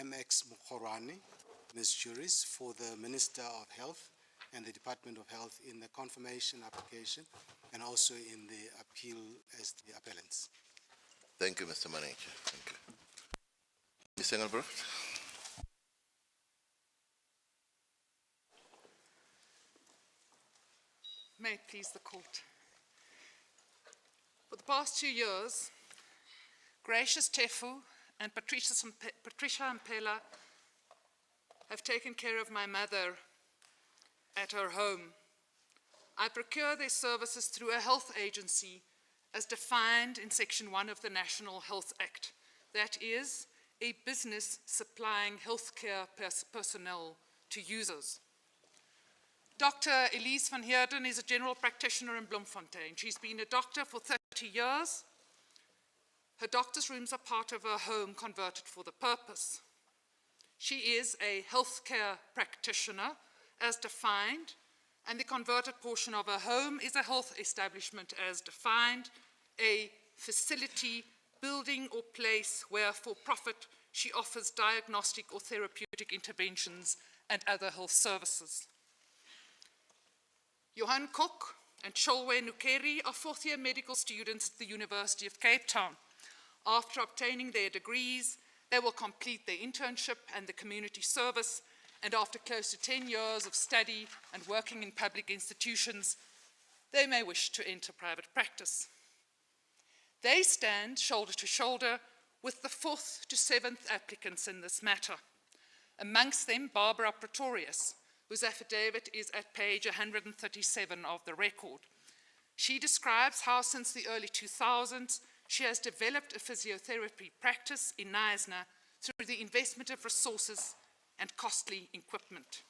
MX Mokgorwane, Ms. Juris, for the Minister of Health and the Department of Health in the confirmation application and also in the appeal as the appellants. Thank you, Mr. Manager. Thank you. Ms. Engelbrecht. May it please the court. For the past 2 years, Gracious Tefu and Patricia Mpela have taken care of my mother at her home. I procure their services through a health agency as defined in Section 1 of the National Health Act. That is, a business supplying healthcare personnel to users. Dr. Elise van Heerden is a general practitioner in Bloemfontein. She's been a doctor for 30 years. Her doctor's rooms are part of her home converted for the purpose. She is a healthcare practitioner as defined, and the converted portion of her home is a health establishment as defined, a facility, building or place where for profit she offers diagnostic or therapeutic interventions and other health services. Johan Kok and Cholwe Nukeri are fourth-year medical students at the University of Cape Town. After obtaining their degrees, they will complete their internship and the community service, and after close to 10 years of study and working in public institutions, they may wish to enter private practice. They stand shoulder to shoulder with the 4th to 7th applicants in this matter. Amongst them, Barbara Pretorius, whose affidavit is at page 137 of the record. She describes how since the early 2000s, she has developed a physiotherapy practice in Knysna through the investment of resources and costly equipment.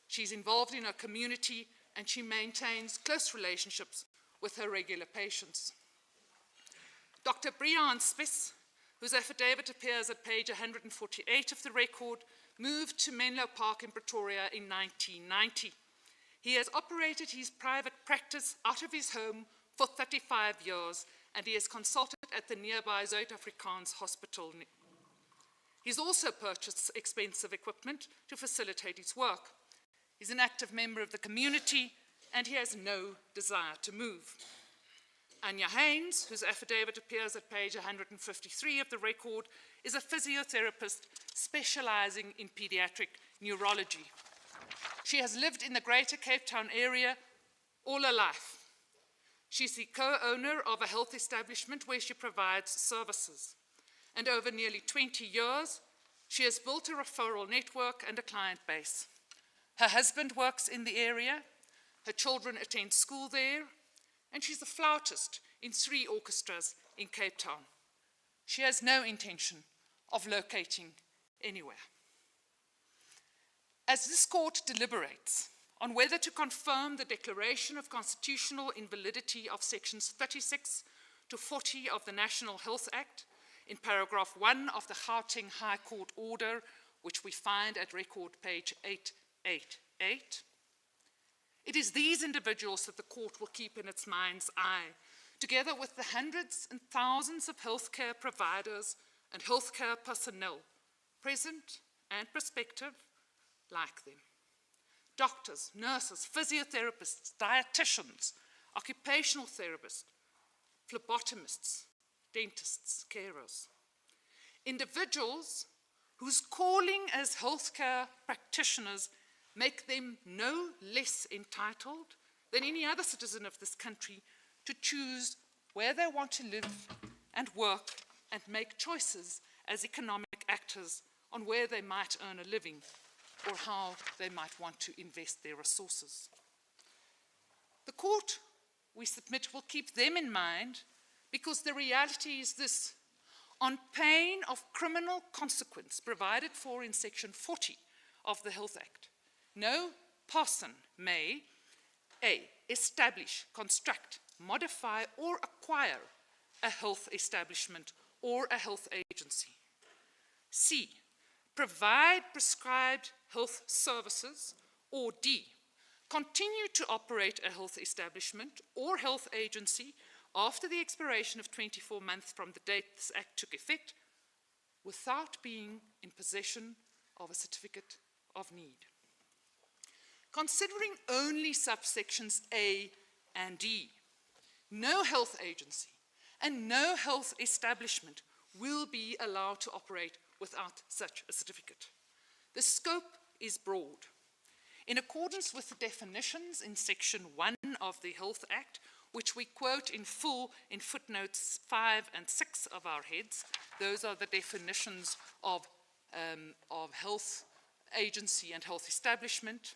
She's involved in her community and she maintains close relationships with her regular patients. Dr. Brian Spiss, whose affidavit appears at page 148 of the record, moved to Menlo Park in Pretoria in 1990. He has operated his private practice out of his home for 35 years, and he has consulted at the nearby Zuid-Afrikaans hospital. He's also purchased expensive equipment to facilitate his work. He's an active member of the community, and he has no desire to move. Anya Haynes, whose affidavit appears at page 153 of the record, is a physiotherapist specializing in pediatric neurology. She has lived in the greater Cape Town area all her life. She's the co-owner of a health establishment where she provides services. And over nearly 20 years, she has built a referral network and a client base. Her husband works in the area, her children attend school there, and she's a flautist in 3 orchestras in Cape Town. She has no intention of locating anywhere. As this court deliberates on whether to confirm the declaration of constitutional invalidity of sections 36 to 40 of the National Health Act in paragraph 1 of the Gauteng High Court order, which we find at record page 888, it is these individuals that the court will keep in its mind's eye, together with the hundreds and thousands of healthcare providers and healthcare personnel, present and prospective, like them. Doctors, nurses, physiotherapists, dietitians, occupational therapists, phlebotomists, dentists, carers. Individuals whose calling as healthcare practitioners make them no less entitled than any other citizen of this country to choose where they want to live and work and make choices as economic actors on where they might earn a living or how they might want to invest their resources. The court, we submit, will keep them in mind because the reality is this: on pain of criminal consequence provided for in section 40 of the Health Act, no person may A, establish, construct, modify, or acquire a health establishment or a health agency. C, provide prescribed health services, or D, continue to operate a health establishment or health agency after the expiration of 24 months from the date this Act took effect, without being in possession of a certificate of need. Considering only subsections A and D, no health agency and no health establishment will be allowed to operate without such a certificate. The scope is broad. In accordance with the definitions in Section 1 of the Health Act, which we quote in full in footnotes 5 and 6 of our heads, those are the definitions of health agency and health establishment.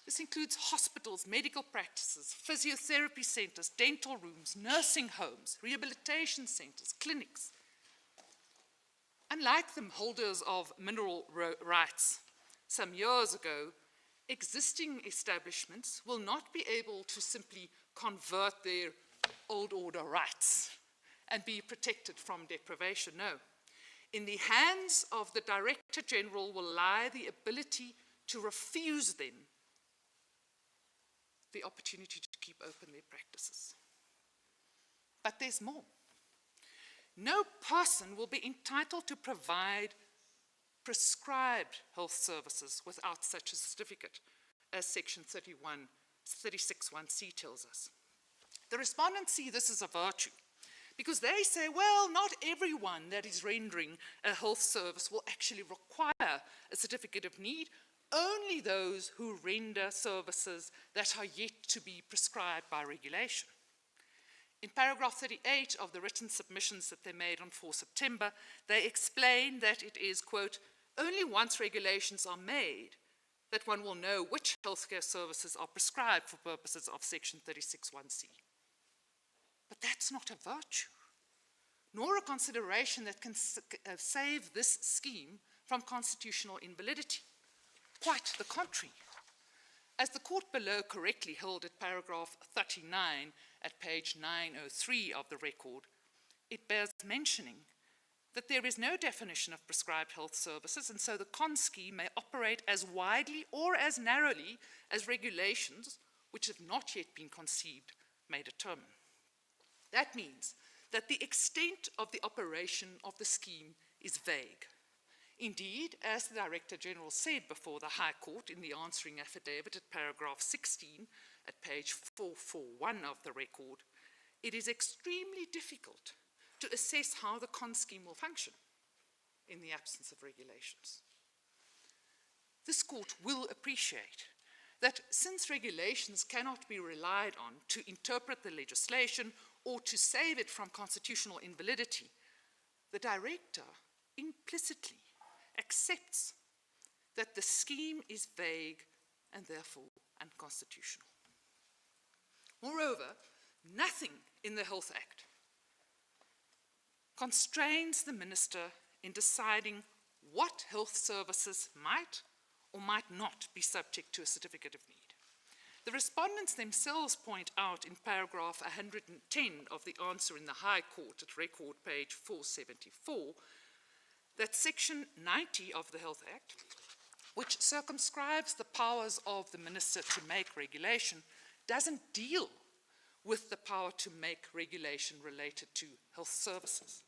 This includes hospitals, medical practices, physiotherapy centers, dental rooms, nursing homes, rehabilitation centers, clinics. Unlike the holders of mineral rights some years ago, existing establishments will not be able to simply convert their old order rights and be protected from deprivation. No. In the hands of the Director General will lie the ability to refuse them the opportunity to keep open their practices. But there's more. No person will be entitled to provide prescribed health services without such a certificate, as Section 36(1)(c) tells us. The respondents see this as a virtue, because they say, well, not everyone that is rendering a health service will actually require a certificate of need, only those who render services that are yet to be prescribed by regulation. In paragraph 38 of the written submissions that they made on 4 September, they explain that it is, quote, only once regulations are made that one will know which healthcare services are prescribed for purposes of Section 36(1)(c). But that's not a virtue, nor a consideration that can save this scheme from constitutional invalidity. Quite the contrary. As the court below correctly held at paragraph 39 at page 903 of the record, it bears mentioning that there is no definition of prescribed health services, and so the con scheme may operate as widely or as narrowly as regulations which have not yet been conceived may determine. That means that the extent of the operation of the scheme is vague. Indeed, as the Director General said before the High Court in the answering affidavit at paragraph 16 at page 441 of the record, it is extremely difficult to assess how the con scheme will function in the absence of regulations. This court will appreciate that since regulations cannot be relied on to interpret the legislation or to save it from constitutional invalidity, the Director implicitly accepts that the scheme is vague and therefore unconstitutional. Moreover, nothing in the Health Act constrains the Minister in deciding what health services might or might not be subject to a certificate of need. The respondents themselves point out in paragraph 110 of the answer in the High Court at record page 474 that Section 90 of the Health Act, which circumscribes the powers of the Minister to make regulation, doesn't deal with the power to make regulation related to health services.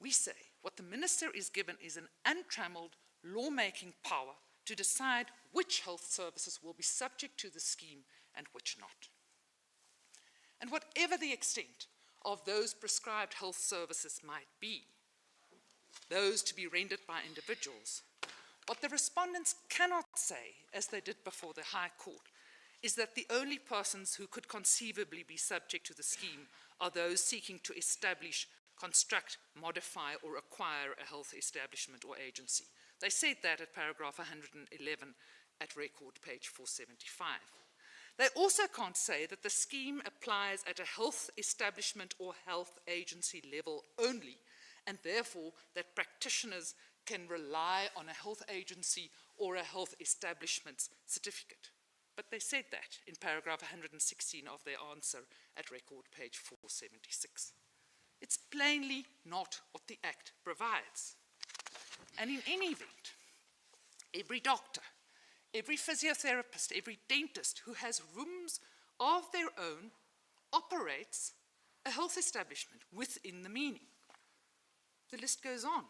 We say what the Minister is given is an untrammeled lawmaking power to decide which health services will be subject to the scheme and which not. And whatever the extent of those prescribed health services might be, those to be rendered by individuals, what the respondents cannot say, as they did before the High Court, is that the only persons who could conceivably be subject to the scheme are those seeking to establish, construct, modify, or acquire a health establishment or agency. They said that at paragraph 111 at record page 475. They also can't say that the scheme applies at a health establishment or health agency level only, and therefore that practitioners can rely on a health agency or a health establishment's certificate. But they said that in paragraph 116 of their answer at record page 476. It's plainly not what the Act provides. And in any event, every doctor, every physiotherapist, every dentist who has rooms of their own operates a health establishment within the meaning. the list goes on.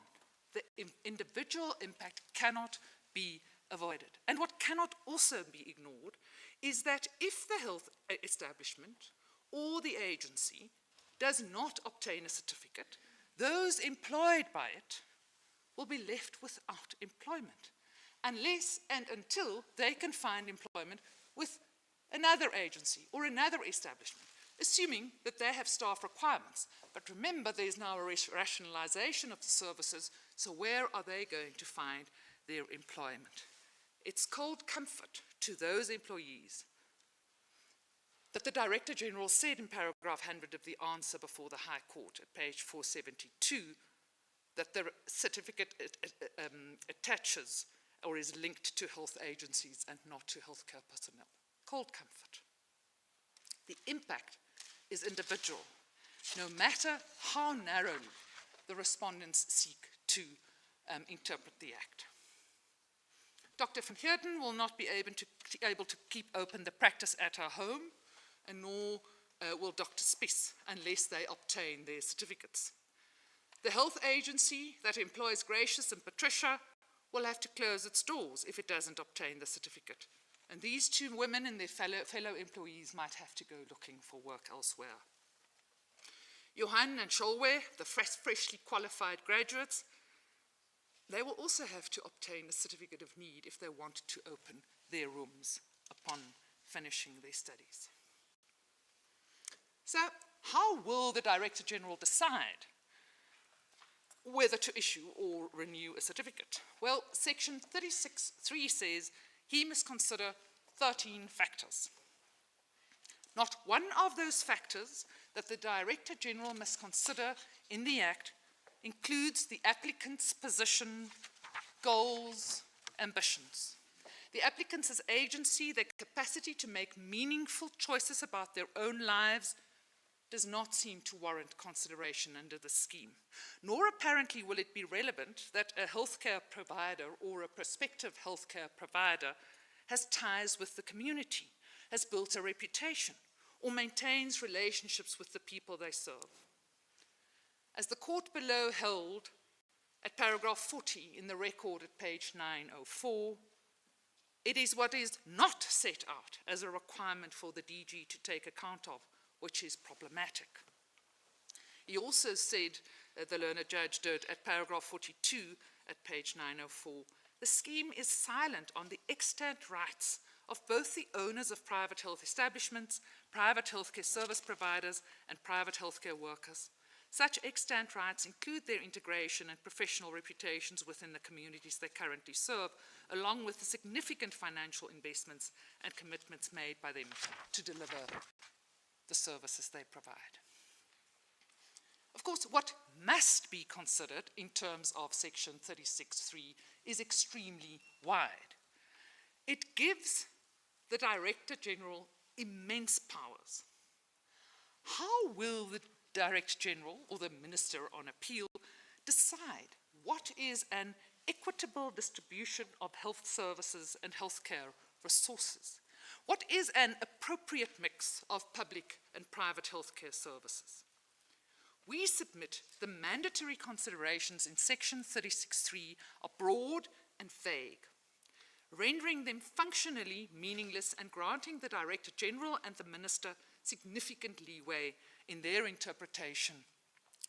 The individual impact cannot be avoided. And what cannot also be ignored is that if the health establishment or the agency does not obtain a certificate, those employed by it will be left without employment, unless and until they can find employment with another agency or another establishment, assuming that they have staff requirements. But remember, there's now a rationalization of the services, so where are they going to find their employment? It's cold comfort to those employees that the Director General said in paragraph 100 of the answer before the High Court at page 472 that the certificate attaches or is linked to health agencies and not to healthcare personnel. Cold comfort. The impact is individual, no matter how narrowly the respondents seek to interpret the Act. Dr. van Heerden will not be able to keep open the practice at her home, and nor will Dr. Spies unless they obtain their certificates. The health agency that employs Gracious and Patricia will have to close its doors if it doesn't obtain the certificate. And these two women and their fellow employees might have to go looking for work elsewhere. Johan and Sholwe, the freshly qualified graduates, they will also have to obtain a certificate of need if they want to open their rooms upon finishing their studies. So, how will the Director General decide whether to issue or renew a certificate? Well, section 36.3 says he must consider 13 factors. Not one of those factors that the Director General must consider in the Act includes the applicant's position, goals, ambitions. The applicants as agency, their capacity to make meaningful choices about their own lives does not seem to warrant consideration under the scheme. Nor apparently will it be relevant that a healthcare provider or a prospective healthcare provider has ties with the community, has built a reputation, or maintains relationships with the people they serve. As the court below held at paragraph 40 in the record at page 904, it is what is not set out as a requirement for the DG to take account of which is problematic. He also said, the learned judge did, at paragraph 42 at page 904, the scheme is silent on the extant rights of both the owners of private health establishments, private healthcare service providers, and private healthcare workers. Such extant rights include their integration and professional reputations within the communities they currently serve, along with the significant financial investments and commitments made by them to deliver the services they provide. Of course, what must be considered in terms of section 36.3 is extremely wide. It gives the Director General immense powers. How will the Director General or the Minister on Appeal decide what is an equitable distribution of health services and healthcare resources? What is an appropriate mix of public and private healthcare services? We submit the mandatory considerations in section 36.3 are broad and vague, rendering them functionally meaningless and granting the Director General and the Minister significant leeway in their interpretation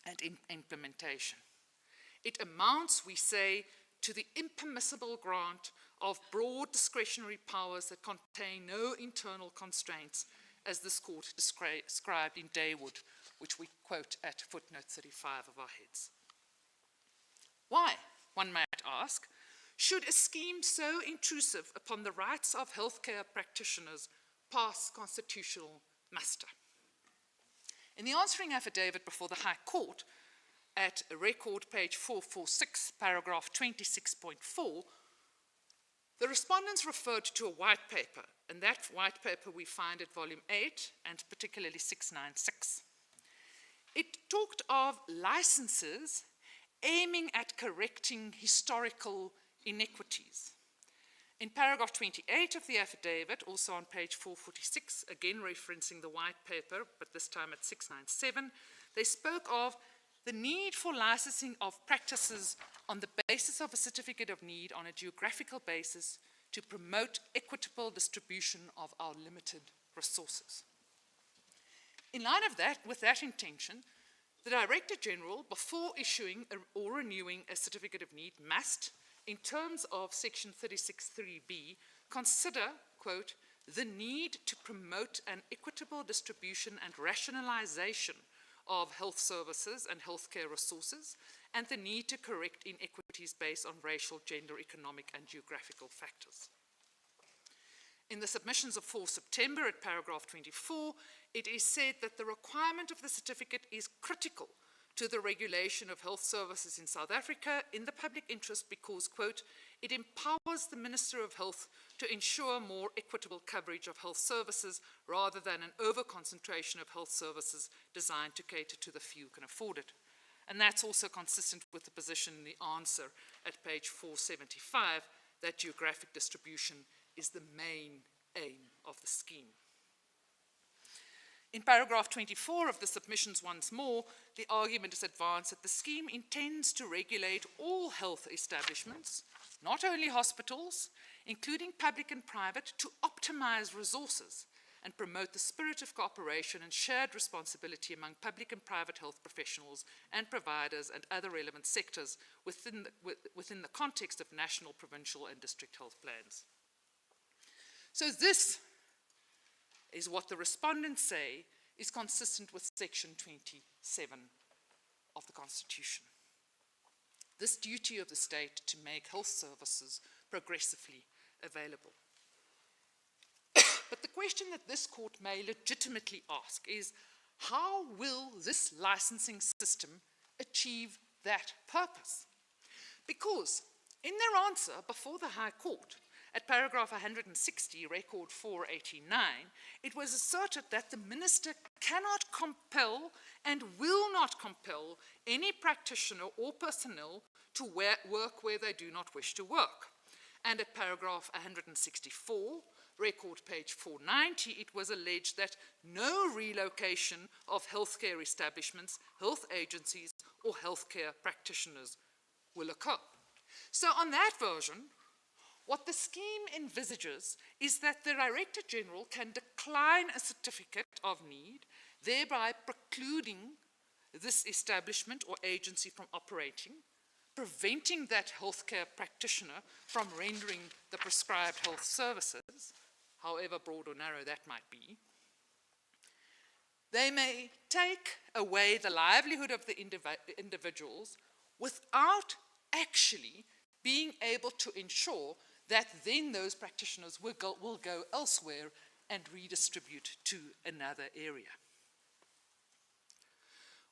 and implementation. It amounts, we say, to the impermissible grant of broad discretionary powers that contain no internal constraints, as this court described in Daywood, which we quote at footnote 35 of our heads. Why, one might ask, should a scheme so intrusive upon the rights of healthcare practitioners pass constitutional muster? In the answering affidavit before the High Court, at record page 446, paragraph 26.4, the respondents referred to a white paper, and that white paper we find at volume 8 and particularly 696. It talked of licenses aiming at correcting historical inequities. In paragraph 28 of the affidavit, also on page 446, again referencing the white paper, but this time at 697, they spoke of the need for licensing of practices on the basis of a certificate of need on a geographical basis to promote equitable distribution of our limited resources. In line of that, with that intention, the Director General, before issuing or renewing a certificate of need, must, in terms of section 36(3)(b), consider, quote, the need to promote an equitable distribution and rationalization of health services and healthcare resources, and the need to correct inequities based on racial, gender, economic, and geographical factors. In the submissions of 4 September at paragraph 24, it is said that the requirement of the certificate is critical to the regulation of health services in South Africa in the public interest because, quote, it empowers the Minister of Health to ensure more equitable coverage of health services rather than an over-concentration of health services designed to cater to the few who can afford it. And that's also consistent with the position in the answer at page 475 that geographic distribution is the main aim of the scheme. In paragraph 24 of the submissions once more, the argument is advanced that the scheme intends to regulate all health establishments, not only hospitals, including public and private, to optimize resources and promote the spirit of cooperation and shared responsibility among public and private health professionals and providers and other relevant sectors within the context of national, provincial, and district health plans. So this is what the respondents say is consistent with section 27 of the Constitution. This duty of the state to make health services progressively available. But the question that this court may legitimately ask is, how will this licensing system achieve that purpose? Because in their answer before the High Court, at paragraph 160, record 489, it was asserted that the minister cannot compel and will not compel any practitioner or personnel to work where they do not wish to work. And at paragraph 164, record page 490, it was alleged that no relocation of healthcare establishments, health agencies, or healthcare practitioners will occur. So on that version, what the scheme envisages is that the Director General can decline a certificate of need, thereby precluding this establishment or agency from operating, preventing that healthcare practitioner from rendering the prescribed health services, however broad or narrow that might be. They may take away the livelihood of the individuals without actually being able to ensure that then those practitioners will go elsewhere and redistribute to another area.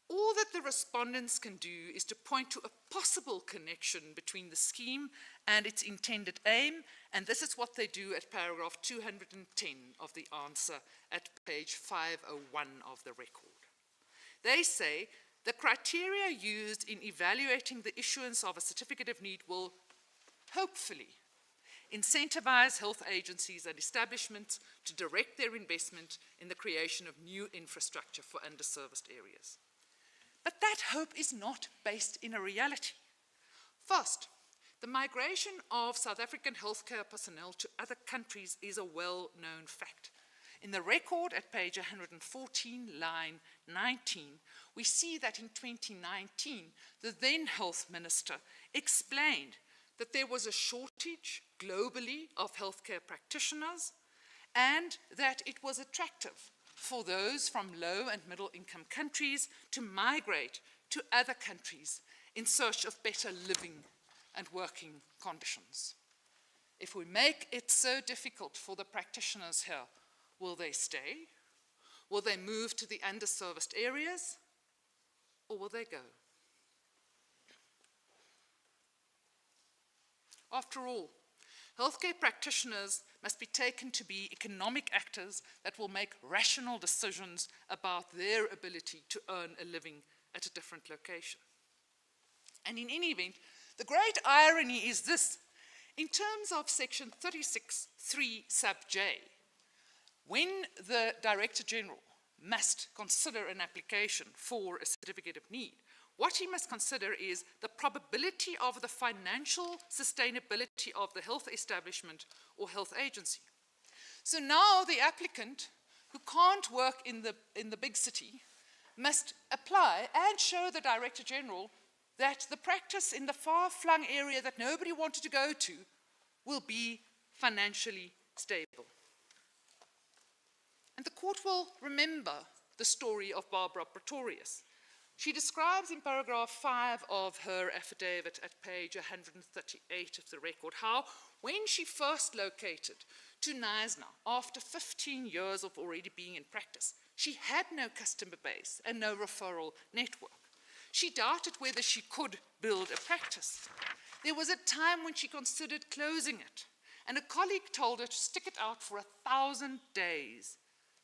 All that the respondents can do is to point to a possible connection between the scheme and its intended aim, and this is what they do at paragraph 210 of the answer at page 501 of the record. They say the criteria used in evaluating the issuance of a certificate of need will hopefully incentivize health agencies and establishments to direct their investment in the creation of new infrastructure for underserviced areas. But that hope is not based in a reality. First, the migration of South African healthcare personnel to other countries is a well-known fact. In the record at page 114, line 19, we see that in 2019, the then health minister explained that there was a shortage globally of healthcare practitioners and that it was attractive for those from low and middle income countries to migrate to other countries in search of better living and working conditions. If we make it so difficult for the practitioners here, will they stay? Will they move to the underserviced areas? Or will they go? After all, healthcare practitioners must be taken to be economic actors that will make rational decisions about their ability to earn a living at a different location. And in any event, the great irony is this. In terms of section 36(3) sub J, when the Director General must consider an application for a certificate of need, what he must consider is the probability of the financial sustainability of the health establishment or health agency. So now the applicant who can't work in the big city must apply and show the Director General that the practice in the far-flung area that nobody wanted to go to will be financially stable. And the court will remember the story of Barbara Pretorius. She describes in paragraph 5 of her affidavit at page 138 of the record how, when she first located to Knysna, after 15 years of already being in practice, she had no customer base and no referral network. She doubted whether she could build a practice. There was a time when she considered closing it, and a colleague told her to stick it out for 1,000 days,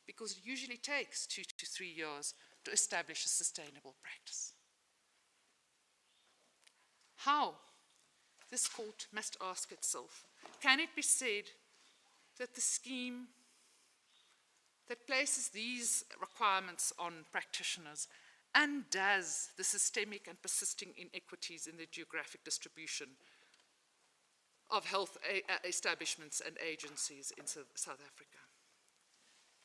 because it usually takes 2 to 3 years to establish a sustainable practice. How? This court must ask itself, can it be said that the scheme that places these requirements on practitioners undoes the systemic and persisting inequities in the geographic distribution of health establishments and agencies in South Africa?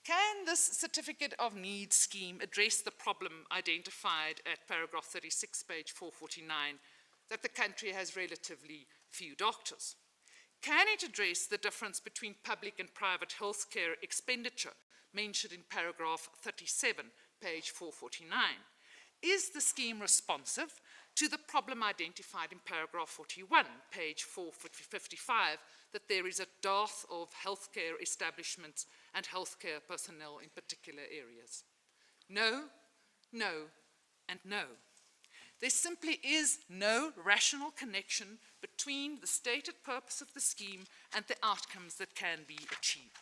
Can this certificate of need scheme address the problem identified at paragraph 36, page 449, that the country has relatively few doctors? Can it address the difference between public and private healthcare expenditure mentioned in paragraph 37, page 449? Is the scheme responsive to the problem identified in paragraph 41, page 455, that there is a dearth of healthcare establishments and healthcare personnel in particular areas? No, no, and no. There simply is no rational connection between the stated purpose of the scheme and the outcomes that can be achieved.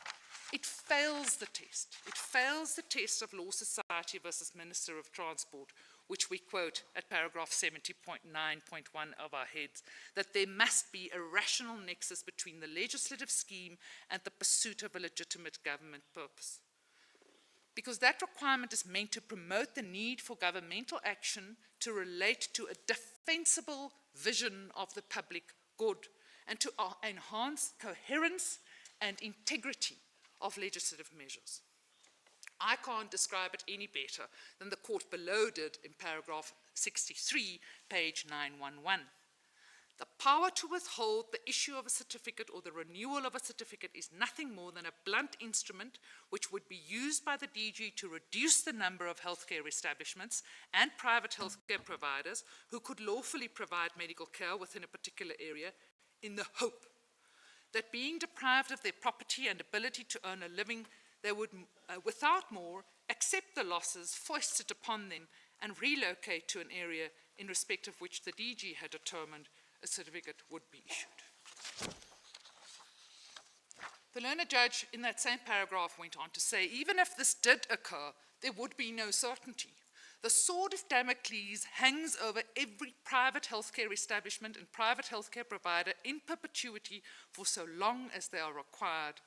It fails the test. It fails the test of Law Society versus Minister of Transport, which we quote at paragraph 70.9.1 of our heads, that there must be a rational nexus between the legislative scheme and the pursuit of a legitimate government purpose. Because that requirement is meant to promote the need for governmental action to relate to a defensible vision of the public good and to enhance coherence and integrity of legislative measures. I can't describe it any better than the court below did in paragraph 63, page 911. The power to withhold the issue of a certificate or the renewal of a certificate is nothing more than a blunt instrument which would be used by the DG to reduce the number of healthcare establishments and private healthcare providers who could lawfully provide medical care within a particular area, in the hope that being deprived of their property and ability to earn a living, they would, without more, accept the losses foisted upon them and relocate to an area in respect of which the DG had determined a certificate would be issued. The learned judge in that same paragraph went on to say, even if this did occur, there would be no certainty. The sword of Damocles hangs over every private healthcare establishment and private healthcare provider in perpetuity for so long as they are required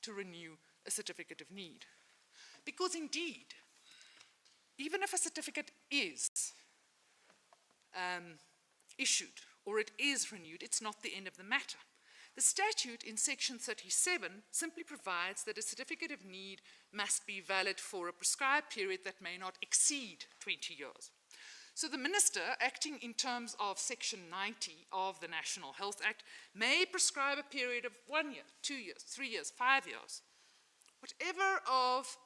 to renew a certificate of need. Because indeed, even if a certificate is issued or it is renewed, it's not the end of the matter. The statute in section 37 simply provides that a certificate of need must be valid for a prescribed period that may not exceed 20 years. So the minister, acting in terms of section 90 of the National Health Act, may prescribe a period of 1 year, 2 years, 3 years, 5 years, whatever of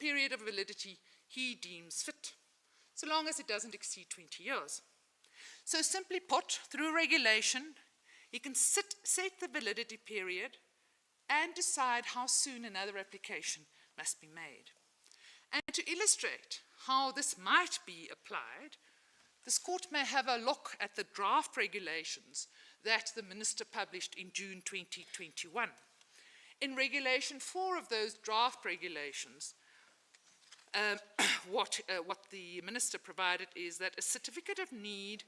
period of validity he deems fit, so long as it doesn't exceed 20 years. So simply put, through regulation, he can set the validity period and decide how soon another application must be made. And to illustrate how this might be applied, this court may have a look at the draft regulations that the minister published in June 2021. In Regulation 4 of those draft regulations, what the minister provided is that a certificate of need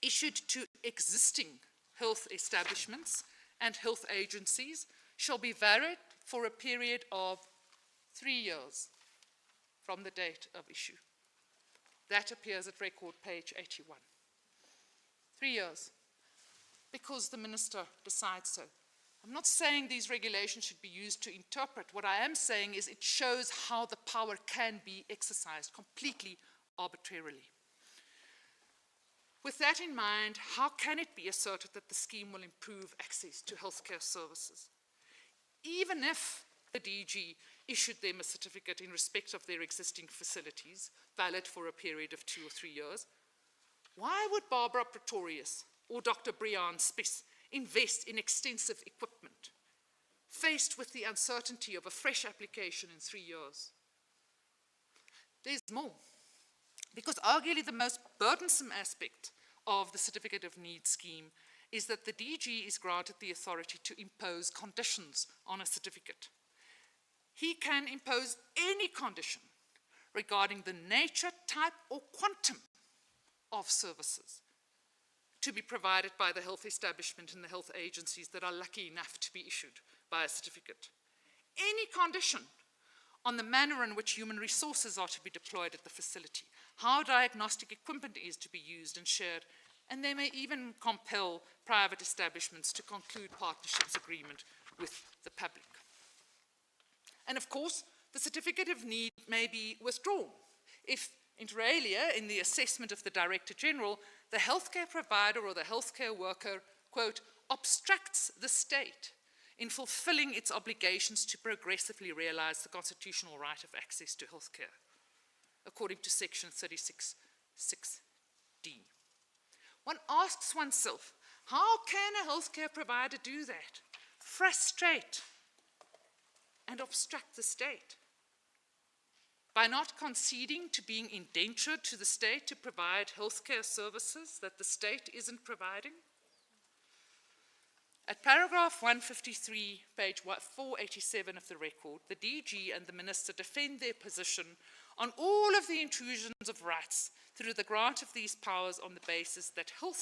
issued to existing health establishments and health agencies shall be valid for a period of 3 years from the date of issue. That appears at record page 81. 3 years, because the minister decides so. I'm not saying these regulations should be used to interpret. What I am saying is it shows how the power can be exercised completely arbitrarily. With that in mind, how can it be asserted that the scheme will improve access to healthcare services? Even if the DG issued them a certificate in respect of their existing facilities, valid for a period of 2 or 3 years, why would Barbara Pretorius or Dr. Brian Spiss invest in extensive equipment, faced with the uncertainty of a fresh application in 3 years? There's more, because arguably the most burdensome aspect of the Certificate of Need scheme is that the DG is granted the authority to impose conditions on a certificate. He can impose any condition regarding the nature, type, or quantum of services to be provided by the health establishment and the health agencies that are lucky enough to be issued by a certificate. Any condition on the manner in which human resources are to be deployed at the facility, how diagnostic equipment is to be used and shared, and they may even compel private establishments to conclude partnerships agreement with the public. And of course, the certificate of need may be withdrawn if, inter alia, in the assessment of the Director General, the healthcare provider or the healthcare worker, quote, obstructs the state in fulfilling its obligations to progressively realize the constitutional right of access to healthcare, according to section 36(6)(d). One asks oneself, how can a healthcare provider do that? Frustrate and obstruct the state? By not conceding to being indentured to the state to provide healthcare services that the state isn't providing? At paragraph 153, page 487 of the record, the DG and the minister defend their position on all of the intrusions of rights through the grant of these powers on the basis that health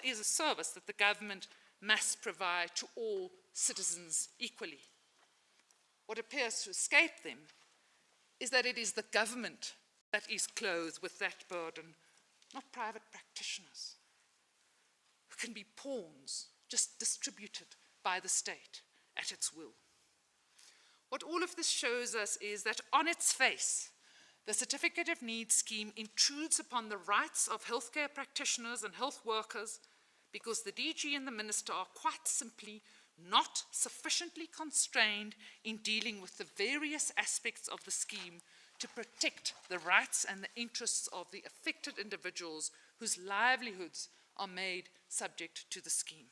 is a service that the government must provide to all citizens equally. What appears to escape them is that it is the government that is clothed with that burden, not private practitioners, who can be pawns just distributed by the state at its will. What all of this shows us is that on its face, the Certificate of Need scheme intrudes upon the rights of healthcare practitioners and health workers because the DG and the minister are quite simply not sufficiently constrained in dealing with the various aspects of the scheme to protect the rights and the interests of the affected individuals whose livelihoods are made subject to the scheme.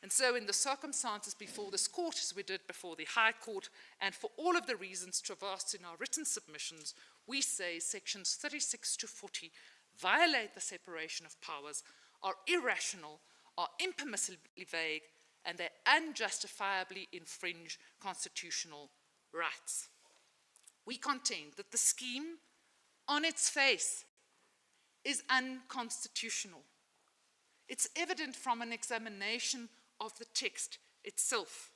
And so in the circumstances before this court, as we did before the High Court, and for all of the reasons traversed in our written submissions, we say sections 36 to 40 violate the separation of powers, are irrational, are impermissibly vague, and they unjustifiably infringe constitutional rights. We contend that the scheme on its face is unconstitutional. It's evident from an examination of the text itself.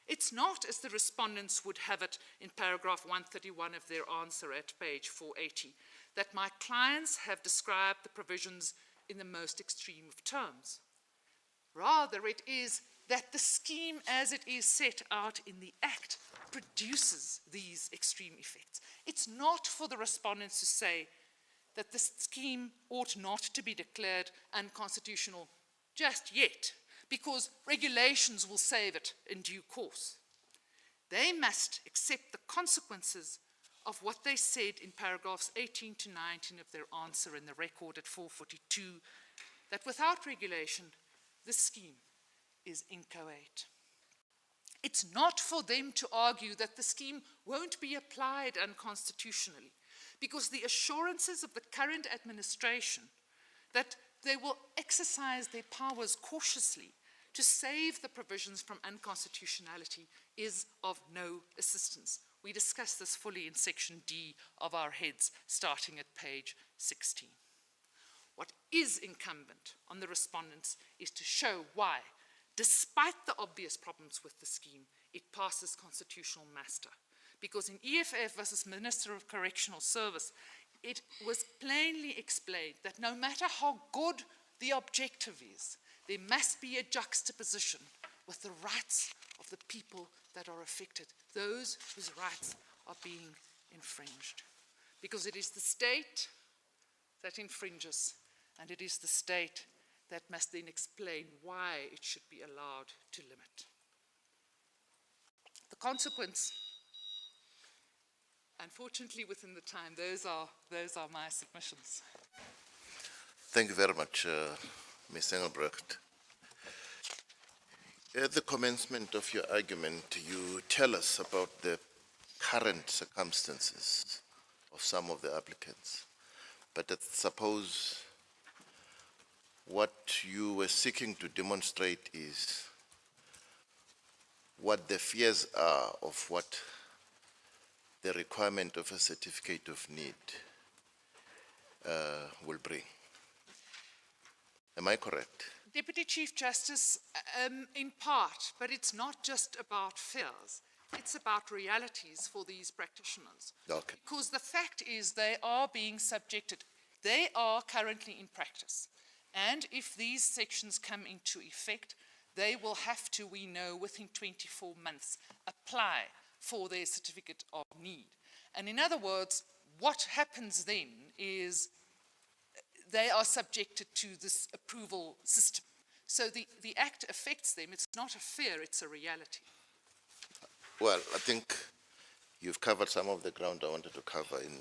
It's not, as the respondents would have it in paragraph 131 of their answer at page 480, that my clients have described the provisions in the most extreme of terms. Rather, it is that the scheme as it is set out in the Act produces these extreme effects. It's not for the respondents to say that the scheme ought not to be declared unconstitutional just yet, because regulations will save it in due course. They must accept the consequences of what they said in paragraphs 18 to 19 of their answer in the record at 442, that without regulation, the scheme is inchoate. It's not for them to argue that the scheme won't be applied unconstitutionally, because the assurances of the current administration that they will exercise their powers cautiously to save the provisions from unconstitutionality is of no assistance. We discuss this fully in section D of our heads, starting at page 16. What is incumbent on the respondents is to show why, despite the obvious problems with the scheme, it passes constitutional muster, Because in EFF versus Minister of Correctional Service, it was plainly explained that no matter how good the objective is, there must be a juxtaposition with the rights of the people that are affected, those whose rights are being infringed. Because it is the state that infringes, and it is the state that must then explain why it should be allowed to limit. The consequence, unfortunately within the time, those are my submissions. Thank you very much, Ms. Engelbrecht. At the commencement of your argument, you tell us about the current circumstances of some of the applicants. But suppose what you were seeking to demonstrate is what the fears are of what the requirement of a certificate of need will bring. Am I correct? Deputy Chief Justice, in part, but it's not just about fears. It's about realities for these practitioners. Okay. Because the fact is they are being subjected. They are currently in practice. And if these sections come into effect, they will have to, we know, within 24 months, apply for their certificate of need. And in other words, what happens then is they are subjected to this approval system. So the Act affects them. It's not a fear, it's a reality. Well, I think you've covered some of the ground I wanted to cover in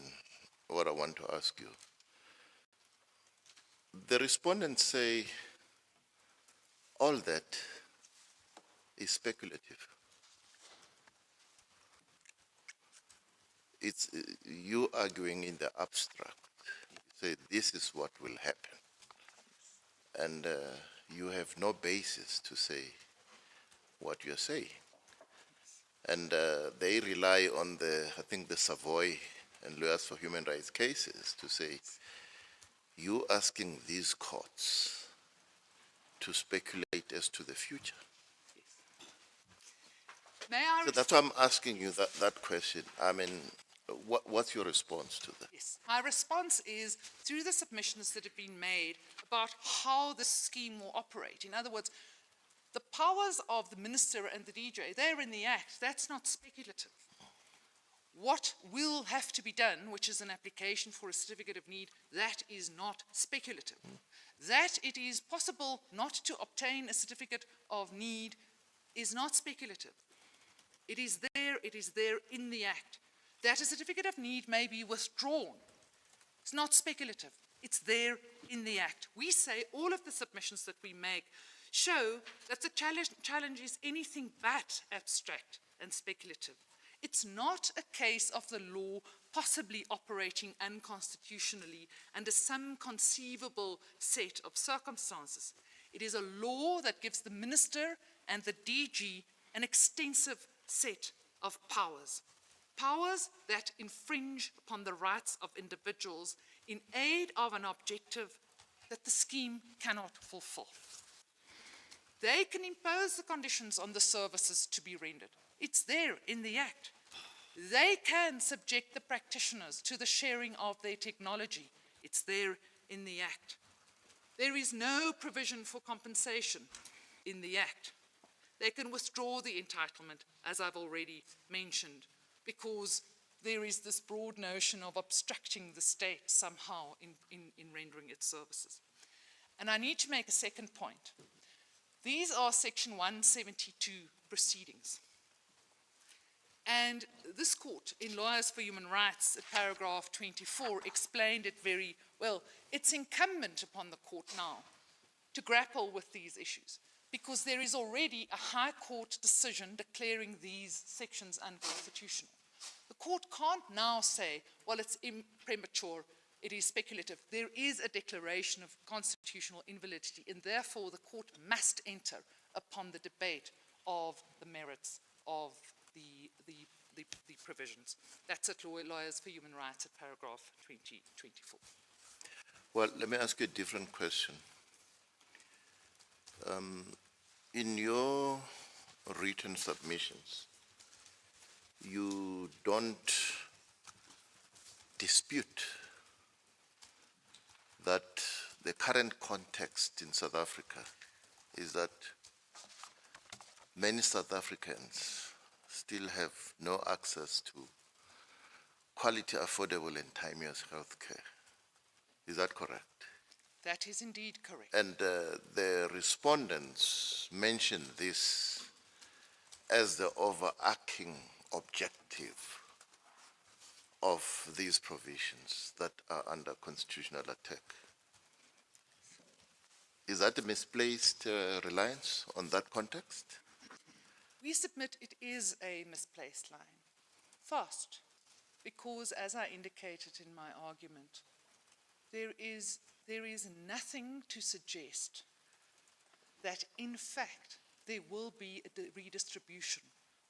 what I want to ask you. The respondents say all that is speculative. It's you arguing in the abstract. You say this is what will happen. And you have no basis to say what you're saying. And they rely on I think the Savoy and Lawyers for Human Rights cases to say, you asking these courts to speculate as to the future. May I So that's why I'm asking you that question. I mean, what's your response to that? Yes. My response is through the submissions that have been made about how the scheme will operate. In other words, the powers of the minister and the DJ, they're in the Act. That's not speculative. What will have to be done, which is an application for a certificate of need, that is not speculative. That it is possible not to obtain a certificate of need is not speculative. It is there in the Act. That a certificate of need may be withdrawn. It's not speculative. It's there in the Act. We say all of the submissions that we make show that the challenge is anything but abstract and speculative. It's not a case of the law possibly operating unconstitutionally under some conceivable set of circumstances. It is a law that gives the minister and the DG an extensive set of powers. Powers that infringe upon the rights of individuals in aid of an objective that the scheme cannot fulfill. They can impose the conditions on the services to be rendered. It's there in the Act. They can subject the practitioners to the sharing of their technology. It's there in the Act. There is no provision for compensation in the Act. They can withdraw the entitlement, as I've already mentioned, because there is this broad notion of obstructing the state somehow in rendering its services. And I need to make a second point. These are Section 172 proceedings. And this court, in Lawyers for Human Rights, at paragraph 24, explained it very well. It's incumbent upon the court now to grapple with these issues, because there is already a High Court decision declaring these sections unconstitutional. The court can't now say, well, it's premature, it is speculative. There is a declaration of constitutional invalidity, and therefore the court must enter upon the debate of the merits of the provisions. That's at Lawyers for Human Rights at paragraph 24. Well, let me ask you a different question. In your written submissions, you don't dispute that the current context in South Africa is that many South Africans still have no access to quality, affordable, and timeous health care. Is that correct? That is indeed correct. And the respondents mentioned this as the overarching objective of these provisions that are under constitutional attack. Is that a misplaced reliance on that context? We submit it is a misplaced line. First, because as I indicated in my argument, there is nothing to suggest that in fact there will be a redistribution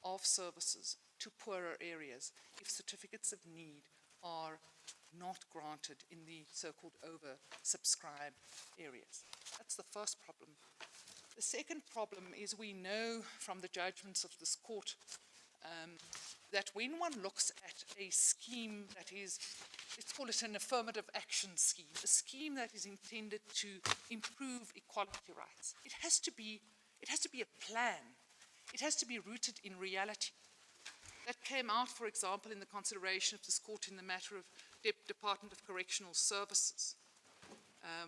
of services to poorer areas if certificates of need are not granted in the so-called oversubscribed areas. That's the first problem. The second problem is we know from the judgments of this court that when one looks at a scheme that is, let's call it an affirmative action scheme, a scheme that is intended to improve equality rights, it has to be a plan. It has to be rooted in reality. That came out, for example, in the consideration of this court in the matter of Department of Correctional Services,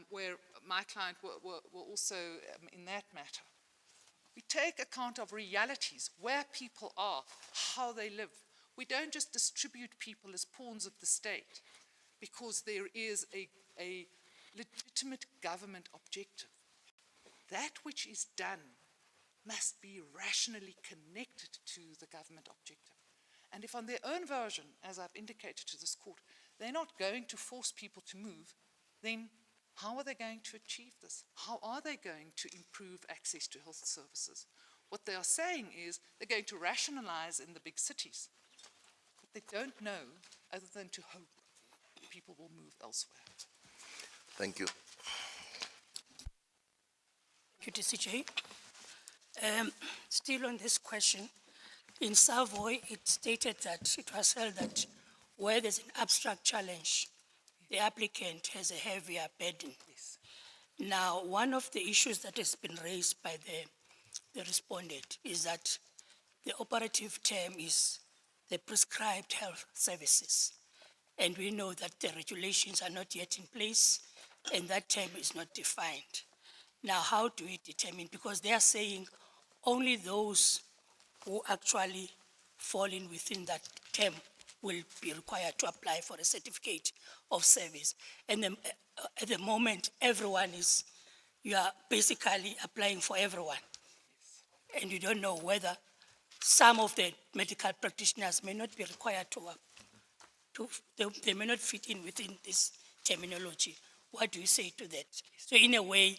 where my client were also in that matter. We take account of realities, where people are, how they live. We don't just distribute people as pawns of the state because there is a legitimate government objective. That which is done must be rationally connected to the government objective. And if on their own version, as I've indicated to this court, they're not going to force people to move, then how are they going to achieve this? How are they going to improve access to health services? What they are saying is they're going to rationalize in the big cities, but they don't know other than to hope people will move elsewhere. Thank you. Thank you, DCJ. Still on this question, in Savoy, it stated that it was held that where there's an abstract challenge, the applicant has a heavier burden. Yes. Now, one of the issues that has been raised by the respondent is that the operative term is the prescribed health services. And we know that the regulations are not yet in place and that term is not defined. Now, how do we determine? Because they are saying only those who actually fall in within that term will be required to apply for a certificate of service. And then, at the moment, you are basically applying for everyone. And you don't know whether some of the medical practitioners may not be required they may not fit in within this terminology. What do you say to that? So in a way,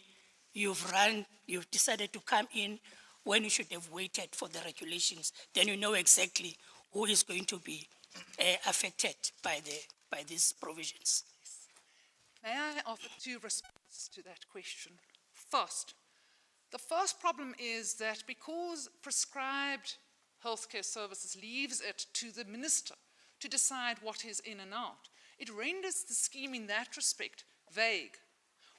you've decided to come in when you should have waited for the regulations. Then you know exactly who is going to be affected by these provisions. May I offer two responses to that question? First, the first problem is that because prescribed healthcare services leaves it to the minister to decide what is in and out, it renders the scheme in that respect vague.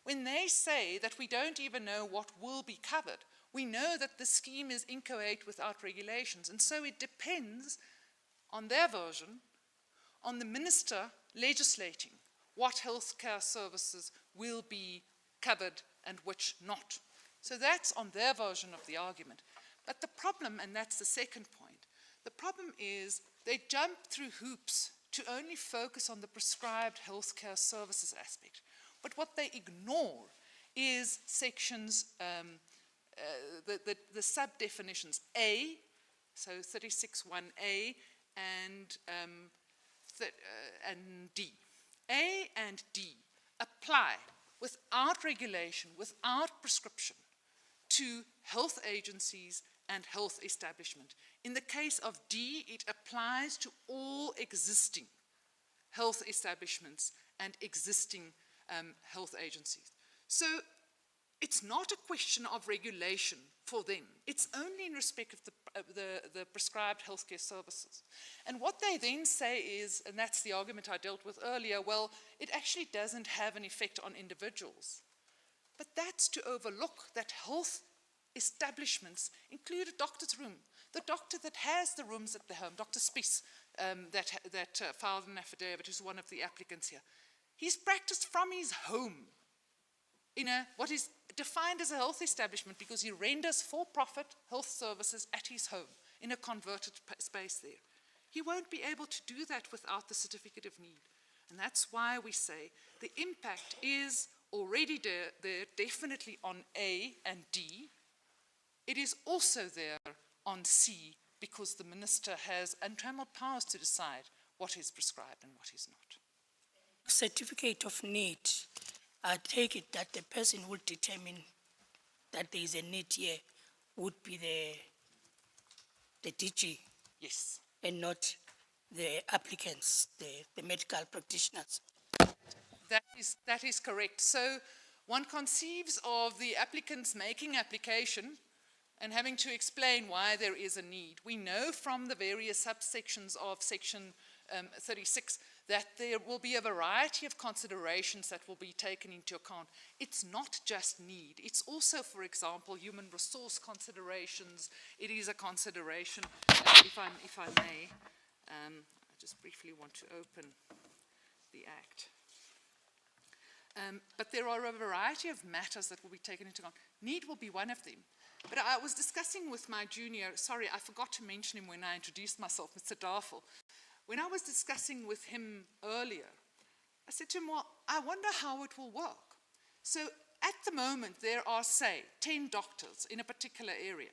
When they say that we don't even know what will be covered, we know that the scheme is inchoate without regulations, and so it depends on their version, on the minister legislating what healthcare services will be covered and which not. So that's on their version of the argument. But the problem, and that's the second point, the problem is they jump through hoops to only focus on the prescribed healthcare services aspect. But what they ignore is sections, the sub-definitions A, so 36(1)A, and D. A and D apply without regulation, without prescription, to health agencies and health establishment. In the case of D, it applies to all existing health establishments and existing health agencies. So it's not a question of regulation for them. It's only in respect of the prescribed healthcare services. And what they then say is, and that's the argument I dealt with earlier, well, it actually doesn't have an effect on individuals. But that's to overlook that health establishments include a doctor's room. The doctor that has the rooms at the home, Dr. Spies, that filed an affidavit, who's one of the applicants here, he's practiced from his home in what is defined as a health establishment because he renders for-profit health services at his home in a converted space there. He won't be able to do that without the certificate of need. And that's why we say the impact is already there definitely on A and D. It is also there on C because the minister has untrammeled powers to decide what is prescribed and what is not. Certificate of need, I take it that the person will determine that there is a need here would be the DG. Yes. And not the applicants, the medical practitioners. That is correct. So one conceives of the applicants making application and having to explain why there is a need. We know from the various subsections of Section 36 that there will be a variety of considerations that will be taken into account. It's not just need. It's also, for example, human resource considerations. It is a consideration, if I may. I just briefly want to open the Act. But there are a variety of matters that will be taken into account. Need will be one of them. But I was discussing with my junior, sorry, I forgot to mention him when I introduced myself, Mr. Darfel. When I was discussing with him earlier, I said to him, well, I wonder how it will work. So at the moment, there are, say, 10 doctors in a particular area,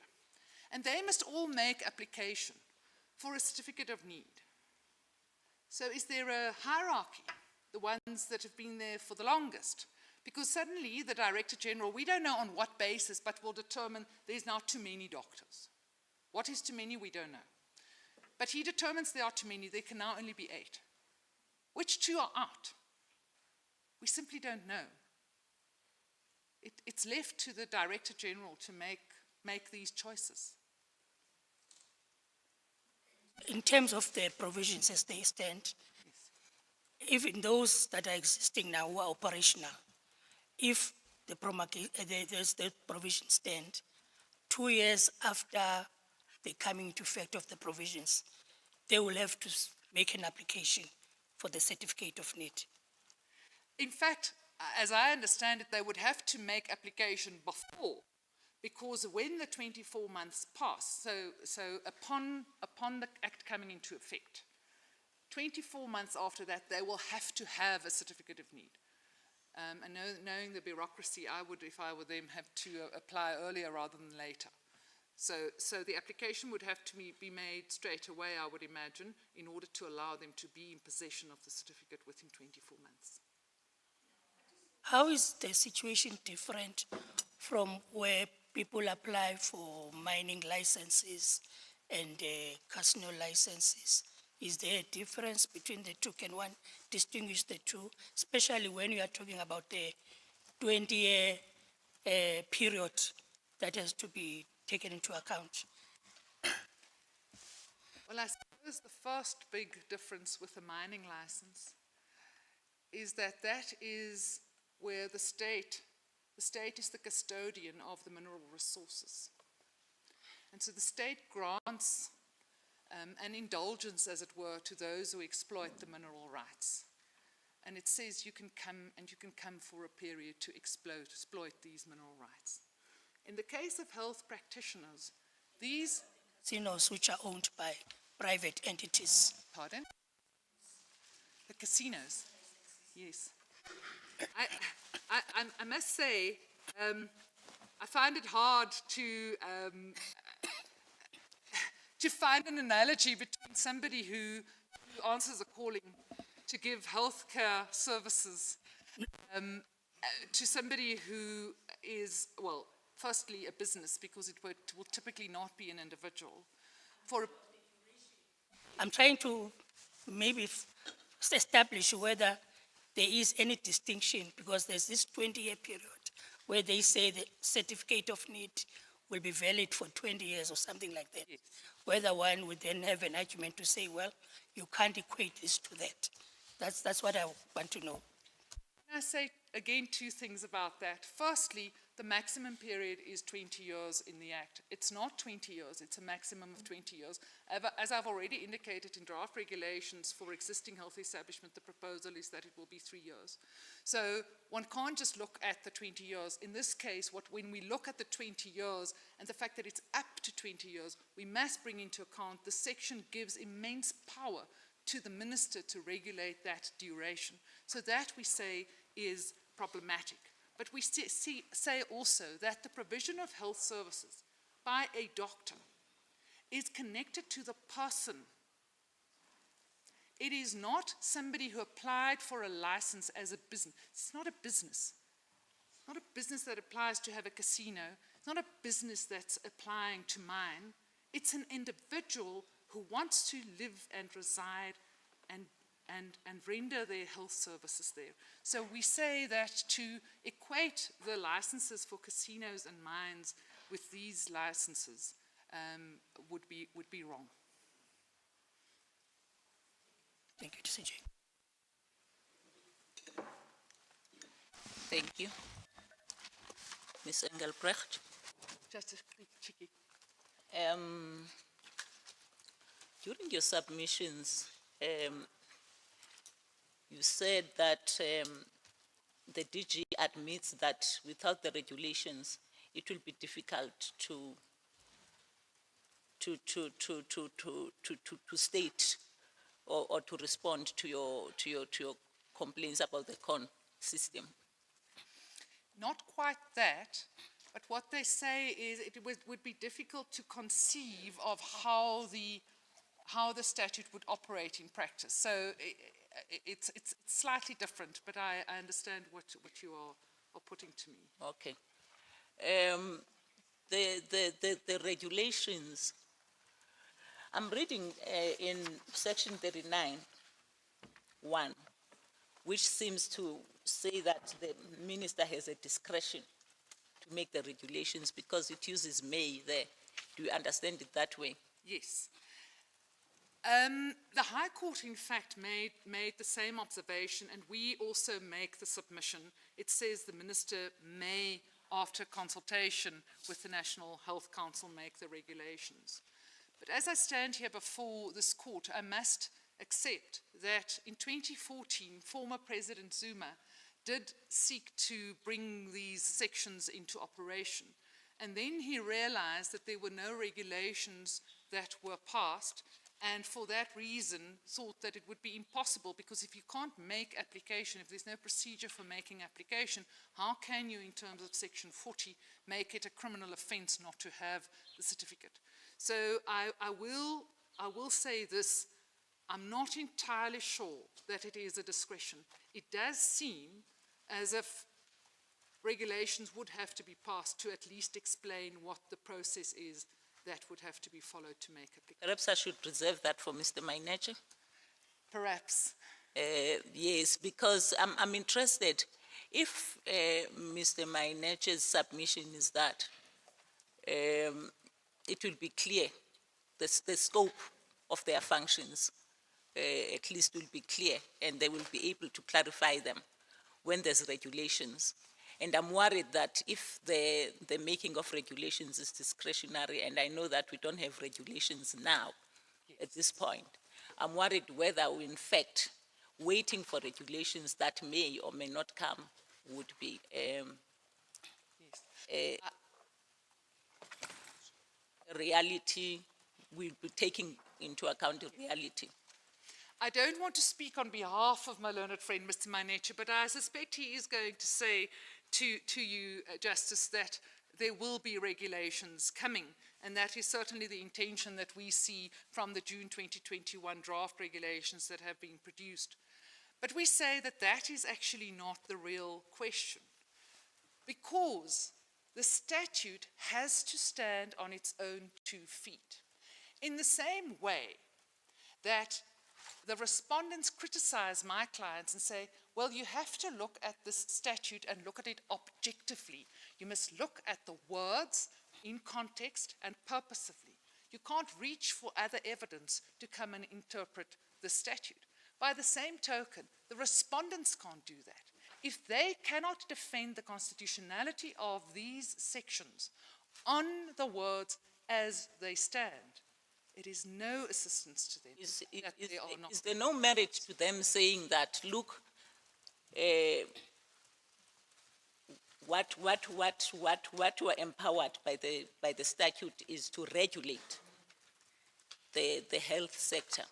and they must all make application for a certificate of need. So is there a hierarchy, the ones that have been there for the longest? Because suddenly the Director General, we don't know on what basis, but will determine there's now too many doctors. What is too many, we don't know. But he determines there are too many, there can now only be 8. Which 2 are out? We simply don't know. It's left to the Director General to make these choices. In terms of the provisions as they stand, yes, even those that are existing now who are operational, if the provisions stand, 2 years after the coming into effect of the provisions, they will have to make an application for the certificate of need. In fact, as I understand it, they would have to make application before, because when the 24 months pass, so upon the Act coming into effect, 24 months after that, they will have to have a certificate of need. And knowing the bureaucracy, I would, if I were them, have to apply earlier rather than later. So the application would have to be made straight away, I would imagine, in order to allow them to be in possession of the certificate within 24 months. How is the situation different from where people apply for mining licenses and casino licenses? Is there a difference between the two? Can one distinguish the two, especially when you are talking about the 20-year period that has to be taken into account? Well, I suppose the first big difference with a mining license is that is where the state is the custodian of the mineral resources. And so the state grants an indulgence, as it were, to those who exploit the mineral rights. And it says you can come for a period to exploit these mineral rights. In the case of health practitioners, these casinos which are owned by private entities. Pardon? The casinos, yes. I must say, I find it hard to find an analogy between somebody who answers a calling to give healthcare services to somebody who is, well, firstly a business, because it will typically not be an individual. I'm trying to maybe establish whether there is any distinction, because there's this 20-year period where they say the certificate of need will be valid for 20 years or something like that. Yes. Whether one would then have an argument to say, well, you can't equate this to that. That's what I want to know. Can I say again two things about that? Firstly, the maximum period is 20 years in the Act. It's not 20 years, it's a maximum of 20 years. As I've already indicated in draft regulations for existing health establishment, the proposal is that it will be 3 years. So one can't just look at the 20 years. In this case, when we look at the 20 years and the fact that it's up to 20 years, we must bring into account the section gives immense power to the minister to regulate that duration. So that we say is problematic. But we say also that the provision of health services by a doctor is connected to the person. It is not somebody who applied for a license as a business. It's not a business. It's not a business that applies to have a casino. It's not a business that's applying to mine. It's an individual who wants to live and reside and render their health services there. So we say that to equate the licenses for casinos and mines with these licenses would be wrong. Thank you, CJ. Thank you. Ms. Engelbrecht. Just a quick cheeky. During your submissions, you said that the DG admits that without the regulations, it will be difficult to state or to respond to your complaints about the CON system. Not quite that, but what they say is it would be difficult to conceive of how the statute would operate in practice. So it's slightly different, but I understand what you are putting to me. Okay. The regulations, I'm reading in section 39(1), which seems to say that the minister has a discretion to make the regulations because it uses may there. Do you understand it that way? Yes. The High Court, in fact, made the same observation, and we also make the submission. It says the minister may, after consultation with the National Health Council, make the regulations. But as I stand here before this court, I must accept that in 2014, former President Zuma did seek to bring these sections into operation. And then he realized that there were no regulations that were passed, and for that reason thought that it would be impossible, because if you can't make application, if there's no procedure for making application, how can you, in terms of section 40, make it a criminal offense not to have the certificate? So I will say this, I'm not entirely sure that it is a discretion. It does seem as if regulations would have to be passed to at least explain what the process is that would have to be followed to make application. Perhaps I should reserve that for Mr. Maineche. Perhaps. Yes, because I'm interested. If Mr. Maineche's submission is that it will be clear, the scope of their functions at least will be clear, and they will be able to clarify them when there's regulations. And I'm worried that if the making of regulations is discretionary, and I know that we don't have regulations now at this point, I'm worried whether we, in fact, waiting for regulations that may or may not come would be a reality. We'll be taking into account the reality. I don't want to speak on behalf of my learned friend, Mr. Maineche, but I suspect he is going to say to you, Justice, that there will be regulations coming, and that is certainly the intention that we see from the June 2021 draft regulations that have been produced. But we say that that is actually not the real question, because the statute has to stand on its own 2 feet. In the same way that the respondents criticize my clients and say, Well, you have to look at this statute and look at it objectively. You must look at the words in context and purposively. You can't reach for other evidence to come and interpret the statute. By the same token, the respondents can't do that. If they cannot defend the constitutionality of these sections on the words as they stand, it is no assistance to them that they are not. Is there no merit to them saying that, look, what were empowered by the statute is to regulate the health sector,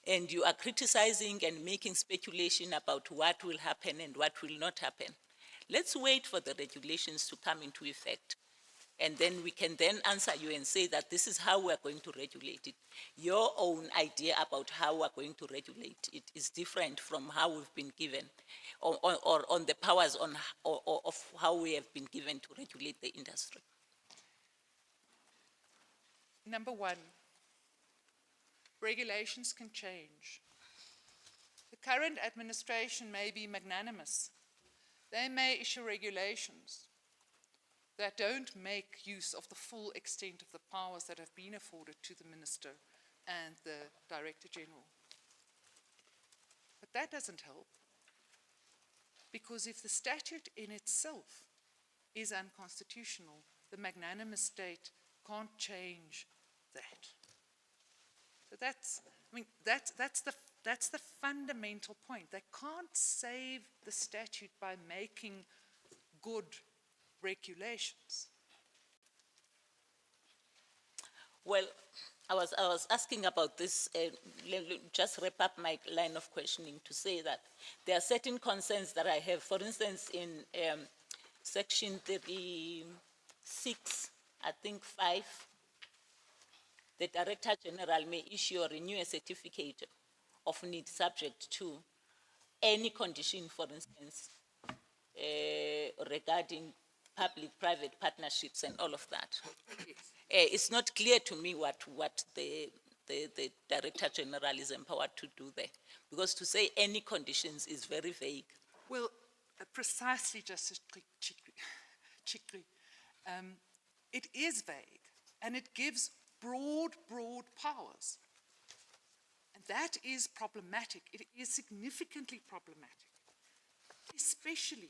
and you are criticizing and making speculation about what will happen and what will not happen. Let's wait for the regulations to come into effect, and then we can then answer you and say that this is how we're going to regulate it. Your own idea about how we're going to regulate it is different from how we've been given, or on the powers of how we have been given to regulate the industry. Number one, regulations can change. The current administration may be magnanimous. They may issue regulations that don't make use of the full extent of the powers that have been afforded to the Minister and the Director General. But that doesn't help, because if the statute in itself is unconstitutional, the magnanimous state can't change that. So that's the fundamental point. They can't save the statute by making good regulations. Well, I was asking about this, just wrap up my line of questioning to say that there are certain concerns that I have. For instance, in section 36, I think 5, the Director General may issue or renew a certificate of need subject to any condition, for instance, regarding public-private partnerships and all of that. Yes. It's not clear to me what the Director General is empowered to do there, because to say any conditions is very vague. Well, precisely, Justice Chikri. It is vague, and it gives broad powers. And that is problematic. It is significantly problematic, especially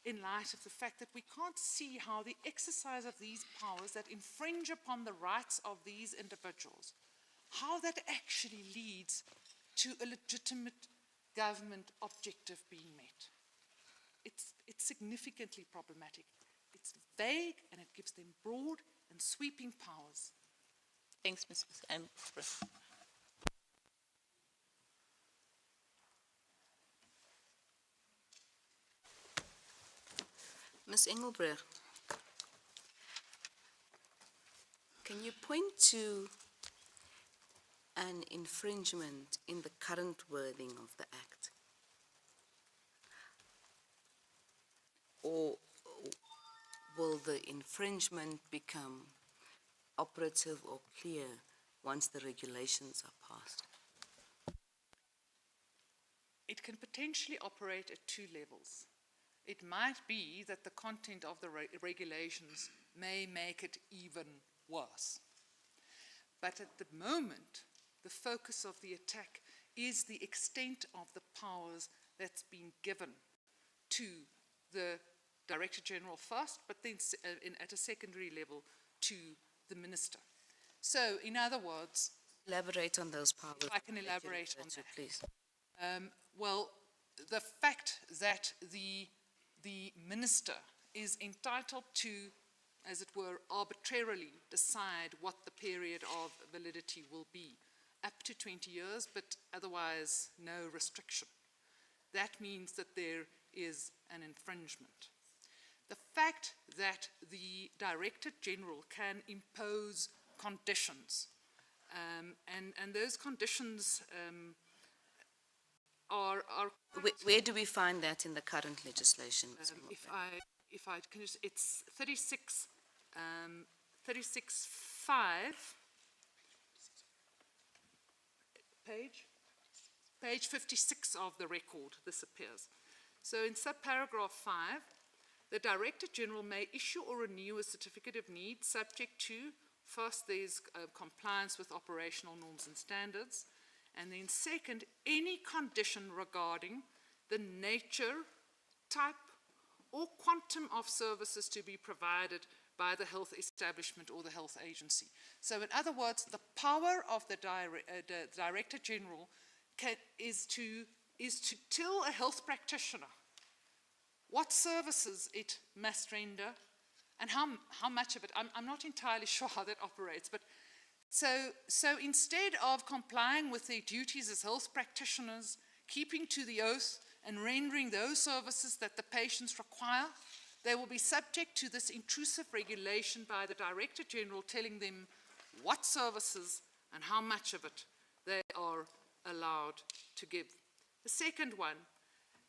in light of the fact that we can't see how the exercise of these powers that infringe upon the rights of these individuals, how that actually leads to a legitimate government objective being met. It's significantly problematic. It's vague, and it gives them broad and sweeping powers. Thanks, Ms. Engelbrecht. Ms. Engelbrecht, can you point to an infringement in the current wording of the Act? Or will the infringement become operative or clear once the regulations are passed? It can potentially operate at two levels. It might be that the content of the regulations may make it even worse. But at the moment, the focus of the attack is the extent of the powers that's been given to the Director General first, but then at a secondary level to the Minister. So, in other words, Elaborate on those powers. if I can elaborate on that. Please. Well, the fact that the Minister is entitled to, as it were, arbitrarily decide what the period of validity will be, up to 20 years, but otherwise no restriction. That means that there is an infringement. The fact that the Director General can impose conditions, and those conditions are Where do we find that in the current legislation, Ms. Engelbrecht? if I can just, it's 36.5 page. Page 56 of the record, this appears. So in subparagraph 5, the Director General may issue or renew a certificate of need subject to, first, there's compliance with operational norms and standards, and then second, any condition regarding the nature, type, or quantum of services to be provided by the health establishment or the health agency. So in other words, the power of the Director General is to tell a health practitioner what services it must render and how much of it. I'm not entirely sure how that operates, but so instead of complying with their duties as health practitioners, keeping to the oath and rendering those services that the patients require, they will be subject to this intrusive regulation by the Director General telling them what services and how much of it they are allowed to give. The second one,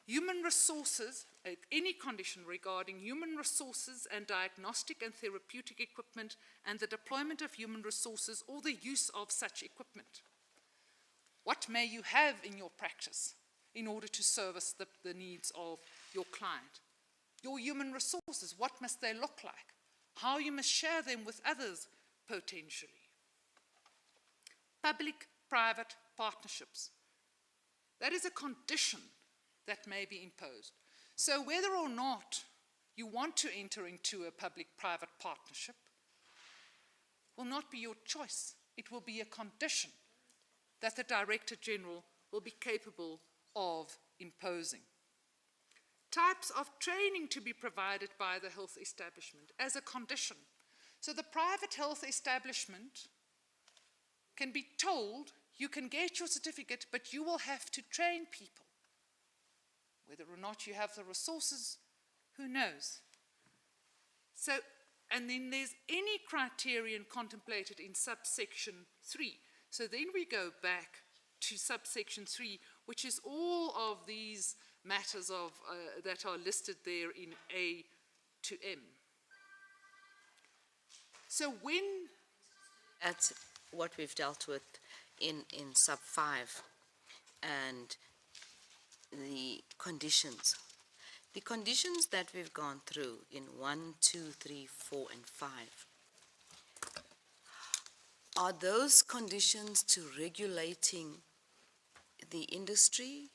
human resources, any condition regarding human resources and diagnostic and therapeutic equipment and the deployment of human resources or the use of such equipment. What may you have in your practice in order to service the needs of your client? Your human resources, what must they look like? How you must share them with others potentially. Public-private partnerships. That is a condition that may be imposed. So whether or not you want to enter into a public-private partnership will not be your choice. It will be a condition that the Director General will be capable of imposing. Types of training to be provided by the health establishment as a condition. So the private health establishment can be told, you can get your certificate, but you will have to train people. Whether or not you have the resources, who knows? So, and then there's any criterion contemplated in subsection 3. So then we go back to subsection 3, which is all of these matters of, that are listed there in A to M. So when... At what we've dealt with in sub 5 and the conditions. The conditions that we've gone through in 1, 2, 3, 4, and 5, are those conditions to regulating the industry,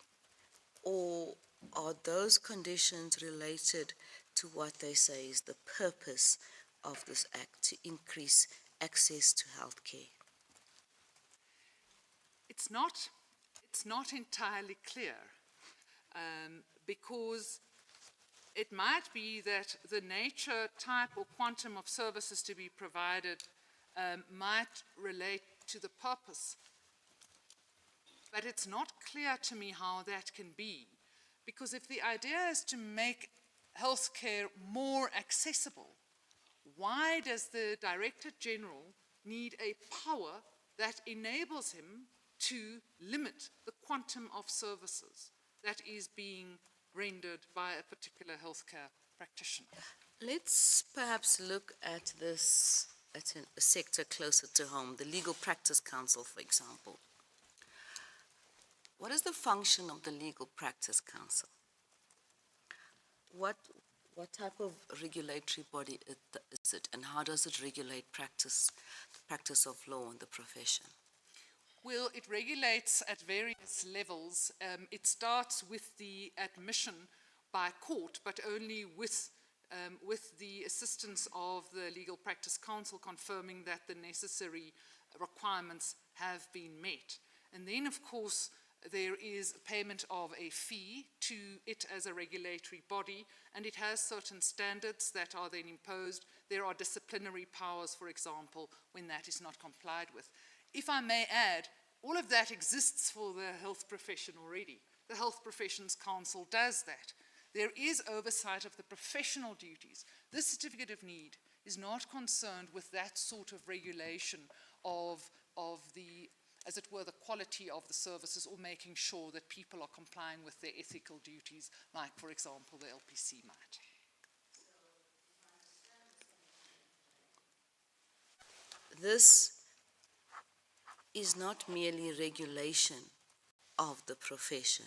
or are those conditions related to what they say is the purpose of this act, to increase access to health care? It's not entirely clear, because it might be that the nature, type, or quantum of services to be provided might relate to the purpose. But it's not clear to me how that can be, because if the idea is to make healthcare more accessible, why does the Director General need a power that enables him to limit the quantum of services that is being rendered by a particular healthcare practitioner? Let's perhaps look at this at a sector closer to home, the Legal Practice Council, for example. What is the function of the Legal Practice Council? What type of regulatory body is it, and how does it regulate the practice of law in the profession? Well, it regulates at various levels. It starts with the admission by court, but only with the assistance of the Legal Practice Council confirming that the necessary requirements have been met. And then, of course, there is payment of a fee to it as a regulatory body, and it has certain standards that are then imposed. There are disciplinary powers, for example, when that is not complied with. If I may add, all of that exists for the health profession already. The Health Professions Council does that. There is oversight of the professional duties. This certificate of need is not concerned with that sort of regulation of the, as it were, the quality of the services, or making sure that people are complying with their ethical duties, like, for example, the LPC might. This is not merely regulation of the profession,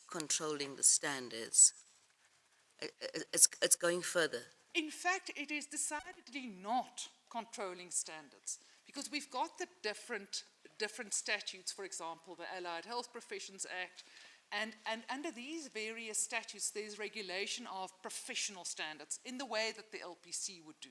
controlling the standards. It's going further. In fact, it is decidedly not controlling standards, because we've got the different statutes, for example, the Allied Health Professions Act, and under these various statutes, there's regulation of professional standards in the way that the LPC would do.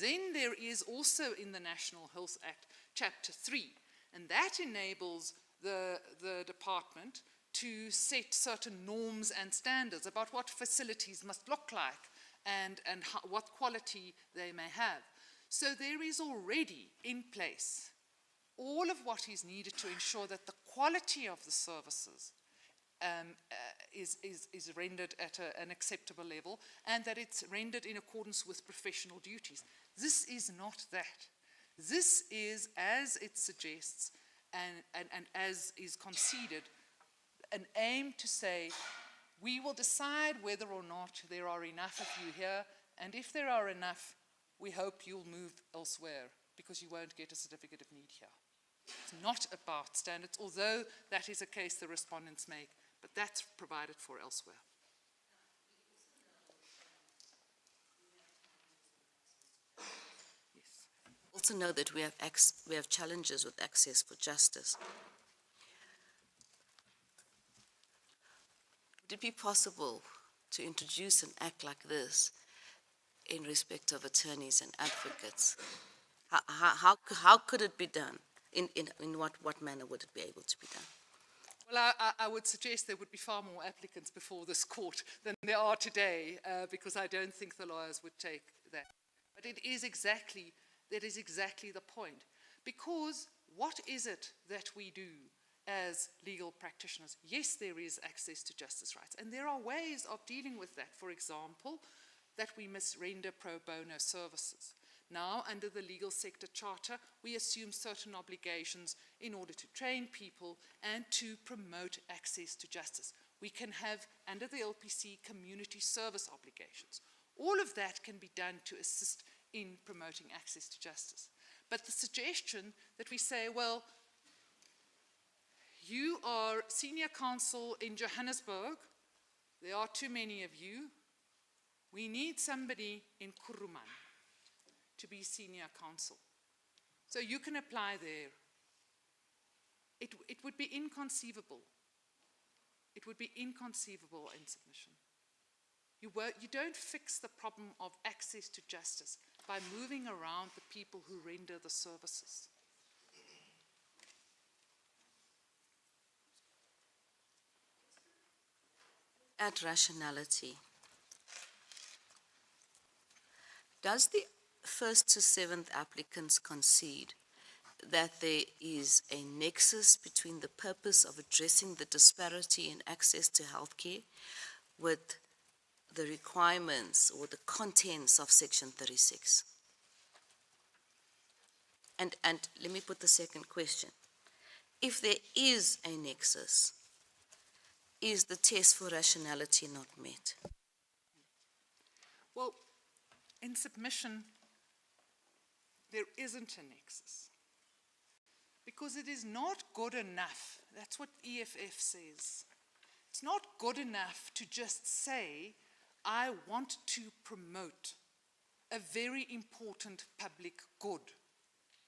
Then there is also in the National Health Act, Chapter 3, and that enables the department to set certain norms and standards about what facilities must look like and what quality they may have. So there is already in place all of what is needed to ensure that the quality of the services is rendered at an acceptable level, and that it's rendered in accordance with professional duties. This is not that. This is, as it suggests, and as is conceded, an aim to say, we will decide whether or not there are enough of you here, and if there are enough, we hope you'll move elsewhere, because you won't get a certificate of need here. It's not about standards, although that is a case the respondents make, but that's provided for elsewhere. Yes. Also know that we have challenges with access for justice. Would it be possible to introduce an act like this in respect of attorneys and advocates? How could it be done? In what manner would it be able to be done? Well, I would suggest there would be far more applicants before this court than there are today, because I don't think the lawyers would take that. But that is exactly the point. Because what is it that we do as legal practitioners? Yes, there is access to justice rights, and there are ways of dealing with that. For example, that we must render pro bono services. Now, under the Legal Sector Charter, we assume certain obligations in order to train people and to promote access to justice. We can have, under the LPC, community service obligations. All of that can be done to assist in promoting access to justice. But the suggestion that we say, well, you are senior counsel in Johannesburg, there are too many of you, we need somebody in Kuruman to be senior counsel. So you can apply there. It would be inconceivable. It would be inconceivable in submission. You don't fix the problem of access to justice by moving around the people who render the services. At Rationality, does the first to seventh applicants concede that there is a nexus between the purpose of addressing the disparity in access to healthcare with the requirements or the contents of Section 36? And let me put the second question. If there is a nexus, is the test for rationality not met? Well, in submission, there isn't a nexus. Because it is not good enough. That's what EFF says. It's not good enough to just say, I want to promote a very important public good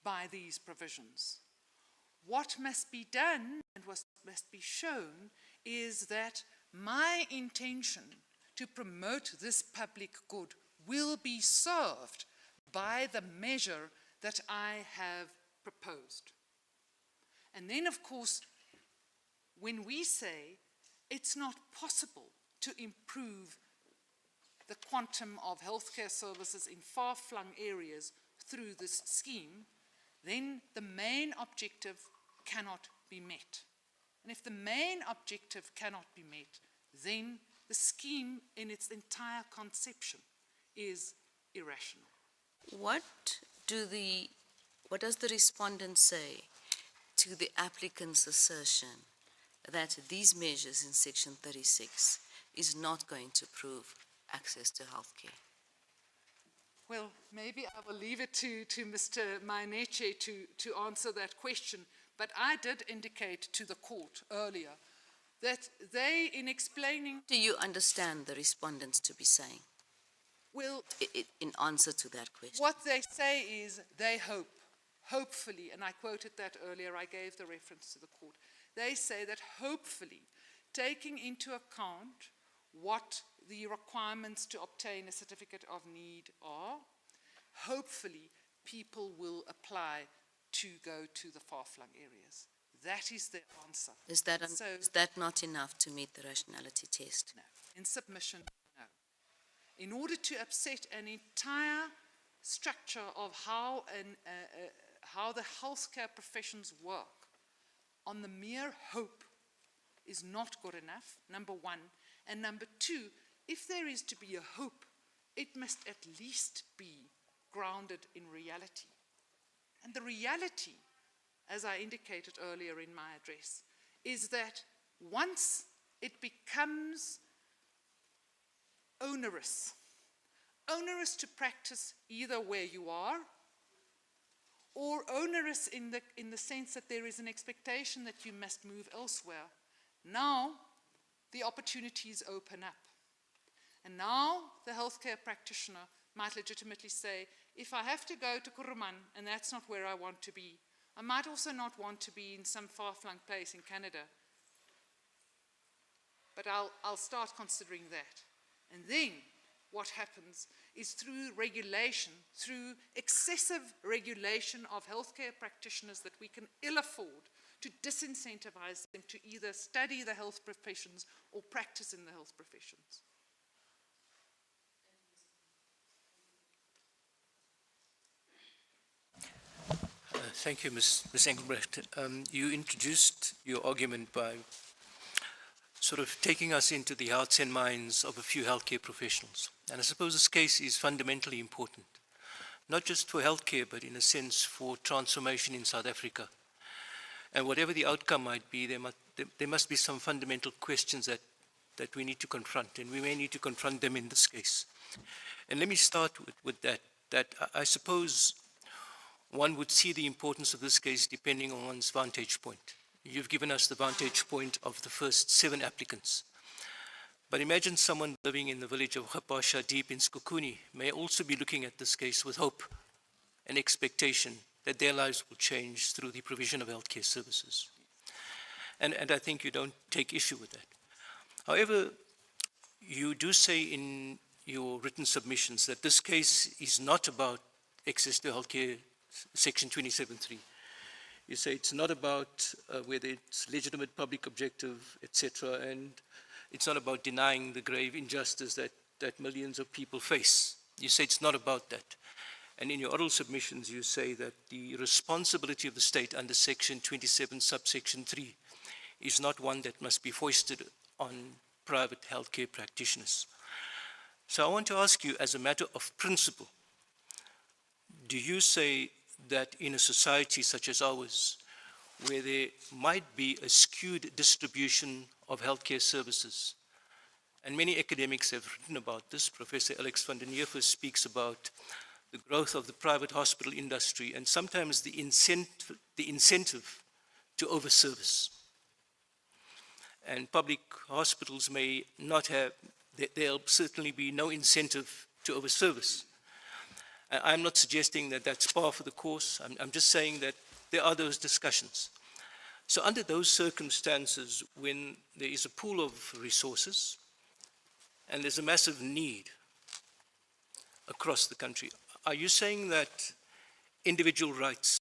by these provisions. What must be done and what must be shown is that my intention to promote this public good will be served by the measure that I have proposed. And then, of course, when we say it's not possible to improve the quantum of healthcare services in far-flung areas through this scheme, then the main objective cannot be met. And if the main objective cannot be met, then the scheme in its entire conception is irrational. What does the respondent say to the applicant's assertion that these measures in Section 36 is not going to prove access to healthcare? Well, maybe I will leave it to Mr. Maineche to answer that question, But I did indicate to the court earlier that they, in explaining, Do you understand the respondents to be saying well, in answer to that question? what they say is they hope, hopefully, and I quoted that earlier, I gave the reference to the court. They say that hopefully, taking into account what the requirements to obtain a certificate of need are, hopefully people will apply to go to the far-flung areas. That is the answer. Is that So- not enough to meet the rationality test? No. In submission, no. In order to upset an entire structure of how the healthcare professions work, on the mere hope is not good enough, number one. And number two, if there is to be a hope, it must at least be grounded in reality. And the reality, as I indicated earlier in my address, is that once it becomes onerous to practice either where you are, or onerous in the sense that there is an expectation that you must move elsewhere, now the opportunities open up. And now the healthcare practitioner might legitimately say, if I have to go to Kuruman and that's not where I want to be, I might also not want to be in some far-flung place in Canada. But I'll start considering that. And then what happens is through regulation, through excessive regulation of healthcare practitioners that we can ill afford to disincentivize them to either study the health professions or practice in the health professions. Thank you, Ms. Engelbrecht. You introduced your argument by sort of taking us into the hearts and minds of a few healthcare professionals. And I suppose this case is fundamentally important, not just for healthcare, but in a sense for transformation in South Africa. And whatever the outcome might be, there must be some fundamental questions that we need to confront, and we may need to confront them in this case. And let me start with that I suppose one would see the importance of this case depending on one's vantage point. You've given us the vantage point of the first 7 applicants. But imagine someone living in the village of Khapasha deep in Skokuni may also be looking at this case with hope and expectation that their lives will change through the provision of healthcare services. And I think you don't take issue with that. However, you do say in your written submissions that this case is not about access to healthcare, Section 27.3. You say it's not about whether it's legitimate public objective, etc., and it's not about denying the grave injustice that millions of people face. You say it's not about that. And in your oral submissions, you say that the responsibility of the state under Section 27, subsection 3, is not one that must be foisted on private healthcare practitioners. So I want to ask you, as a matter of principle, do you say that in a society such as ours, where there might be a skewed distribution of healthcare services, and many academics have written about this, Professor Alex van den Heever speaks about the growth of the private hospital industry and sometimes the incentive to overservice. And public hospitals may not have, there'll certainly be no incentive to overservice. I'm not suggesting that that's par for the course. I'm just saying that there are those discussions. So under those circumstances, when there is a pool of resources and there's a massive need across the country, are you saying that individual rights,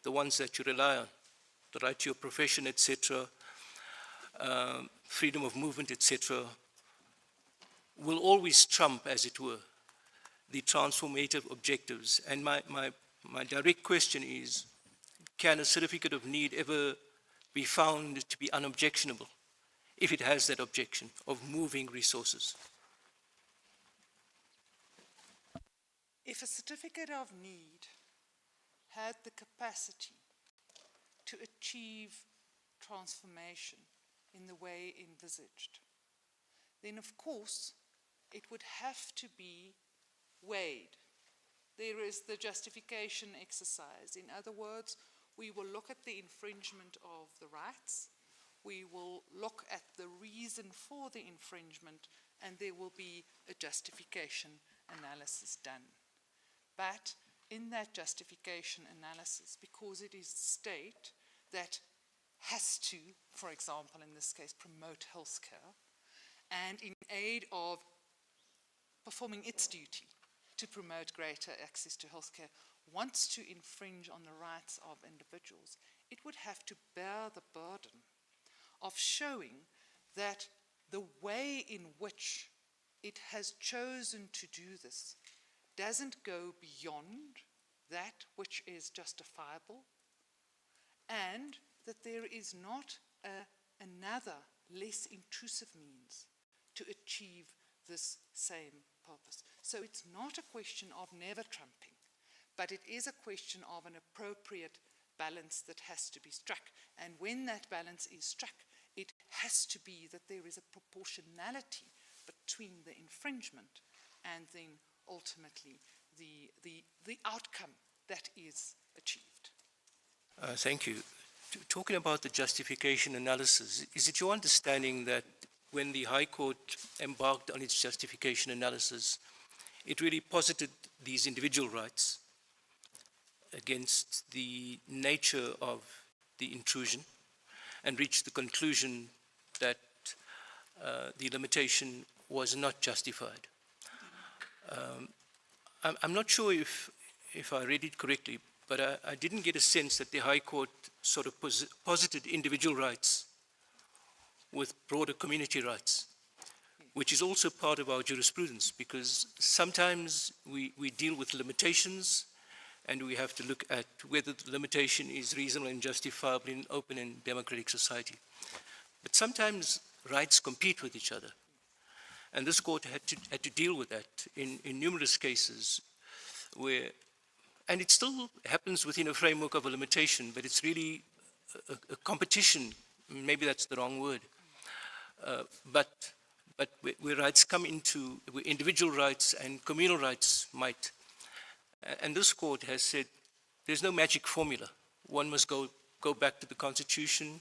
the ones that you rely on, the right to your profession, etc., freedom of movement, etc., will always trump, as it were, the transformative objectives? And my direct question is, can a certificate of need ever be found to be unobjectionable if it has that objection of moving resources? If a certificate of need had the capacity to achieve transformation in the way envisaged, then of course it would have to be weighed. There is the justification exercise. In other words, We will look at the infringement of the rights. We will look at the reason for the infringement, and there will be a justification analysis done. But in that justification analysis, because it is the state that has to, for example, in this case, promote healthcare, and in aid of performing its duty to promote greater access to healthcare, wants to infringe on the rights of individuals, it would have to bear the burden of showing that the way in which it has chosen to do this doesn't go beyond that which is justifiable, and that there is not another less intrusive means to achieve this same purpose. So it's not a question of never trumping, but it is a question of an appropriate balance that has to be struck. And when that balance is struck, it has to be that there is a proportionality between the infringement and then ultimately the outcome that is achieved. Thank you. Talking about the justification analysis, is it your understanding that when the High Court embarked on its justification analysis, it really posited these individual rights against the nature of the intrusion and reached the conclusion that the limitation was not justified? I'm not sure if I read it correctly, but I didn't get a sense that the High Court sort of posited individual rights with broader community rights, which is also part of our jurisprudence, because sometimes we deal with limitations and we have to look at whether the limitation is reasonable and justifiable in open and democratic society. But sometimes rights compete with each other. And this court had to deal with that in numerous cases where, and it still happens within a framework of a limitation, but it's really a competition. Maybe that's the wrong word. But where rights come into, where individual rights and communal rights might. And this court has said there's no magic formula. One must go back to the Constitution,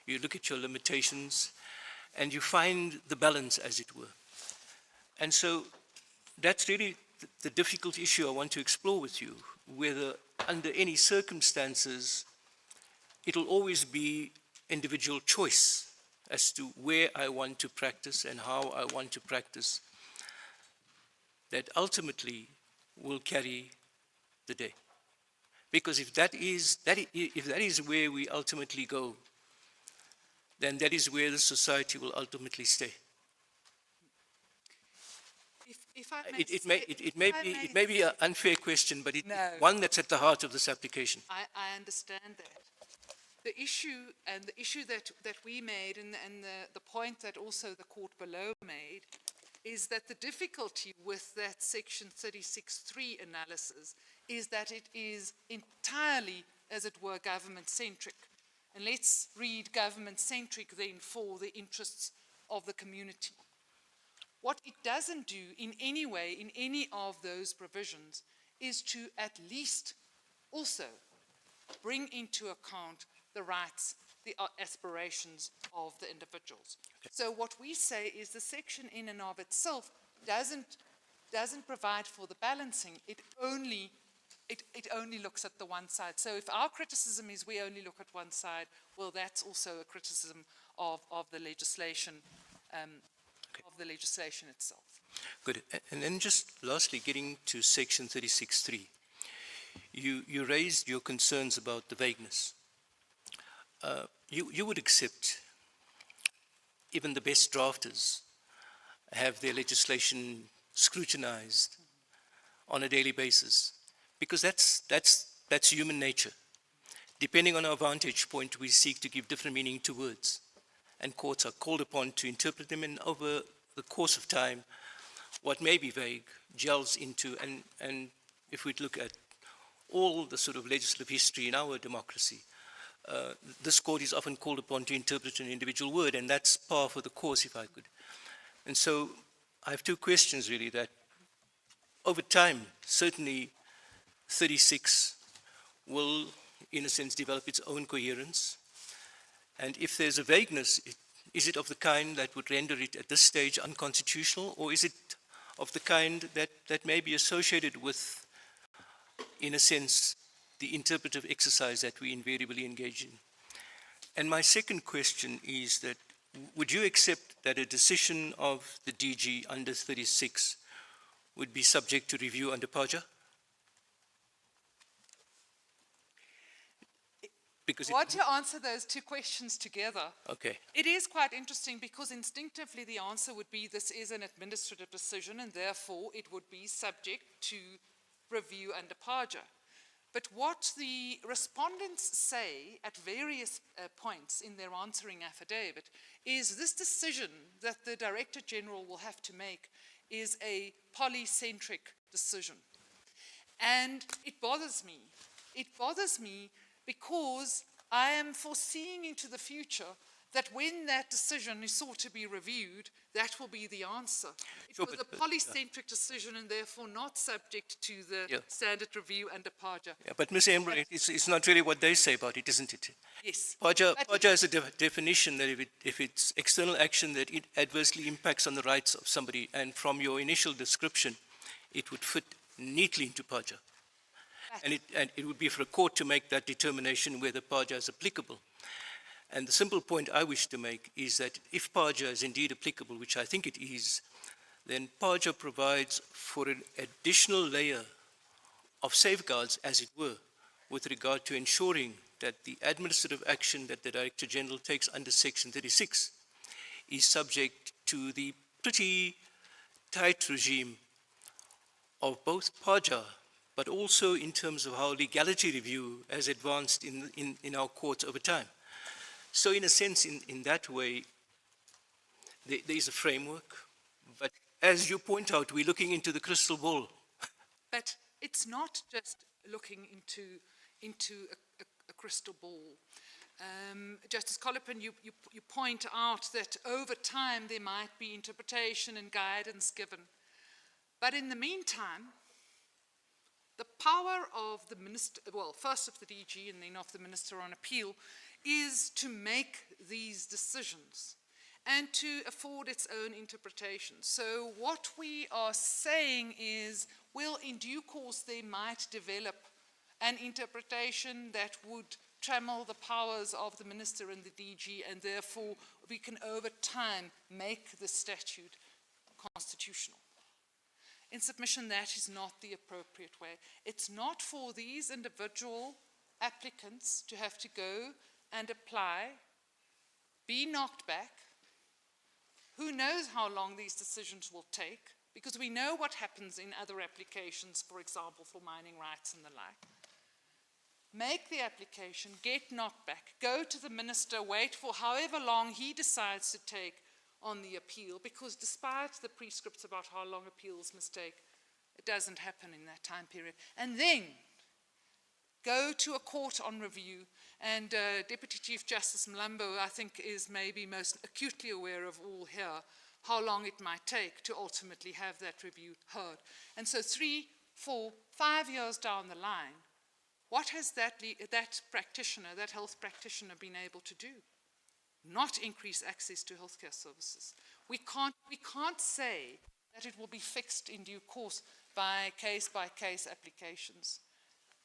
you look at your limitations, and you find the balance, as it were. And so that's really the difficult issue I want to explore with you, whether under any circumstances, it'll always be individual choice as to where I want to practice and how I want to practice that ultimately will carry the day. Because if that is where we ultimately go, then that is where the society will ultimately stay. If I may It may be an unfair question, but it's one that's at the heart of this application. I understand that. The issue that we made and the point that also the court below made is that the difficulty with that section 36.3 analysis is that it is entirely, as it were, government-centric. And let's read government-centric then for the interests of the community. What it doesn't do in any way, in any of those provisions, is to at least also bring into account the rights, the aspirations of the individuals. Okay. So what we say is the section in and of itself doesn't provide for the balancing. It only looks at the one side. So if our criticism is we only look at one side, well, that's also a criticism of the legislation. Of the legislation itself. Good. And then just lastly, getting to section 36.3, you raised your concerns about the vagueness. You would accept even the best drafters have their legislation scrutinized on a daily basis, because that's human nature. Depending on our vantage point, we seek to give different meaning to words. And courts are called upon to interpret them, and over the course of time, what may be vague gels into, and if we look at all the sort of legislative history in our democracy, this court is often called upon to interpret an individual word, and that's par for the course, if I could. And so I have two questions, really, that over time, certainly 36 will in a sense, develop its own coherence? And if there's a vagueness, is it of the kind that would render it at this stage unconstitutional, or is it of the kind that may be associated with, in a sense, the interpretive exercise that we invariably engage in? And my second question is that, would you accept that a decision of the DG under 36 would be subject to review under PAJA? Because I want to answer those two questions together. okay. It is quite interesting because instinctively the answer would be this is an administrative decision and therefore it would be subject to review under PAJA. But what the respondents say at various points in their answering affidavit is this decision that the Director General will have to make is a polycentric decision. And it bothers me. It bothers me because I am foreseeing into the future that when that decision is sought to be reviewed, that will be the answer. It Sure, was a polycentric decision and therefore not subject to the standard review under PAJA. Yeah, but Ms. Embry, it's not really what they say about it, isn't it? Yes. PAJA But has a definition that if it's external action that it adversely impacts on the rights of somebody, and from your initial description, it would fit neatly into PAJA. And it would be for a court to make that determination whether PAJA is applicable. And the simple point I wish to make is that if PAJA is indeed applicable, which I think it is, then PAJA provides for an additional layer of safeguards, as it were, with regard to ensuring that the administrative action that the Director General takes under Section 36 is subject to the pretty tight regime of both PAJA, but also in terms of how legality review has advanced in our courts over time. So in a sense, in that way, there is a framework, but as you point out, we're looking into the crystal ball. But it's not just looking into a crystal ball. Justice Collipan, you point out that over time there might be interpretation and guidance given. But in the meantime, the power of the minister, well, first of the DG and then of the Minister on Appeal, is to make these decisions and to afford its own interpretation. So what we are saying is, well, in due course there might develop an interpretation that would trammel the powers of the Minister and the DG, and therefore we can over time make the statute constitutional. In submission, that is not the appropriate way. It's not for these individual applicants to have to go and apply, be knocked back. Who knows how long these decisions will take, because we know what happens in other applications, for example, for mining rights and the like. Make the application, get knocked back, go to the Minister, wait for however long he decides to take on the appeal, because despite the prescripts about how long appeals must take, it doesn't happen in that time period. And then go to a court on review, and Deputy Chief Justice Mlambo, I think, is maybe most acutely aware of all here, how long it might take to ultimately have that review heard. And so 3, 4, 5 years down the line, what has that practitioner, that health practitioner, been able to do? Not increase access to healthcare services. We can't say that it will be fixed in due course by case applications.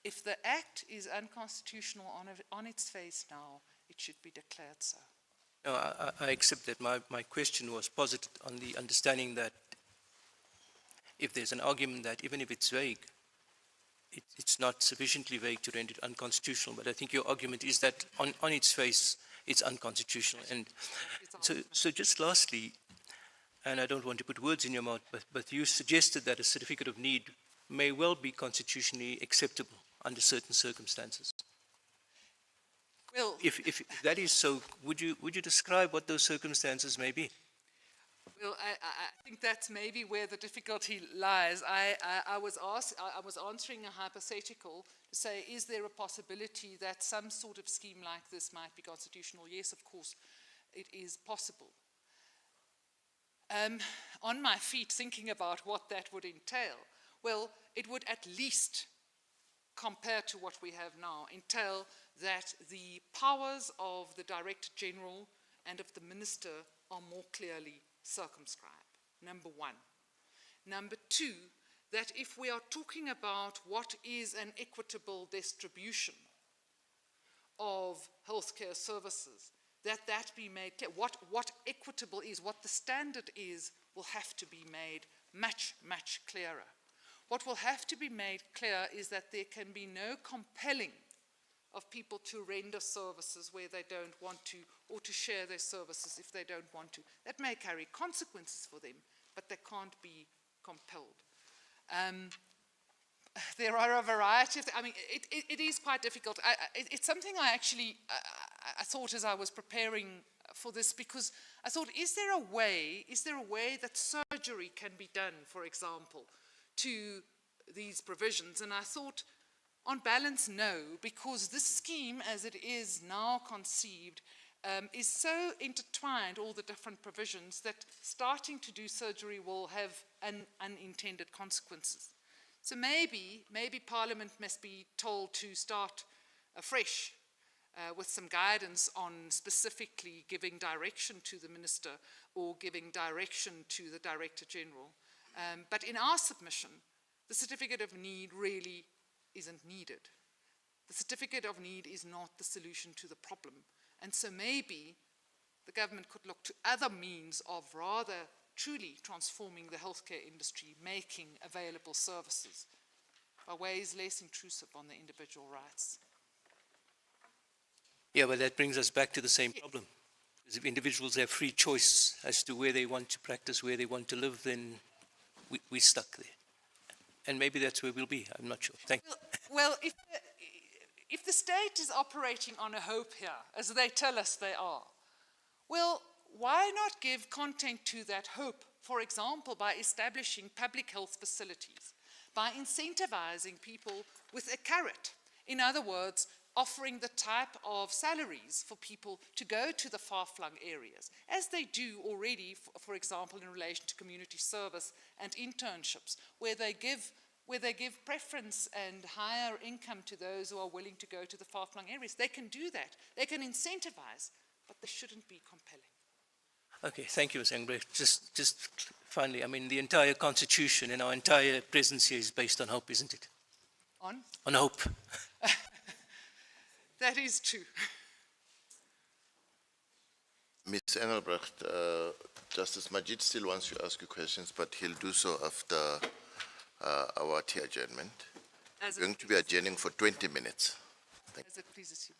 If the Act is unconstitutional on its face now, it should be declared so. No, I accept that. My question was posited on the understanding that if there's an argument that even if it's vague, it's not sufficiently vague to render it unconstitutional. But I think your argument is that on its face, it's unconstitutional. And so just lastly, and I don't want to put words in your mouth, but you suggested that a certificate of need may well be constitutionally acceptable under certain circumstances. Well, if that is so, would you describe what those circumstances may be? Well, I think that's maybe where the difficulty lies. I was answering a hypothetical to say, is there a possibility that some sort of scheme like this might be constitutional? Yes, of course, it is possible. On my feet, thinking about what that would entail, well, it would at least compared to what we have now, entail that the powers of the Director General and of the Minister are more clearly circumscribed, number one. Number two, that if we are talking about what is an equitable distribution of healthcare services, that be made clear. What equitable is, what the standard is, will have to be made much, much clearer. What will have to be made clear is that there can be no compelling of people to render services where they don't want to, or to share their services if they don't want to. That may carry consequences for them, but they can't be compelled. There are a variety of, it is quite difficult. It's something I actually, I thought as I was preparing for this, because I thought, is there a way that surgery can be done, for example, to these provisions? And I thought, on balance, no, because this scheme, as it is now conceived, is so intertwined, all the different provisions, that starting to do surgery will have unintended consequences. So maybe Parliament must be told to start afresh with some guidance on specifically giving direction to the Minister or giving direction to the Director General. But in our submission, the certificate of need really isn't needed. The certificate of need is not the solution to the problem. And so maybe the government could look to other means of rather truly transforming the healthcare industry, making available services by ways less intrusive on the individual rights. Yeah, but that brings us back to the same problem. Because if individuals have free choice as to where they want to practice, where they want to live, then we're stuck there. And maybe that's where we'll be. I'm not sure. Thank you. Well, if the state is operating on a hope here, as they tell us they are, well, why not give content to that hope, for example, by establishing public health facilities, by incentivizing people with a carrot? In other words, offering the type of salaries for people to go to the far-flung areas, as they do already, for example, in relation to community service and internships, where they give preference and higher income to those who are willing to go to the far-flung areas. They can do that. They can incentivize, but they shouldn't be compelling. Okay, thank you, Ms. Engbrecht. Just finally, the entire Constitution and our entire presence here is based on hope, isn't it? On hope. That is true. Ms. Engelbrecht, Justice Majid still wants to ask you questions, but he'll do so after our tea adjournment. We're going to be adjourning for 20 minutes. As it pleases you.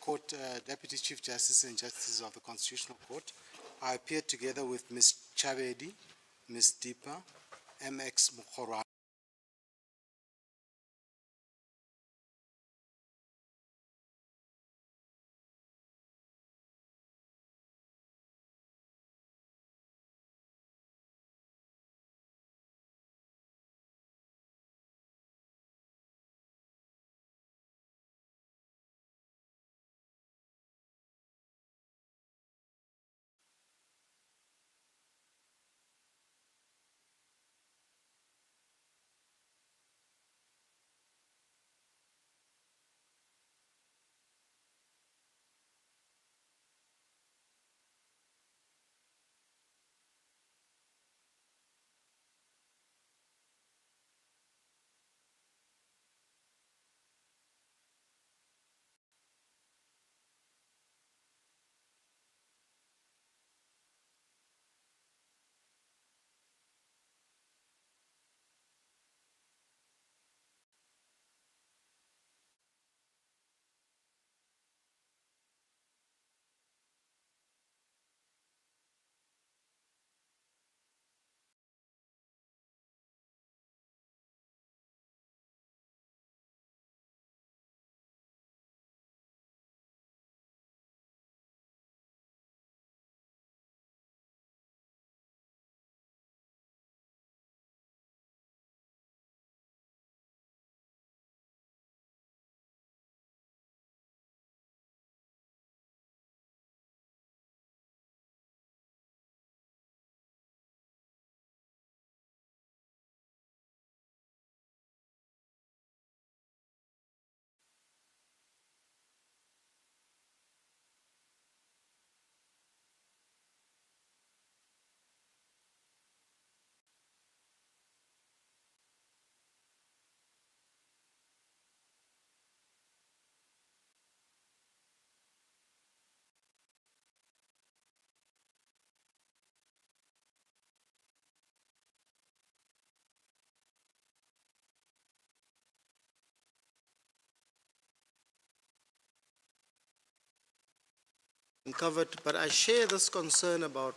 Court Deputy Chief Justice and Justices of the Constitutional Court, I appeared together with Ms. Chavedi, Ms. Deepa, MX Mukhoran, covered, but I share this concern about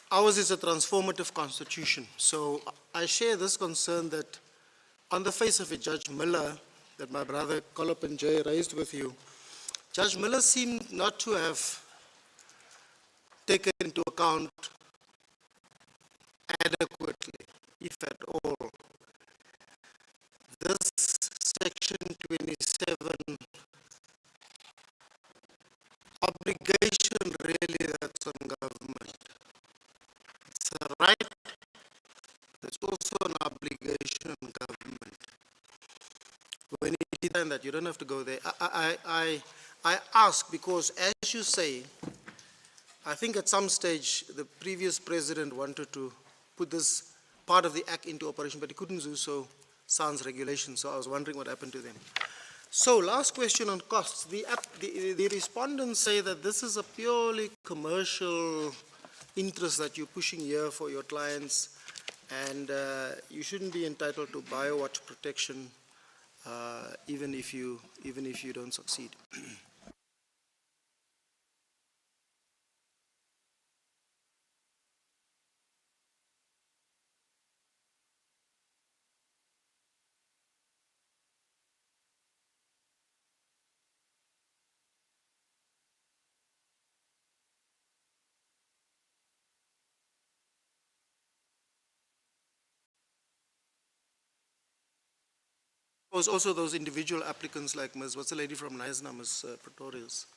ours is a transformative constitution. So I share this concern that on the face of it, Judge Miller, that my brother Kolop and Jay raised with you, Judge Miller seemed not to have taken into account adequately, if at all, this section 27 obligation really that's on government. It's a right, it's also an obligation on government. When you define that, you don't have to go there. I ask because, as you say, I think at some stage the previous president wanted to put this part of the act into operation, but he couldn't do so, sans regulation. So I was wondering what happened to them. So last question on costs. The respondents say that this is a purely commercial interest that you're pushing here for your clients, and you shouldn't be entitled to biowatch protection even if you don't succeed. There's also those individual applicants like Ms. What's the lady from Nyasna, Ms. Pretorius?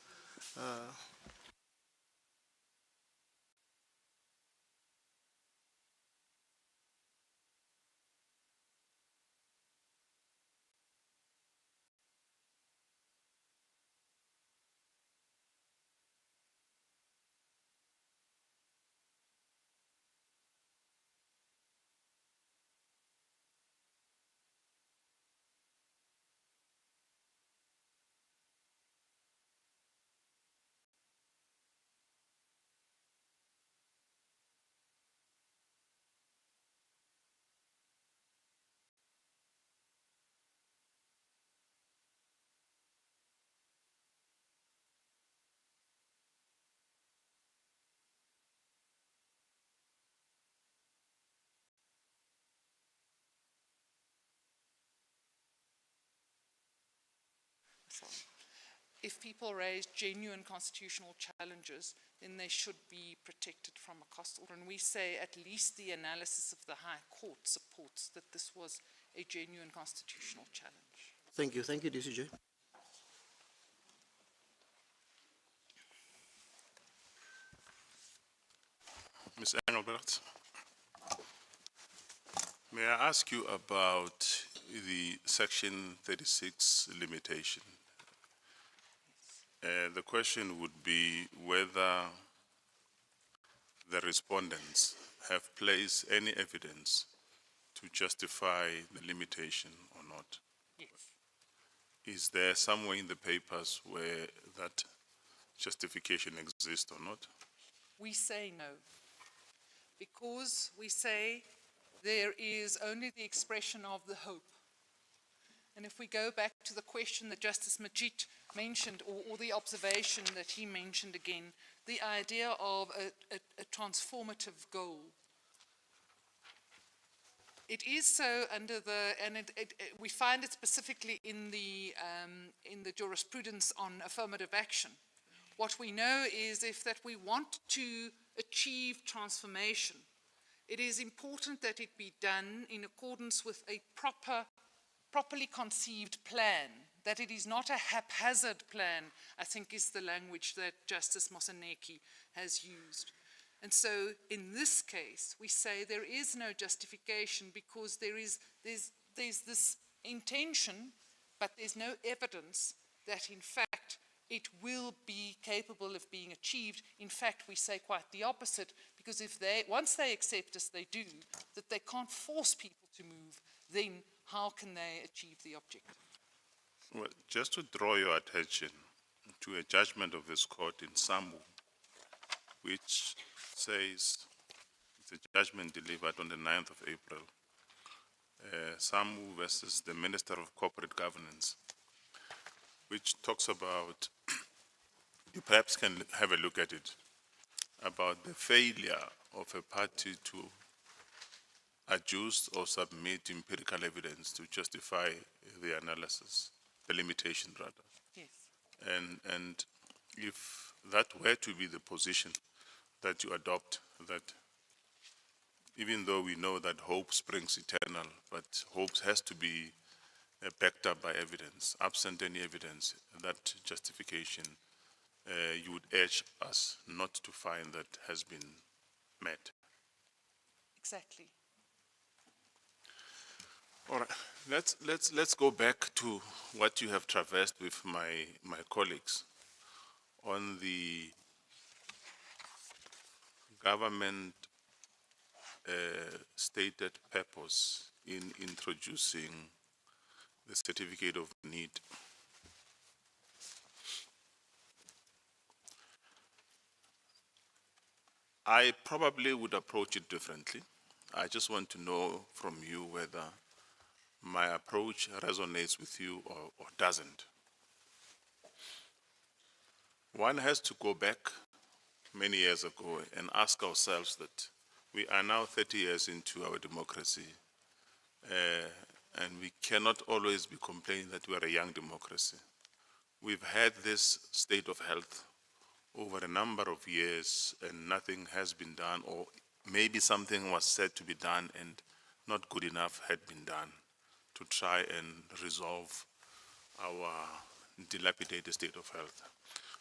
If people raise genuine constitutional challenges, then they should be protected from a cost order. And we say at least the analysis of the High Court supports that this was a genuine constitutional challenge. Thank you, DCJ. Ms. Engelbert, may I ask you about the Section 36 limitation? The question would be whether the respondents have placed any evidence to justify the limitation or not. Yes. Is there somewhere in the papers where that justification exists or not? We say no, because we say there is only the expression of the hope. And if we go back to the question that Justice Majid mentioned, or the observation that he mentioned again, the idea of a transformative goal. It is so under the, and we find it specifically in the jurisprudence on affirmative action. What we know is if that we want to achieve transformation, it is important that it be done in accordance with a properly conceived plan, that it is not a haphazard plan, I think is the language that Justice Moseneke has used. And so in this case, we say there is no justification because there's this intention, but there's no evidence that in fact it will be capable of being achieved. In fact, we say quite the opposite, because if once they accept, as they do, that they can't force people to move, then how can they achieve the objective? Well, just to draw your attention to a judgment of this court in Sambu, which says, it's a judgment delivered on the 9th of April, Sambu versus the Minister of Corporate Governance, which talks about, you perhaps can have a look at it, about the failure of a party to adduce or submit empirical evidence to justify the analysis, the limitation rather. Yes. And if that were to be the position that you adopt, that even though we know that hope springs eternal, but hope has to be backed up by evidence, absent any evidence, that justification, you would urge us not to find that has been met. Exactly. All right, let's go back to what you have traversed with my colleagues on the government stated purpose in introducing the certificate of need. I probably would approach it differently. I just want to know from you whether my approach resonates with you or doesn't. One has to go back many years ago and ask ourselves that we are now 30 years into our democracy, and we cannot always be complaining that we are a young democracy. We've had this state of health over a number of years and nothing has been done, or maybe something was said to be done and not good enough had been done to try and resolve our dilapidated state of health.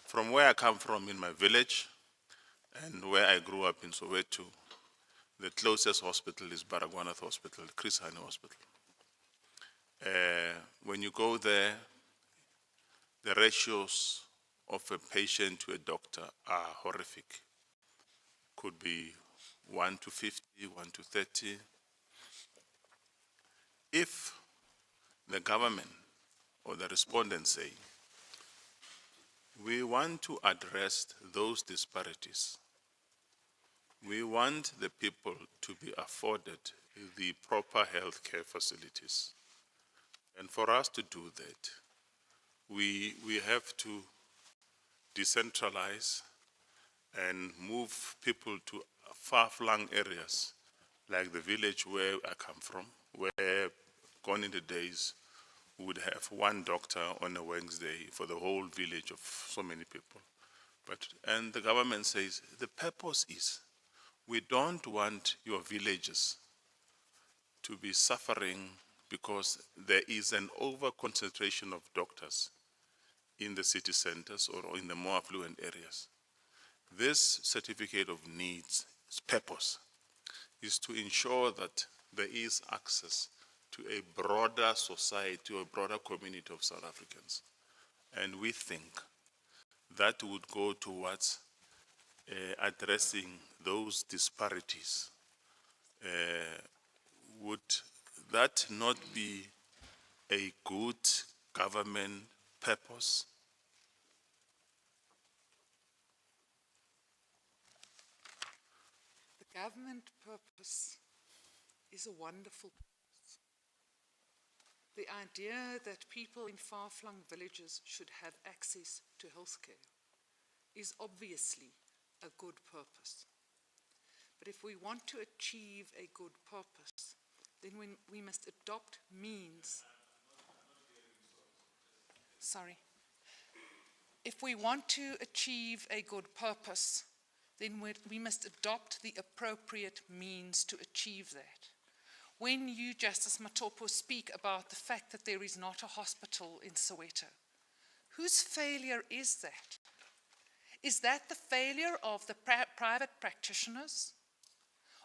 From where I come from in my village and where I grew up in Soweto, the closest hospital is Baragwanath Hospital, Chris Hani Hospital. When you go there, the ratios of a patient to a doctor are horrific. Could be 1 to 50, 1 to 30. If the government or the respondents say, we want to address those disparities, we want the people to be afforded the proper healthcare facilities. And for us to do that, we have to decentralize and move people to far-flung areas, like the village where I come from, where gone in the days would have one doctor on a Wednesday for the whole village of so many people. And the government says, the purpose is, we don't want your villages to be suffering because there is an over-concentration of doctors in the city centers or in the more affluent areas. This certificate of needs, its purpose, is to ensure that there is access to a broader society, to a broader community of South Africans. And we think that would go towards addressing those disparities. Would that not be a good government purpose? The government purpose is a wonderful purpose. The idea that people in far-flung villages should have access to healthcare is obviously a good purpose. But if we want to achieve a good purpose, then we must adopt means. Sorry. If we want to achieve a good purpose, then we must adopt the appropriate means to achieve that. When you, Justice Matopo, speak about the fact that there is not a hospital in Soweto, whose failure is that? Is that the failure of the private practitioners?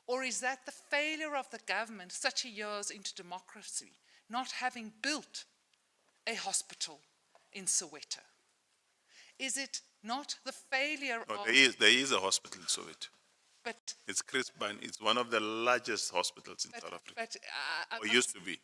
Or is that the failure of the government 30 years into democracy, not having built a hospital in Soweto? Is it not the failure No, of... there is a hospital in Soweto. But, It's Chris Ban. It's one of the largest hospitals in South Africa. but Or used to be.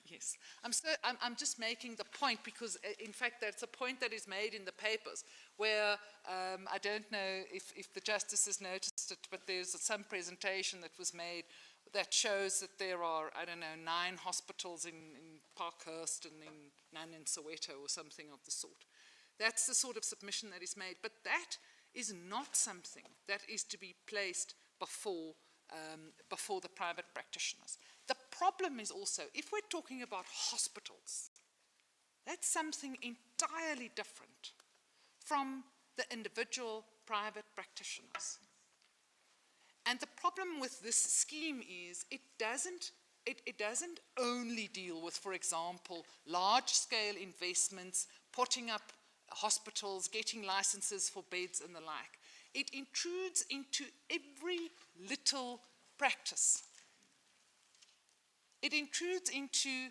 Yes, I'm just making the point because, in fact, that's a point that is made in the papers where I don't know if the justices noticed it, but there's some presentation that was made that shows that there are, I don't know, 9 hospitals in Parkhurst and none in Soweto or something of the sort. That's the sort of submission that is made, but that is not something that is to be placed before the private practitioners. The problem is also, if we're talking about hospitals, that's something entirely different from the individual private practitioners. And the problem with this scheme is it doesn't only deal with, for example, large-scale investments, putting up hospitals, getting licenses for beds and the like. It intrudes into every little practice. It intrudes into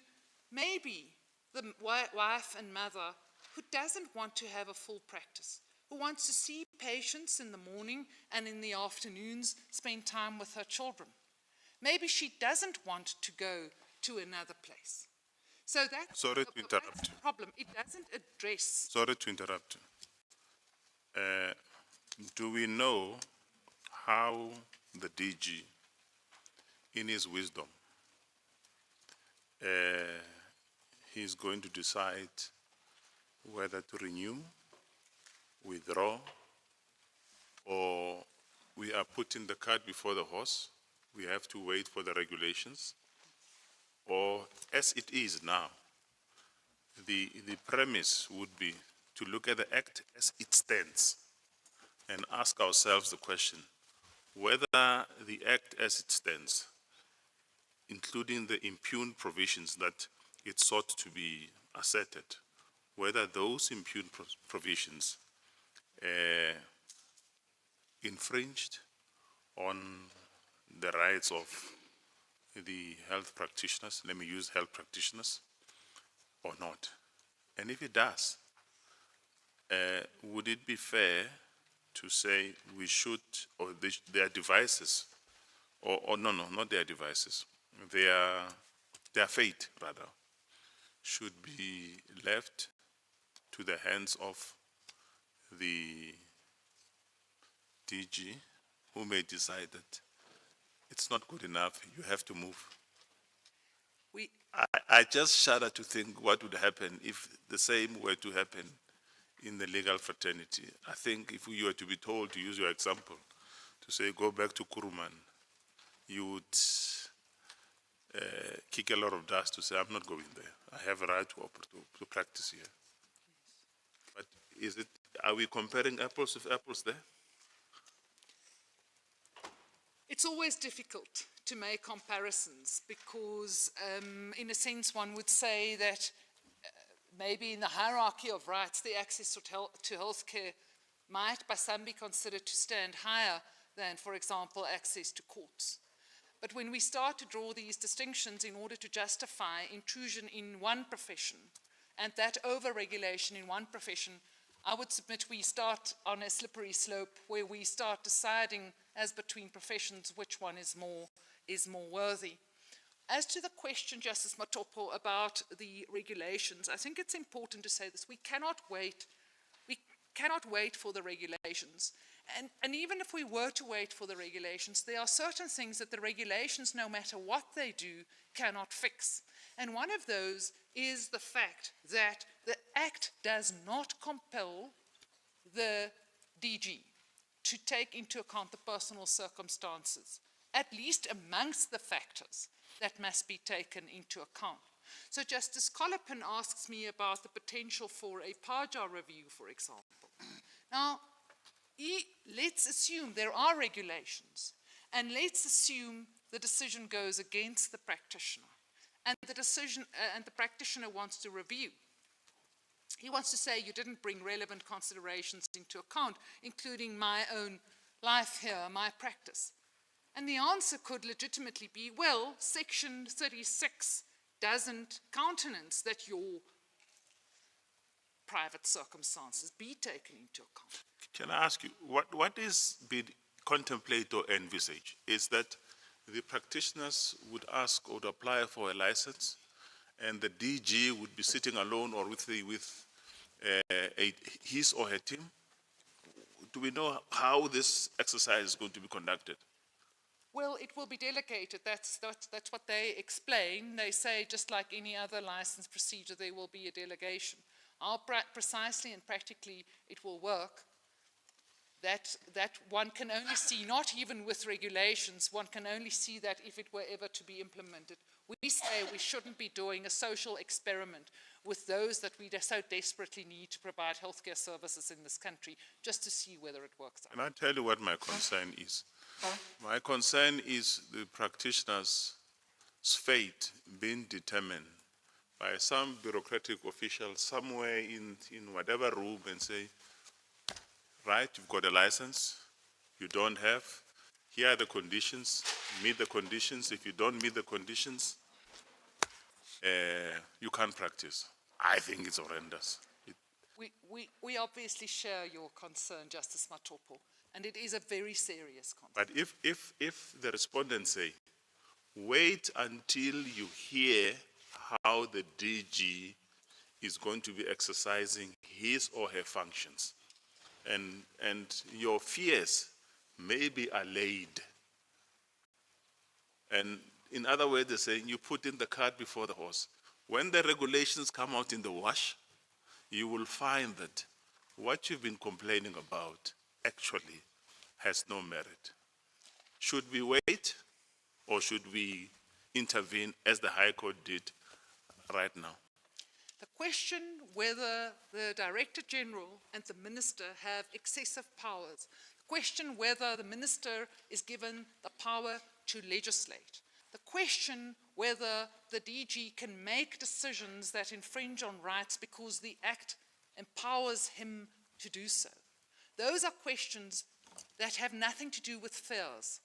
maybe the wife and mother who doesn't want to have a full practice, who wants to see patients in the morning and in the afternoons, spend time with her children. Maybe she doesn't want to go to another place. So that's Sorry to interrupt. That's the problem. It doesn't address. Sorry to interrupt. Do we know how the DG, in his wisdom, he's going to decide whether to renew, withdraw, or we are putting the cart before the horse? We have to wait for the regulations? Or as it is now, the premise would be to look at the Act as it stands and ask ourselves the question whether the Act as it stands, including the impugned provisions that it sought to be asserted, whether those impugned provisions infringed on the rights of the health practitioners, let me use health practitioners, or not. And if it does, would it be fair to say we should, or their devices, or no, not their devices, their fate, rather, should be left to the hands of the DG, who may decide that it's not good enough, you have to move? I just shudder to think what would happen if the same were to happen in the legal fraternity. I think if you were to be told, to use your example, to say go back to Kuruman, you would kick a lot of dust to say, I'm not going there. I have a right to practice here. But are we comparing apples with apples there? It's always difficult to make comparisons because, in a sense, one would say that maybe in the hierarchy of rights, the access to healthcare might by some be considered to stand higher than, for example, access to courts. But when we start to draw these distinctions in order to justify intrusion in one profession and that over-regulation in one profession, I would submit we start on a slippery slope where we start deciding as between professions which one is more worthy. As to the question, Justice Matopo, about the regulations, I think it's important to say this. We cannot wait for the regulations. And even if we were to wait for the regulations, there are certain things that the regulations, no matter what they do, cannot fix. And one of those is the fact that the Act does not compel the DG to take into account the personal circumstances, at least amongst the factors that must be taken into account. So Justice Collopin asks me about the potential for a PAJA review, for example. Now, let's assume there are regulations, and let's assume the decision goes against the practitioner, and the practitioner wants to review. He wants to say you didn't bring relevant considerations into account, including my own life here, my practice. And the answer could legitimately be, well, Section 36 doesn't countenance that your private circumstances be taken into account. Can I ask you, what is being contemplated or envisaged? Is that the practitioners would ask or would apply for a license, and the DG would be sitting alone or with his or her team? Do we know how this exercise is going to be conducted? Well, it will be delegated. That's what they explain. They say, just like any other license procedure, there will be a delegation. How precisely and practically it will work, that one can only see, not even with regulations, one can only see that if it were ever to be implemented. We say we shouldn't be doing a social experiment with those that we so desperately need to provide healthcare services in this country, just to see whether it works out. And I'll tell you what my concern is. My concern is the practitioner's fate being determined by some bureaucratic official somewhere in whatever room and say, right, you've got a license, you don't have, here are the conditions, meet the conditions. If you don't meet the conditions, you can't practice. I think it's horrendous. We obviously share your concern, Justice Matopo, and it is a very serious concern. But if the respondents say, wait until you hear how the DG is going to be exercising his or her functions, and your fears may be allayed. And in other words, they're saying you put in the cart before the horse. When the regulations come out in the wash, you will find that what you've been complaining about actually has no merit. Should we wait, or should we intervene as the High Court did right now? The question whether the Director General and the Minister have excessive powers, the question whether the Minister is given the power to legislate, the question whether the DG can make decisions that infringe on rights because the Act empowers him to do so. Those are questions that have nothing to do with fears.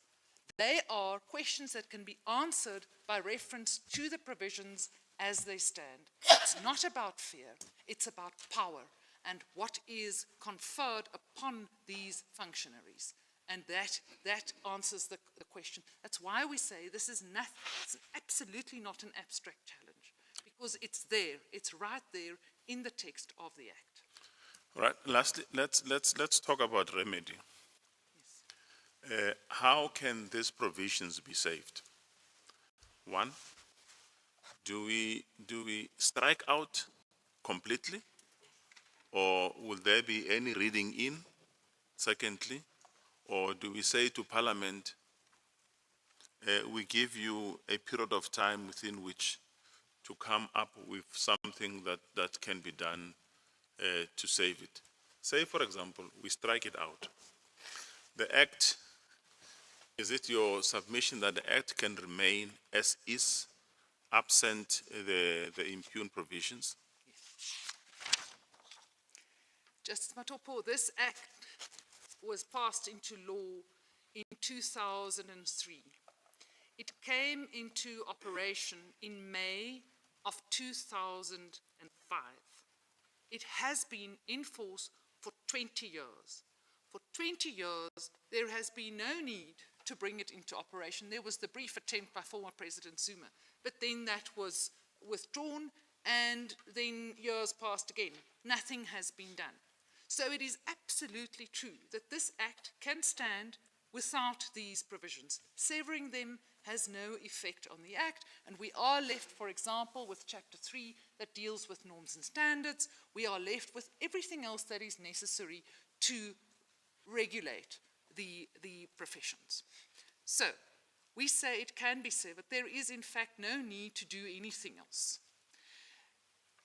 They are questions that can be answered by reference to the provisions as they stand. It's not about fear, it's about power and what is conferred upon these functionaries. And that answers the question. That's why we say this is it's absolutely not an abstract challenge, because it's there, it's right there in the text of the Act. All right, lastly, let's talk about remedy. Yes. How can these provisions be saved? One, do we strike out completely, or will there be any reading in? Secondly, or do we say to Parliament, we give you a period of time within which to come up with something that can be done to save it. Say, for example, we strike it out. The Act, is it your submission that the Act can remain as is, absent the impugned provisions? Justice Matopo, this act was passed into law in 2003. It came into operation in May of 2005. It has been in force for 20 years. For 20 years, there has been no need to bring it into operation. There was the brief attempt by former President Zuma, but then that was withdrawn, and then years passed again. Nothing has been done. So it is absolutely true that this act can stand without these provisions. Severing them has no effect on the act, and we are left, for example, with Chapter 3 that deals with norms and standards. We are left with everything else that is necessary to regulate the professions. So we say it can be severed. There is, in fact, no need to do anything else.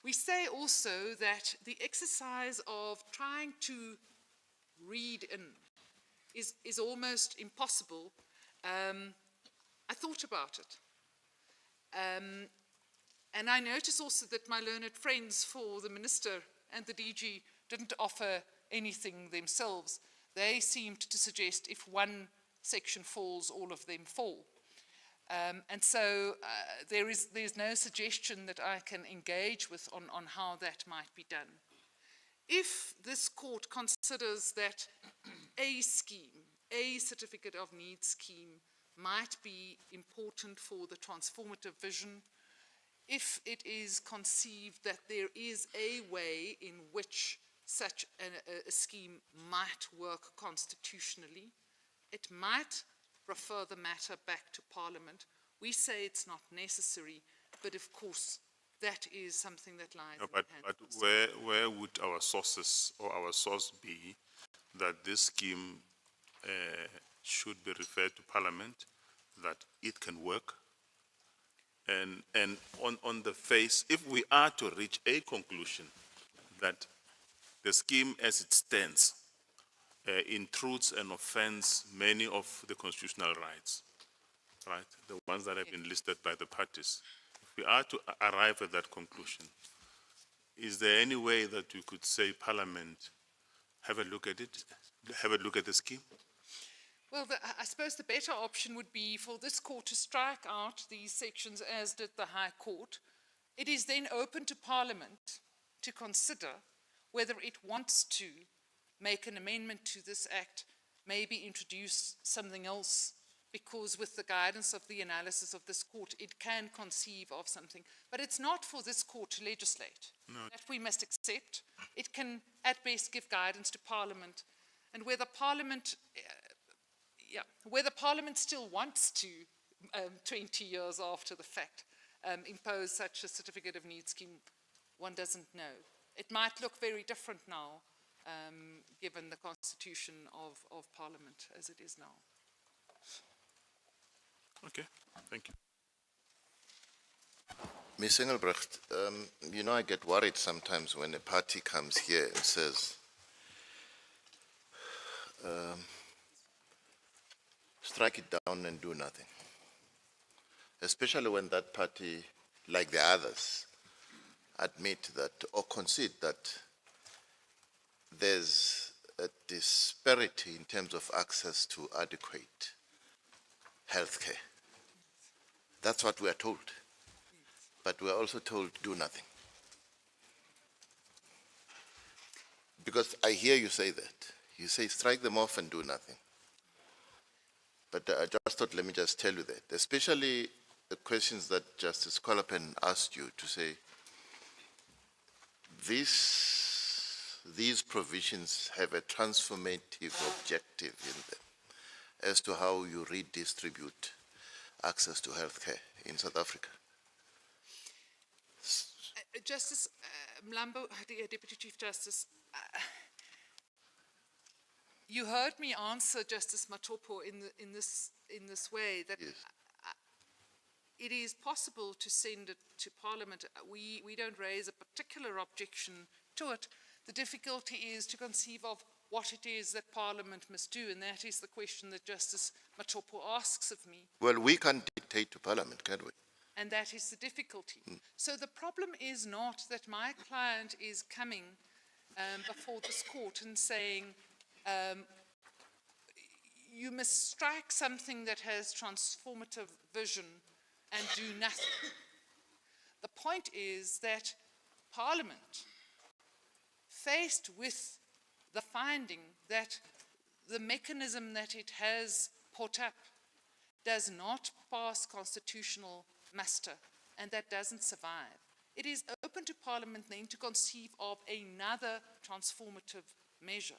We say also that the exercise of trying to read in is almost impossible. I thought about it. And I notice also that my learned friends for the Minister and the DG didn't offer anything themselves. They seemed to suggest if one section falls, all of them fall. And so there's no suggestion that I can engage with on how that might be done. If this court considers that a scheme, a certificate of need scheme, might be important for the transformative vision, if it is conceived that there is a way in which such a scheme might work constitutionally, it might refer the matter back to Parliament. We say it's not necessary, but of course that is something that lies in the hands of But where would our sources or our source be that this scheme should be referred to Parliament, that it can work? And on the face, if we are to reach a conclusion that the scheme as it stands intrudes and offends many of the constitutional rights, right? The ones that have been listed by the parties. If we are to arrive at that conclusion, is there any way that we could say Parliament have a look at it, have a look at the scheme? Well, I suppose the better option would be for this court to strike out these sections as did the High Court. It is then open to Parliament to consider whether it wants to make an amendment to this act, maybe introduce something else, because with the guidance of the analysis of this court, it can conceive of something. But it's not for this court to legislate. No. That we must accept. It can at best give guidance to Parliament, and whether Parliament still wants to, 20 years after the fact, impose such a certificate of need scheme, one doesn't know. It might look very different now, given the constitution of Parliament as it is now. Okay, thank you. Ms. Engelbrecht, you know, I get worried sometimes when a party comes here and says, strike it down and do nothing. Especially when that party, like the others, admit that or concede that there's a disparity in terms of access to adequate health care. That's what we are told. But we are also told do nothing. Because I hear you say that. You say strike them off and do nothing. But I just thought, let me just tell you that, especially the questions that Justice Kwalapen asked you to say, these provisions have a transformative objective in them as to how you redistribute access to health care in South Africa. Justice Mlambo, Deputy Chief Justice, you heard me answer Justice Matopo in this way, that Yes. it is possible to send it to Parliament. We don't raise a particular objection to it. The difficulty is to conceive of what it is that Parliament must do, and that is the question that Justice Matopo asks of me. Well, we can't dictate to Parliament, can we? And that is the difficulty. So the problem is not that my client is coming before this court and saying, you must strike something that has transformative vision and do nothing. The point is that Parliament, faced with the finding that the mechanism that it has put up does not pass constitutional muster, and that doesn't survive. It is open to Parliament then to conceive of another transformative measure.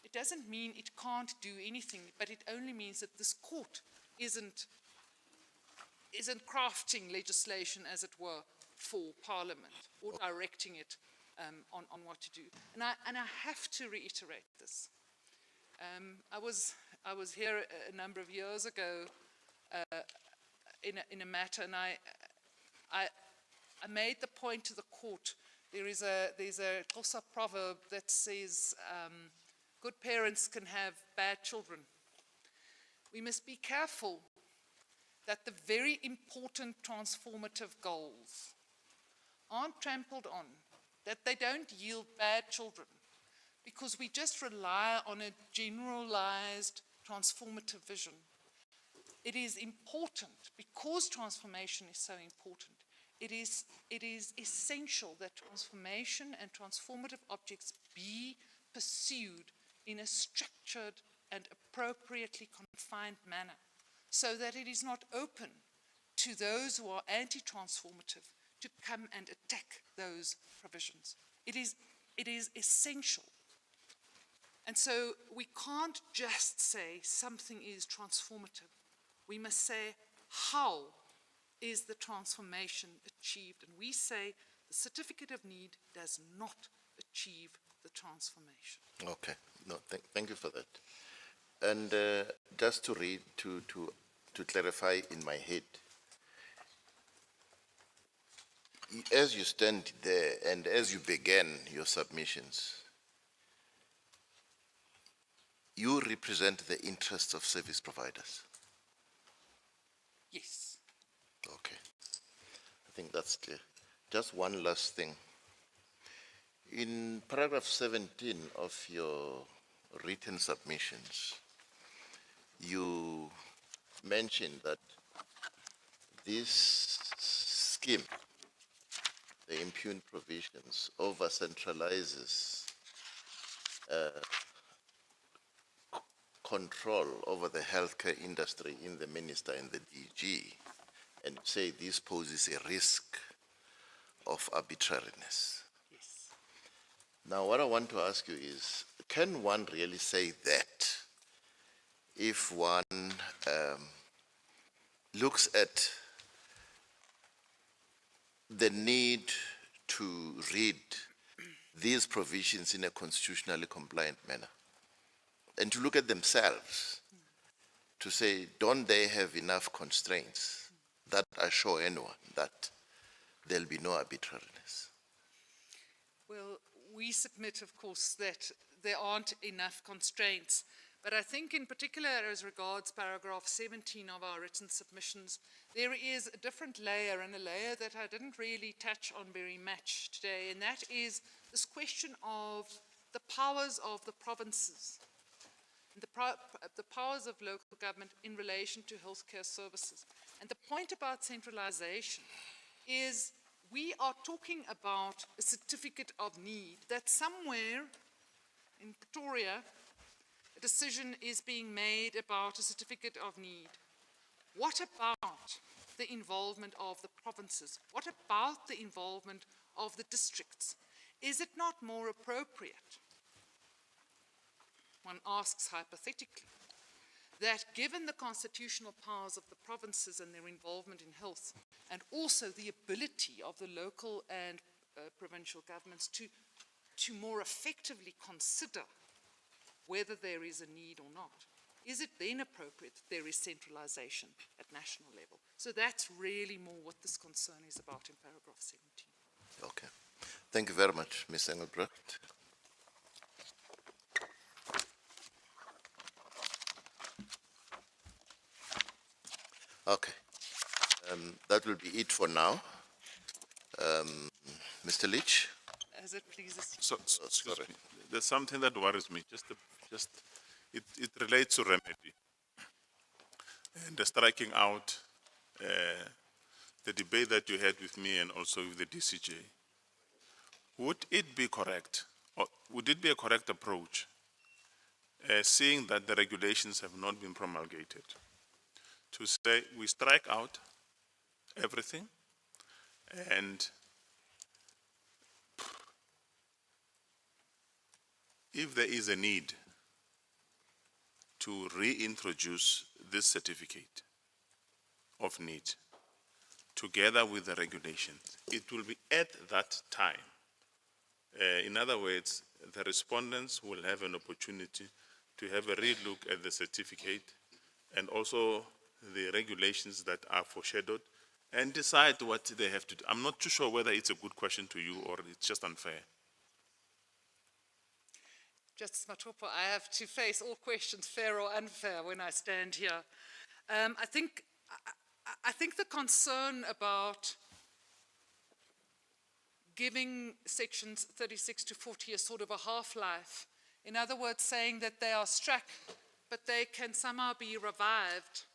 It doesn't mean it can't do anything, but it only means that this court isn't crafting legislation, as it were, for Parliament or directing it on what to do. And I have to reiterate this. I was here a number of years ago in a matter, and I made the point to the court. There's a Xhosa proverb that says, good parents can have bad children. We must be careful that the very important transformative goals aren't trampled on, that they don't yield bad children, because we just rely on a generalized transformative vision. It is important, because transformation is so important, it is essential that transformation and transformative objects be pursued in a structured and appropriately confined manner, so that it is not open to those who are anti-transformative to come and attack those provisions. It is essential. And so we can't just say something is transformative. We must say, how is the transformation achieved? And we say the certificate of need does not achieve the transformation. Okay, no, thank you for that. And just to read, to clarify in my head, as you stand there and as you began your submissions, you represent the interests of service providers. Yes. Okay, I think that's clear. Just one last thing. In paragraph 17 of your written submissions, you mentioned that this scheme, the impugned provisions, over-centralizes control over the healthcare industry in the minister and the DG, and say this poses a risk of arbitrariness. Yes. Now, what I want to ask you is, can one really say that if one looks at the need to read these provisions in a constitutionally compliant manner, and to look at themselves to say, don't they have enough constraints that assure anyone that there'll be no arbitrariness? Well, we submit, of course, that there aren't enough constraints. But I think in particular as regards paragraph 17 of our written submissions, there is a different layer, and a layer that I didn't really touch on very much today, and that is this question of the powers of the provinces, and the powers of local government in relation to healthcare services. And the point about centralization is we are talking about a certificate of need, that somewhere in Pretoria, a decision is being made about a certificate of need. What about the involvement of the provinces? What about the involvement of the districts? Is it not more appropriate, one asks hypothetically, that given the constitutional powers of the provinces and their involvement in health, and also the ability of the local and provincial governments to more effectively consider whether there is a need or not, is it then appropriate that there is centralization at national level? So that's really more what this concern is about in paragraph 17. Okay. Thank you very much, Ms. Engelbrecht. Okay. That will be it for now. Mr. Leach? As it pleases you. So, excuse sorry. me, there's something that worries me, it relates to remedy. And the striking out the debate that you had with me and also with the DCJ. Would it be correct, or would it be a correct approach, seeing that the regulations have not been promulgated, to say we strike out everything and if there is a need to reintroduce this certificate of need together with the regulations, it will be at that time. In other words, the respondents will have an opportunity to have a re-look at the certificate and also the regulations that are foreshadowed and decide what they have to do. I'm not too sure whether it's a good question to you or it's just unfair. Justice Matopo, I have to face all questions, fair or unfair, when I stand here. I think the concern about giving sections 36 to 40 a sort of a half-life, in other words, saying that they are struck, but they can somehow be revived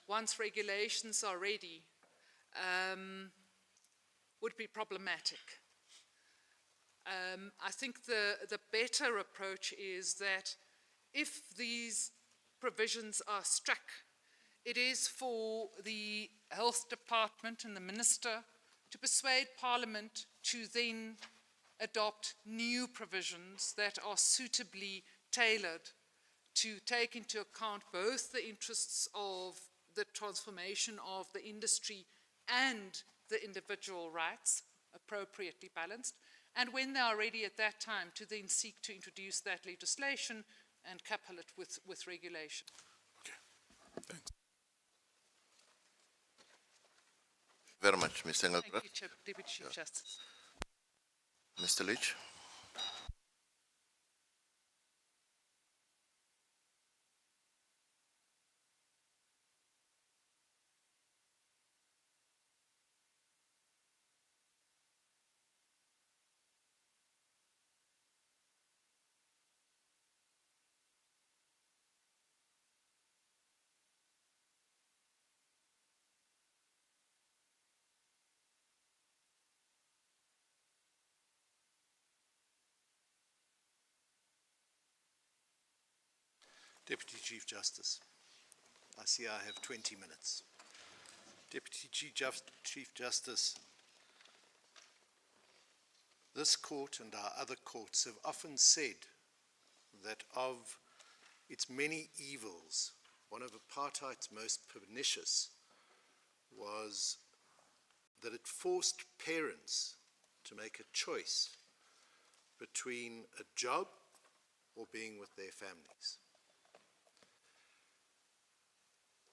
once regulations are ready, would be problematic. I think the better approach is that if these provisions are struck, it is for the Health Department and the Minister to persuade Parliament to then adopt new provisions that are suitably tailored to take into account both the interests of the transformation of the industry and the individual rights, appropriately balanced, and when they are ready at that time to then seek to introduce that legislation and couple it with regulation. Okay, thanks. Very much, Ms. Thank Engelbrecht. you, Deputy Chief Justice. Mr. Leach? Deputy Chief Justice, I see I have 20 minutes. Deputy Chief Justice, this court and our other courts have often said that of its many evils, one of apartheid's most pernicious was that it forced parents to make a choice between a job or being with their families.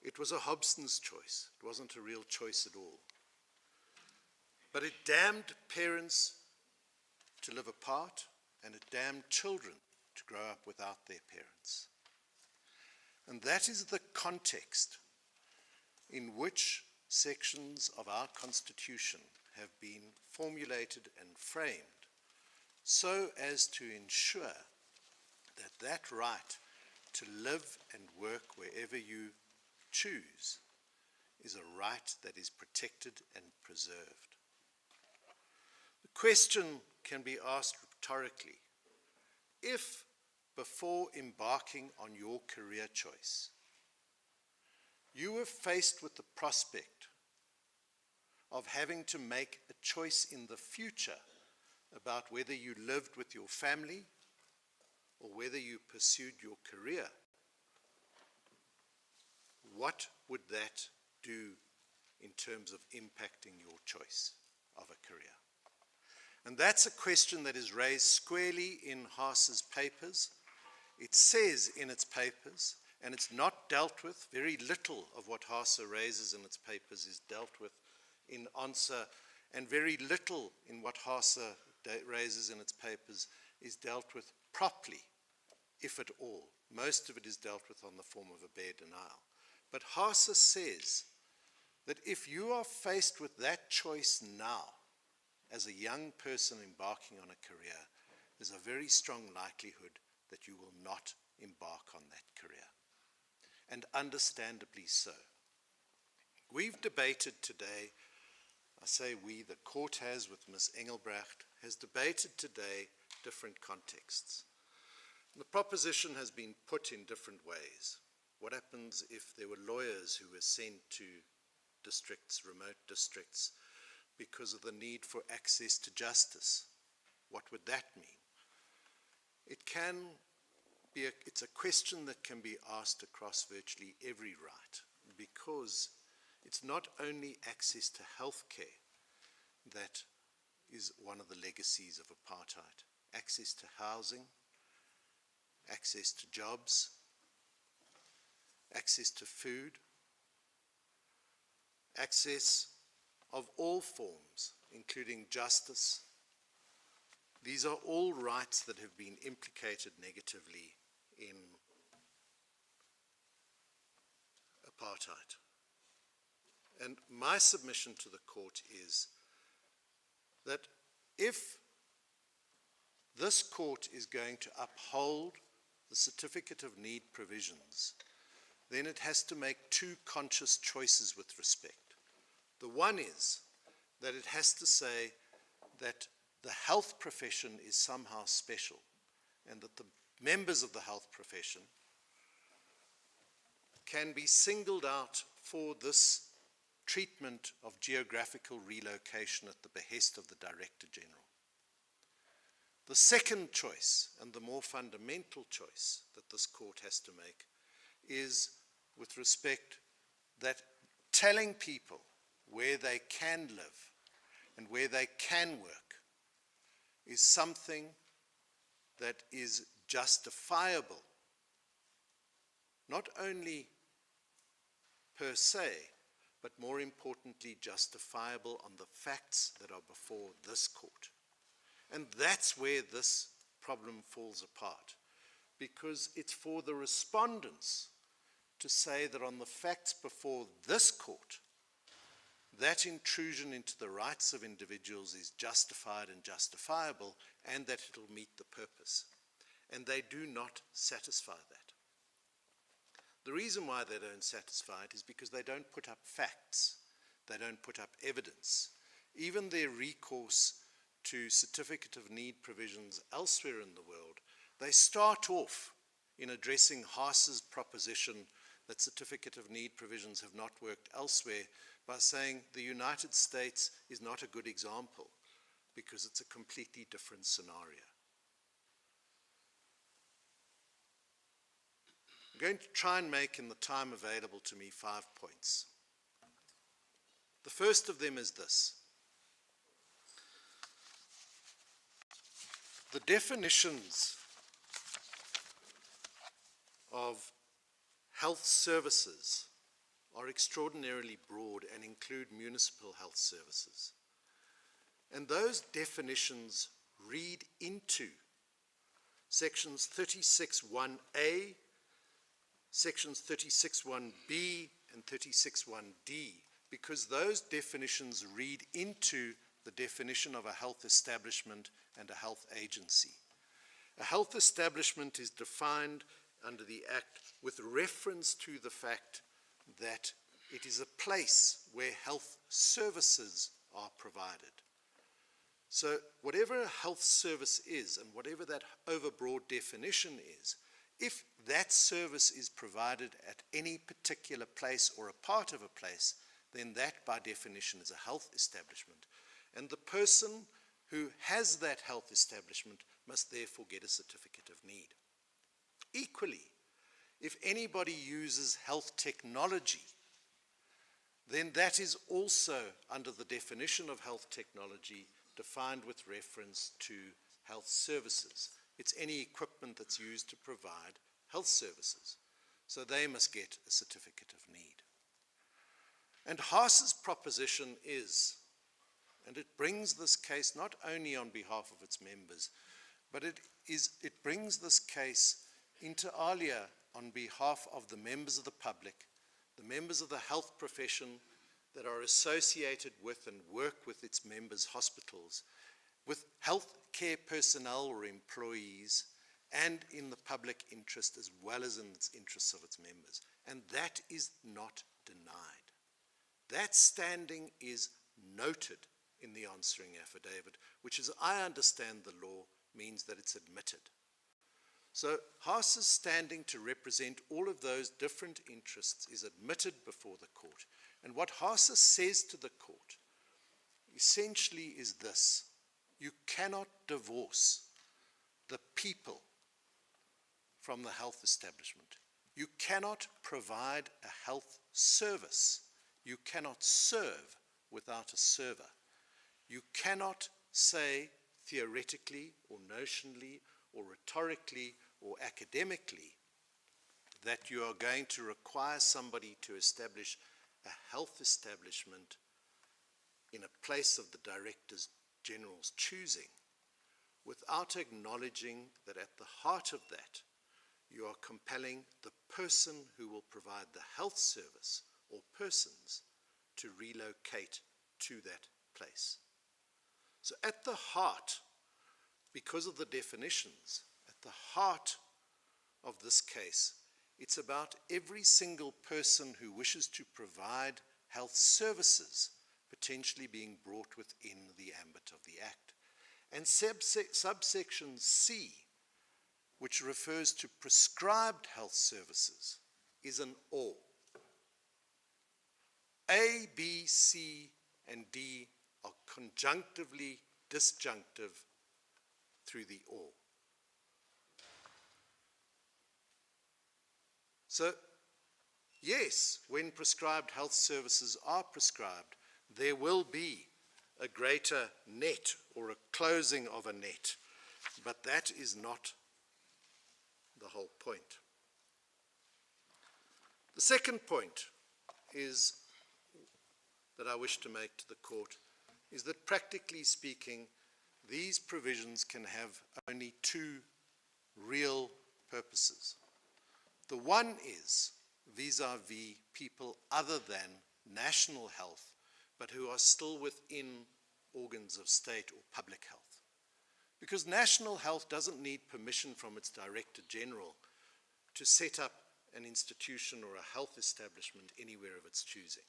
It was a Hobson's choice. It wasn't a real choice at all. But it damned parents to live apart, and it damned children to grow up without their parents. And that is the context in which sections of our Constitution have been formulated and framed so as to ensure that that right to live and work wherever you choose is a right that is protected and preserved. The question can be asked rhetorically: if before embarking on your career choice, you were faced with the prospect of having to make a choice in the future about whether you lived with your family or whether you pursued your career, what would that do in terms of impacting your choice of a career? And that's a question that is raised squarely in Haas's papers. It says in its papers, and it's not dealt with. Very little of what HASA raises in its papers is dealt with in answer, and very little in what HASA raises in its papers is dealt with properly, if at all. Most of it is dealt with on the form of a bare denial. But HASA says that if you are faced with that choice now, as a young person embarking on a career, there's a very strong likelihood that you will not embark on that career. And understandably so. We've debated today, I say we, the court has with Ms. Engelbrecht, has debated today different contexts. The proposition has been put in different ways. What happens if there were lawyers who were sent to districts, remote districts, because of the need for access to justice? What would that mean? It can be it's a question that can be asked across virtually every right, because it's not only access to health care that is one of the legacies of apartheid. Access to housing, access to jobs, access to food, access of all forms, including justice. These are all rights that have been implicated negatively in apartheid. And my submission to the court is that if this court is going to uphold the Certificate of Need provisions, then it has to make two conscious choices with respect. The one is that it has to say that the health profession is somehow special, and that the members of the health profession can be singled out for this treatment of geographical relocation at the behest of the Director General. The second choice, and the more fundamental choice that this court has to make, is with respect that telling people where they can live and where they can work is something that is justifiable, not only per se, but more importantly justifiable on the facts that are before this court. And that's where this problem falls apart, because it's for the respondents to say that on the facts before this court, that intrusion into the rights of individuals is justified and justifiable, and that it'll meet the purpose. And they do not satisfy that. The reason why they don't satisfy it is because they don't put up facts. They don't put up evidence. Even their recourse to Certificate of Need provisions elsewhere in the world, they start off in addressing Haas's proposition that Certificate of Need provisions have not worked elsewhere by saying the United States is not a good example because it's a completely different scenario. I'm going to try and make in the time available to me 5 points. The first of them is this. The definitions of health services are extraordinarily broad and include municipal health services. And those definitions read into sections 36(1)A, sections 36(1)B, and 36(1)D, because those definitions read into the definition of a health establishment and a health agency. A health establishment is defined under the Act with reference to the fact that it is a place where health services are provided. So whatever a health service is, and whatever that overbroad definition is, if that service is provided at any particular place or a part of a place, then that by definition is a health establishment. And the person who has that health establishment must therefore get a Certificate of Need. Equally, if anybody uses health technology, then that is also under the definition of health technology defined with reference to health services. It's any equipment that's used to provide health services. so they must get a certificate of need. And Haas's proposition is, and it brings this case not only on behalf of its members, but it brings this case inter alia on behalf of the members of the public, the members of the health profession that are associated with and work with its members' hospitals, with health care personnel or employees, and in the public interest as well as in its interests of its members. And that is not denied. That standing is noted in the answering affidavit, which, as I understand the law, means that it's admitted. So Haas's standing to represent all of those different interests is admitted before the court. And what Haas says to the court essentially is this: you cannot divorce the people from the health establishment. You cannot provide a health service. You cannot serve without a server. You cannot say theoretically or notionally or rhetorically or academically that you are going to require somebody to establish a health establishment in a place of the Director General's choosing without acknowledging that at the heart of that you are compelling the person who will provide the health service or persons to relocate to that place. So at the heart, because of the definitions, at the heart of this case, it's about every single person who wishes to provide health services potentially being brought within the ambit of the Act. And subsection C, which refers to prescribed health services, is an or. A, B, C, and D are conjunctively disjunctive through the or. So, yes, when prescribed health services are prescribed, there will be a greater net or a closing of a net, but that is not the whole point. The second point is that I wish to make to the court is that practically speaking, these provisions can have only two real purposes. The one is vis-à-vis people other than national health, but who are still within organs of state or public health. Because national health doesn't need permission from its Director General to set up an institution or a health establishment anywhere of its choosing.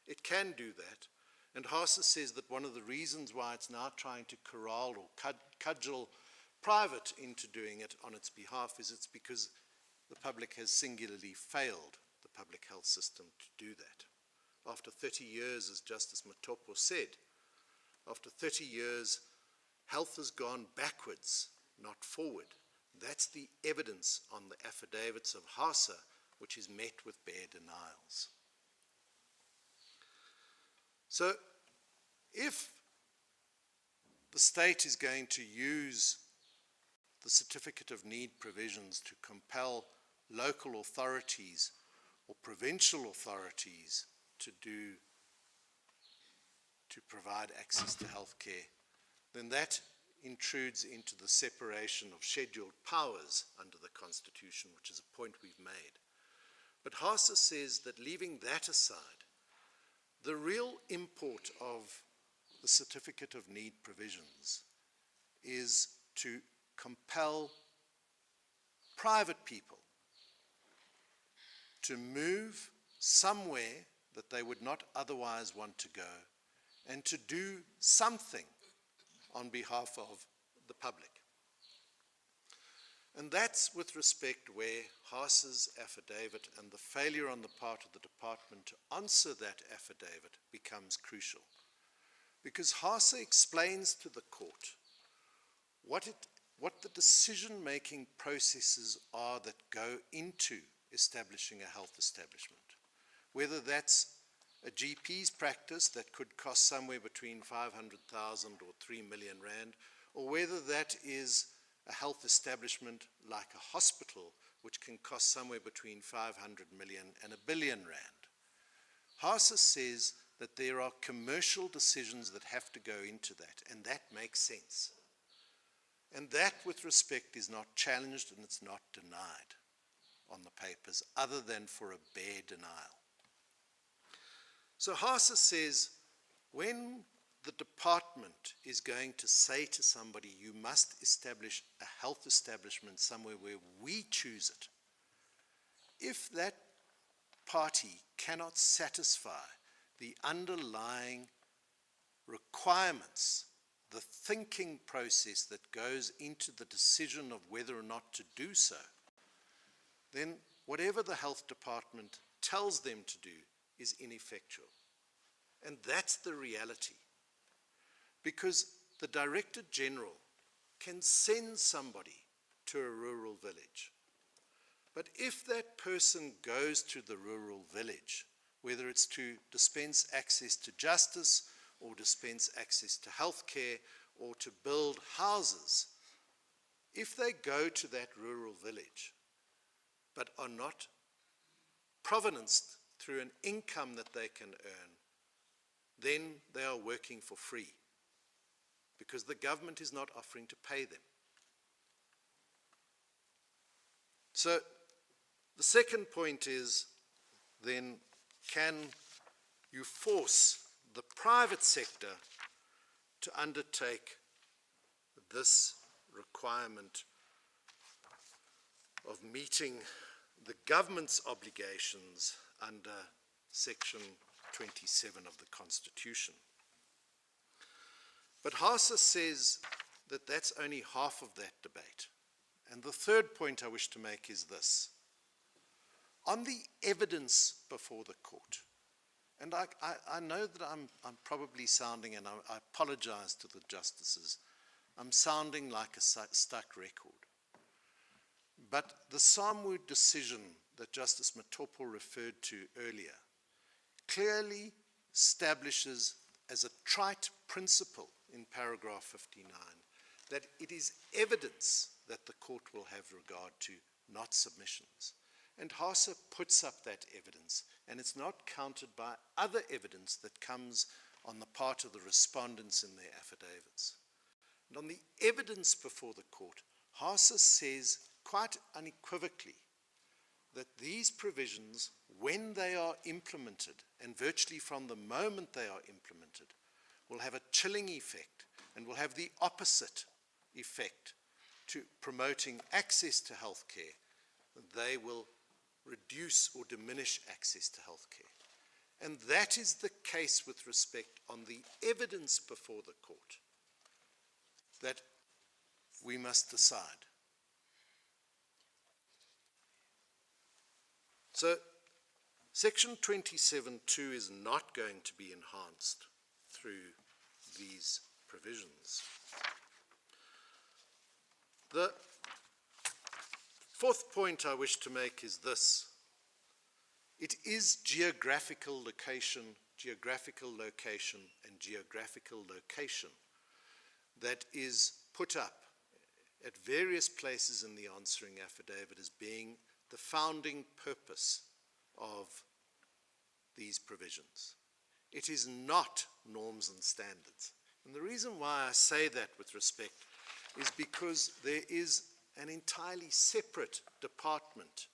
It can do that, and Haas says that one of the reasons why it's now trying to corral or cudgel private into doing it on its behalf is it's because the public has singularly failed the public health system to do that. After 30 years, as Justice Matopo said, after 30 years, health has gone backwards, not forward. That's the evidence on the affidavits of Haas, which is met with bare denials. So, if the state is going to use the certificate of need provisions to compel local authorities or provincial authorities to provide access to health care, then that intrudes into the separation of scheduled powers under the Constitution, which is a point we've made. But Haas says that leaving that aside, the real import of the certificate of need provisions is to compel private people to move somewhere that they would not otherwise want to go and to do something on behalf of the public. And that's with respect where Haas's affidavit and the failure on the part of the department to answer that affidavit becomes crucial. Because Haas explains to the court what the decision-making processes are that go into establishing a health establishment. Whether that's a GP's practice that could cost somewhere between 500,000 or 3 million rand, or whether that is a health establishment like a hospital which can cost somewhere between 500 million and R1 billion. HASA says that there are commercial decisions that have to go into that, and that makes sense. And that, with respect, is not challenged and it's not denied on the papers, other than for a bare denial. So HASA says, when the department is going to say to somebody, you must establish a health establishment somewhere where we choose it, if that party cannot satisfy the underlying requirements, the thinking process that goes into the decision of whether or not to do so, then whatever the health department tells them to do is ineffectual. And that's the reality. Because the Director General can send somebody to a rural village. But if that person goes to the rural village, whether it's to dispense access to justice or dispense access to health care or to build houses, if they go to that rural village but are not provenanced through an income that they can earn, then they are working for free because the government is not offering to pay them. So the second point is, then, can you force the private sector to undertake this requirement of meeting the government's obligations under Section 27 of the Constitution? But HASA says that that's only half of that debate. And the third point I wish to make is this. On the evidence before the court, and I know that I'm probably sounding, and I apologize to the justices, I'm sounding like a stuck record. But the Samu decision that Justice Matopo referred to earlier clearly establishes as a trite principle in paragraph 59 that it is evidence that the court will have regard to, not submissions. And HASA puts up that evidence, and it's not countered by other evidence that comes on the part of the respondents in their affidavits. And on the evidence before the court, HASA says quite unequivocally that these provisions, when they are implemented, and virtually from the moment they are implemented, will have a chilling effect and will have the opposite effect to promoting access to health care. They will reduce or diminish access to health care. And that is the case with respect on the evidence before the court that we must decide. So Section 27(2) is not going to be enhanced through these provisions. The fourth point I wish to make is this. It is geographical location, and geographical location that is put up at various places in the answering affidavit as being the founding purpose of these provisions. It is not norms and standards. And the reason why I say that with respect is because there is an entirely separate department,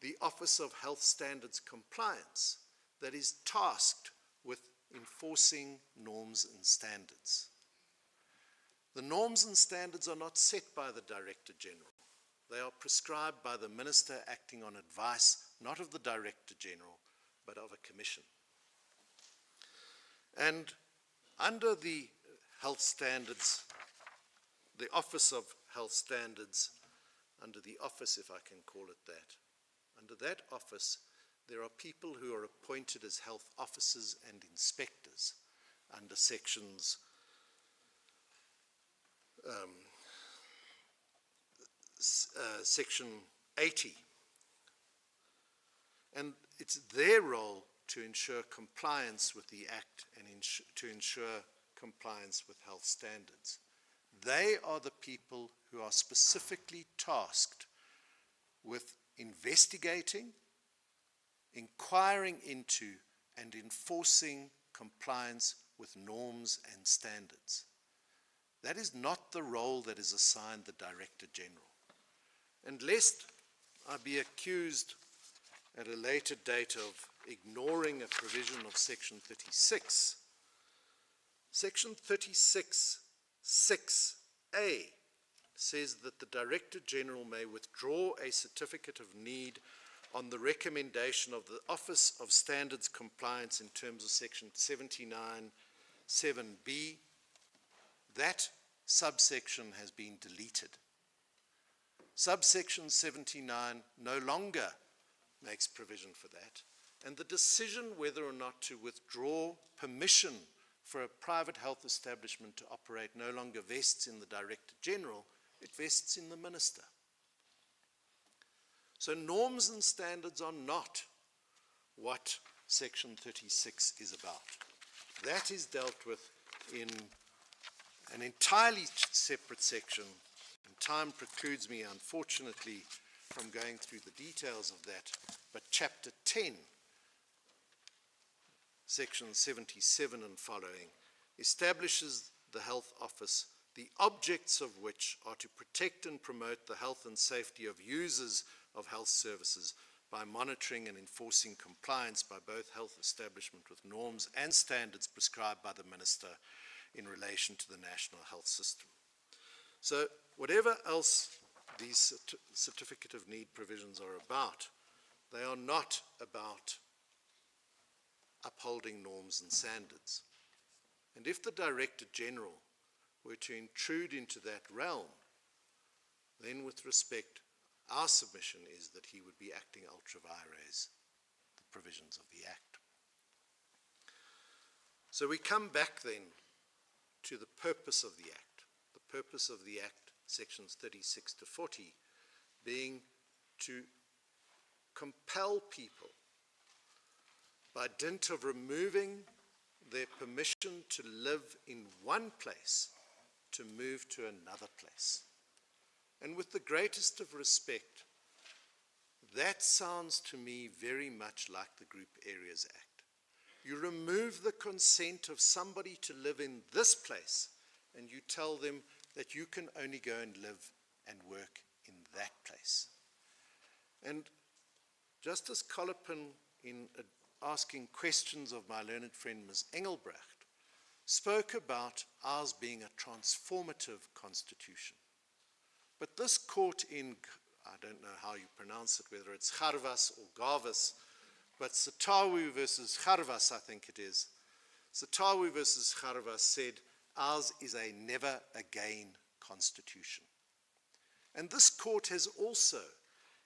the Office of Health Standards Compliance, that is tasked with enforcing norms and standards. The norms and standards are not set by the Director General. They are prescribed by the Minister acting on advice, not of the Director General, but of a commission. And under the health standards, the Office of Health Standards, under the office, if I can call it that, under that office, there are people who are appointed as health officers and inspectors under sections Section 80. And it's their role to ensure compliance with the Act and to ensure compliance with health standards. They are the people who are specifically tasked with investigating, inquiring into, and enforcing compliance with norms and standards. That is not the role that is assigned the Director General. And lest I be accused at a later date of ignoring a provision of Section 36, Section 36(6)(a) says that the Director General may withdraw a certificate of need on the recommendation of the Office of Standards Compliance in terms of Section 79(7)(b). That subsection has been deleted. Subsection 79 no longer makes provision for that, and the decision whether or not to withdraw permission for a private health establishment to operate no longer vests in the Director General, it vests in the Minister. So norms and standards are not what Section 36 is about. That is dealt with in an entirely separate section, and time precludes me, unfortunately, from going through the details of that, but Chapter 10, Section 77 and following, establishes the Health Office, the objects of which are to protect and promote the health and safety of users of health services by monitoring and enforcing compliance by both health establishment with norms and standards prescribed by the Minister in relation to the national health system. So whatever else these certificate of need provisions are about, they are not about upholding norms and standards. And if the Director General were to intrude into that realm, then with respect, our submission is that he would be acting ultra vires the provisions of the Act. So we come back then to the purpose of the Act. The purpose of the Act, sections 36 to 40, being to compel people by dint of removing their permission to live in one place to move to another place. And with the greatest of respect, that sounds to me very much like the Group Areas Act. You remove the consent of somebody to live in this place, and you tell them that you can only go and live and work in that place. And Justice Colopin, in asking questions of my learned friend Ms. Engelbrecht, spoke about ours being a transformative constitution. But this court in, I don't know how you pronounce it, whether it's Garvas or Garvas, but Satawu versus Garvas, I think it is. Satawu versus Garvas said, ours is a never again constitution. And this court has also,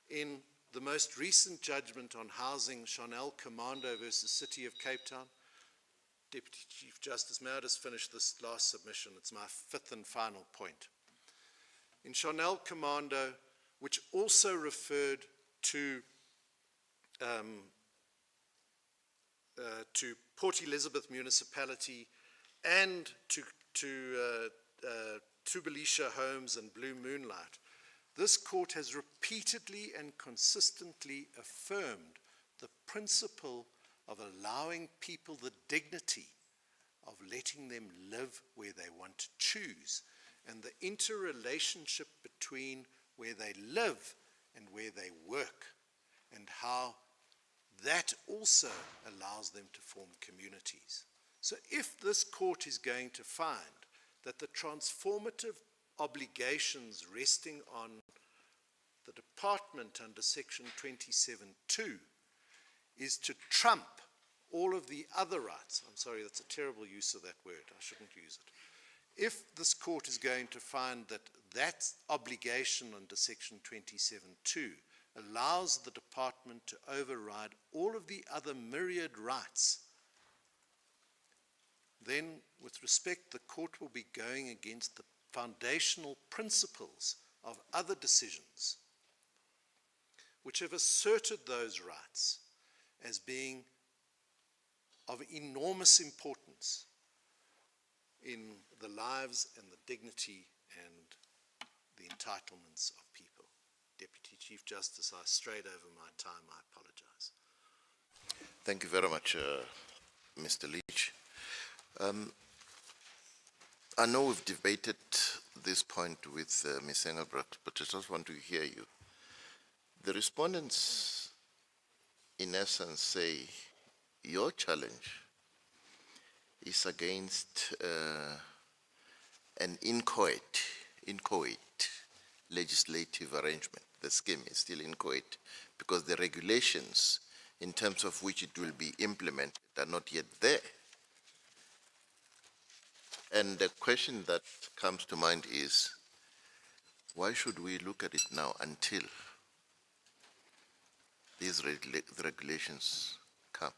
in the most recent judgment on housing, Chanel Commando versus City of Cape Town, Deputy Chief Justice, may I just finish this last submission? It's my fifth and final point. In Chanel Commando, which also referred to Port Elizabeth Municipality and to Tubalisha Homes and Blue Moonlight, this court has repeatedly and consistently affirmed the principle of allowing people the dignity of letting them live where they want to choose, and the interrelationship between where they live and where they work, and how that also allows them to form communities. So if this court is going to find that the transformative obligations resting on the department under Section 27(2) is to trump all of the other rights, I'm sorry, that's a terrible use of that word, I shouldn't use it. If this court is going to find that that obligation under Section 27(2) allows the department to override all of the other myriad rights, then with respect, the court will be going against the foundational principles of other decisions which have asserted those rights as being of enormous importance in the lives and the dignity and the entitlements of people. Deputy Chief Justice, I strayed over my time. I apologize. Thank you very much, Mr. Leach. I know we've debated this point with Ms. Engelbrecht, but I just want to hear you. The respondents, in essence, say your challenge is against an inchoate legislative arrangement. The scheme is still inchoate because the regulations in terms of which it will be implemented are not yet there. And the question that comes to mind is, why should we look at it now until these regulations come?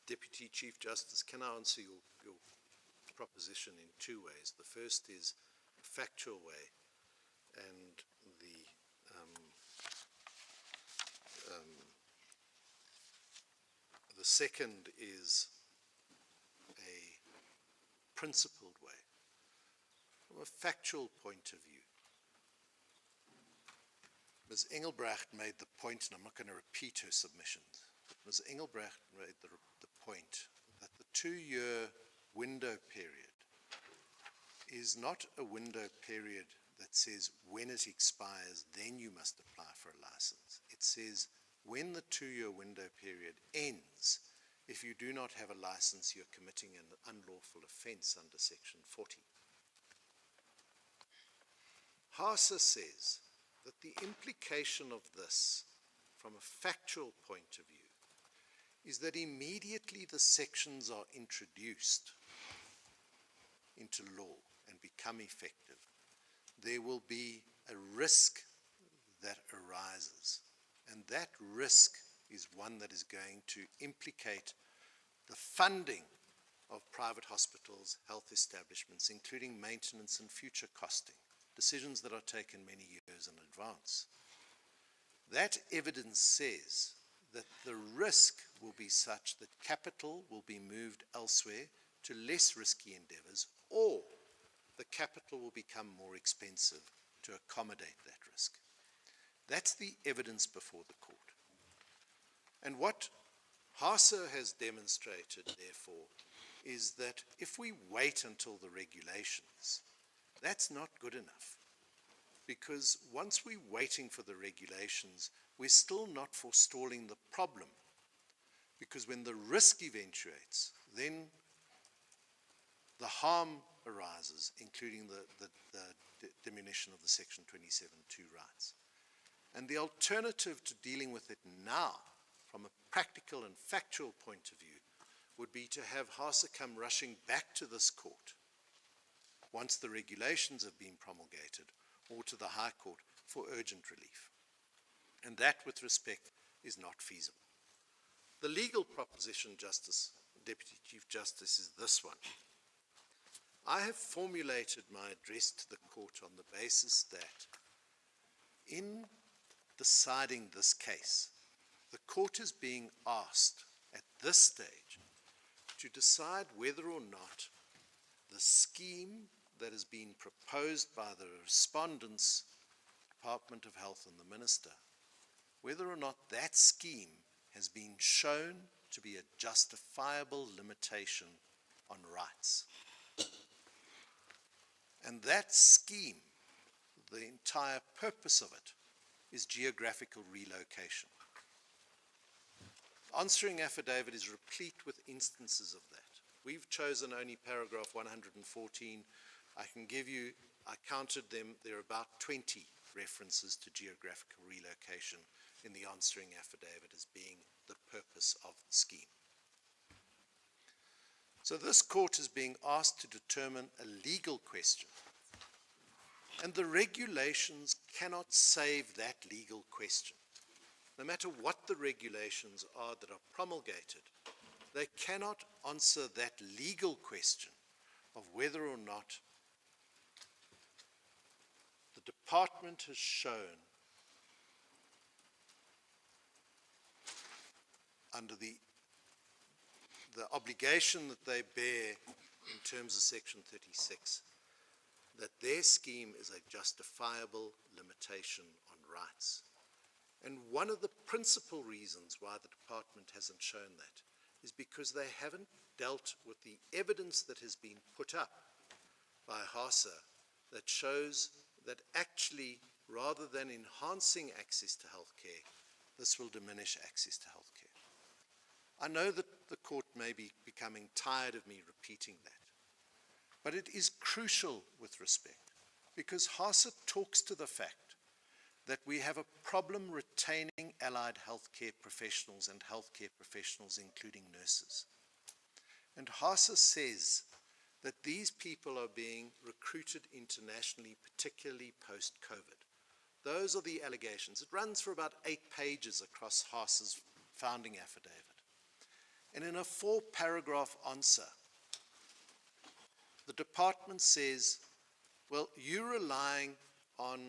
Deputy Chief Justice, can I answer your proposition in two ways? The first is a factual way, and the second is a principled way. From a factual point of view, Ms. Engelbrecht made the point, and I'm not going to repeat her submissions, but Ms. Engelbrecht made the point that the 2-year window period is not a window period that says when it expires, then you must apply for a license. It says when the 2-year window period ends, if you do not have a license, you're committing an unlawful offense under Section 40. HASA says that the implication of this, from a factual point of view, is that immediately the sections are introduced into law and become effective, there will be a risk that arises. And that risk is one that is going to implicate the funding of private hospitals, health establishments, including maintenance and future costing, decisions that are taken many years in advance. That evidence says that the risk will be such that capital will be moved elsewhere to less risky endeavors, or the capital will become more expensive to accommodate that risk. That's the evidence before the court. And what HASA has demonstrated, therefore, is that if we wait until the regulations, that's not good enough. Because once we're waiting for the regulations, we're still not forestalling the problem. Because when the risk eventuates, then the harm arises, including the diminution of the Section 27(2) rights. And the alternative to dealing with it now, from a practical and factual point of view, would be to have HASA come rushing back to this court once the regulations have been promulgated, or to the High Court for urgent relief. And that, with respect, is not feasible. The legal proposition, Deputy Chief Justice, is this one. I have formulated my address to the court on the basis that in deciding this case, the court is being asked at this stage to decide whether or not the scheme that has been proposed by the respondents, Department of Health and the Minister, whether or not that scheme has been shown to be a justifiable limitation on rights. And that scheme, the entire purpose of it, is geographical relocation. Answering affidavit is replete with instances of that. We've chosen only paragraph 114. I can give you, I counted them, there are about 20 references to geographical relocation in the answering affidavit as being the purpose of the scheme. So this court is being asked to determine a legal question, and the regulations cannot save that legal question. No matter what the regulations are that are promulgated, they cannot answer that legal question of whether or not the department has shown under the obligation that they bear in terms of Section 36, that their scheme is a justifiable limitation on rights. And one of the principal reasons why the department hasn't shown that is because they haven't dealt with the evidence that has been put up by HASA that shows that actually, rather than enhancing access to healthcare, this will diminish access to healthcare. I know that the court may be becoming tired of me repeating that, but it is crucial with respect, because HASA talks to the fact that we have a problem retaining allied healthcare professionals and healthcare professionals, including nurses. And HASA says that these people are being recruited internationally, particularly post-COVID. Those are the allegations. It runs for about 8 pages across HASA's founding affidavit. And in a 4-paragraph answer, the department says, well, you're relying on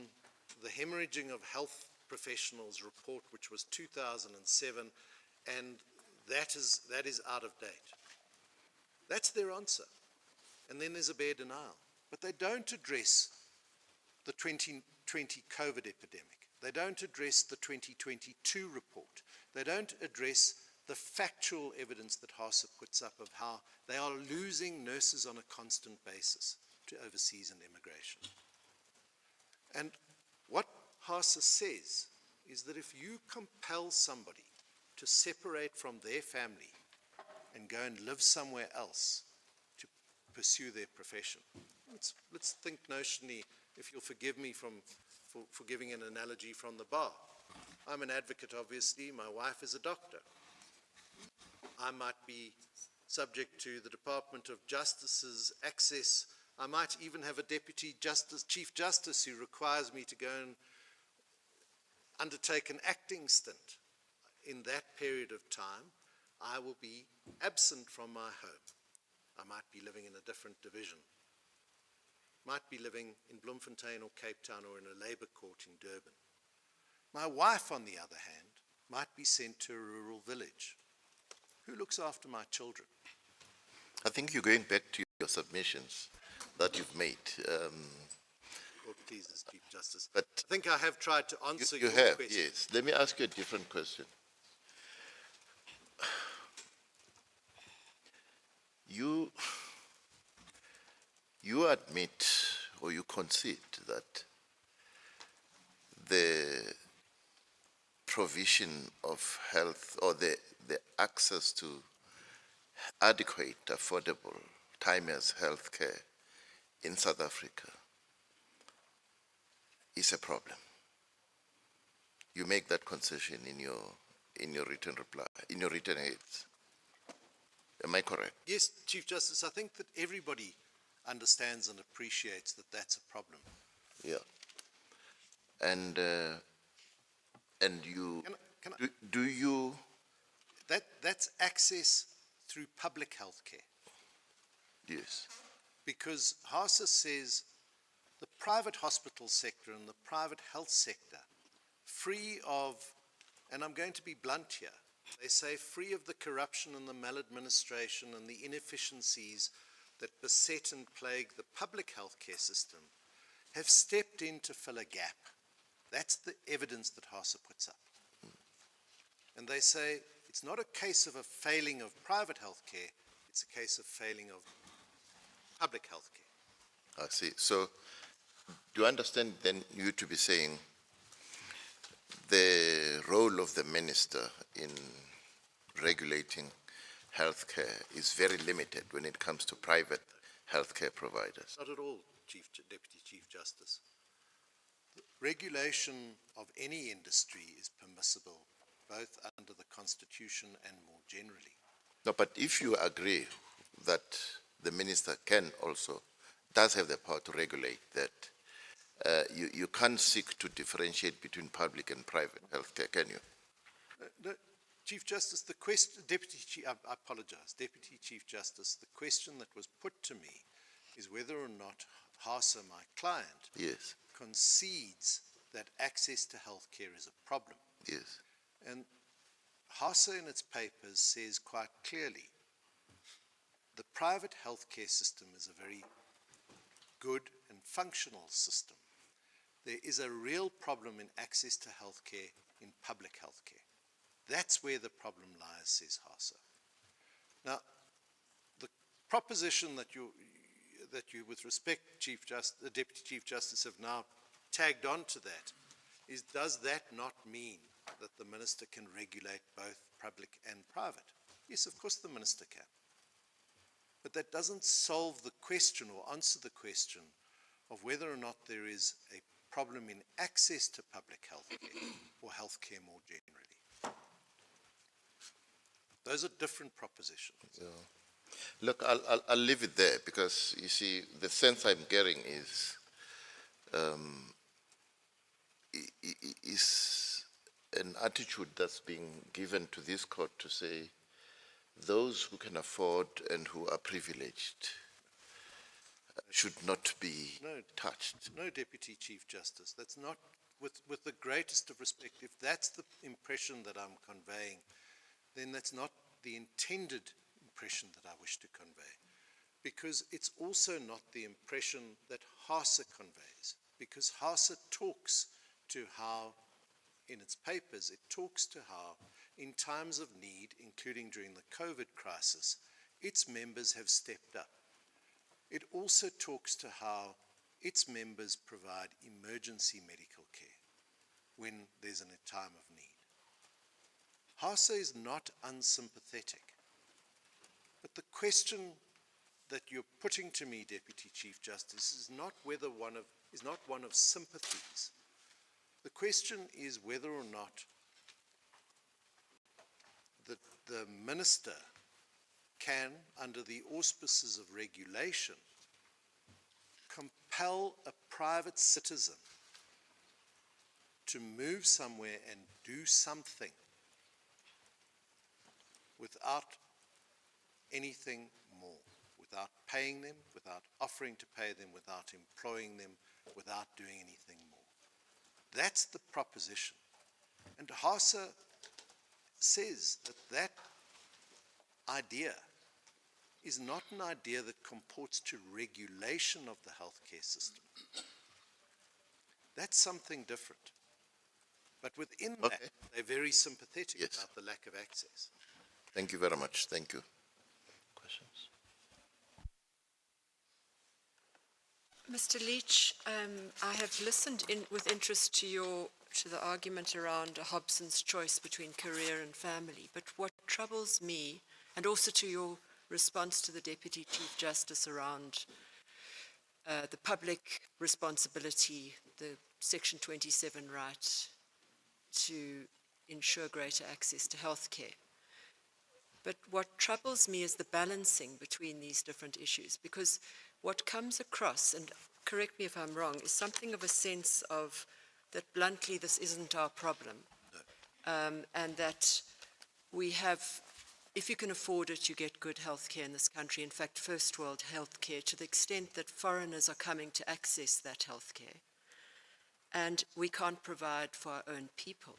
the hemorrhaging of health professionals report, which was 2007, and that is out of date. That's their answer. And then there's a bare denial. But they don't address the 2020 COVID epidemic. They don't address the 2022 report. They don't address the factual evidence that HASA puts up of how they are losing nurses on a constant basis to overseas and immigration. And what HASA says is that if you compel somebody to separate from their family and go and live somewhere else to pursue their profession, let's think notionally, if you'll forgive me for giving an analogy from the bar. I'm an advocate, obviously. My wife is a doctor. I might be subject to the Department of Justice's access. I might even have a Deputy Justice, Chief Justice, who requires me to go and undertake an acting stint. In that period of time, I will be absent from my home. I might be living in a different division. Might be living in Bloemfontein or Cape Town or in a labor court in Durban. My wife, on the other hand, might be sent to a rural village. Who looks after my children? I think you're going back to your submissions that you've made. Court pleases, Chief Justice. But I think I have tried to answer you your have, question. yes. Let me ask you a different question. You admit or you concede that the provision of health or the access to adequate, affordable, timeless health care in South Africa is a problem. You make that concession in your written reply, in your written aids. Am I correct? Yes, Chief Justice, I think that everybody understands and appreciates that that's a problem. Yeah. And you, Can I- do you, That's access through public health care. yes, Because HASA says the private hospital sector and the private health sector, free of, and I'm going to be blunt here, they say free of the corruption and the maladministration and the inefficiencies that beset and plague the public healthcare system, have stepped in to fill a gap. That's the evidence that HASA puts up. And they say it's not a case of a failing of private healthcare, it's a case of failing of public healthcare. I see. So do you understand then you to be saying the role of the minister in regulating healthcare is very limited when it comes to private healthcare providers? Not at all, Deputy Chief Justice. Regulation of any industry is permissible, both under the Constitution and more generally. No, but if you agree that the minister does have the power to regulate that, you can't seek to differentiate between public and private healthcare, can you? No, Chief Justice, the question, I apologize, Deputy Chief Justice, the question that was put to me is whether or not HASA, my client, Yes, concedes that access to healthcare is a problem. yes. And HASA in its papers says quite clearly the private healthcare system is a very good and functional system, there is a real problem in access to healthcare in public healthcare. That's where the problem lies, says HASA. Now, the proposition that you, with respect, the Deputy Chief Justice, have now tagged on to that is, does that not mean that the Minister can regulate both public and private? Yes, of course the Minister can. But that doesn't solve the question or answer the question of whether or not there is a problem in access to public healthcare or healthcare more generally. Those are different propositions. Yeah. Look, I'll leave it there, because you see, the sense I'm getting is an attitude that's being given to this court to say those who can afford and who are privileged should not be touched. No, Deputy Chief Justice, that's not, with the greatest of respect, if that's the impression that I'm conveying, then that's not the intended impression that I wish to convey, because it's also not the impression that HASA conveys, because HASA talks to how, in its papers, it talks to how, in times of need, including during the COVID crisis, its members have stepped up. It also talks to how its members provide emergency medical care when there's a time of need. HASA is not unsympathetic. But the question that you're putting to me, Deputy Chief Justice, is not one of sympathies. The question is whether or not the Minister can, under the auspices of regulation, compel a private citizen to move somewhere and do something without anything more, without paying them, without offering to pay them, without employing them, without doing anything more. That's the proposition. And HASA says that that idea is not an idea that comports to regulation of the healthcare system. That's something different. But within that, they're very sympathetic about the lack of access. Thank you very much. Thank you. Questions? Mr. Leach, I have listened with interest to the argument around a Hobson's choice between career and family. But what troubles me, and also to your response to the Deputy Chief Justice around the public responsibility, the Section 27 right to ensure greater access to health care. But what troubles me is the balancing between these different issues, because what comes across, and correct me if I'm wrong, is something of a sense of that bluntly this isn't our problem, and that we have, if you can afford it, you get good health care in this country, in fact first world health care, to the extent that foreigners are coming to access that health care, and we can't provide for our own people.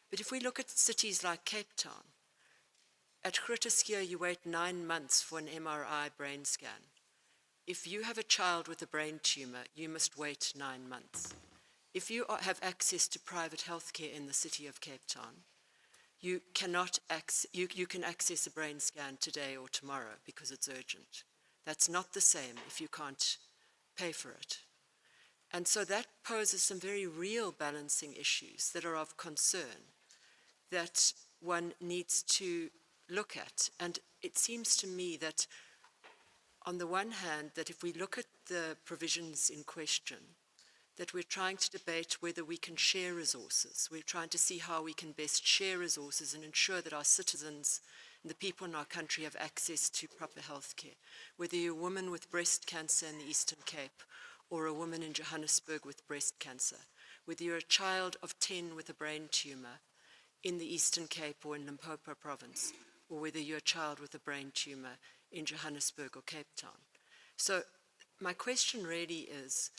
But if we look at cities like Cape Town, at Groote Schuur you wait 9 months for an MRI brain scan. If you have a child with a brain tumor, you must wait 9 months. If you have access to private health care in the city of Cape Town, you can access a brain scan today or tomorrow because it's urgent. That's not the same if you can't pay for it. And so that poses some very real balancing issues that are of concern that one needs to look at. And it seems to me that on the one hand, that if we look at the provisions in question, that we're trying to debate whether we can share resources. We're trying to see how we can best share resources and ensure that our citizens and the people in our country have access to proper health care. Whether you're a woman with breast cancer in the Eastern Cape or a woman in Johannesburg with breast cancer, whether you're a child of 10 with a brain tumor in the Eastern Cape or in Limpopo province, or whether you're a child with a brain tumor in Johannesburg or Cape Town. So my question really is,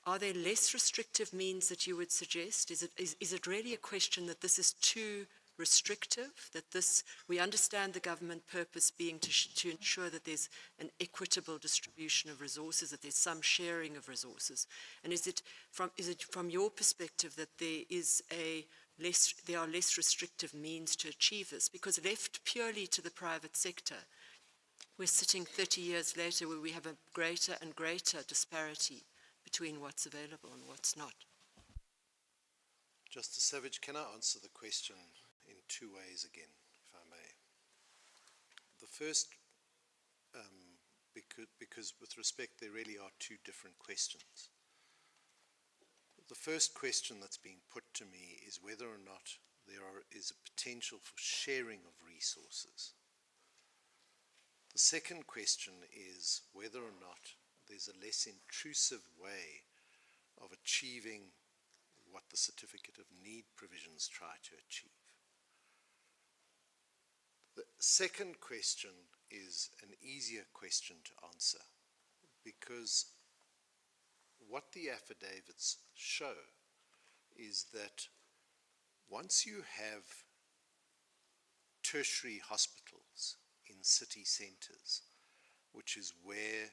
are there less restrictive means that you would suggest? Is it really a question that this is too restrictive, that this, we understand the government purpose being to ensure that there's an equitable distribution of resources, that there's some sharing of resources? And is it from your perspective that there are less restrictive means to achieve this? Because left purely to the private sector, we're sitting 30 years later where we have a greater and greater disparity between what's available and what's not. Justice Savage, can I answer the question in two ways again, if I may? The first, because with respect, there really are two different questions. The first question that's being put to me is whether or not there is a potential for sharing of resources. The second question is whether or not there's a less intrusive way of achieving what the certificate of need provisions try to achieve. The second question is an easier question to answer, because what the affidavits show is that once you have tertiary hospitals in city centers, which is where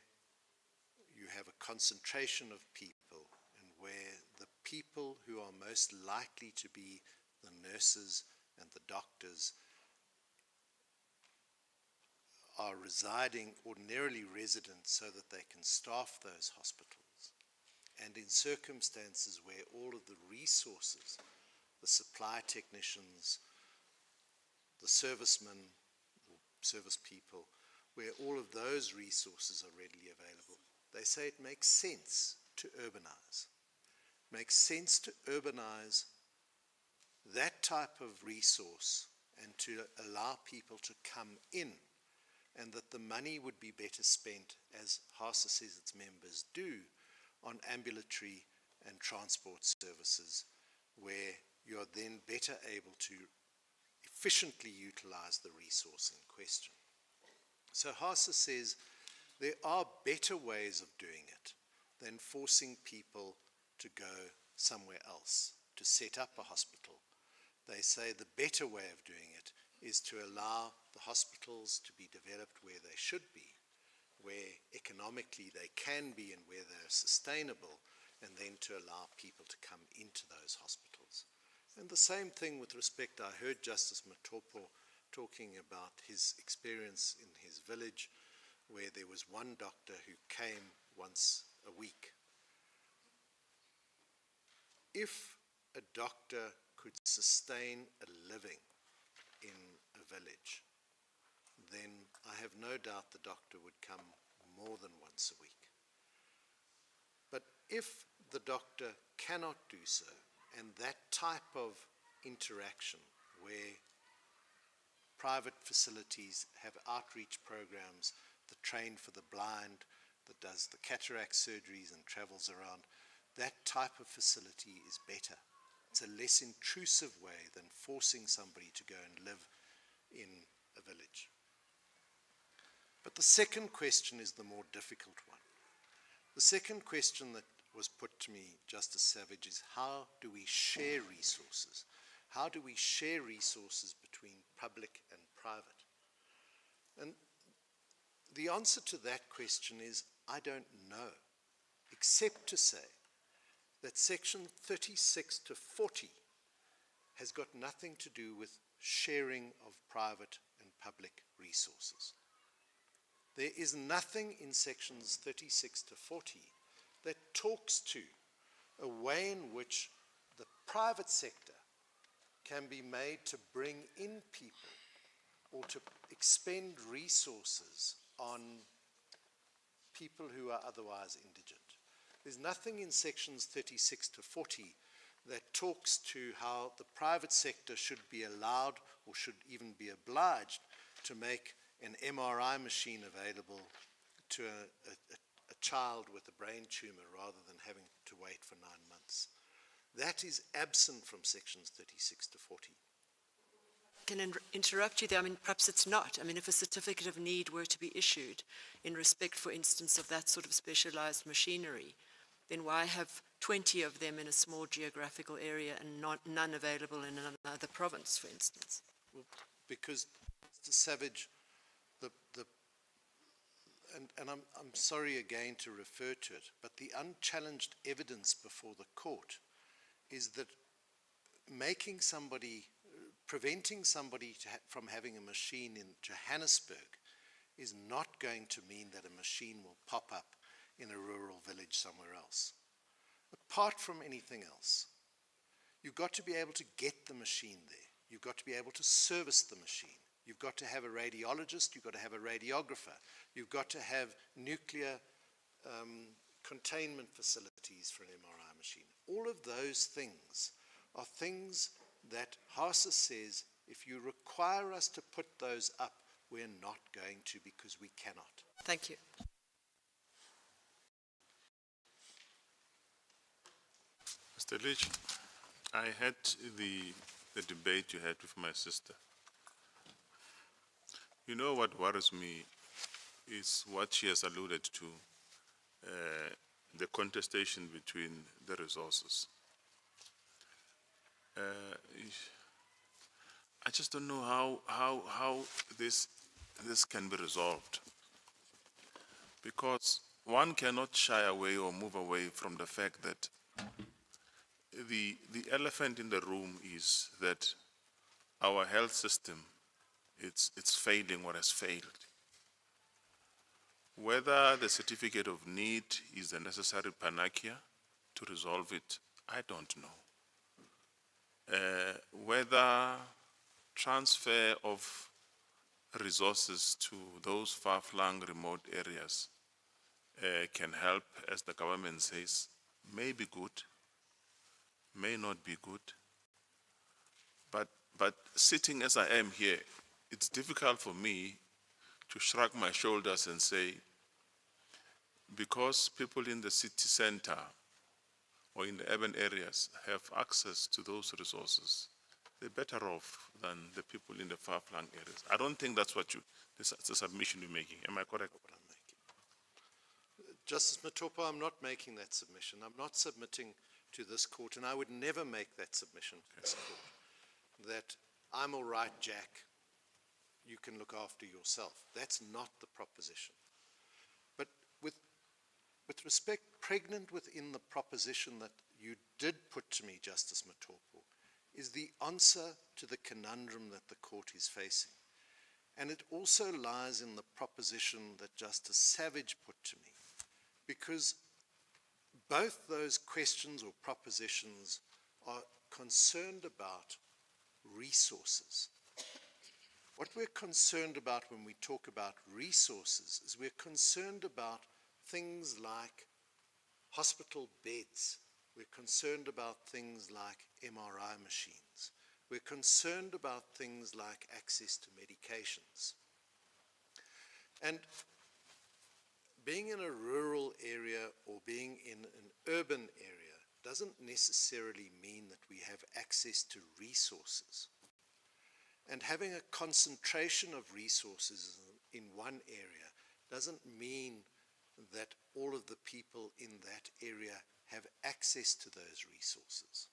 you have a concentration of people and where the people who are most likely to be the nurses and the doctors are residing, ordinarily resident, so that they can staff those hospitals. And in circumstances where all of the resources, the supply technicians, the servicemen, service people, where all of those resources are readily available, they say it makes sense to urbanize. It makes sense to urbanize that type of resource and to allow people to come in, and that the money would be better spent, as HASA says its members do, on ambulatory and transport services, where you're then better able to efficiently utilize the resource in question. So HASA says there are better ways of doing it than forcing people to go somewhere else, to set up a hospital. They say the better way of doing it is to allow the hospitals to be developed where they should be, where economically they can be and where they're sustainable, and then to allow people to come into those hospitals. And the same thing with respect, I heard Justice Matopo talking about his experience in his village, where there was one doctor who came once a week. If a doctor could sustain a living in a village, then I have no doubt the doctor would come more than once a week. But if the doctor cannot do so, and that type of interaction where private facilities have outreach programs, the Train for the Blind, that does the cataract surgeries and travels around, that type of facility is better. It's a less intrusive way than forcing somebody to go and live in a village. But the second question is the more difficult one. The second question that was put to me, Justice Savage, is how do we share resources? How do we share resources between public and private? And the answer to that question is, I don't know, except to say that section 36 to 40 has got nothing to do with sharing of private and public resources. There is nothing in sections 36 to 40 that talks to a way in which the private sector can be made to bring in people or to expend resources on people who are otherwise indigent. There's nothing in sections 36 to 40 that talks to how the private sector should be allowed or should even be obliged to make an MRI machine available to a child with a brain tumor rather than having to wait for 9 months. That is absent from sections 36 to 40. Can I interrupt you there? I mean, perhaps it's not. I mean, if a certificate of need were to be issued in respect, for instance, of that sort of specialized machinery, then why have 20 of them in a small geographical area and none available in another province, for instance? Because, Mr. Savage, and I'm sorry again to refer to it, but the unchallenged evidence before the court is that preventing somebody from having a machine in Johannesburg is not going to mean that a machine will pop up in a rural village somewhere else. Apart from anything else, you've got to be able to get the machine there. You've got to be able to service the machine. You've got to have a radiologist. You've got to have a radiographer. You've got to have nuclear containment facilities for an MRI machine. All of those things are things that HASA says, if you require us to put those up, we're not going to, because we cannot. Thank you. Mr. Leach, I had the debate you had with my sister. You know what worries me is what she has alluded to, the contestation between the resources. I just don't know how this can be resolved, because one cannot shy away or move away from the fact that the elephant in the room is that our health system, it's failing or has failed. Whether the certificate of need is the necessary panacea to resolve it, I don't know. Whether transfer of resources to those far-flung remote areas can help, as the government says, may be good, may not be good. But sitting as I am here, it's difficult for me to shrug my shoulders and say, because people in the city center or in the urban areas have access to those resources, they're better off than the people in the far-flung areas. I don't think that's what the submission you're making. Am I correct? What I'm making. Justice Matopa, I'm not making that submission. I'm not submitting to this court, and I would never make that submission to this court, that I'm all right, Jack, you can look after yourself. That's not the proposition. But with respect, pregnant within the proposition that you did put to me, Justice Matopo, is the answer to the conundrum that the court is facing. And it also lies in the proposition that Justice Savage put to me, because both those questions or propositions are concerned about resources. What we're concerned about when we talk about resources is we're concerned about things like hospital beds. We're concerned about things like MRI machines. We're concerned about things like access to medications. And being in a rural area or being in an urban area doesn't necessarily mean that we have access to resources. And having a concentration of resources in one area doesn't mean that all of the people in that area have access to those resources.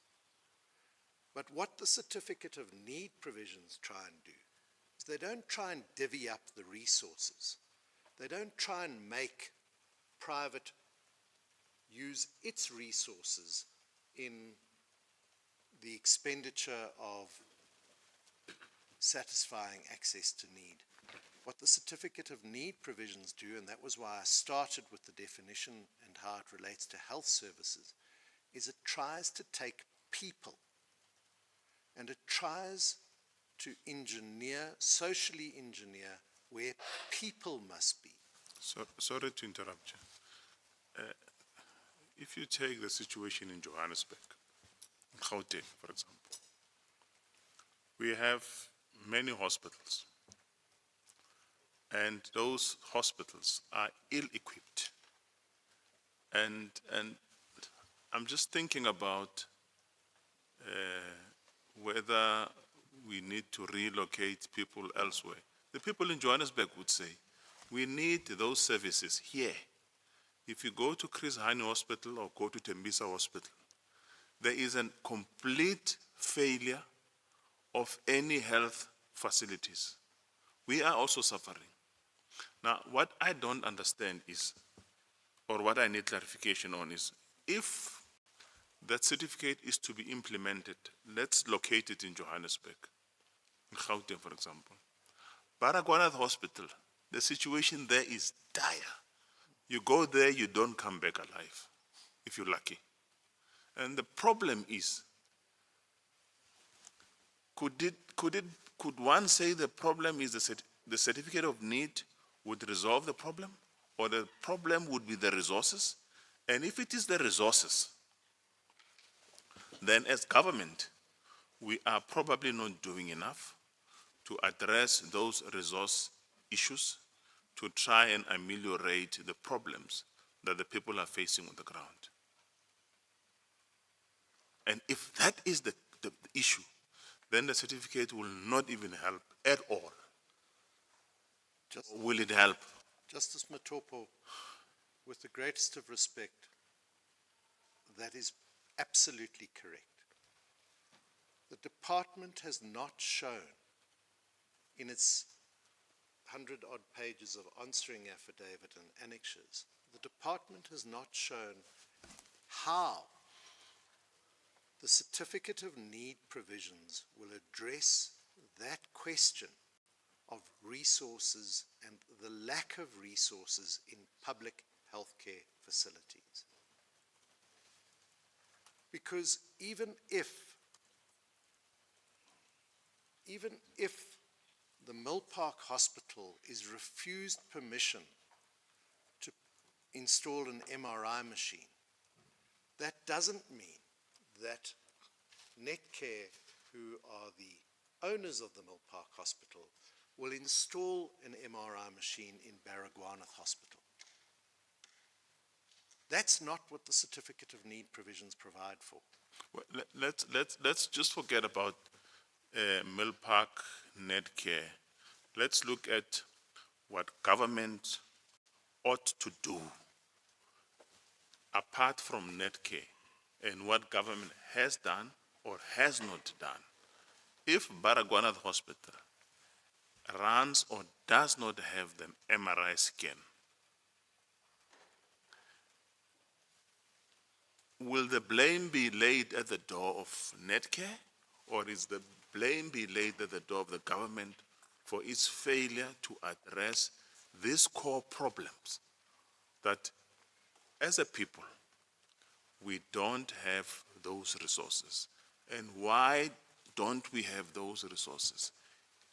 But what the certificate of need provisions try and do is they don't try and divvy up the resources. They don't try and make private use its resources in the expenditure of satisfying access to need. What the certificate of need provisions do, and that was why I started with the definition and how it relates to health services, is it tries to take people and it tries to socially engineer where people must be. Sorry to interrupt you. If you take the situation in Johannesburg, Gauteng, for example, we have many hospitals, and those hospitals are ill-equipped. And I'm just thinking about whether we need to relocate people elsewhere. The people in Johannesburg would say, we need those services here, If you go to Chris Hani Hospital or go to Tembisa Hospital, there is a complete failure of any health facilities. We are also suffering. Now, what I don't understand is, or what I need clarification on is, if that certificate is to be implemented, let's locate it in Johannesburg, in Gauteng, for example. Baragwanath Hospital, the situation there is dire. You go there, you don't come back alive, if you're lucky. And the problem is, could one say the problem is the certificate of need would resolve the problem, or the problem would be the resources? And if it is the resources, then as government, we are probably not doing enough to address those resource issues to try and ameliorate the problems that the people are facing on the ground. And if that is the issue, then the certificate will not even help at all. Will it help? Justice Matopo, with the greatest of respect, that is absolutely correct. The department has not shown in its 100-odd pages of answering affidavit and annexures, the department has not shown how the certificate of need provisions will address that question of resources and the lack of resources in public healthcare facilities. Because even if the Mill Park Hospital is refused permission to install an MRI machine, that doesn't mean that Netcare, who are the owners of the Mill Park Hospital, will install an MRI machine in Baragwanath Hospital. That's not what the certificate of need provisions provide for. Well, let's just forget about Mill Park Netcare. Let's look at what government ought to do apart from Netcare, and what government has done or has not done. If Baragwanath Hospital runs or does not have the MRI scan, will the blame be laid at the door of Netcare, or is the blame be laid at the door of the government for its failure to address these core problems that, as a people, we don't have those resources? And why don't we have those resources?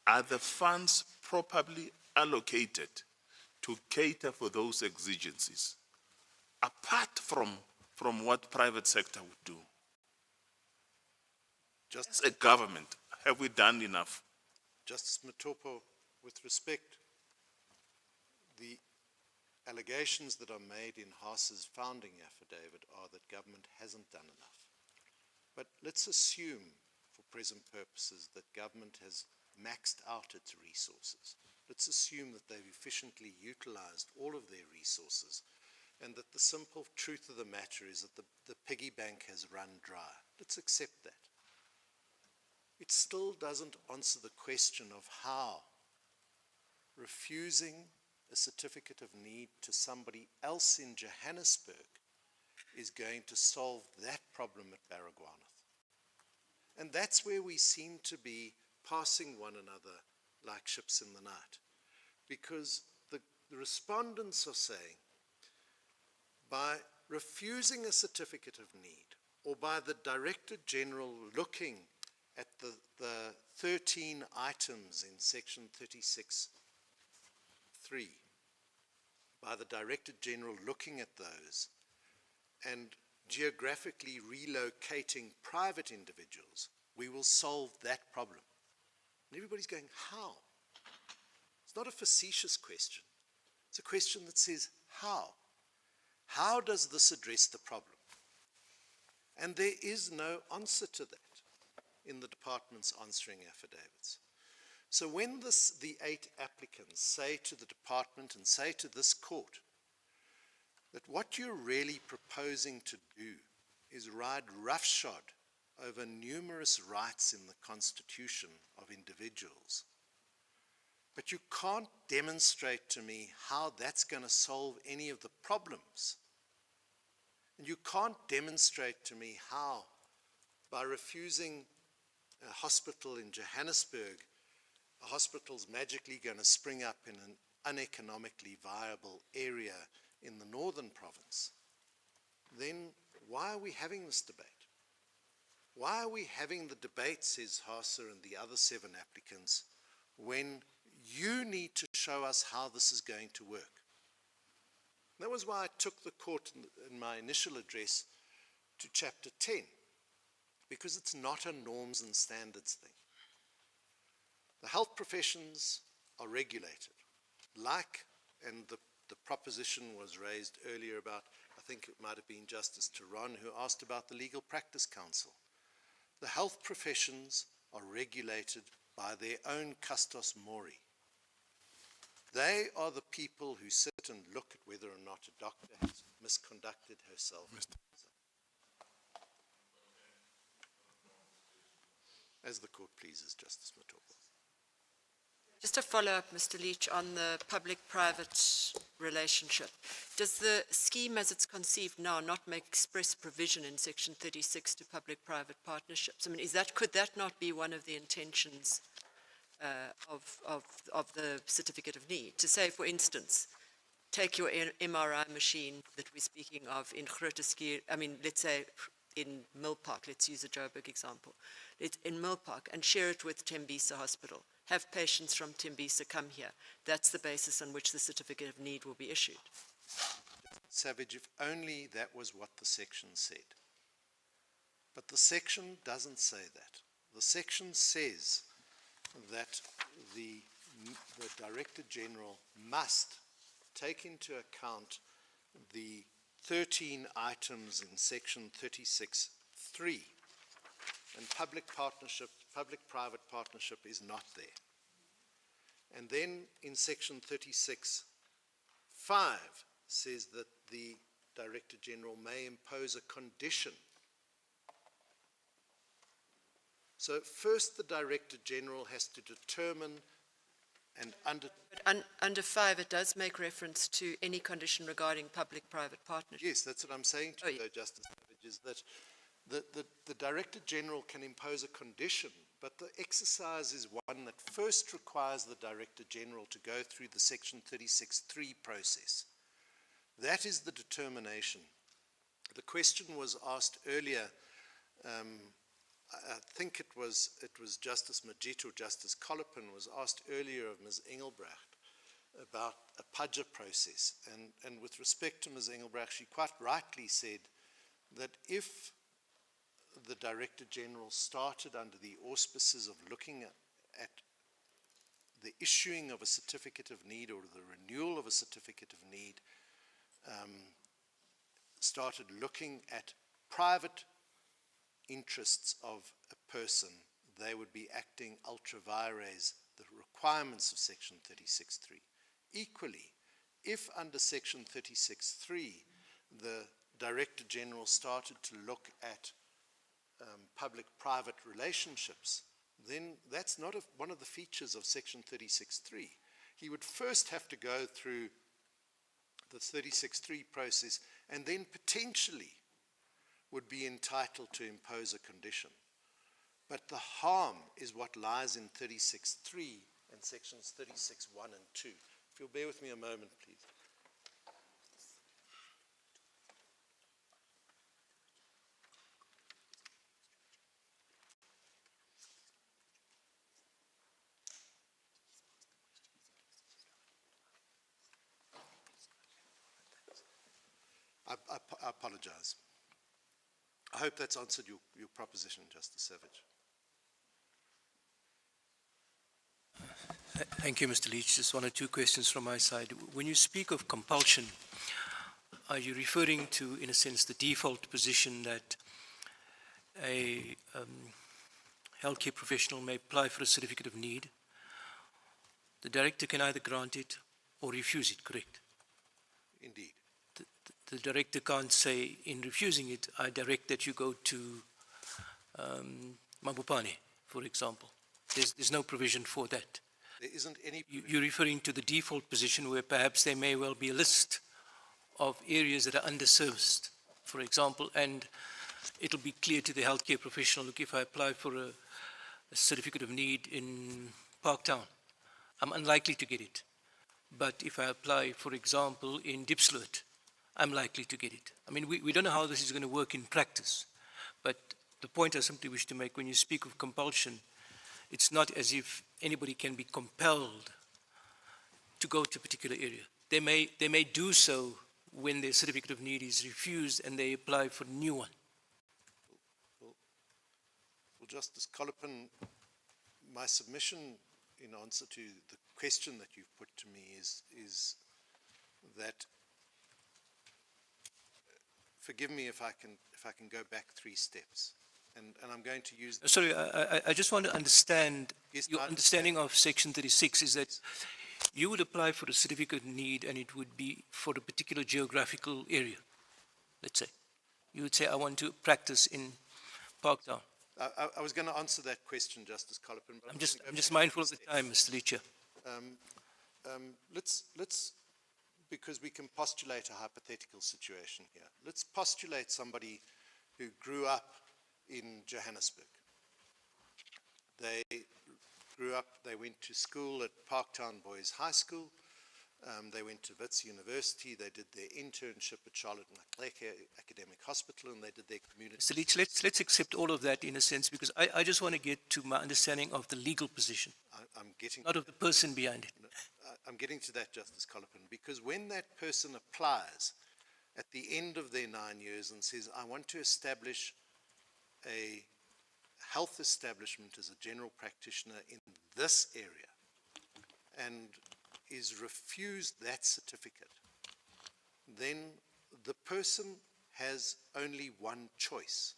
Are the funds properly allocated to cater for those exigencies, apart from what private sector would do? As a government, have we done enough? Justice Matopo, with respect, the allegations that are made in Haas's founding affidavit are that government hasn't done enough. But let's assume, for present purposes, that government has maxed out its resources. Let's assume that they've efficiently utilized all of their resources, and that the simple truth of the matter is that the piggy bank has run dry. Let's accept that. It still doesn't answer the question of how refusing a certificate of need to somebody else in Johannesburg is going to solve that problem at Baragwanath. And that's where we seem to be passing one another like ships in the night. Because the respondents are saying, by refusing a certificate of need, or by the Director General looking at the 13 items in section 36(3), by the Director General looking at those and geographically relocating private individuals, we will solve that problem. And everybody's going, how? It's not a facetious question. It's a question that says, how? How does this address the problem? And there is no answer to that in the department's answering affidavits. So when the 8 applicants say to the department and say to this court, that what you're really proposing to do is ride roughshod over numerous rights in the constitution of individuals. But you can't demonstrate to me how that's going to solve any of the problems. And you can't demonstrate to me how, by refusing a hospital in Johannesburg, a hospital's magically going to spring up in an uneconomically viable area in the northern province. Then why are we having this debate? Why are we having the debate, says Hasa and the other 7 applicants, when you need to show us how this is going to work? That was why I took the court in my initial address to chapter 10, because it's not a norms and standards thing. The health professions are regulated, and the proposition was raised earlier about, I think it might have been Justice Turan who asked about the Legal Practice Council. The health professions are regulated by their own custos mori. They are the people who sit and look at whether or not a doctor has misconducted herself. As the court pleases, Justice Matopo. Just a follow-up, Mr. Leach, on the public-private relationship. Does the scheme as it's conceived now not make express provision in Section 36 to public-private partnerships? I mean, could that not be one of the intentions of the certificate of need? To say, for instance, take your MRI machine that we're speaking of in Grooteskier, I mean, let's say in Millpark, let's use a Joburg example. It's in Millpark, and share it with Tembisa Hospital. Have patients from Tembisa come here. That's the basis on which the certificate of need will be issued. Savage, if only that was what the section said. But the section doesn't say that. The section says that the Director General must take into account the 13 items in Section 36(3). And public-private partnership is not there. And then in Section 36(5) says that the Director General may impose a condition. So first the Director General has to determine and Under 5, it does make reference to any condition regarding public-private partnership. Yes, that's what I'm saying to you, though, Justice Savage, is that the Director General can impose a condition, but the exercise is one that first requires the Director General to go through the Section 36(3) process. That is the determination. The question was asked earlier, I think it was Justice Majid or Justice Collopin was asked earlier of Ms. Engelbrecht about a PAJA process. And with respect to Ms. Engelbrecht, she quite rightly said that if the Director General started under the auspices of looking at the issuing of a certificate of need or the renewal of a certificate of need, started looking at private interests of a person, they would be acting ultra vires the requirements of Section 36(3). Equally, if under Section 36(3) the Director General started to look at public-private relationships, then that's not one of the features of Section 36(3). He would first have to go through the 36(3) process and then potentially would be entitled to impose a condition. But the harm is what lies in 36(3) and Sections 36(1) and 2. If you'll bear with me a moment, please. I apologize. I hope that's answered your proposition, Justice Savage. Thank you, Mr. Leach. Just one or two questions from my side. When you speak of compulsion, are you referring to, in a sense, the default position that a healthcare professional may apply for a certificate of need? The director can either grant it or refuse it, correct? Indeed. The the director can't say in refusing it, I direct that you go to Mabopane, for example. There's no provision for that. There isn't any. You're referring to the default position where perhaps there may well be a list of areas that are underserviced, for example, and it'll be clear to the healthcare professional, look, if I apply for a certificate of need in Parktown, I'm unlikely to get it. But if I apply, for example, in Diepsloot, I'm likely to get it. I mean, we don't know how this is going to work in practice, but the point I simply wish to make, when you speak of compulsion, it's not as if anybody can be compelled to go to a particular area. They may do so when their certificate of need is refused and they apply for a new one. Well, Justice Colopin, my submission in answer to the question that you've put to me is that, forgive me if I can go back 3 steps, and I'm going to use. Sorry, I just want to understand, Yes, your I understanding of Section 36 is that you would apply for a certificate of need and it would be for a particular geographical area, let's say. You would say, I want to practice in Parktown. I was going to answer that question, Justice Colopin, but I'm just mindful of the time, Mr. Leacher. Let's, because we can postulate a hypothetical situation here. Let's postulate somebody who grew up in Johannesburg. They grew up, they went to school at Parktown Boys High School. They went to Wits University. They did their internship at Charlotte Maxeke Academic Hospital, and they did their community. Mr. Leach, let's accept all of that in a sense, because I just want to get to my understanding of the legal position, I'm getting not of the person behind it. I'm getting to that, Justice Colopin, because when that person applies at the end of their 9 years and says, I want to establish a health establishment as a general practitioner in this area, and is refused that certificate, then the person has only one choice,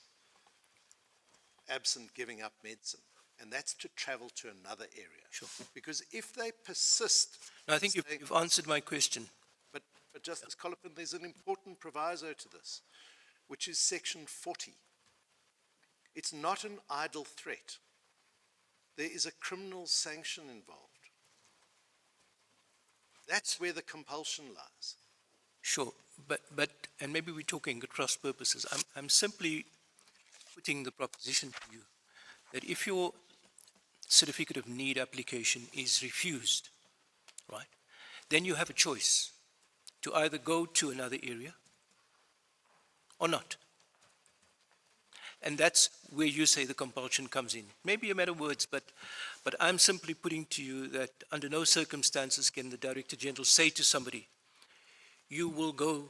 absent giving up medicine, and that's to travel to another area. Sure. Because if they persist... No, I think you've answered my question. But Justice Colopin, there's an important proviso to this, which is Section 40. It's not an idle threat. There is a criminal sanction involved. That's where the compulsion lies. Sure, but and maybe we're talking at cross purposes. I'm simply putting the proposition to you that if your certificate of need application is refused, right, then you have a choice to either go to another area or not. And that's where you say the compulsion comes in. Maybe a matter of words, but I'm simply putting to you that under no circumstances can the Director General say to somebody, you will go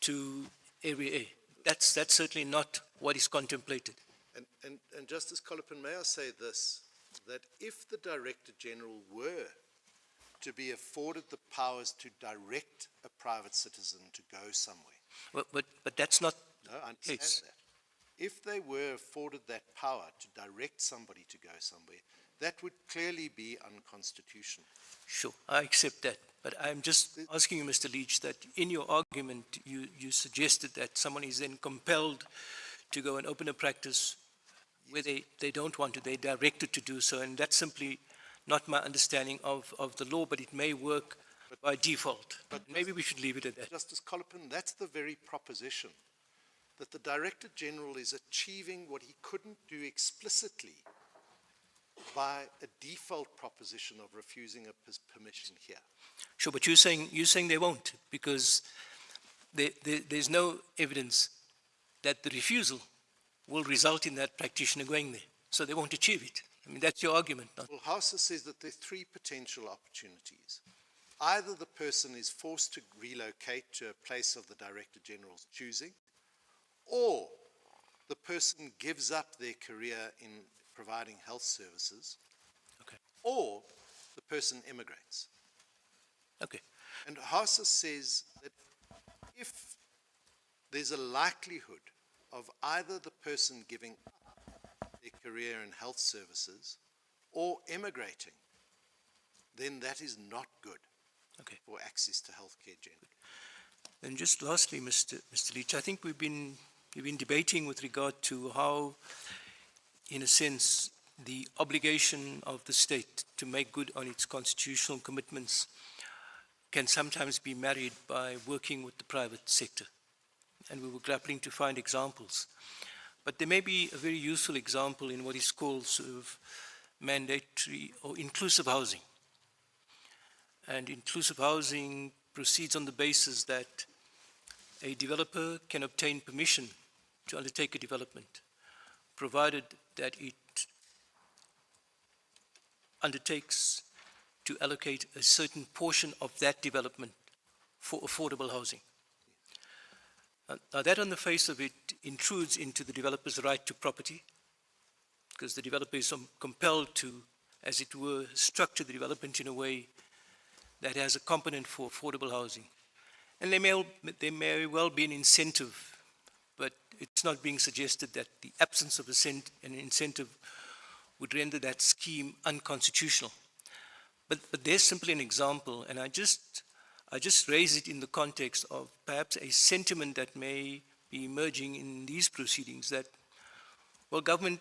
to Area A. That's certainly not what is contemplated. And Justice Colopin, may I say this, that if the Director General were to be afforded the powers to direct a private citizen to go somewhere. But that's not No, I understand that. If they were afforded that power to direct somebody to go somewhere, that would clearly be unconstitutional. Sure, I accept that. But I'm just asking you, Mr. Leach, that in your argument, you suggested that someone is then compelled to go and open a practice where they don't want to, they're directed to do so, and that's simply not my understanding of the law, but it may work by default. But maybe we should leave it at that. Justice Colopin, that's the very proposition, that the Director General is achieving what he couldn't do explicitly by a default proposition of refusing a permission here. Sure, but you're saying they won't, because there's no evidence that the refusal will result in that practitioner going there, so they won't achieve it. I mean, that's your argument, not? Well, Hausa says that there are 3 potential opportunities. Either the person is forced to relocate to a place of the Director General's choosing, or the person gives up their career in providing health services, Okay. or the person immigrates. Okay. And Hausa says that if there's a likelihood of either the person giving up their career in health services or emigrating, then that is not good Okay. for access to healthcare generally. And just lastly, Mr. Leach, I think we've been debating with regard to how, in a sense, the obligation of the state to make good on its constitutional commitments can sometimes be married by working with the private sector. And we were grappling to find examples. But there may be a very useful example in what is called sort of mandatory or inclusive housing. And inclusive housing proceeds on the basis that a developer can obtain permission to undertake a development, provided that it undertakes to allocate a certain portion of that development for affordable housing. Now that on the face of it intrudes into the developer's right to property, because the developer is compelled to, as it were, structure the development in a way that has a component for affordable housing. And there may well be an incentive, but it's not being suggested that the absence of an incentive would render that scheme unconstitutional. But there's simply an example, and I just raise it in the context of perhaps a sentiment that may be emerging in these proceedings that, well, government,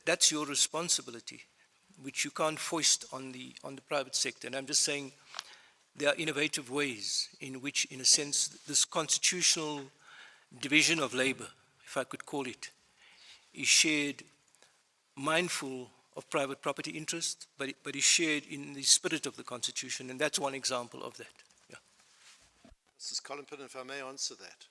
that's your responsibility, which you can't foist on the private sector. And I'm just saying there are innovative ways in which, in a sense, this constitutional division of labor, if I could call it, is shared, mindful of private property interest, but is shared in the spirit of the Constitution, and that's one example of that. Yeah. Mrs. Collinpin, if I may answer that.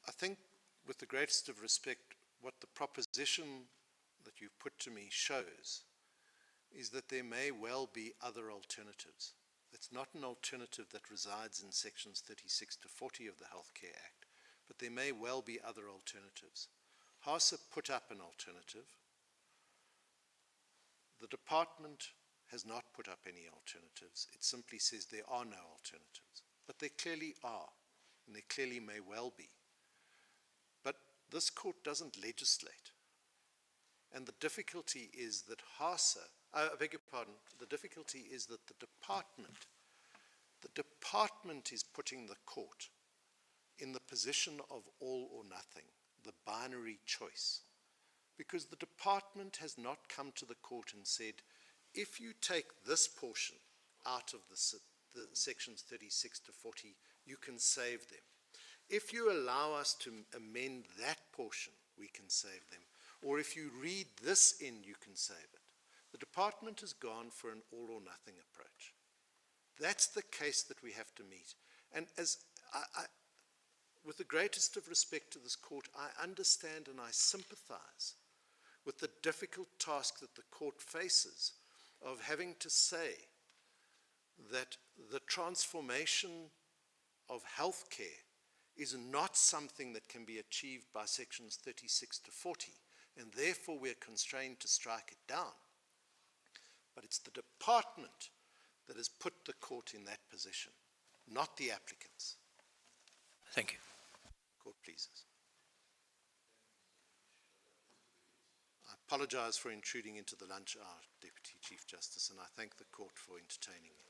I think, with the greatest of respect, what the proposition that you've put to me shows is that there may well be other alternatives. It's not an alternative that resides in sections 36 to 40 of the Healthcare Act, but there may well be other alternatives. HASA put up an alternative. The department has not put up any alternatives. It simply says there are no alternatives. But there clearly are, and there clearly may well be. But this court doesn't legislate. And the difficulty is that HASA, I beg your pardon, the difficulty is that the department is putting the court in the position of all or nothing, the binary choice. Because the department has not come to the court and said, if you take this portion out of the sections 36 to 40, you can save them. If you allow us to amend that portion, we can save them. Or if you read this in, you can save it. The department has gone for an all or nothing approach. That's the case that we have to meet. And as with the greatest of respect to this court, I understand and I sympathize with the difficult task that the court faces of having to say that the transformation of healthcare is not something that can be achieved by sections 36 to 40, and therefore we're constrained to strike it down. But it's the department that has put the court in that position, not the applicants. Thank you. Court pleases. I apologize for intruding into the lunch hour, Deputy Chief Justice, and I thank the court for entertaining me.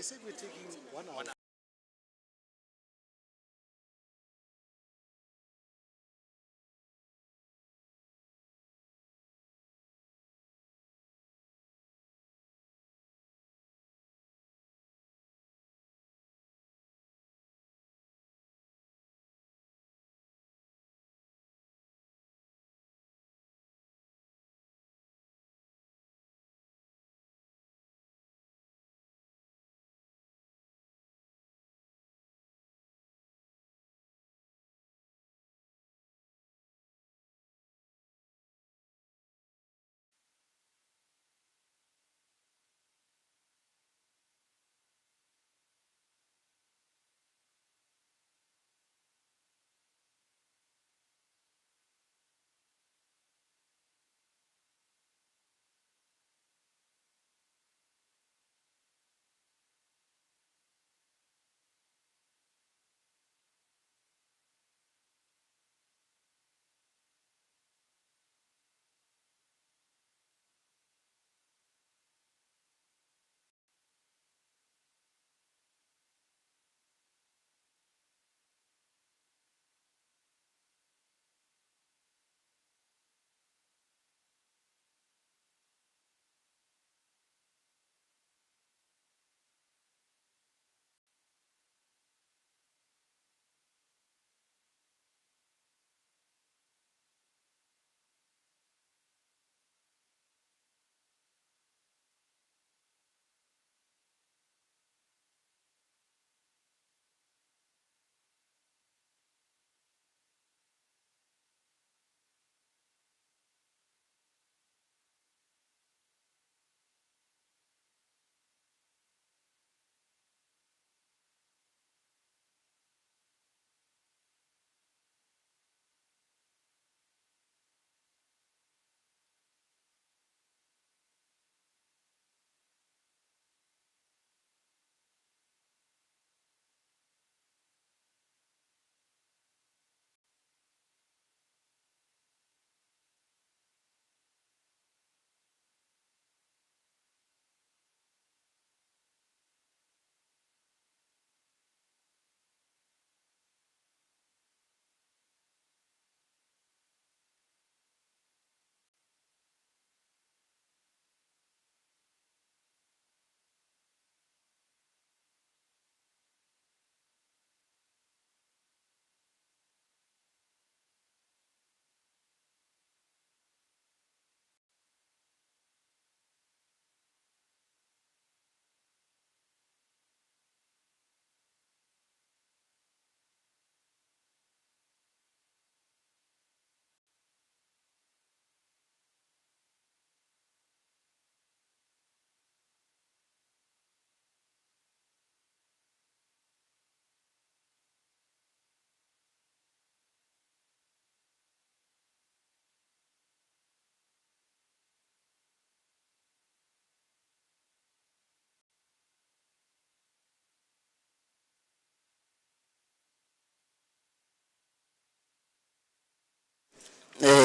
They said we're taking 1 hour.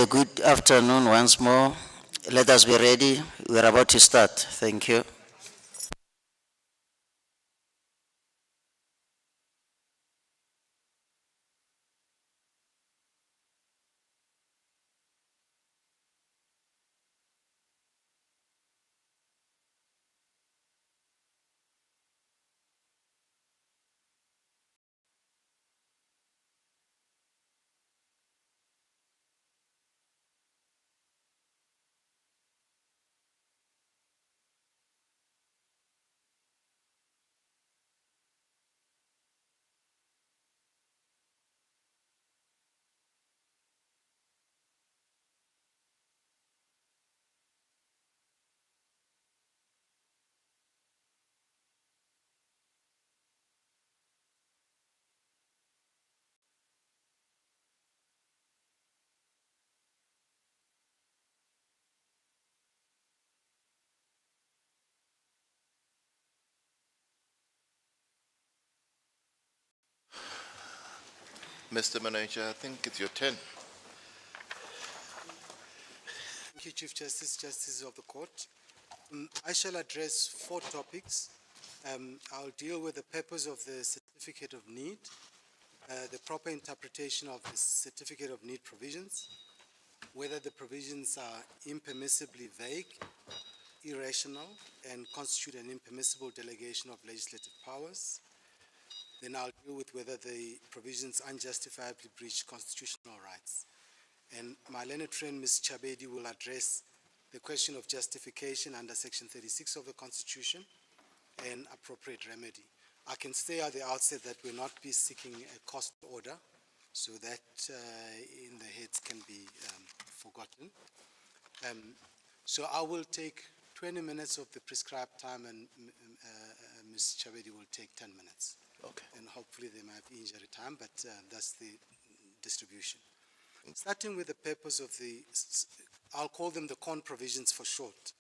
Good afternoon once more. Let us be ready. We are about to start. Thank you. Mr. Manager, I think it's your turn. Thank you, Chief Justice, Justices of the Court. I shall address 4 topics. I'll deal with the purpose of the certificate of need, the proper interpretation of the certificate of need provisions, whether the provisions are impermissibly vague, irrational, and constitute an impermissible delegation of legislative powers. Then I'll deal with whether the provisions unjustifiably breach constitutional rights. And my learned friend, Ms. Chabedi, will address the question of justification under Section 36 of the Constitution and appropriate remedy. I can say at the outset that we'll not be seeking a cost order, so that in the heads can be forgotten. So I will take 20 minutes of the prescribed time, and Ms. Chabedi will take 10 minutes. Okay. And hopefully there might be injury time, but that's the distribution. Starting with the purpose of the, I'll call them the CON provisions for short.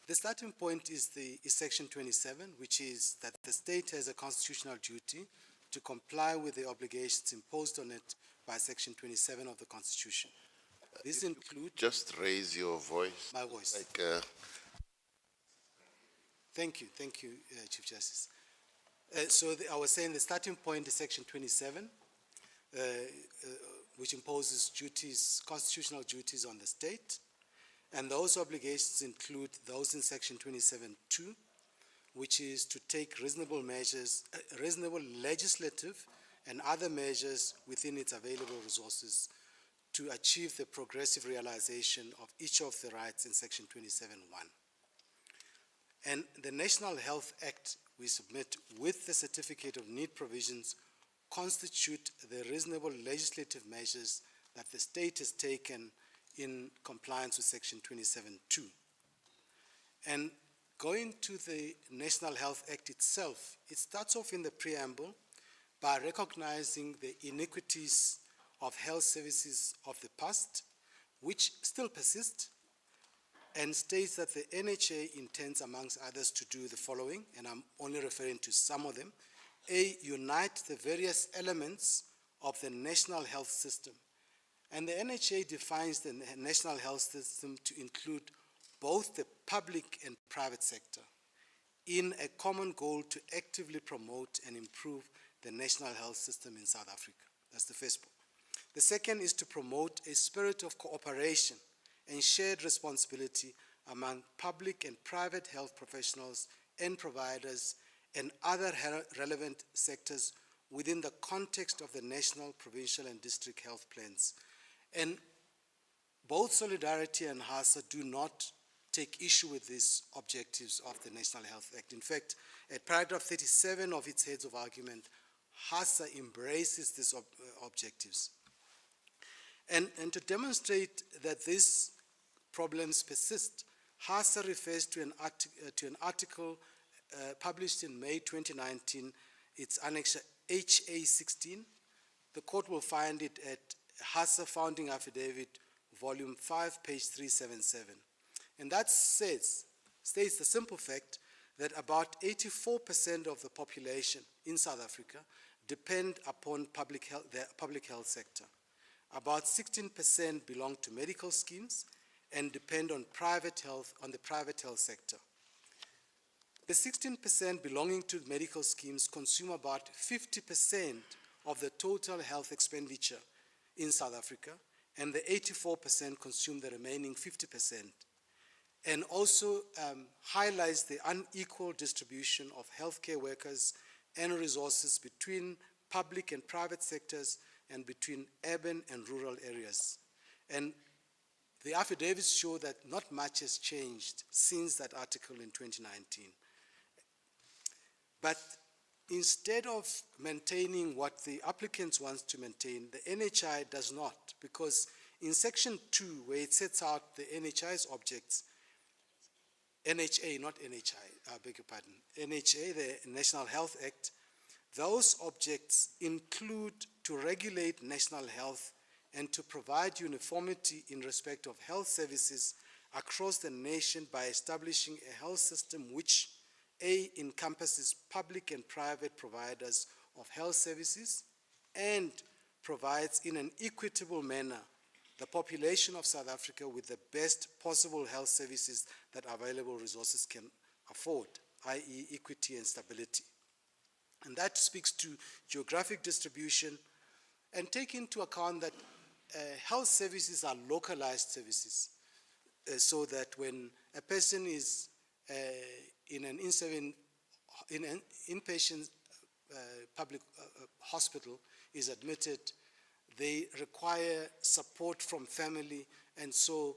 The starting point is Section 27, which is that the state has a constitutional duty to comply with the obligations imposed on it by Section 27 of the Constitution. This includes... Just raise your voice. My voice. Like, Thank you, Chief Justice. I was saying the starting point is Section 27, which imposes duties, constitutional duties on the state, and those obligations include those in Section 27(2), which is to take reasonable measures, reasonable legislative and other measures within its available resources to achieve the progressive realization of each of the rights in Section 27(1). And the National Health Act we submit with the Certificate of Need provisions constitute the reasonable legislative measures that the state has taken in compliance with Section 27(2). And going to the National Health Act itself, it starts off in the preamble by recognizing the iniquities of health services of the past, which still persist, and states that the NHA intends, amongst others, to do the following, and I'm only referring to some of them. A, unite the various elements of the national health system. And the NHA defines the national health system to include both the public and private sector in a common goal to actively promote and improve the national health system in South Africa. That's the first point. The second is to promote a spirit of cooperation and shared responsibility among public and private health professionals and providers and other relevant sectors within the context of the national, provincial, and district health plans. And both Solidarity and HASA do not take issue with these objectives of the National Health Act. In fact, at paragraph 37 of its heads of argument, HASA embraces these objectives. And to demonstrate that these problems persist, HASA refers to an article published in May 2019, it's Annex HA16. The court will find it at HASA Founding Affidavit, Volume 5, page 377. And that states the simple fact that about 84% of the population in South Africa depend upon the public health sector. About 16% belong to medical schemes and depend on the private health sector. The 16% belonging to medical schemes consume about 50% of the total health expenditure in South Africa, and the 84% consume the remaining 50%, and also highlights the unequal distribution of healthcare workers and resources between public and private sectors and between urban and rural areas. And the affidavits show that not much has changed since that article in 2019. But instead of maintaining what the applicants want to maintain, the NHI does not, because in Section 2, where it sets out the NHI's objects, NHA, not NHI, I beg your pardon, NHA, the National Health Act, those objects include to regulate national health and to provide uniformity in respect of health services across the nation by establishing a health system which, A, encompasses public and private providers of health services and provides in an equitable manner the population of South Africa with the best possible health services that available resources can afford. i.e. equity and stability. And that speaks to geographic distribution and take into account that health services are localized services, so that when a person is in an inpatient public hospital is admitted, they require support from family, and so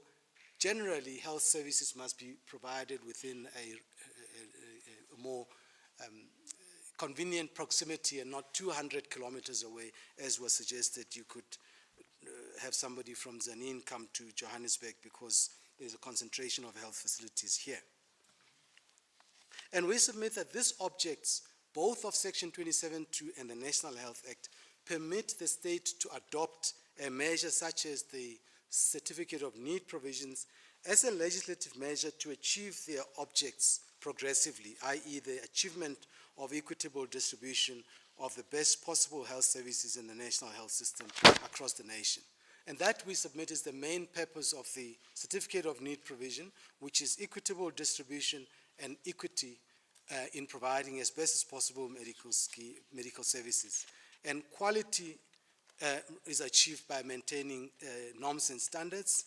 generally health services must be provided within a more convenient proximity and not 200 kilometers away, as was suggested. You could have somebody from Zanin come to Johannesburg because there's a concentration of health facilities here. And we submit that these objects, both of Section 27.2 and the National Health Act, permit the state to adopt a measure such as the Certificate of Need provisions as a legislative measure to achieve their objects progressively, i.e. the achievement of equitable distribution of the best possible health services in the national health system across the nation. And that, we submit, is the main purpose of the Certificate of Need provision, which is equitable distribution and equity in providing as best as possible medical services. And quality is achieved by maintaining norms and standards.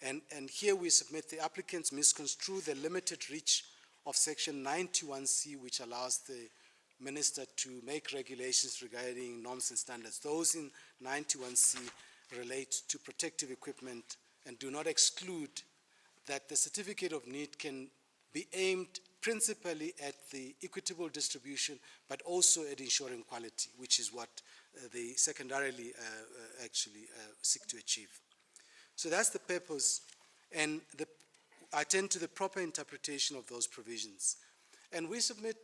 And here we submit the applicants misconstrue the limited reach of Section 91C, which allows the minister to make regulations regarding norms and standards. Those in 91C relate to protective equipment and do not exclude that the Certificate of Need can be aimed principally at the equitable distribution, but also at ensuring quality, which is what they secondarily actually seek to achieve. So that's the purpose, and I tend to the proper interpretation of those provisions. And we submit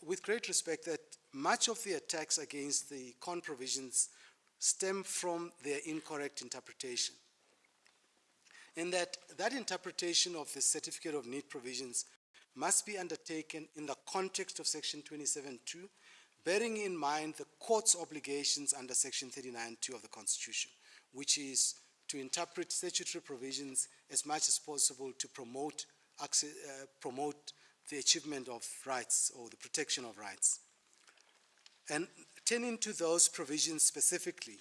with great respect that much of the attacks against the CON provisions stem from their incorrect interpretation. And that interpretation of the Certificate of Need provisions must be undertaken in the context of Section 27.2, bearing in mind the court's obligations under Section 39.2 of the Constitution, which is to interpret statutory provisions as much as possible to promote the achievement of rights or the protection of rights. And turning to those provisions specifically,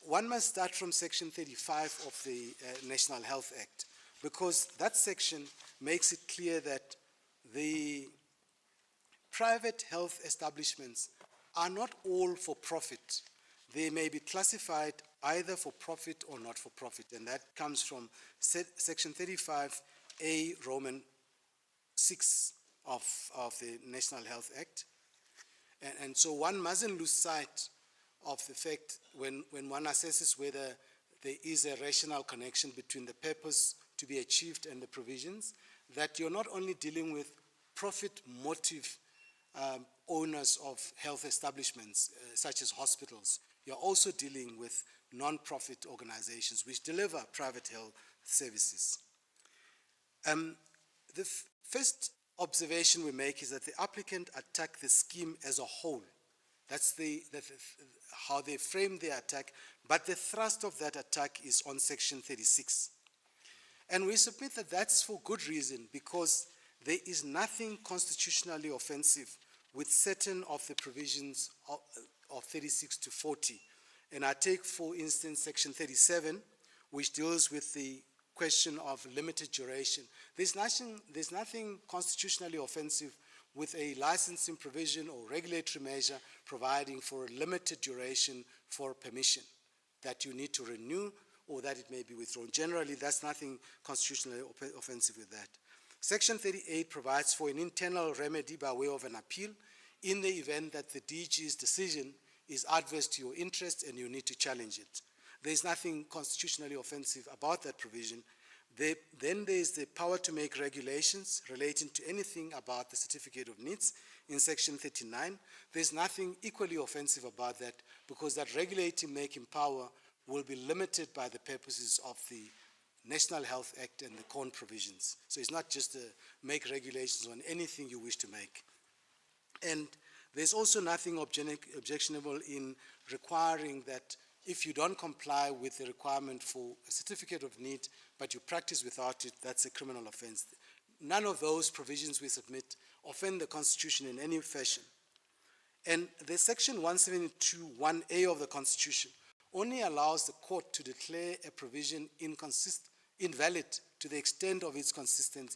one must start from Section 35 of the National Health Act, because that section makes it clear that the private health establishments are not all for profit. They may be classified either for profit or not for profit, and that comes from Section 35A, Roman 6 of the National Health Act. And so one mustn't lose sight of the fact when one assesses whether there is a rational connection between the purpose to be achieved and the provisions, that you're not only dealing with profit motive owners of health establishments, such as hospitals, you're also dealing with non-profit organizations which deliver private health services. The first observation we make is that the applicant attacked the scheme as a whole. That's how they frame their attack, but the thrust of that attack is on Section 36. And we submit that that's for good reason, because there is nothing constitutionally offensive with certain of the provisions of 36 to 40. And I take, for instance, Section 37, which deals with the question of limited duration. There's nothing constitutionally offensive with a licensing provision or regulatory measure providing for a limited duration for permission that you need to renew or that it may be withdrawn. Generally, that's nothing constitutionally offensive with that. Section 38 provides for an internal remedy by way of an appeal in the event that the DG's decision is adverse to your interest and you need to challenge it. There's nothing constitutionally offensive about that provision. Then there's the power to make regulations relating to anything about the Certificate of Needs in Section 39. There's nothing equally offensive about that, because that regulating making power will be limited by the purposes of the National Health Act and the CON provisions. So it's not just to make regulations on anything you wish to make. And there's also nothing objectionable in requiring that if you don't comply with the requirement for a certificate of need, but you practice without it, that's a criminal offense. None of those provisions we submit offend the Constitution in any fashion. And the section 172(1)(a) of the Constitution only allows the court to declare a provision invalid to the extent of its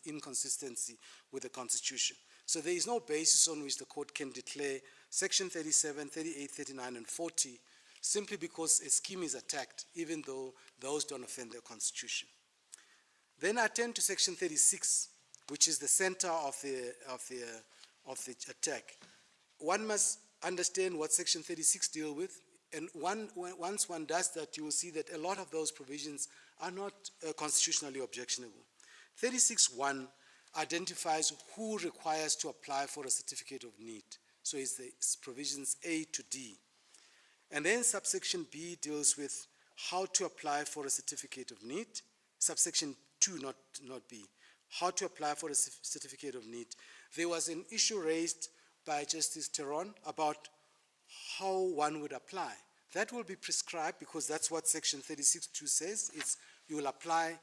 inconsistency with the Constitution. So there is no basis on which the court can declare section 37, 38, 39, and 40 simply because a scheme is attacked, even though those don't offend the Constitution. Then I turn to section 36, which is the center of the attack. One must understand what section 36 deals with, and once one does that, you will see that a lot of those provisions are not constitutionally objectionable. 36(1) identifies who requires to apply for a certificate of need. So it's the provisions A to D. And then subsection B deals with how to apply for a certificate of need. Subsection 2, not B. How to apply for a certificate of need. There was an issue raised by Justice Teron about how one would apply. That will be prescribed because that's what section 36(2) says. You will apply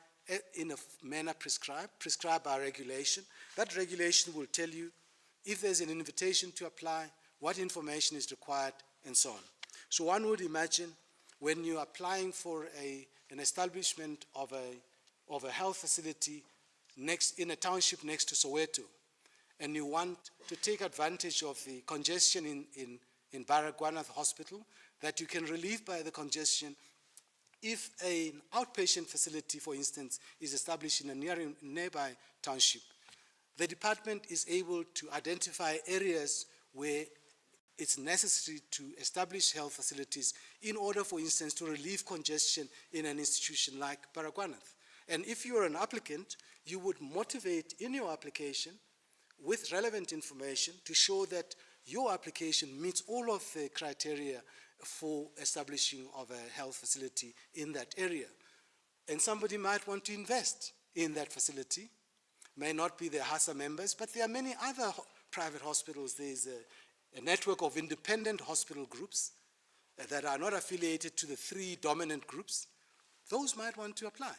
in a manner prescribed by regulation. That regulation will tell you if there's an invitation to apply, what information is required, and so on. So one would imagine when you're applying for an establishment of a health facility in a township next to Soweto, and you want to take advantage of the congestion in Baragwanath Hospital, that you can relieve by the congestion if an outpatient facility, for instance, is established in a nearby township. The department is able to identify areas where it's necessary to establish health facilities in order, for instance, to relieve congestion in an institution like Baragwanath. And if you're an applicant, you would motivate in your application with relevant information to show that your application meets all of the criteria for establishing of a health facility in that area. And somebody might want to invest in that facility, may not be the HASA members, but there are many other private hospitals. There's a network of independent hospital groups that are not affiliated to the 3 dominant groups. Those might want to apply.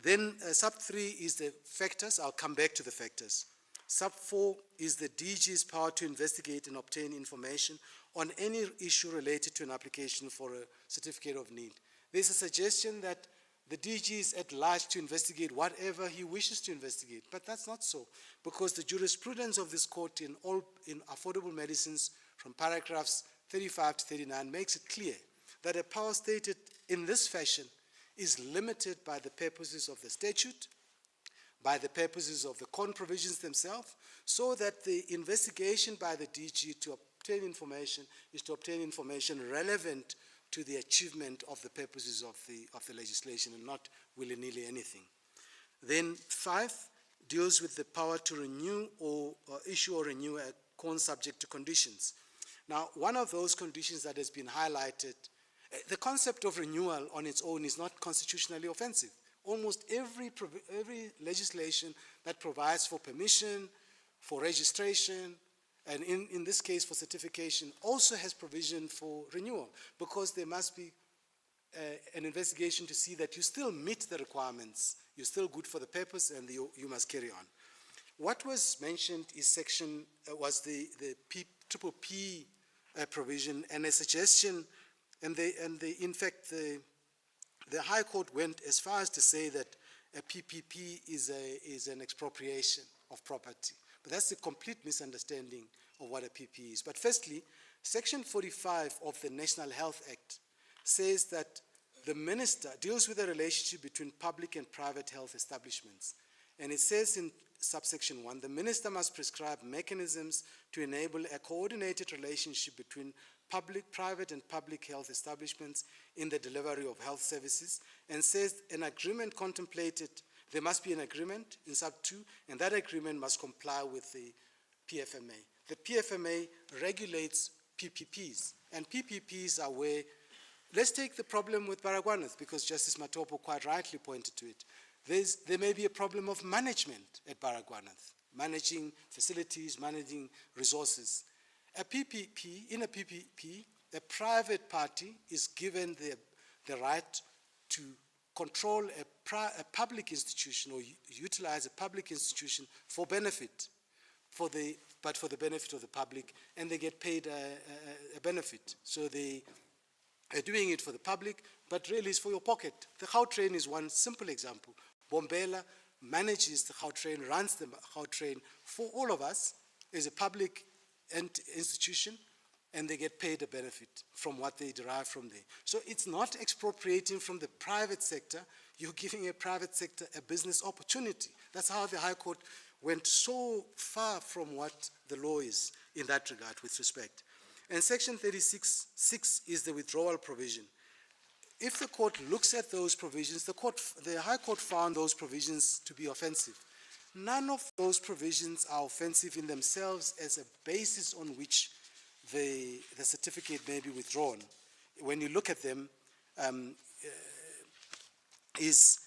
Then sub 3 is the factors. I'll come back to the factors. Sub 4 is the DG's power to investigate and obtain information on any issue related to an application for a certificate of need. There's a suggestion that the DG is at large to investigate whatever he wishes to investigate, but that's not so, because the jurisprudence of this court in affordable medicines from paragraphs 35 to 39 makes it clear that a power stated in this fashion is limited by the purposes of the statute, by the purposes of the CON provisions themselves, so that the investigation by the DG to obtain information is to obtain information relevant to the achievement of the purposes of the legislation and not willy-nilly anything. Then 5 deals with the power to renew or issue or renew a CON subject to conditions. Now, one of those conditions that has been highlighted, the concept of renewal on its own is not constitutionally offensive. Almost every legislation that provides for permission, for registration, and in this case for certification, also has provision for renewal, because there must be an investigation to see that you still meet the requirements, you're still good for the purpose, and you must carry on. What was mentioned is was the PPP provision, and a suggestion, in fact, the High Court went as far as to say that a PPP is an expropriation of property. But that's a complete misunderstanding of what a PP is. But firstly, Section 45 of the National Health Act says that the minister deals with the relationship between public and private health establishments. And it says in subsection 1, the minister must prescribe mechanisms to enable a coordinated relationship between private and public health establishments in the delivery of health services, and says an agreement contemplated. There must be an agreement in sub 2, and that agreement must comply with the PFMA. The PFMA regulates PPPs, and PPPs are where, let's take the problem with Baragwanath, because Justice Matopo quite rightly pointed to it. There may be a problem of management at Baragwanath, managing facilities, managing resources. In a PPP, a private party is given the right to control a public institution or utilize a public institution for benefit. but for the benefit of the public, and they get paid a benefit. So they are doing it for the public, but really it's for your pocket. The Gautrain is one simple example. Bombela manages the Gautrain, runs the Gautrain for all of us as a public institution, and they get paid a benefit from what they derive from there. So it's not expropriating from the private sector, you're giving a private sector a business opportunity. That's how the High Court went so far from what the law is in that regard with respect. And Section 36(6) is the withdrawal provision. If the court looks at those provisions, the High Court found those provisions to be offensive. None of those provisions are offensive in themselves as a basis on which the certificate may be withdrawn. When you look at them, is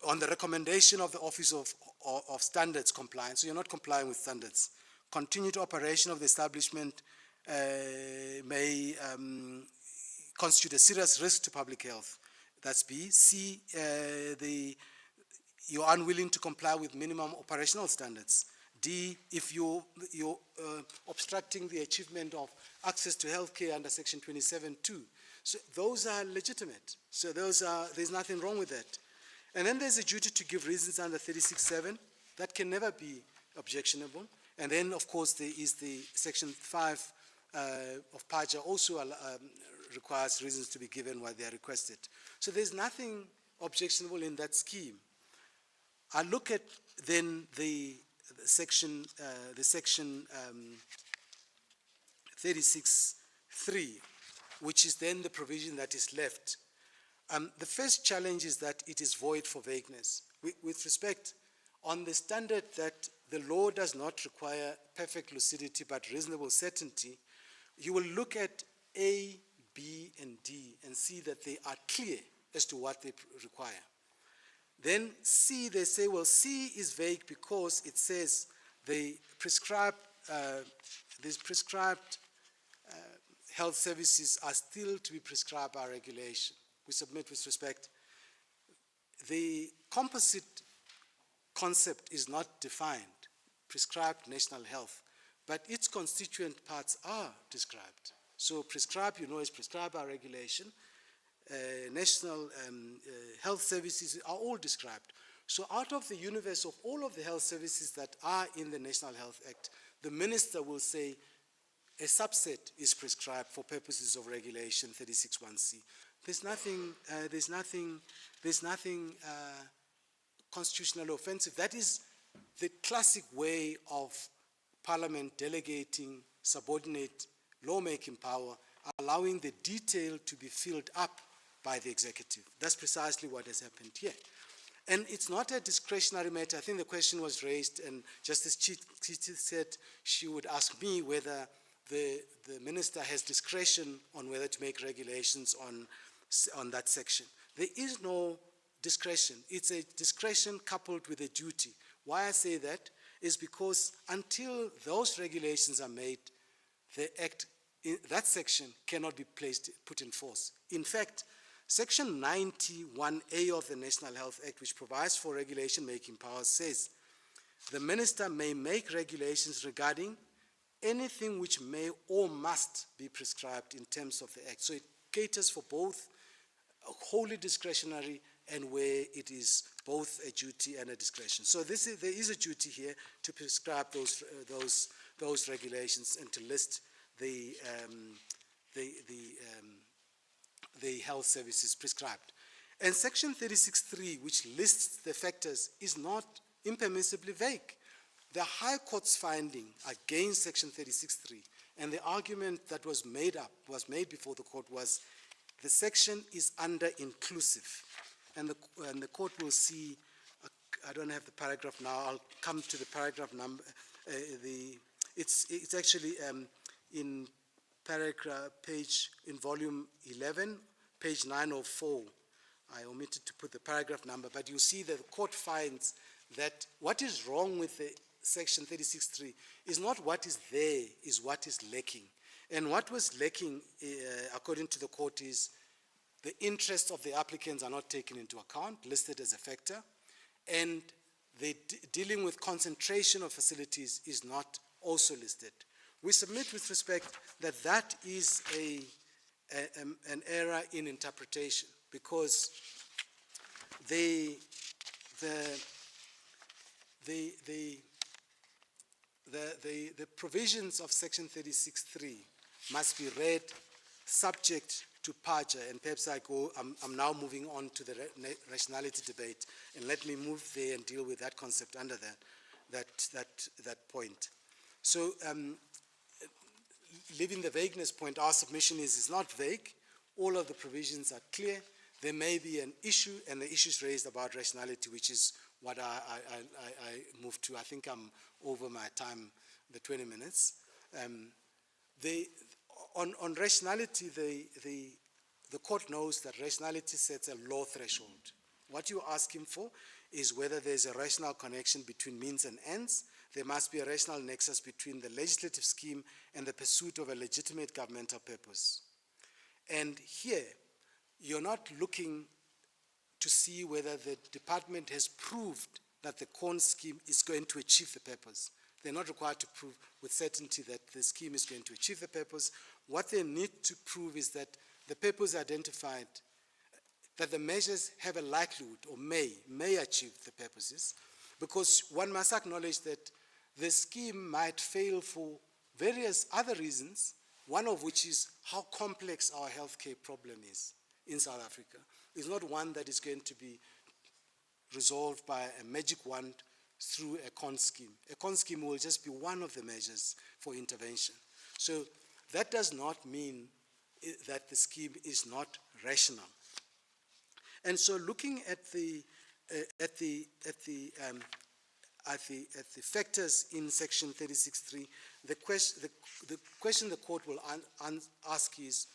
on the recommendation of the Office of Standards Compliance, so you're not complying with standards. Continued operation of the establishment may constitute a serious risk to public health. That's B. C, you're unwilling to comply with minimum operational standards. D, if you're obstructing the achievement of access to healthcare under Section 27(2). So those are legitimate. So there's nothing wrong with that. And then there's a duty to give reasons under 36(7). That can never be objectionable. And then, of course, there is the Section 5 of PAJA also requires reasons to be given while they are requested. So there's nothing objectionable in that scheme. I look at then the section 36(3), which is then the provision that is left. The first challenge is that it is void for vagueness. With respect, on the standard that the law does not require perfect lucidity but reasonable certainty, you will look at A, B, and D and see that they are clear as to what they require. Then C, they say, well, C is vague because it says these prescribed health services are still to be prescribed by regulation. We submit with respect. The composite concept is not defined, prescribed national health, but its constituent parts are described. So prescribed, is prescribed by regulation. National health services are all described. So out of the universe of all of the health services that are in the National Health Act, the minister will say a subset is prescribed for purposes of regulation 36(1)(c). There's nothing constitutionally offensive. That is the classic way of Parliament delegating subordinate lawmaking power, allowing the detail to be filled up by the executive. That's precisely what has happened here. And it's not a discretionary matter. I think the question was raised, and Justice Chiti said she would ask me whether the minister has discretion on whether to make regulations on that section. There is no discretion. It's a discretion coupled with a duty. Why I say that is because until those regulations are made, the Act, that section cannot be put in force. In fact, Section 91A of the National Health Act, which provides for regulation-making powers, says the minister may make regulations regarding anything which may or must be prescribed in terms of the Act. So it caters for both wholly discretionary and where it is both a duty and a discretion. So there is a duty here to prescribe those regulations and to list the health services prescribed. And Section 36(3), which lists the factors, is not impermissibly vague. The High Court's finding against Section 36(3), and the argument that was made before the court was the section is under-inclusive. And the court will see, I don't have the paragraph now, I'll come to the paragraph number. It's actually in paragraph page, in volume 11, page 904. I omitted to put the paragraph number, but you see that the court finds that what is wrong with the Section 36(3) is not what is there, is what is lacking. And what was lacking, according to the court, is the interests of the applicants are not taken into account, listed as a factor, and the dealing with concentration of facilities is not also listed. We submit with respect that that is an error in interpretation, because the provisions of Section 36.3 must be read subject to parture, and perhaps I'm now moving on to the rationality debate, and let me move there and deal with that concept under that point. So, leaving the vagueness point, our submission is it's not vague. All of the provisions are clear. There may be an issue, and the issues raised about rationality, which is what I moved to. I think I'm over my time, the 20 minutes. On rationality, the court knows that rationality sets a low threshold. What you're asking for is whether there's a rational connection between means and ends. There must be a rational nexus between the legislative scheme and the pursuit of a legitimate governmental purpose. And here, you're not looking to see whether the department has proved that the corn scheme is going to achieve the purpose. They're not required to prove with certainty that the scheme is going to achieve the purpose. What they need to prove is that the purpose identified, that the measures have a likelihood or may achieve the purposes, because one must acknowledge that the scheme might fail for various other reasons, one of which is how complex our healthcare problem is in South Africa. It's not one that is going to be resolved by a magic wand through a corn scheme. A corn scheme will just be one of the measures for intervention. So that does not mean that the scheme is not rational. And so looking at the factors in Section 36.3, the question the court will ask is,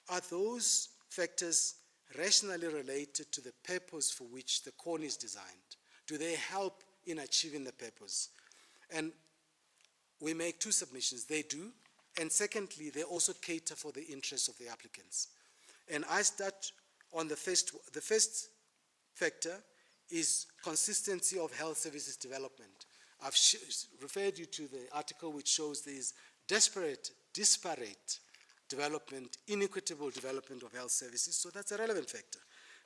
are those factors rationally related to the purpose for which the corn is designed? Do they help in achieving the purpose? And we make two submissions. They do, and secondly, they also cater for the interests of the applicants. And I start on the first factor is consistency of health services development. I've referred you to the article which shows these disparate development, inequitable development of health services, so that's a relevant factor.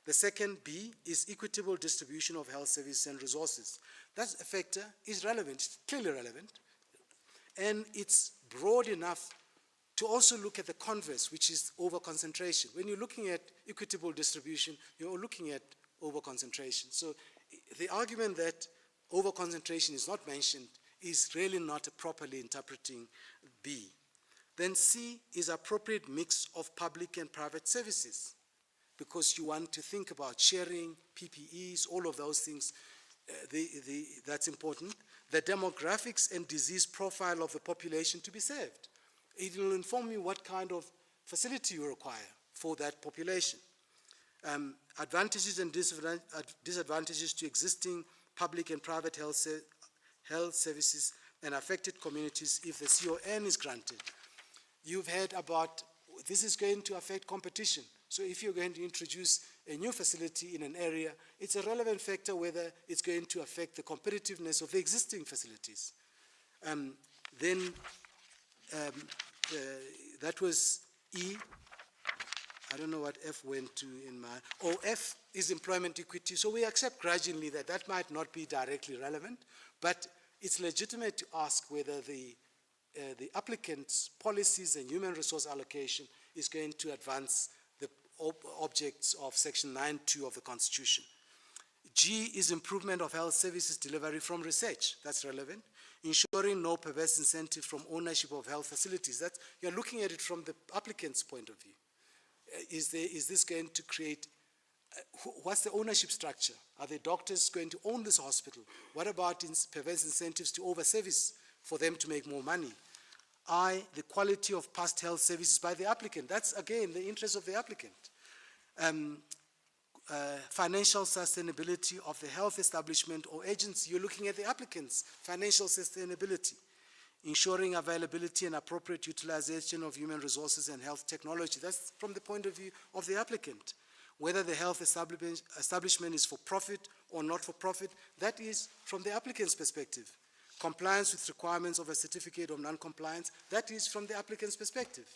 The second, B, is equitable distribution of health services and resources. That factor is relevant, clearly relevant, and it's broad enough to also look at the converse, which is over-concentration. When you're looking at equitable distribution, you're looking at over-concentration. So the argument that over-concentration is not mentioned is really not properly interpreting B. Then C is appropriate mix of public and private services, because you want to think about sharing, PPEs, all of those things, that's important. The demographics and disease profile of the population to be served. It will inform you what kind of facility you require for that population. Advantages and disadvantages to existing public and private health services and affected communities if the CON is granted. You've heard about, this is going to affect competition. So if you're going to introduce a new facility in an area, it's a relevant factor whether it's going to affect the competitiveness of the existing facilities. That was E. I don't know what F went to in my, F is employment equity. So we accept grudgingly that that might not be directly relevant, but it's legitimate to ask whether the applicant's policies and human resource allocation is going to advance the objects of Section 9.2 of the Constitution. G is improvement of health services delivery from research. That's relevant. Ensuring no perverse incentive from ownership of health facilities. You're looking at it from the applicant's point of view. Is this going to create, what's the ownership structure? Are the doctors going to own this hospital? What about perverse incentives to overservice for them to make more money? I, the quality of past health services by the applicant. That's, again, the interest of the applicant. Financial sustainability of the health establishment or agency. You're looking at the applicant's financial sustainability. Ensuring availability and appropriate utilization of human resources and health technology. That's from the point of view of the applicant. Whether the health establishment is for profit or not for profit, that is from the applicant's perspective. compliance with requirements of a certificate of non-compliance, that is from the applicant's perspective.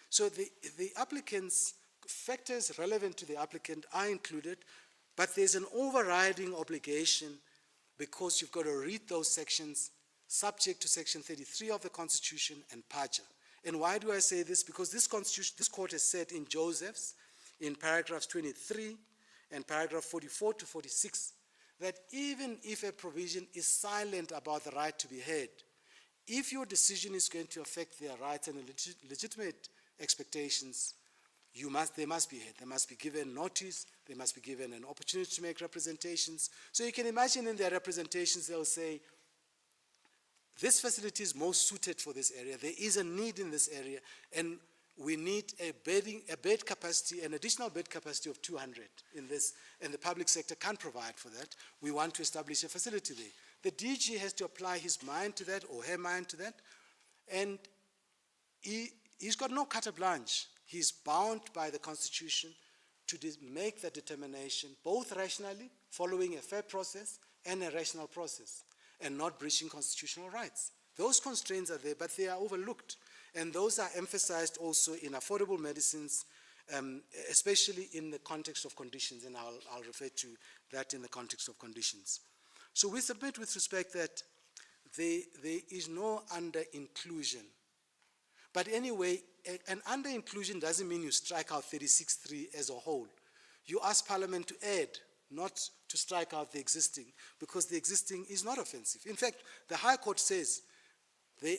So the applicant's factors relevant to the applicant are included, but there's an overriding obligation because you've got to read those sections subject to Section 33 of the Constitution and PAJA. And why do I say this? Because this court has said in Joseph's, in paragraphs 23 and paragraph 44 to 46, that even if a provision is silent about the right to be heard, if your decision is going to affect their rights and legitimate expectations, they must be heard. They must be given notice. They must be given an opportunity to make representations. So you can imagine in their representations, they'll say, this facility is most suited for this area. There is a need in this area, and we need a bed capacity, an additional bed capacity of 200 in this, and the public sector can't provide for that. We want to establish a facility there. The DG has to apply his mind to that, or her mind to that, and he's got no carte blanche. He's bound by the Constitution to make that determination, both rationally, following a fair process, and a rational process, and not breaching constitutional rights. Those constraints are there, but they are overlooked. And those are emphasized also in affordable medicines, especially in the context of conditions, and I'll refer to that in the context of conditions. So we submit with respect that there is no under-inclusion. But anyway, an under-inclusion doesn't mean you strike out 36.3 as a whole. You ask Parliament to add, not to strike out the existing, because the existing is not offensive. In fact, the High Court says there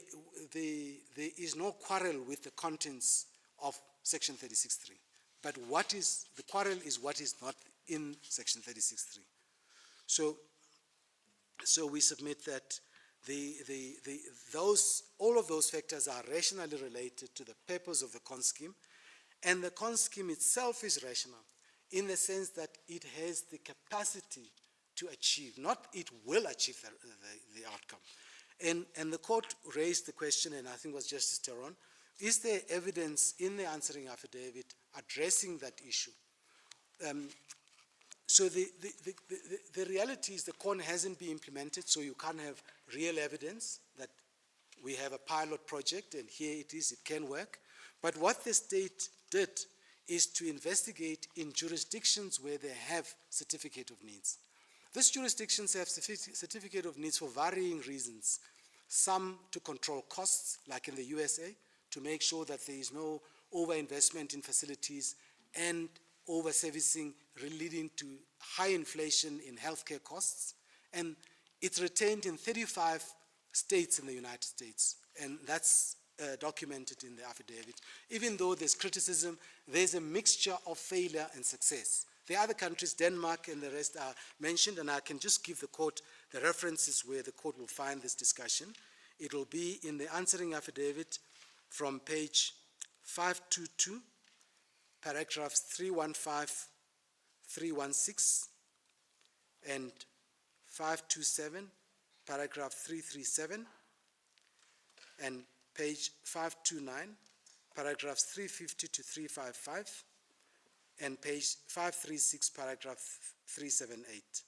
is no quarrel with the contents of Section 36.3. But the quarrel is what is not in Section 36.3. So we submit that all of those factors are rationally related to the purpose of the con scheme, and the con scheme itself is rational in the sense that it has the capacity to achieve, not it will achieve the outcome. And the court raised the question, and I think it was Justice Teron, is there evidence in the answering affidavit addressing that issue? So the reality is the con hasn't been implemented, so you can't have real evidence that we have a pilot project and here it is, it can work. But what the state did is to investigate in jurisdictions where they have certificate of needs. These jurisdictions have certificate of needs for varying reasons. Some to control costs, like in the USA, to make sure that there is no overinvestment in facilities and over-servicing leading to high inflation in healthcare costs. And it's retained in 35 states in the United States, and that's documented in the affidavit. Even though there's criticism, there's a mixture of failure and success. The other countries, Denmark and the rest, are mentioned, and I can just give the court the references where the court will find this discussion. It will be in the answering affidavit from page 522, paragraphs 315, 316, and 527, paragraph 337, and page 529, paragraphs 350 to 355, and page 536, paragraph 378.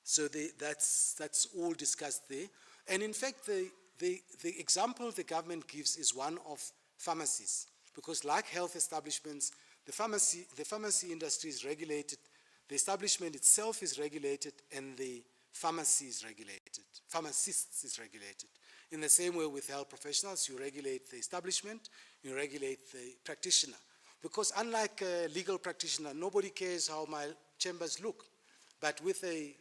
So that's all discussed there. And in fact, the example the government gives is one of pharmacies, because like health establishments, the pharmacy industry is regulated, the establishment itself is regulated, and the pharmacy is regulated, pharmacists is regulated. In the same way with health professionals, you regulate the establishment, you regulate the practitioner. Because unlike a legal practitioner, nobody cares how my chambers look. But with a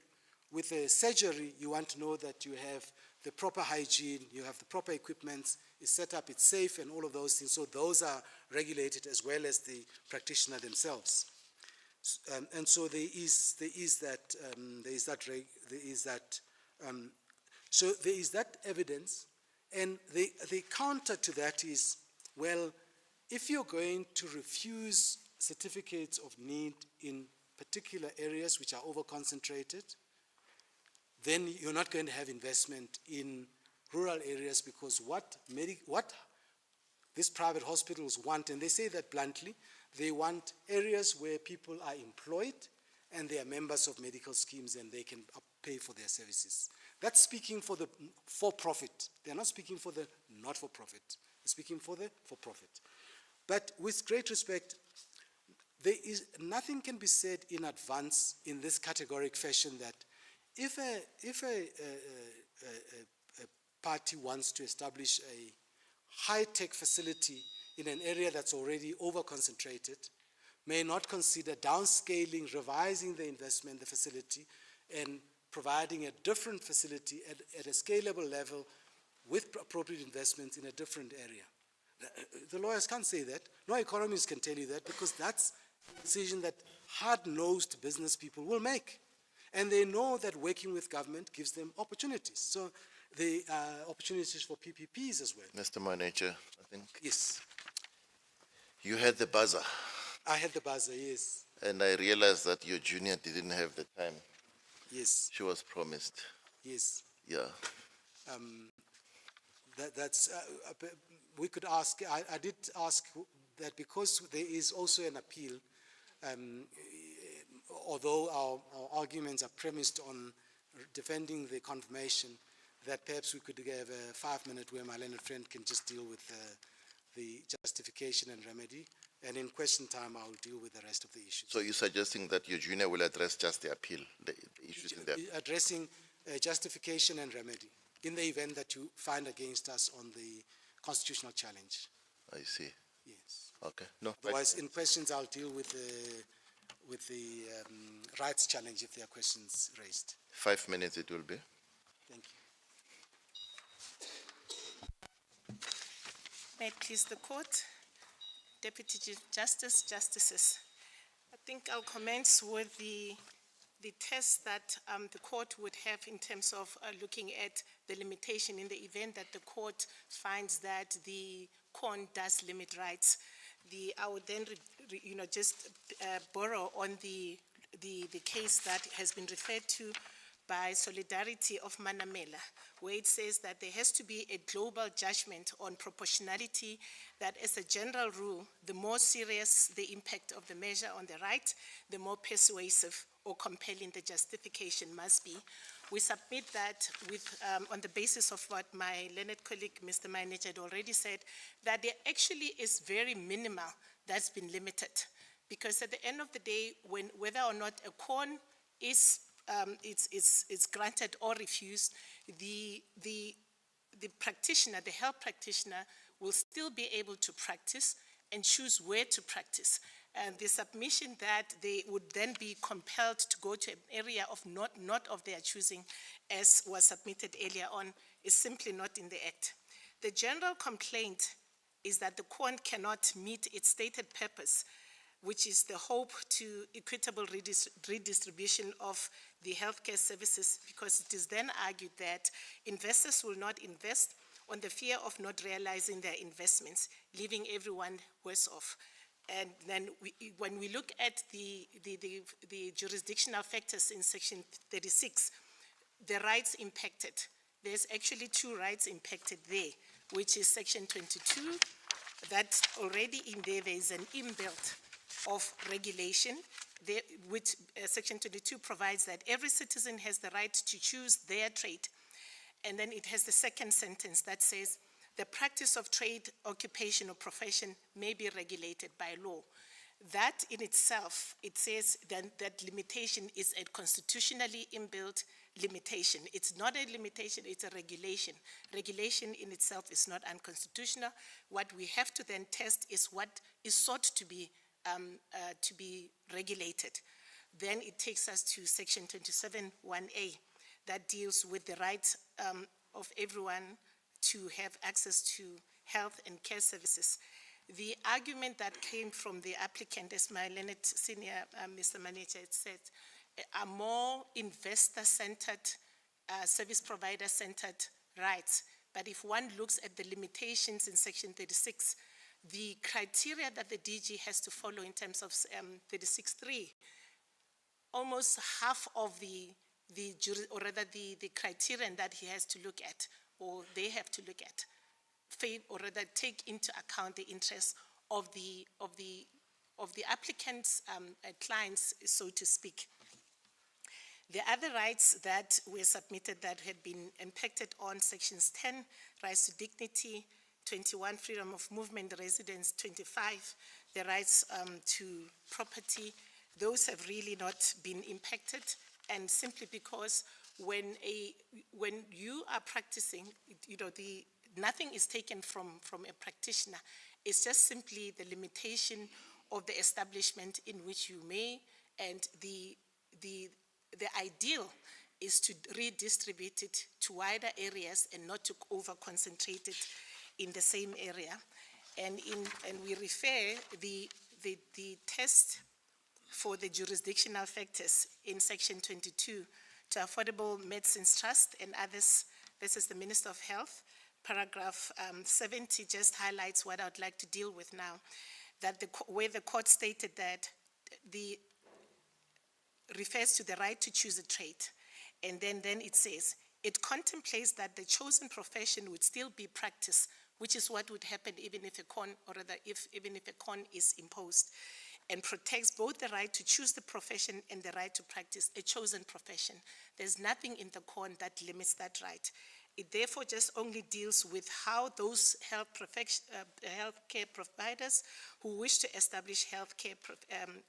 surgery, you want to know that you have the proper hygiene, you have the proper equipment, it's set up, it's safe, and all of those things. So those are regulated as well as the practitioner themselves. And so there is that evidence, and the counter to that is, well, if you're going to refuse certificates of need in particular areas which are over-concentrated, then you're not going to have investment in rural areas, because what these private hospitals want, and they say that bluntly, they want areas where people are employed and they are members of medical schemes and they can pay for their services. That's speaking for the for-profit. They're not speaking for the not-for-profit. They're speaking for the for-profit. But with great respect, there is nothing can be said in advance in this categoric fashion that if a party wants to establish a high-tech facility in an area that's already over-concentrated, may not consider downscaling, revising the investment, the facility, and providing a different facility at a scalable level with appropriate investments in a different area. The lawyers can't say that. No economists can tell you that, because that's a decision that hard-nosed business people will make. And they know that working with government gives them opportunities. So the opportunities for PPPs as well. Mr. Manager, I think Yes, you had the buzzer, I had the buzzer, yes, and I realized that your junior didn't have the time yes, she was promised. yes. Yeah. We could ask, I did ask that because there is also an appeal, although our arguments are premised on defending the confirmation, that perhaps we could have a 5-minute where my learned friend can just deal with the justification and remedy, and in question time I will deal with the rest of the issues. So you're suggesting that your junior will address just the appeal, the issues in the appeal? Addressing justification and remedy in the event that you find against us on the constitutional challenge. I see. Yes. Okay. No. Otherwise, in questions, I'll deal with the rights challenge if there are questions raised. 5 minutes it will be. Thank you. May it please the court, Deputy Chief Justice, Justices. I think I'll commence with the test that the court would have in terms of looking at the limitation in the event that the court finds that the CON does limit rights. I would then, just borrow on the case that has been referred to by Solidarity of Manamela, where it says that there has to be a global judgment on proportionality, that as a general rule, the more serious the impact of the measure on the right, the more persuasive or compelling the justification must be. We submit that on the basis of what my learned colleague, Mr. Manager, had already said, that there actually is very minimal that's been limited. Because at the end of the day, whether or not a CON is it's granted or refused, the practitioner, the health practitioner, will still be able to practice and choose where to practice. And the submission that they would then be compelled to go to an area of not of their choosing, as was submitted earlier on, is simply not in the Act. The general complaint is that the CON cannot meet its stated purpose, which is the hope to equitable redistribution of the healthcare services, because it is then argued that investors will not invest on the fear of not realizing their investments, leaving everyone worse off. And then when we look at the jurisdictional factors in Section 36, the rights impacted, there's actually 2 rights impacted there, which is Section 22, that already in there is an inbuilt of regulation, which Section 22 provides that every citizen has the right to choose their trade. And then it has the second sentence that says, the practice of trade, occupation, or profession may be regulated by law. That in itself, it says that limitation is a constitutionally inbuilt limitation. It's not a limitation, it's a regulation. Regulation in itself is not unconstitutional. What we have to then test is what is sought to be regulated. Then it takes us to Section 27(1)(a) that deals with the right of everyone to have access to health and care services. The argument that came from the applicant, as my learned senior Mr. Manager had said, are more investor-centered, service provider-centered rights. But if one looks at the limitations in Section 36, the criteria that the DG has to follow in terms of 36(3), almost half of the criterion that he has to look at, or they have to look at, or rather take into account the interests of the applicant's clients, so to speak. The other rights that were submitted that had been impacted on sections 10, rights to dignity, 21, freedom of movement, residence, 25, the rights to property, those have really not been impacted, and simply because when you are practicing, nothing is taken from a practitioner. It's just simply the limitation of the establishment in which you may, and the ideal is to redistribute it to wider areas and not to over-concentrate it in the same area. And we refer the test for the jurisdictional factors in section 22 to Affordable Medicines Trust and others. This is the Minister of Health. Paragraph 70 just highlights what I would like to deal with now, that where the court stated that refers to the right to choose a trade. And then it says, it contemplates that the chosen profession would still be practiced, which is what would happen even if a con, or rather even if a con is imposed, and protects both the right to choose the profession and the right to practice a chosen profession. There's nothing in the con that limits that right. It therefore just only deals with how those healthcare providers who wish to establish healthcare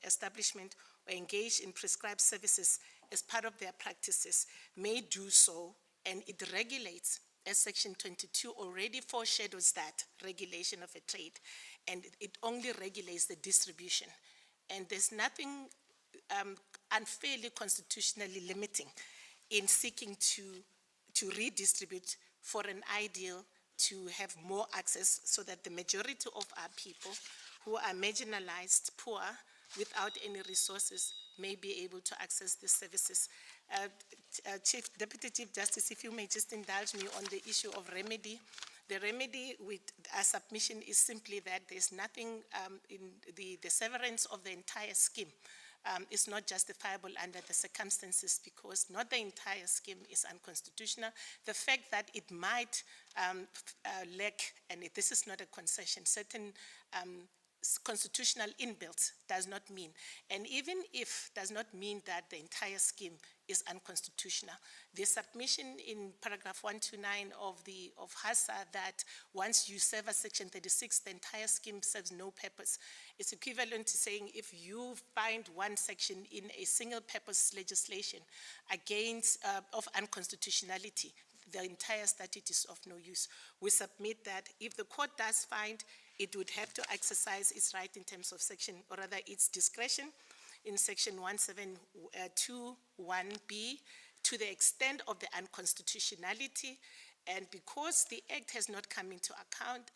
establishment or engage in prescribed services as part of their practices may do so, and it regulates, as Section 22 already foreshadows that regulation of a trade, and it only regulates the distribution. And there's nothing unfairly constitutionally limiting in seeking to redistribute for an ideal to have more access so that the majority of our people who are marginalized, poor, without any resources may be able to access these services. Deputy Chief Justice, if you may just indulge me on the issue of remedy. The remedy with our submission is simply that there's nothing in the severance of the entire scheme is not justifiable under the circumstances, because not the entire scheme is unconstitutional. The fact that it might lack, and this is not a concession, certain constitutional inbuilt does not mean, and even if does not mean that the entire scheme is unconstitutional. The submission in paragraph 129 of HASA that once you sever section 36, the entire scheme serves no purpose. It's equivalent to saying if you find one section in a single purpose legislation against of unconstitutionality, the entire statute is of no use. We submit that if the court does find, it would have to exercise its right in terms of section, or rather its discretion in section 1721B to the extent of the unconstitutionality. And because the act has not come into account,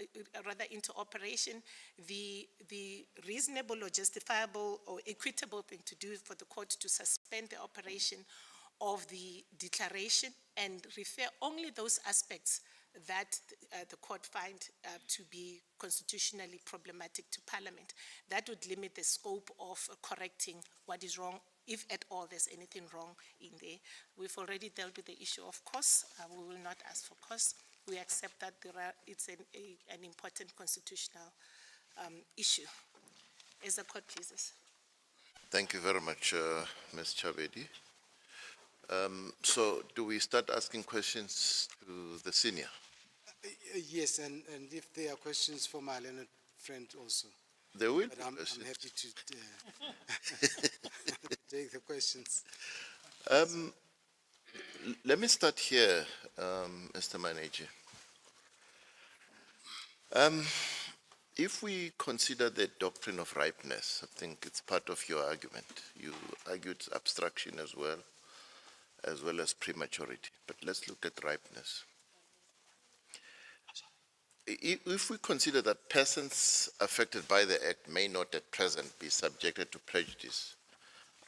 rather into operation, the reasonable or justifiable or equitable thing to do for the court to suspend the operation of the declaration and refer only those aspects that the court find to be constitutionally problematic to Parliament. That would limit the scope of correcting what is wrong, if at all there's anything wrong in there. We've already dealt with the issue of costs. We will not ask for costs. We accept that it's an important constitutional issue. As the court pleases. Thank you very much, Ms. Chabedi. So do we start asking questions to the senior? Yes, and if there are questions for my learned friend also. There will But be I'm questions. happy to take the questions. Let me start here, Mr. Manager. If we consider the doctrine of ripeness, I think it's part of your argument. You argued abstraction as well as prematurity. But let's look at ripeness. If we consider that persons affected by the Act may not at present be subjected to prejudice,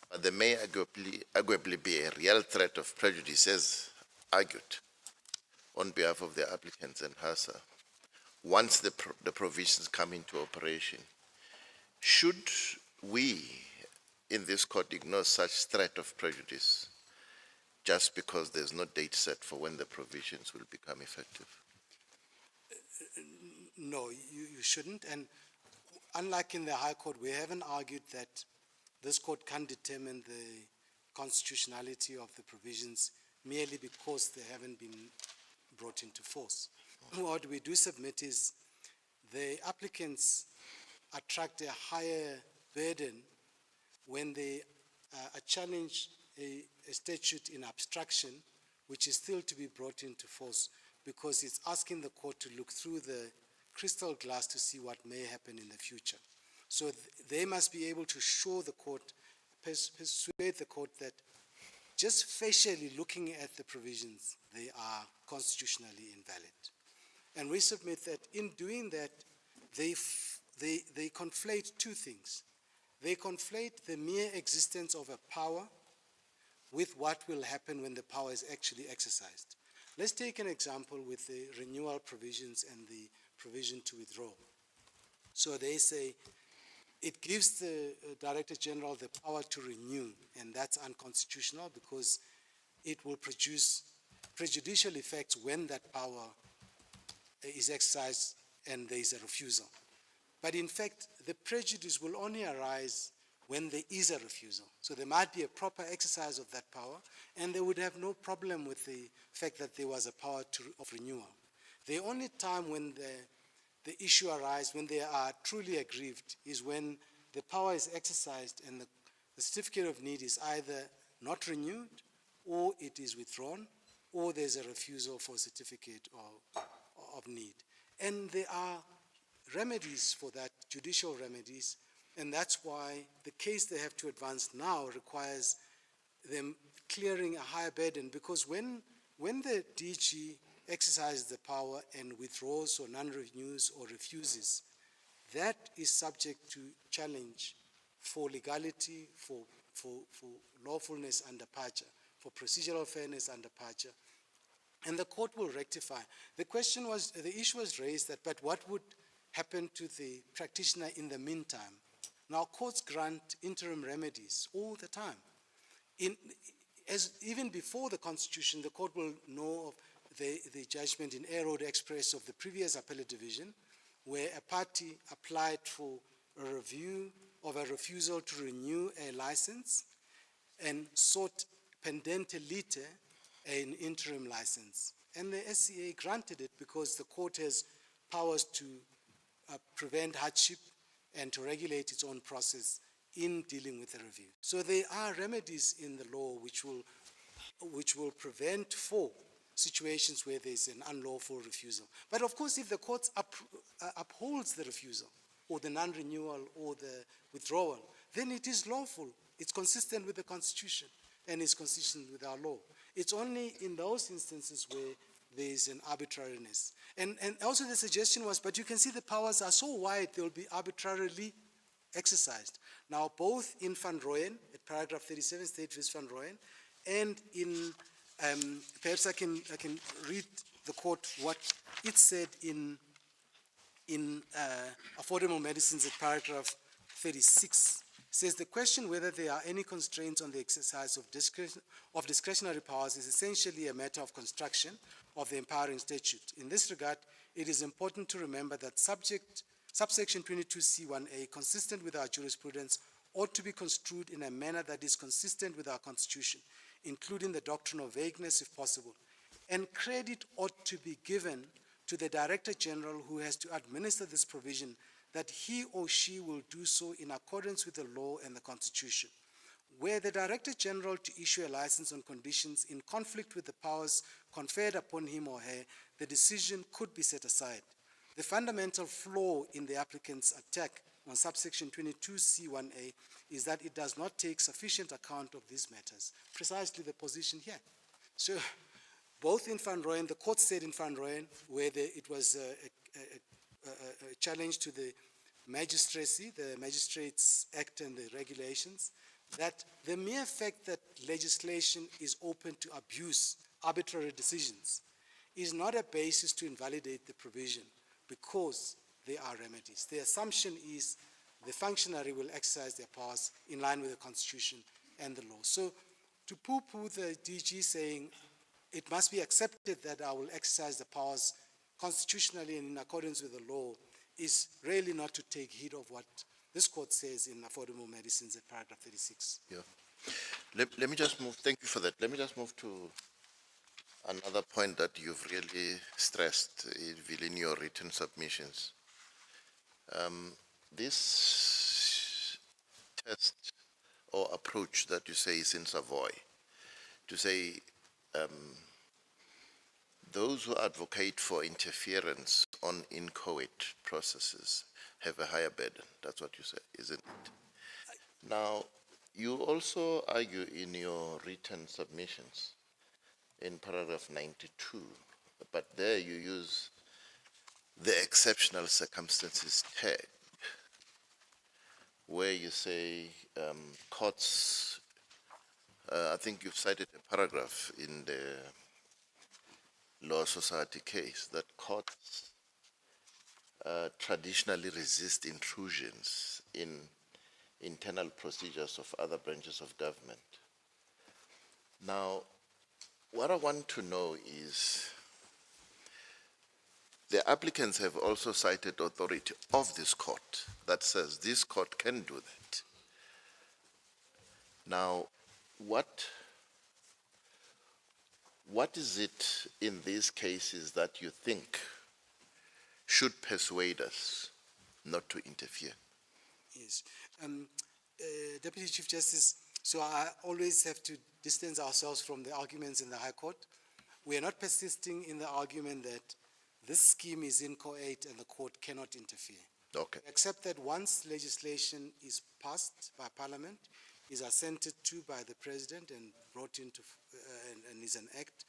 but there may arguably be a real threat of prejudice as argued on behalf of the applicants and HASA, once the provisions come into operation, should we in this court ignore such threat of prejudice just because there's no date set for when the provisions will become effective? No, you shouldn't. And unlike in the High Court, we haven't argued that this court can't determine the constitutionality of the provisions merely because they haven't been brought into force. What we do submit is the applicants attract a higher burden when they challenge a statute in abstraction, which is still to be brought into force, because it's asking the court to look through the crystal glass to see what may happen in the future. So they must be able to show the court, persuade the court that just facially looking at the provisions, they are constitutionally invalid. And we submit that in doing that, they conflate two things. They conflate the mere existence of a power with what will happen when the power is actually exercised. Let's take an example with the renewal provisions and the provision to withdraw. So they say it gives the Director General the power to renew, and that's unconstitutional because it will produce prejudicial effects when that power is exercised and there is a refusal. But in fact, the prejudice will only arise when there is a refusal. So there might be a proper exercise of that power, and they would have no problem with the fact that there was a power of renewal. The only time when the issue arises, when they are truly aggrieved, is when the power is exercised and the certificate of need is either not renewed, or it is withdrawn, or there's a refusal for a certificate of need. And there are remedies for that, judicial remedies, and that's why the case they have to advance now requires them clearing a higher burden, because when the DG exercises the power and withdraws or non-renews or refuses, that is subject to challenge for legality, for lawfulness under PACHA, for procedural fairness under PACHA, and the court will rectify. The issue was raised that, but what would happen to the practitioner in the meantime? Now, courts grant interim remedies all the time. Even before the Constitution, the court will know of the judgment in Air Road Express of the previous appellate division, where a party applied for a review of a refusal to renew a license and sought pendente lite an interim license. And the SCA granted it because the court has powers to prevent hardship and to regulate its own process in dealing with the review. So there are remedies in the law which will prevent for situations where there's an unlawful refusal. But of course, if the court upholds the refusal or the non-renewal or the withdrawal, then it is lawful. It's consistent with the Constitution and it's consistent with our law. It's only in those instances where there is an arbitrariness. And also the suggestion was, but you can see the powers are so wide, they'll be arbitrarily exercised. Now, both in Van Rooyen, at paragraph 37, State v. Van Rooyen, and in, perhaps I can read the court what it said in Affordable Medicines at paragraph 36. Says the question whether there are any constraints on the exercise of discretionary powers is essentially a matter of construction of the empowering statute. In this regard, it is important to remember that subsection 22C1A, consistent with our jurisprudence, ought to be construed in a manner that is consistent with our Constitution, including the doctrine of vagueness if possible. And credit ought to be given to the Director General who has to administer this provision, that he or she will do so in accordance with the law and the Constitution. Were the Director General to issue a license on conditions in conflict with the powers conferred upon him or her, the decision could be set aside. The fundamental flaw in the applicant's attack on subsection 22C1A is that it does not take sufficient account of these matters, precisely the position here. So both in Van Rooyen, the court said in Van Rooyen, where it was a challenge to the magistracy, the Magistrates Act and the regulations, that the mere fact that legislation is open to abuse, arbitrary decisions, is not a basis to invalidate the provision because there are remedies. The assumption is the functionary will exercise their powers in line with the Constitution and the law. So to poo-poo the DG saying it must be accepted that I will exercise the powers constitutionally and in accordance with the law is really not to take heed of what this court says in Affordable Medicines at paragraph 36. Yeah. Let me just move, thank you for that. Let me just move to another point that you've really stressed within your written submissions. This test or approach that you say is in Savoy, to say those who advocate for interference on inchoate processes have a higher burden. That's what you say, isn't it? Now, you also argue in your written submissions in paragraph 92, but there you use the exceptional circumstances tag, where you say courts, I think you've cited a paragraph in the Law Society case that courts traditionally resist intrusions in internal procedures of other branches of government. Now, what I want to know is, the applicants have also cited authority of this court that says this court can do that. Now, what is it in these cases that you think should persuade us not to interfere? Yes. Deputy Chief Justice, so I always have to distance ourselves from the arguments in the High Court. We are not persisting in the argument that this scheme is inchoate and the court cannot interfere. Okay. Except that once legislation is passed by Parliament, is assented to by the President and brought into, and is an act,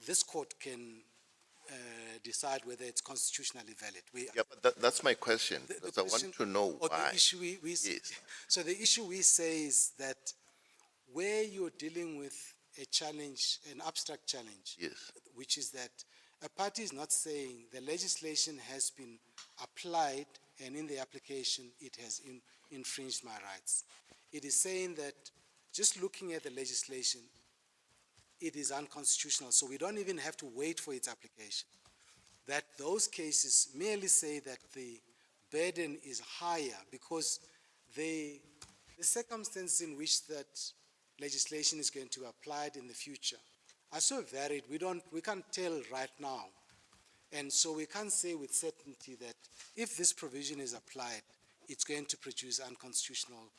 this court can decide whether it's constitutionally valid. Yeah, but that's my question, The because I want to know or why. the issue Yes. So the issue we say is that where you're dealing with a challenge, an abstract challenge, Yes. which is that a party is not saying the legislation has been applied and in the application it has infringed my rights. It is saying that just looking at the legislation, it is unconstitutional, so we don't even have to wait for its application. That those cases merely say that the burden is higher because the circumstances in which that legislation is going to be applied in the future are so varied, we can't tell right now. And so we can't say with certainty that if this provision is applied, it's going to produce unconstitutional.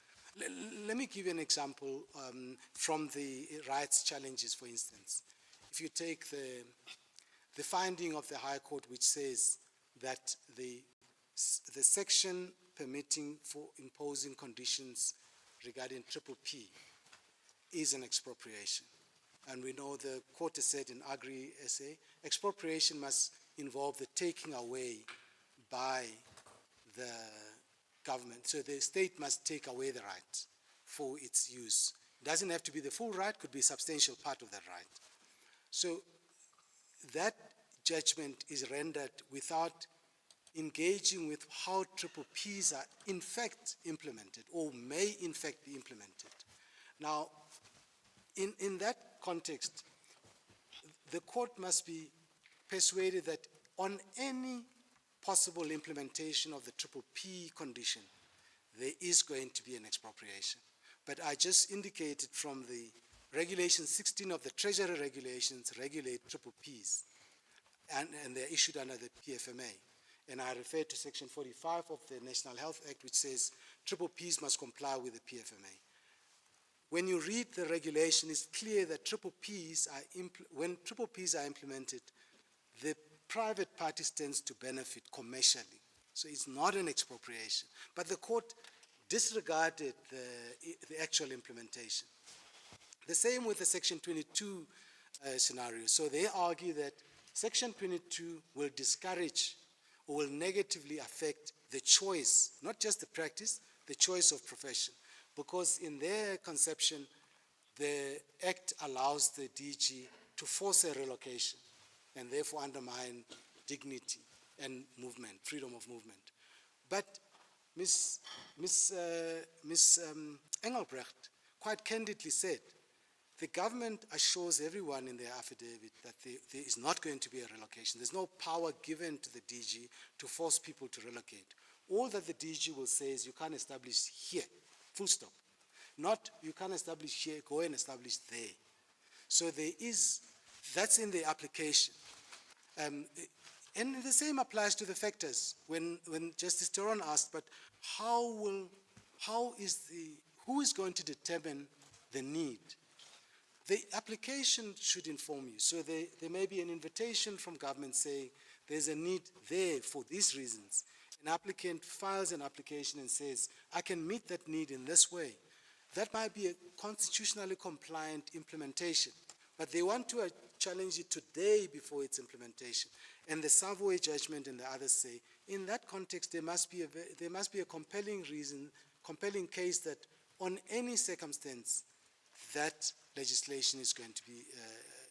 Let me give you an example from the rights challenges, for instance. If you take the finding of the High Court, which says that the section permitting for imposing conditions regarding triple P is an expropriation. And we know the court has said in Agri SA, expropriation must involve the taking away by the government. So the state must take away the right for its use. It doesn't have to be the full right, could be a substantial part of that right. So that judgment is rendered without engaging with how triple Ps are in fact implemented or may in fact be implemented. Now, in that context, the court must be persuaded that on any possible implementation of the triple P condition, there is going to be an expropriation. But I just indicated from the Regulation 16 of the Treasury regulations regulate triple Ps, and they're issued under the PFMA. And I refer to Section 45 of the National Health Act, which says triple Ps must comply with the PFMA. When you read the regulation, it's clear that triple Ps when triple Ps are implemented, the private party stands to benefit commercially. So it's not an expropriation. But the court disregarded the actual implementation. The same with the Section 22 scenario. So they argue that Section 22 will discourage or will negatively affect the choice, not just the practice, the choice of profession. Because in their conception, the Act allows the DG to force a relocation and therefore undermine dignity and movement, freedom of movement. But Ms. Engelbrecht quite candidly said, the government assures everyone in their affidavit that there is not going to be a relocation. There's no power given to the DG to force people to relocate. All that the DG will say is you can't establish here, full stop. Not, you can't establish here, go and establish there. So that's in the application. And the same applies to the factors. When Justice Teron asked, but who is going to determine the need? The application should inform you. So there may be an invitation from government saying there's a need there for these reasons. An applicant files an application and says, I can meet that need in this way. That might be a constitutionally compliant implementation, but they want to challenge it today before its implementation. And the Savoy judgment and the others say, in that context, there must be a compelling reason, compelling case that on any circumstance, that legislation is going to be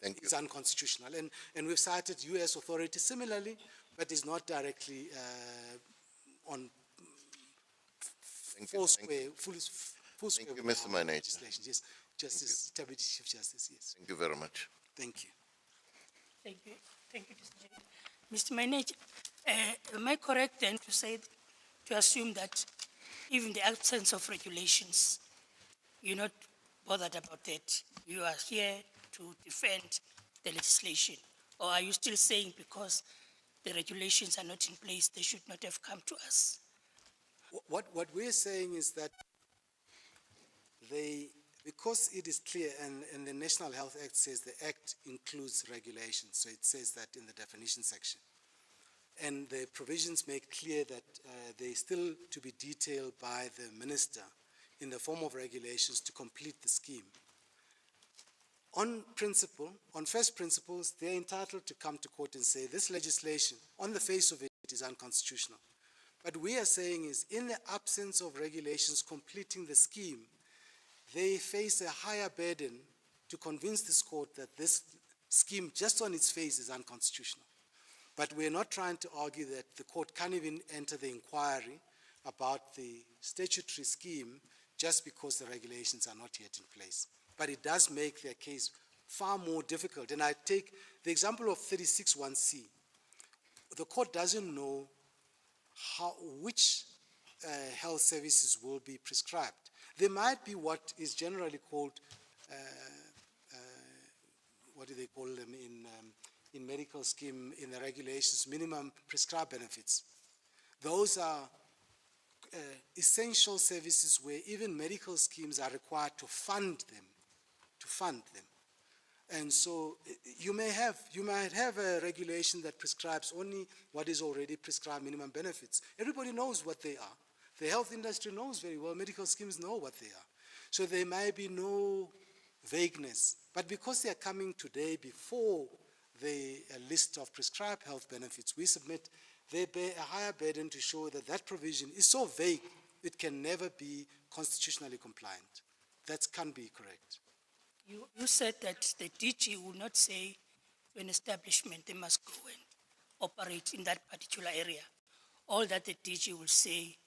it's unconstitutional. And we've cited U.S. authorities similarly, but it's not directly on full square. Thank you, Mr. Manager. Legislation. Yes, Justice, Deputy Chief Justice, yes. Thank you very much. Thank you. Thank you, Mr. Manager. Am I correct then to assume that even in the absence of regulations, you're not bothered about that? You are here to defend the legislation? Or are you still saying because the regulations are not in place, they should not have come to us? What we're saying is that because it is clear, and the National Health Act says the Act includes regulations, so it says that in the definition section. And the provisions make clear that they still to be detailed by the minister in the form of regulations to complete the scheme. On principle, on first principles, they're entitled to come to court and say this legislation, on the face of it, is unconstitutional. But we are saying is, in the absence of regulations completing the scheme, they face a higher burden to convince this court that this scheme, just on its face, is unconstitutional. But we're not trying to argue that the court can't even enter the inquiry about the statutory scheme just because the regulations are not yet in place. But it does make their case far more difficult. And I take the example of 36(1)(c). The court doesn't know which health services will be prescribed. There might be what is generally called, what do they call them in medical scheme, in the regulations, minimum prescribed benefits. Those are essential services where even medical schemes are required to fund them. And so you might have a regulation that prescribes only what is already prescribed minimum benefits. Everybody knows what they are. The health industry knows very well, medical schemes know what they are. So there might be no vagueness. But because they are coming today before the list of prescribed health benefits, we submit they bear a higher burden to show that that provision is so vague, it can never be constitutionally compliant. That can't be correct. You said that the DG will not say to an establishment they must go and operate in that particular area. All that the DG will say,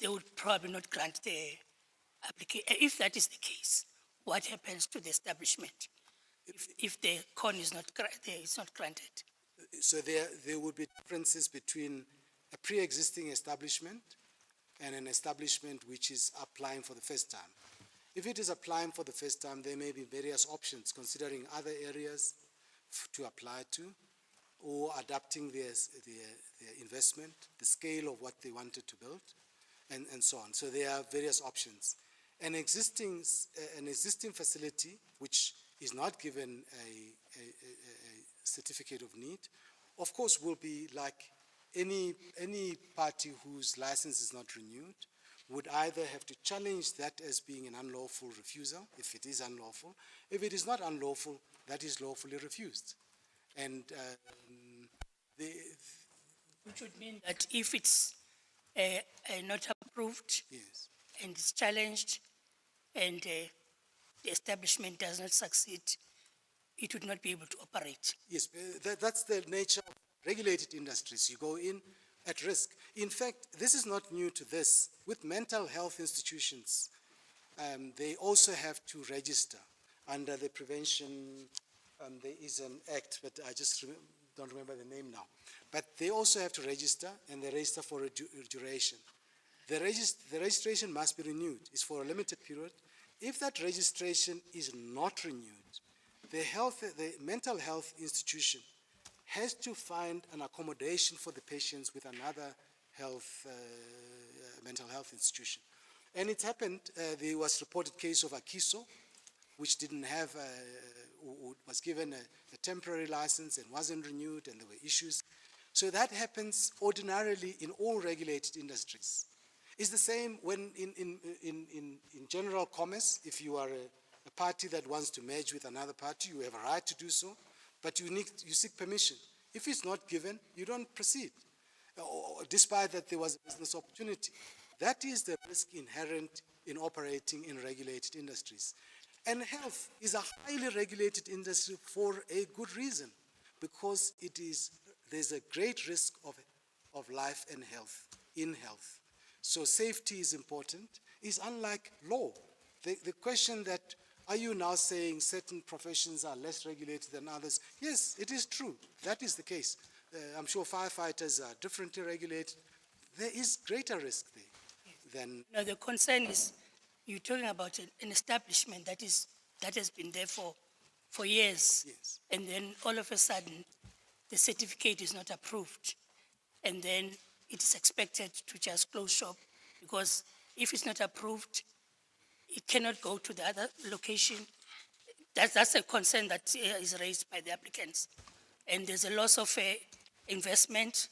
they would probably not grant the application. If that is the case, what happens to the establishment if the con is not granted? So there would be differences between a pre-existing establishment and an establishment which is applying for the first time. If it is applying for the first time, there may be various options, considering other areas to apply to, or adapting their investment, the scale of what they wanted to build, and so on. So there are various options. An existing facility, which is not given a certificate of need, of course will be like any party whose license is not renewed, would either have to challenge that as being an unlawful refusal, if it is unlawful. If it is not unlawful, that is lawfully refused. And which would mean that if it's not approved, yes, and it's challenged, and the establishment does not succeed, it would not be able to operate. Yes, that's the nature of regulated industries. You go in at risk. In fact, this is not new to this. With mental health institutions, they also have to register under the prevention, there is an act, but I just don't remember the name now. But they also have to register, and they register for a duration. The registration must be renewed. It's for a limited period, if that registration is not renewed, the mental health institution has to find an accommodation for the patients with another mental health institution. And it happened, there was reported case of Akiso, which didn't have, who was given a temporary license and wasn't renewed, and there were issues. So that happens ordinarily in all regulated industries. It's the same when in general commerce, if you are a party that wants to merge with another party, you have a right to do so, but you seek permission. If it's not given, you don't proceed, despite that there was a business opportunity. That is the risk inherent in operating in regulated industries. And health is a highly regulated industry for a good reason, because there's a great risk of life and health in health. So safety is important. It's unlike law. The question that, are you now saying certain professions are less regulated than others? Yes, it is true. That is the case. I'm sure firefighters are differently regulated. There is greater risk there than... No, the concern is, you're talking about an establishment that has been there for years. Yes. And then all of a sudden, the certificate is not approved. And then it is expected to just close shop, because if it's not approved, it cannot go to the other location. That's a concern that is raised by the applicants. And there's a loss of investment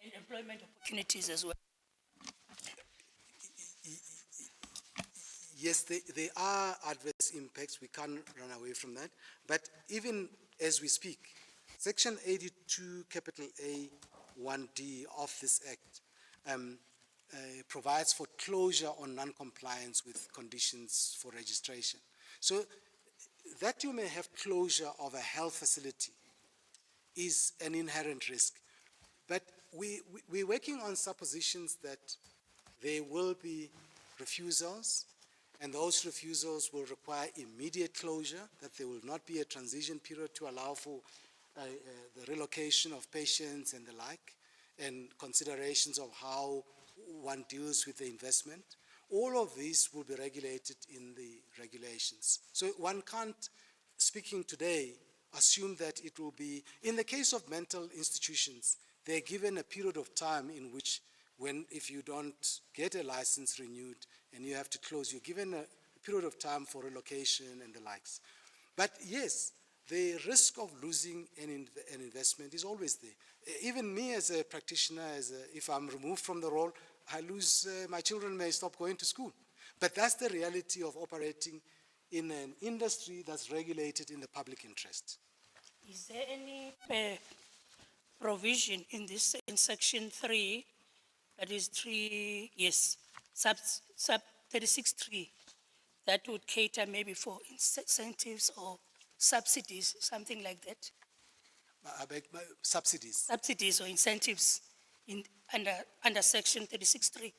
and employment opportunities as well. Yes, there are adverse impacts. We can't run away from that. But even as we speak, Section 82, capital A, 1D of this Act provides for closure on non-compliance with conditions for registration. So that you may have closure of a health facility is an inherent risk. But we're working on suppositions that there will be refusals, and those refusals will require immediate closure, that there will not be a transition period to allow for the relocation of patients and the like, and considerations of how one deals with the investment. All of these will be regulated in the regulations. So one can't, speaking today, assume that it will be, in the case of mental institutions, they're given a period of time in which if you don't get a license renewed and you have to close, you're given a period of time for relocation and the likes. But yes, the risk of losing an investment is always there. Even me as a practitioner, if I'm removed from the role, I lose, my children may stop going to school. But that's the reality of operating in an industry that's regulated in the public interest. Is there any provision in Section 3, that is 3, yes, sub 36.3, that would cater maybe for incentives or subsidies, something like that? I beg, subsidies. Subsidies or incentives under Section 36.3.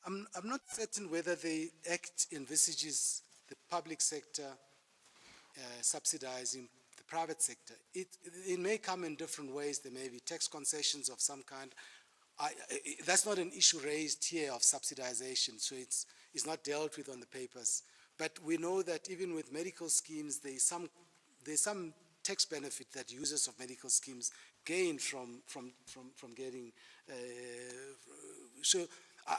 I'm not certain whether the Act envisages the public sector subsidizing the private sector. It may come in different ways. There may be tax concessions of some kind. That's not an issue raised here of subsidization, so it's not dealt with on the papers. But we know that even with medical schemes, there's some tax benefit that users of medical schemes gain from getting. So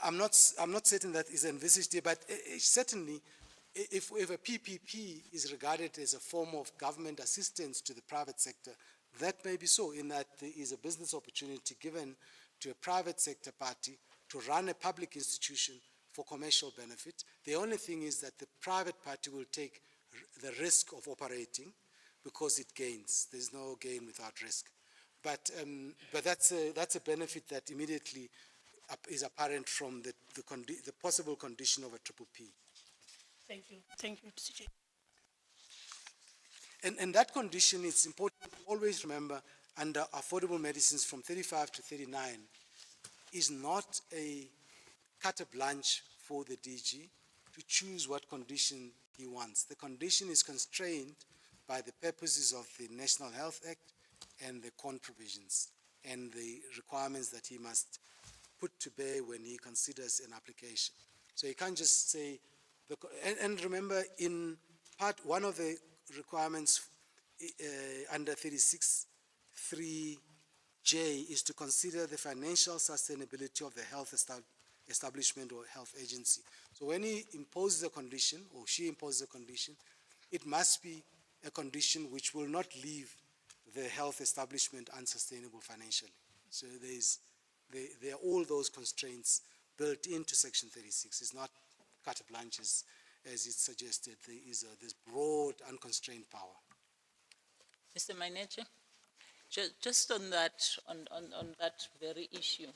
I'm not certain that is envisaged here, but certainly, if a PPP is regarded as a form of government assistance to the private sector, that may be so, in that there is a business opportunity given to a private sector party to run a public institution for commercial benefit. The only thing is that the private party will take the risk of operating because it gains. There's no gain without risk. But that's a benefit that immediately is apparent from the possible condition of a triple P. Thank you. Thank you, CJ. And that condition, it's important to always remember, under affordable medicines from 35 to 39, is not a carte blanche for the DG to choose what condition he wants. The condition is constrained by the purposes of the National Health Act and the CON provisions and the requirements that he must put to bear when he considers an application. So he can't just say, and remember, in part one of the requirements under 36(3)J is to consider the financial sustainability of the health establishment or health agency. So when he imposes a condition, or she imposes a condition, it must be a condition which will not leave the health establishment unsustainable financially. So there are all those constraints built into Section 36. It's not carte blanche as it's suggested. There is this broad, unconstrained power. Mr. Manager, just on that very issue,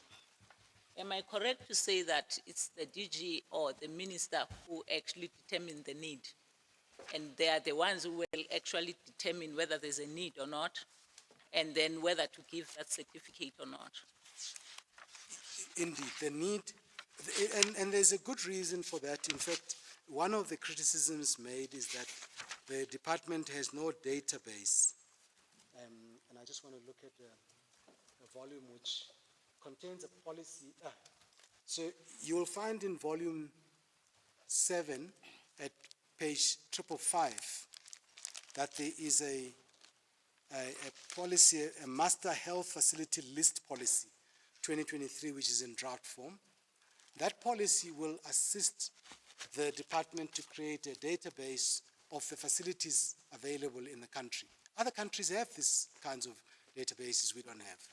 am I correct to say that it's the DG or the minister who actually determine the need? And they are the ones who will actually determine whether there's a need or not, and then whether to give that certificate or not? Indeed, the need, and there's a good reason for that. In fact, one of the criticisms made is that the department has no database. And I just want to look at a volume which contains a policy. So you'll find in volume 7 at page 555 that there is a policy, a master health facility list policy, 2023, which is in draft form. That policy will assist the department to create a database of the facilities available in the country. Other countries have these kinds of databases, we don't have.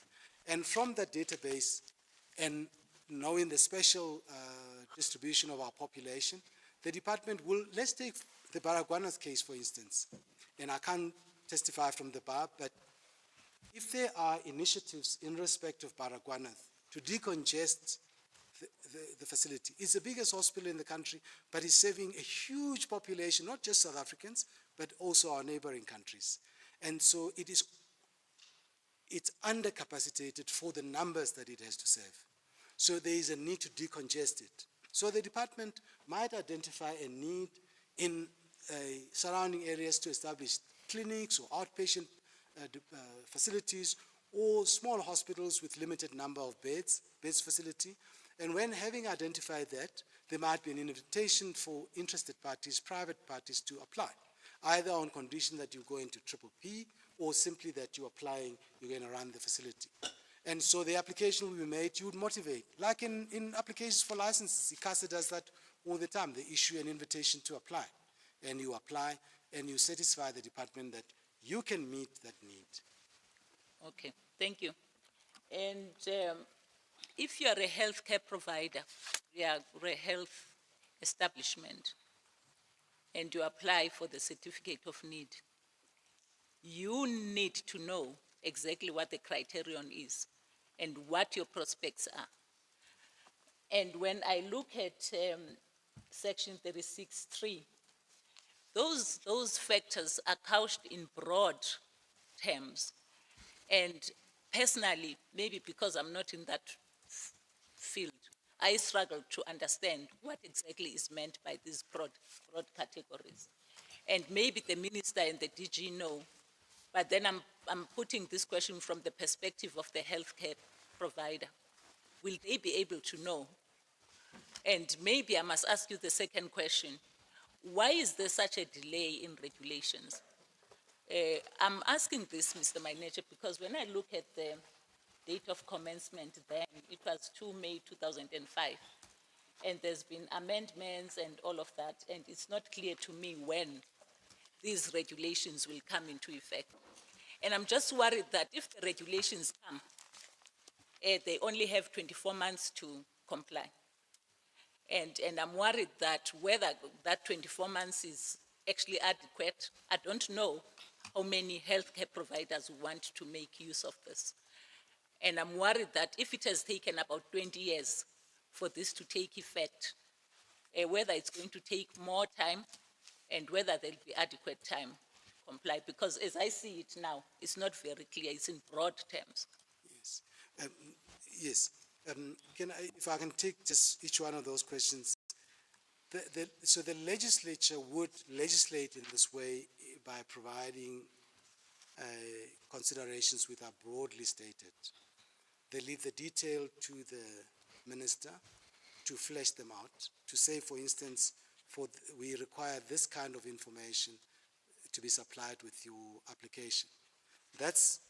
And from that database, and knowing the special distribution of our population, the department will, let's take the Baragwanath case, for instance, and I can't testify from the bar, but if there are initiatives in respect of Baragwanath to decongest the facility, it's the biggest hospital in the country, but it's serving a huge population, not just South Africans, but also our neighboring countries. And so it's undercapacitated for the numbers that it has to serve. So there is a need to decongest it. So the department might identify a need in surrounding areas to establish clinics or outpatient facilities or small hospitals with limited number of beds facility. And when having identified that, there might be an invitation for interested parties, private parties, to apply, either on condition that you go into PPP or simply that you're applying, you're going to run the facility. And so the application will be made, you would motivate. Like in applications for licenses, ICASA does that all the time. They issue an invitation to apply. And you apply and you satisfy the department that you can meet that need. Okay, thank you. And if you are a healthcare provider, you are a health establishment, and you apply for the certificate of need, you need to know exactly what the criterion is and what your prospects are. And when I look at Section 36(3), those factors are couched in broad terms. And personally, maybe because I'm not in that field, I struggle to understand what exactly is meant by these broad categories. And maybe the minister and the DG know, but then I'm putting this question from the perspective of the healthcare provider. Will they be able to know? And maybe I must ask you the second question. Why is there such a delay in regulations? I'm asking this, Mr. Manager, because when I look at the date of commencement then, it was 2 May 2005. And there's been amendments and all of that, and it's not clear to me when these regulations will come into effect. And I'm just worried that if the regulations come, they only have 24 months to comply. And I'm worried that whether that 24 months is actually adequate, I don't know how many healthcare providers want to make use of this. And I'm worried that if it has taken about 20 years for this to take effect, whether it's going to take more time and whether there'll be adequate time to comply. Because as I see it now, it's not very clear, it's in broad terms. Yes. Yes. If I can take just each one of those questions. So the legislature would legislate in this way by providing considerations which are broadly stated. They leave the detail to the minister to flesh them out, to say, for instance, we require this kind of information to be supplied with your application. That's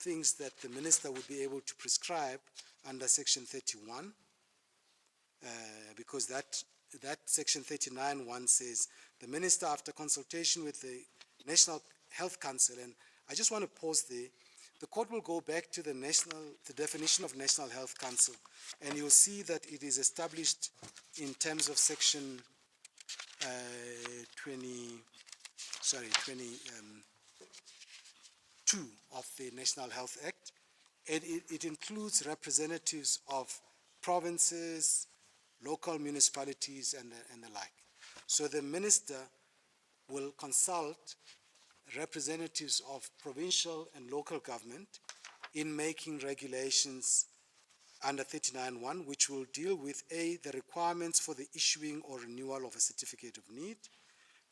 things that the minister would be able to prescribe under Section 31, because that Section 39(1) says, the minister, after consultation with the National Health Council, and I just want to pause there, the court will go back to the definition of National Health Council, and you'll see that it is established in terms of Section 22 of the National Health Act. It includes representatives of provinces, local municipalities, and the like. So the minister will consult representatives of provincial and local government in making regulations under 39(1), which will deal with A, the requirements for the issuing or renewal of a certificate of need,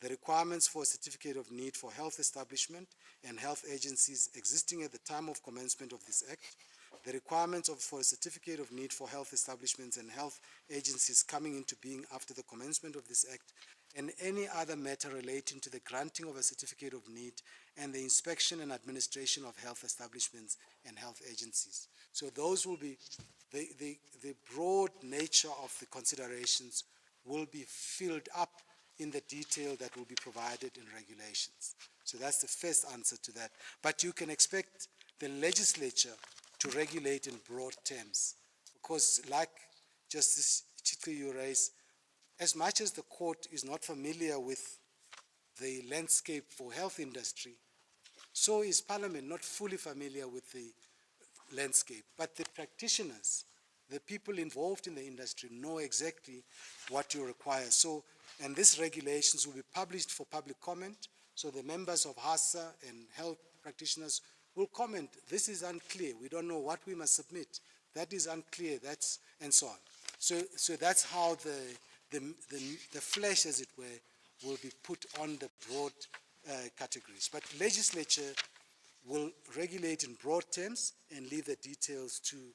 the requirements for a certificate of need for health establishment and health agencies existing at the time of commencement of this act, the requirements for a certificate of need for health establishments and health agencies coming into being after the commencement of this act, and any other matter relating to the granting of a certificate of need and the inspection and administration of health establishments and health agencies. So those will be, the broad nature of the considerations will be filled up in the detail that will be provided in regulations. So that's the first answer to that. But you can expect the legislature to regulate in broad terms, because like Justice Chitri, you raised, as much as the court is not familiar with the landscape for health industry, so is Parliament not fully familiar with the landscape. But the practitioners, the people involved in the industry, know exactly what you require. So, and these regulations will be published for public comment, so the members of HASA and health practitioners will comment, this is unclear, we don't know what we must submit, that is unclear, that's, and so on. So that's how the flesh, as it were, will be put on the broad categories. But legislature will regulate in broad terms and leave the details to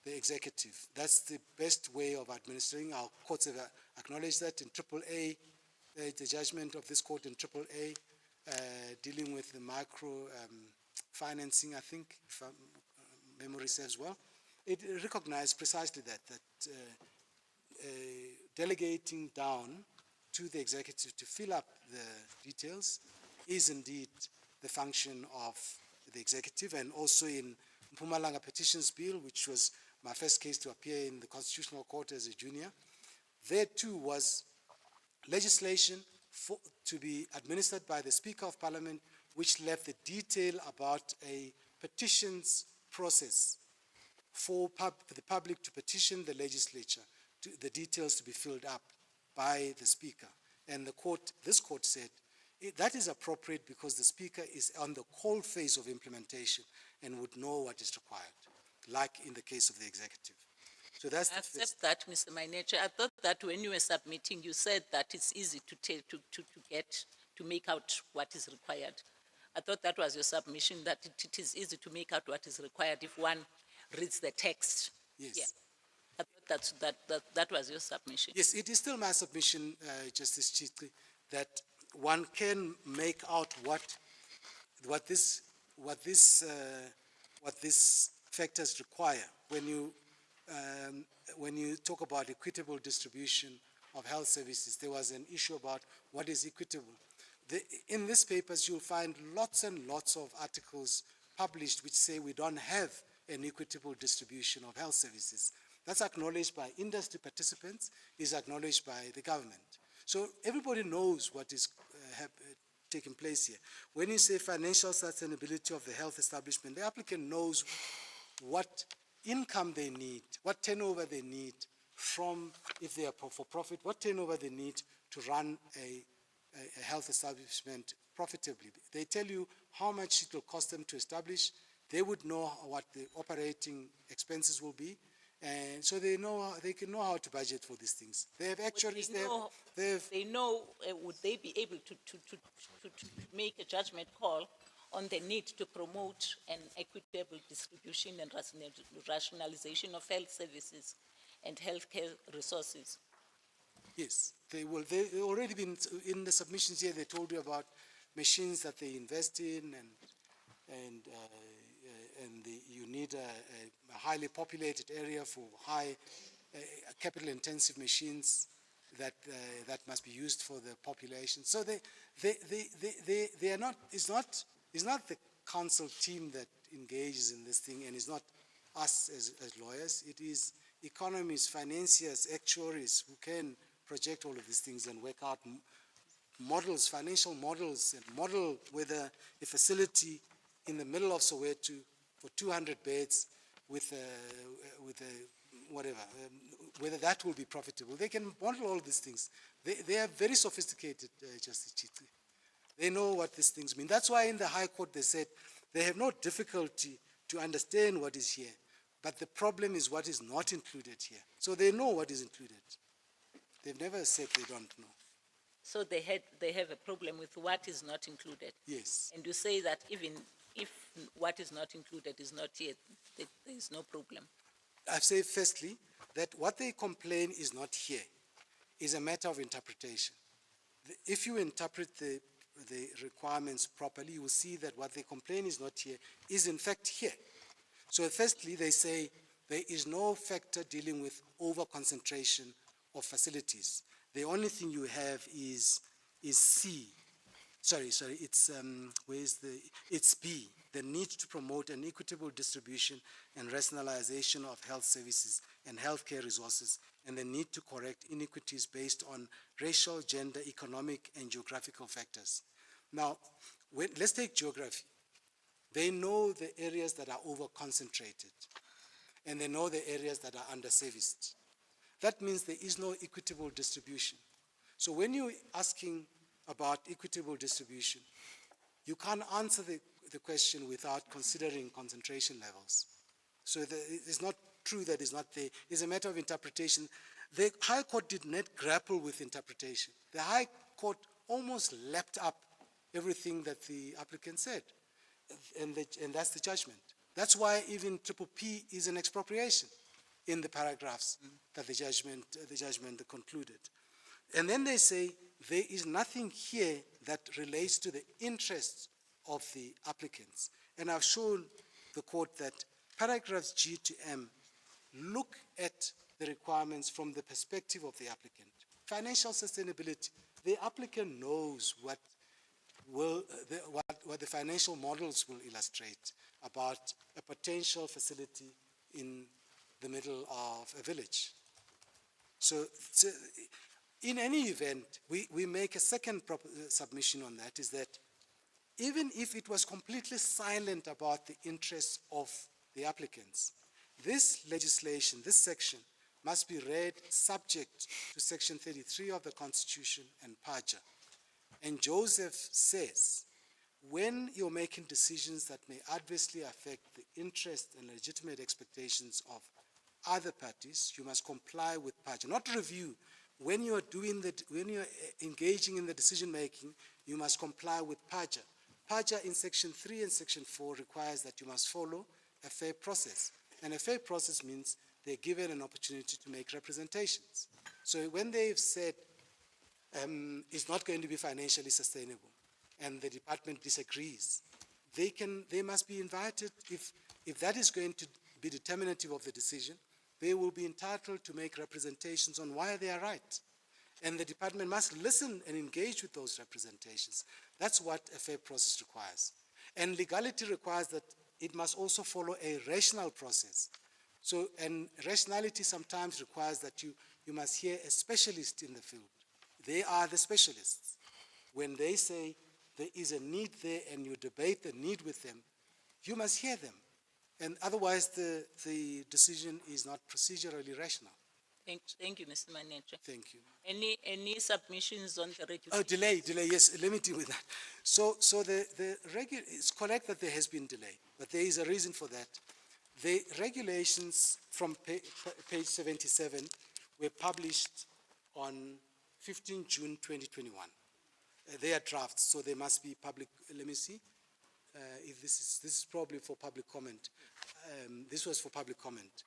the executive. That's the best way of administering. Our courts have acknowledged that in AAA, the judgment of this court in AAA, dealing with the micro financing, I think, if memory serves well, it recognized precisely that delegating down to the executive to fill up the details is indeed the function of the executive. And also in Mpumalanga Petitions Bill, which was my first case to appear in the Constitutional Court as a junior, there too was legislation to be administered by the Speaker of Parliament, which left the detail about a petitions process for the public to petition the legislature, the details to be filled up by the Speaker. And this court said, that is appropriate because the Speaker is on the cold phase of implementation and would know what is required, like in the case of the executive. So that's I accept that, Mr. Manager. I thought that when you were submitting, you said that it's easy to make out what is required. I thought that was your submission, that it is easy to make out what is required if one reads the text. Yes. Yeah. I thought that was your submission. Yes, it is still my submission, Justice Chitri, that one can make out what these factors require. When you talk about equitable distribution of health services, there was an issue about what is equitable. In these papers, you'll find lots and lots of articles published which say we don't have an equitable distribution of health services. That's acknowledged by industry participants, is acknowledged by the government. So everybody knows what is taking place here. When you say financial sustainability of the health establishment, the applicant knows what income they need, what turnover they need from, if they are for profit, what turnover they need to run a health establishment profitably. They tell you how much it will cost them to establish. They would know what the operating expenses will be, and so they can know how to budget for these things. They have actuaries. They know. Would they be able to make a judgment call on the need to promote an equitable distribution and rationalization of health services and healthcare resources. Yes, they will. They've already been, in the submissions here, they told you about machines that they invest in you need a highly populated area for high capital-intensive machines that must be used for the population. So they are not. It's not the council team that engages in this thing, and it's not us as lawyers. It is economists, financiers, actuaries who can project all of these things and work out models, financial models, and model whether a facility in the middle of Soweto for 200 beds with whether that will be profitable. They can model all these things. They are very sophisticated, Justice Chitli. They know what these things mean. That's why in the High Court they said they have no difficulty to understand what is here, but the problem is what is not included here. So they know what is included. They've never said they don't know. So they have a problem with what is not included. Yes. And you say that even if what is not included is not here, there is no problem. I've said firstly that what they complain is not here, is a matter of interpretation. If you interpret the requirements properly, you will see that what they complain is not here is in fact here. So firstly, they say there is no factor dealing with over-concentration of facilities. The only thing you have is C. Sorry, it's B, the need to promote an equitable distribution and rationalization of health services and healthcare resources, and the need to correct inequities based on racial, gender, economic, and geographical factors. Now, let's take geography. They know the areas that are over-concentrated, and they know the areas that are under-serviced. That means there is no equitable distribution. So when you're asking about equitable distribution, you can't answer the question without considering concentration levels. So it's not true that it's not there. It's a matter of interpretation. The High Court did not grapple with interpretation. The High Court almost lapped up everything that the applicant said, and that's the judgment. That's why even triple P is an expropriation in the paragraphs that the judgment concluded. And then they say there is nothing here that relates to the interests of the applicants. And I've shown the court that paragraphs G to M look at the requirements from the perspective of the applicant. Financial sustainability, the applicant knows what the financial models will illustrate about a potential facility in the middle of a village. So in any event, we make a second submission on that, is that even if it was completely silent about the interests of the applicants, this legislation, this section, must be read subject to Section 33 of the Constitution and PAJA. And Joseph says, when you're making decisions that may adversely affect the interest and legitimate expectations of other parties, you must comply with PAJA, not review. When you're engaging in the decision making, you must comply with PAJA. PAJA in Section 3 and Section 4 requires that you must follow a fair process. And a fair process means they're given an opportunity to make representations. So when they've said it's not going to be financially sustainable, and the department disagrees, they must be invited. If that is going to be determinative of the decision, they will be entitled to make representations on why they are right. And the department must listen and engage with those representations. That's what a fair process requires. And legality requires that it must also follow a rational process. So, and rationality sometimes requires that you must hear a specialist in the field. They are the specialists. When they say there is a need there and you debate the need with them, you must hear them. And otherwise the decision is not procedurally rational. Thank you, Mr. Manager. Thank you. Any submissions on the regulation? Oh, delay, yes, let me deal with that. So it's correct that there has been delay, but there is a reason for that. The regulations from page 77 were published on 15 June 2021. They are drafts, so they must be public. Let me see. If this is probably for public comment. This was for public comment.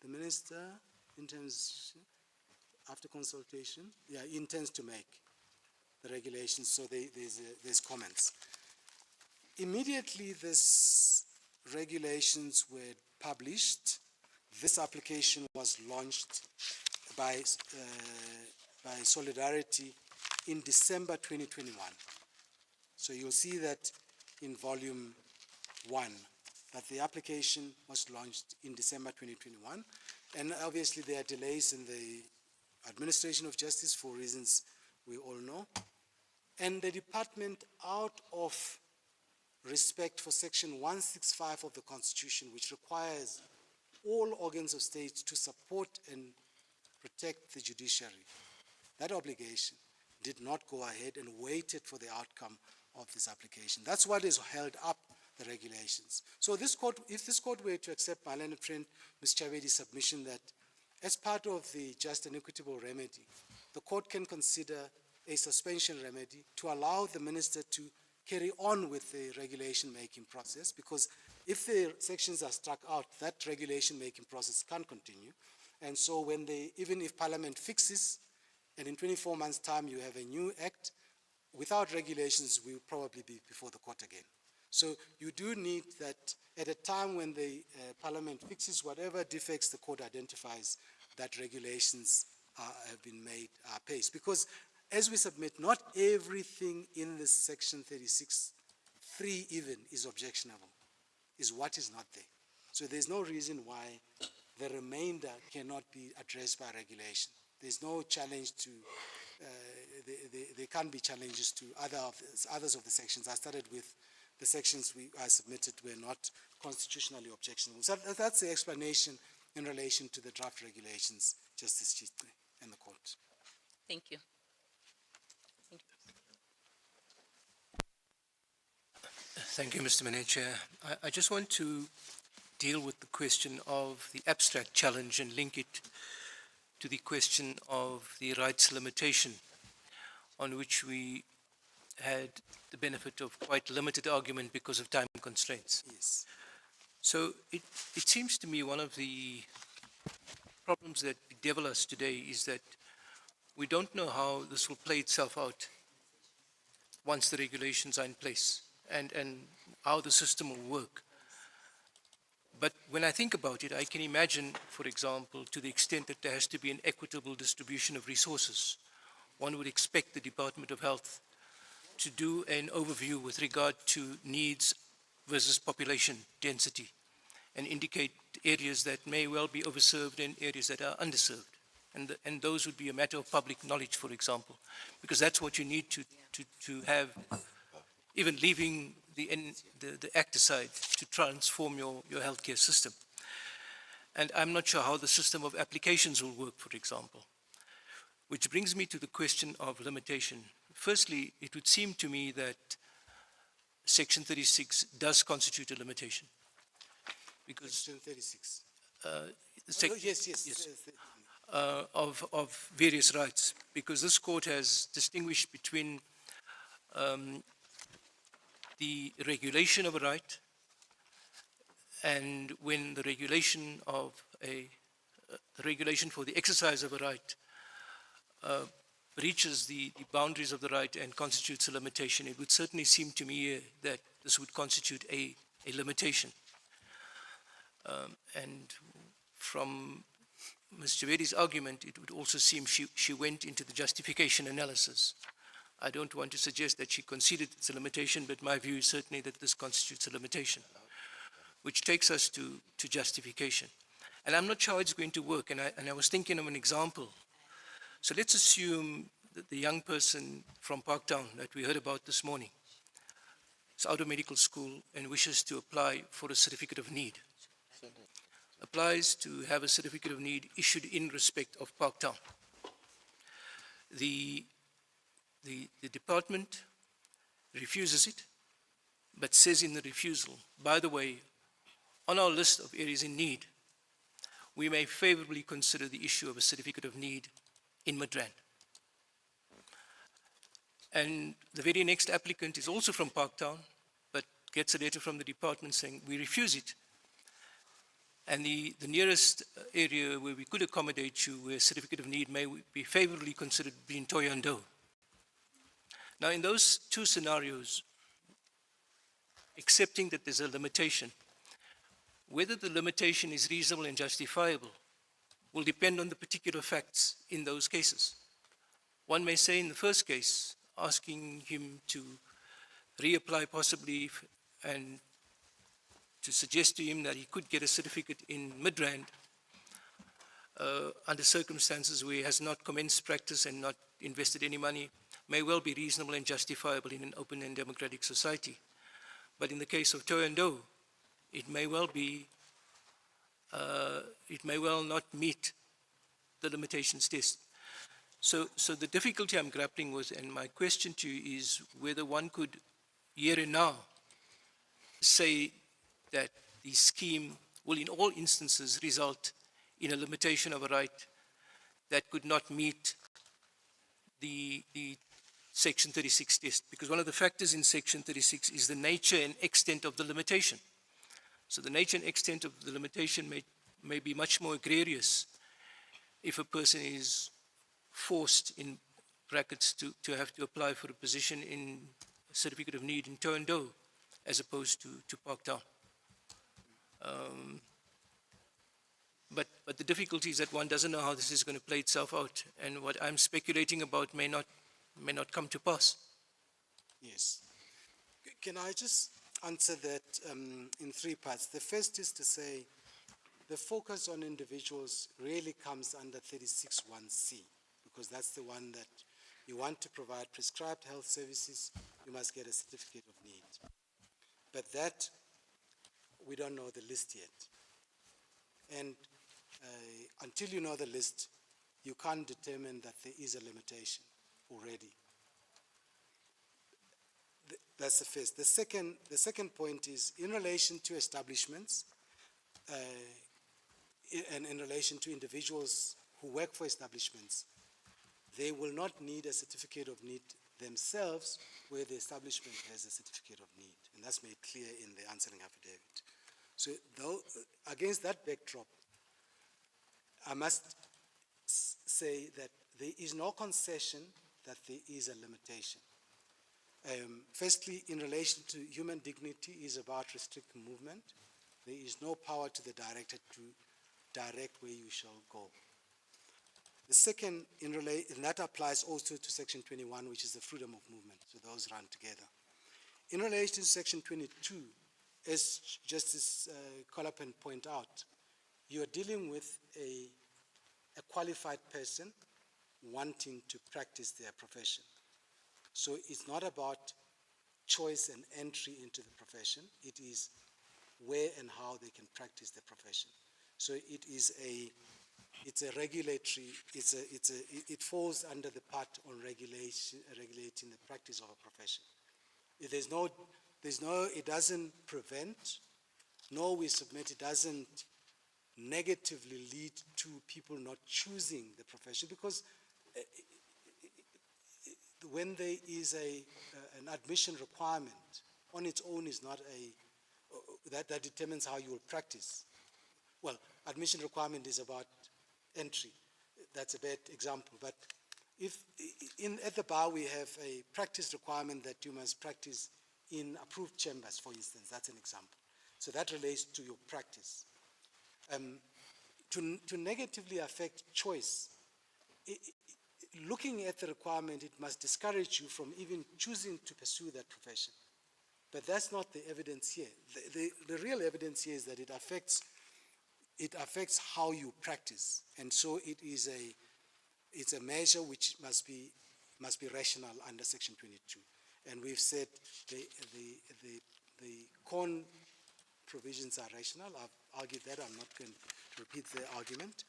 The minister, intends, after consultation, yeah, intends to make the regulations, so there's comments. Immediately this regulations were published, this application was launched by Solidarity in December 2021. So you'll see that in volume 1, that the application was launched in December 2021. And obviously there are delays in the administration of justice for reasons we all know. And the department, out of respect for section 165 of the Constitution, which requires all organs of state to support and protect the judiciary, that obligation did not go ahead and waited for the outcome of this application. That's what has held up the regulations. So this court, if this court were to accept my learned friend, Ms. Chavedi's submission that as part of the just and equitable remedy, the court can consider a suspension remedy to allow the minister to carry on with the regulation-making process, because if the sections are struck out, that regulation-making process can't continue. And so when even if Parliament fixes, and in 24 months' time you have a new act, without regulations, we'll probably be before the court again. So you do need that at a time when the Parliament fixes whatever defects the court identifies, that regulations have been made pace. Because as we submit, not everything in this section 36(3) even is objectionable, is what is not there. So there's no reason why the remainder cannot be addressed by regulation. There's no challenge to, there can't be challenges to others of the sections. I started with the sections I submitted were not constitutionally objectionable. So that's the explanation in relation to the draft regulations, Justice Chitwe and the court. Thank you. Thank you, Mr. Manager. I just want to deal with the question of the abstract challenge and link it to the question of the rights limitation, on which we had the benefit of quite limited argument because of time constraints. Yes. So it seems to me one of the problems that bedevil us today is that we don't know how this will play itself out once the regulations are in place, and how the system will work. But when I think about it, I can imagine, for example, to the extent that there has to be an equitable distribution of resources, one would expect the Department of Health to do an overview with regard to needs versus population density and indicate areas that may well be overserved and areas that are underserved. And those would be a matter of public knowledge, for example, because that's what you need to have, even leaving the act aside, to transform your healthcare system. And I'm not sure how the system of applications will work, for example, which brings me to the question of limitation. Firstly, it would seem to me that Section 36 does constitute a limitation. Because Section 36. Yes. Of various rights, because this court has distinguished between the regulation of a right and when the regulation of the regulation for the exercise of a right breaches the boundaries of the right and constitutes a limitation. It would certainly seem to me that this would constitute a limitation. And from Ms. Javedi's argument, it would also seem she went into the justification analysis. I don't want to suggest that she conceded it's a limitation, but my view is certainly that this constitutes a limitation, which takes us to justification. And I'm not sure how it's going to work, and I was thinking of an example. So let's assume that the young person from Parktown that we heard about this morning is out of medical school and wishes to apply for a certificate of need. Applies to have a certificate of need issued in respect of Parktown. The department refuses it, but says in the refusal, by the way, on our list of areas in need, we may favorably consider the issue of a certificate of need in Midrand. And the very next applicant is also from Parktown, but gets a letter from the department saying, we refuse it, And the nearest area where we could accommodate you where certificate of need may be favorably considered being Toyando. Now, in those two scenarios, accepting that there's a limitation, whether the limitation is reasonable and justifiable will depend on the particular facts in those cases. One may say in the first case, asking him to reapply possibly and to suggest to him that he could get a certificate in Midrand under circumstances where he has not commenced practice and not invested any money may well be reasonable and justifiable in an open and democratic society. But in the case of Toyando, it may well not meet the limitations test. So the difficulty I'm grappling with, and my question to you is whether one could, here and now, say that the scheme will in all instances result in a limitation of a right that could not meet the Section 36 test. Because one of the factors in Section 36 is the nature and extent of the limitation. So the nature and extent of the limitation may be much more egregious if a person is forced, in brackets, to have to apply for a position in a certificate of need in Toyando as opposed to Parktown. But the difficulty is that one doesn't know how this is going to play itself out, and what I'm speculating about may not come to pass. Yes. Can I just answer that in three parts? The first is to say the focus on individuals really comes under 36(1)(c), because that's the one that you want to provide prescribed health services, you must get a certificate of need. But that, we don't know the list yet. And until you know the list, you can't determine that there is a limitation already. That's the first. The second point is in relation to establishments and in relation to individuals who work for establishments, they will not need a certificate of need themselves where the establishment has a certificate of need. And that's made clear in the answering affidavit. So against that backdrop, I must say that there is no concession that there is a limitation. Firstly, in relation to human dignity is about restricting movement. There is no power to the director to direct where you shall go. The second, and that applies also to Section 21, which is the freedom of movement, so those run together. In relation to Section 22, as Justice Colapan pointed out, you are dealing with a qualified person wanting to practice their profession. So it's not about choice and entry into the profession, it is where and how they can practice their profession. So it's a regulatory, it falls under the part on regulating the practice of a profession. It doesn't prevent, nor we submit, it doesn't negatively lead to people not choosing the profession, because when there is an admission requirement, on its own is not that determines how you will practice. Well, admission requirement is about entry. That's a bad example, but if at the bar we have a practice requirement that you must practice in approved chambers, for instance, that's an example. So that relates to your practice. To negatively affect choice, looking at the requirement, it must discourage you from even choosing to pursue that profession. But that's not the evidence here. The real evidence here is that it affects how you practice, and so it's a measure which must be rational under Section 22. And we've said the CON provisions are rational. I've argued that. I'm not going to repeat the argument.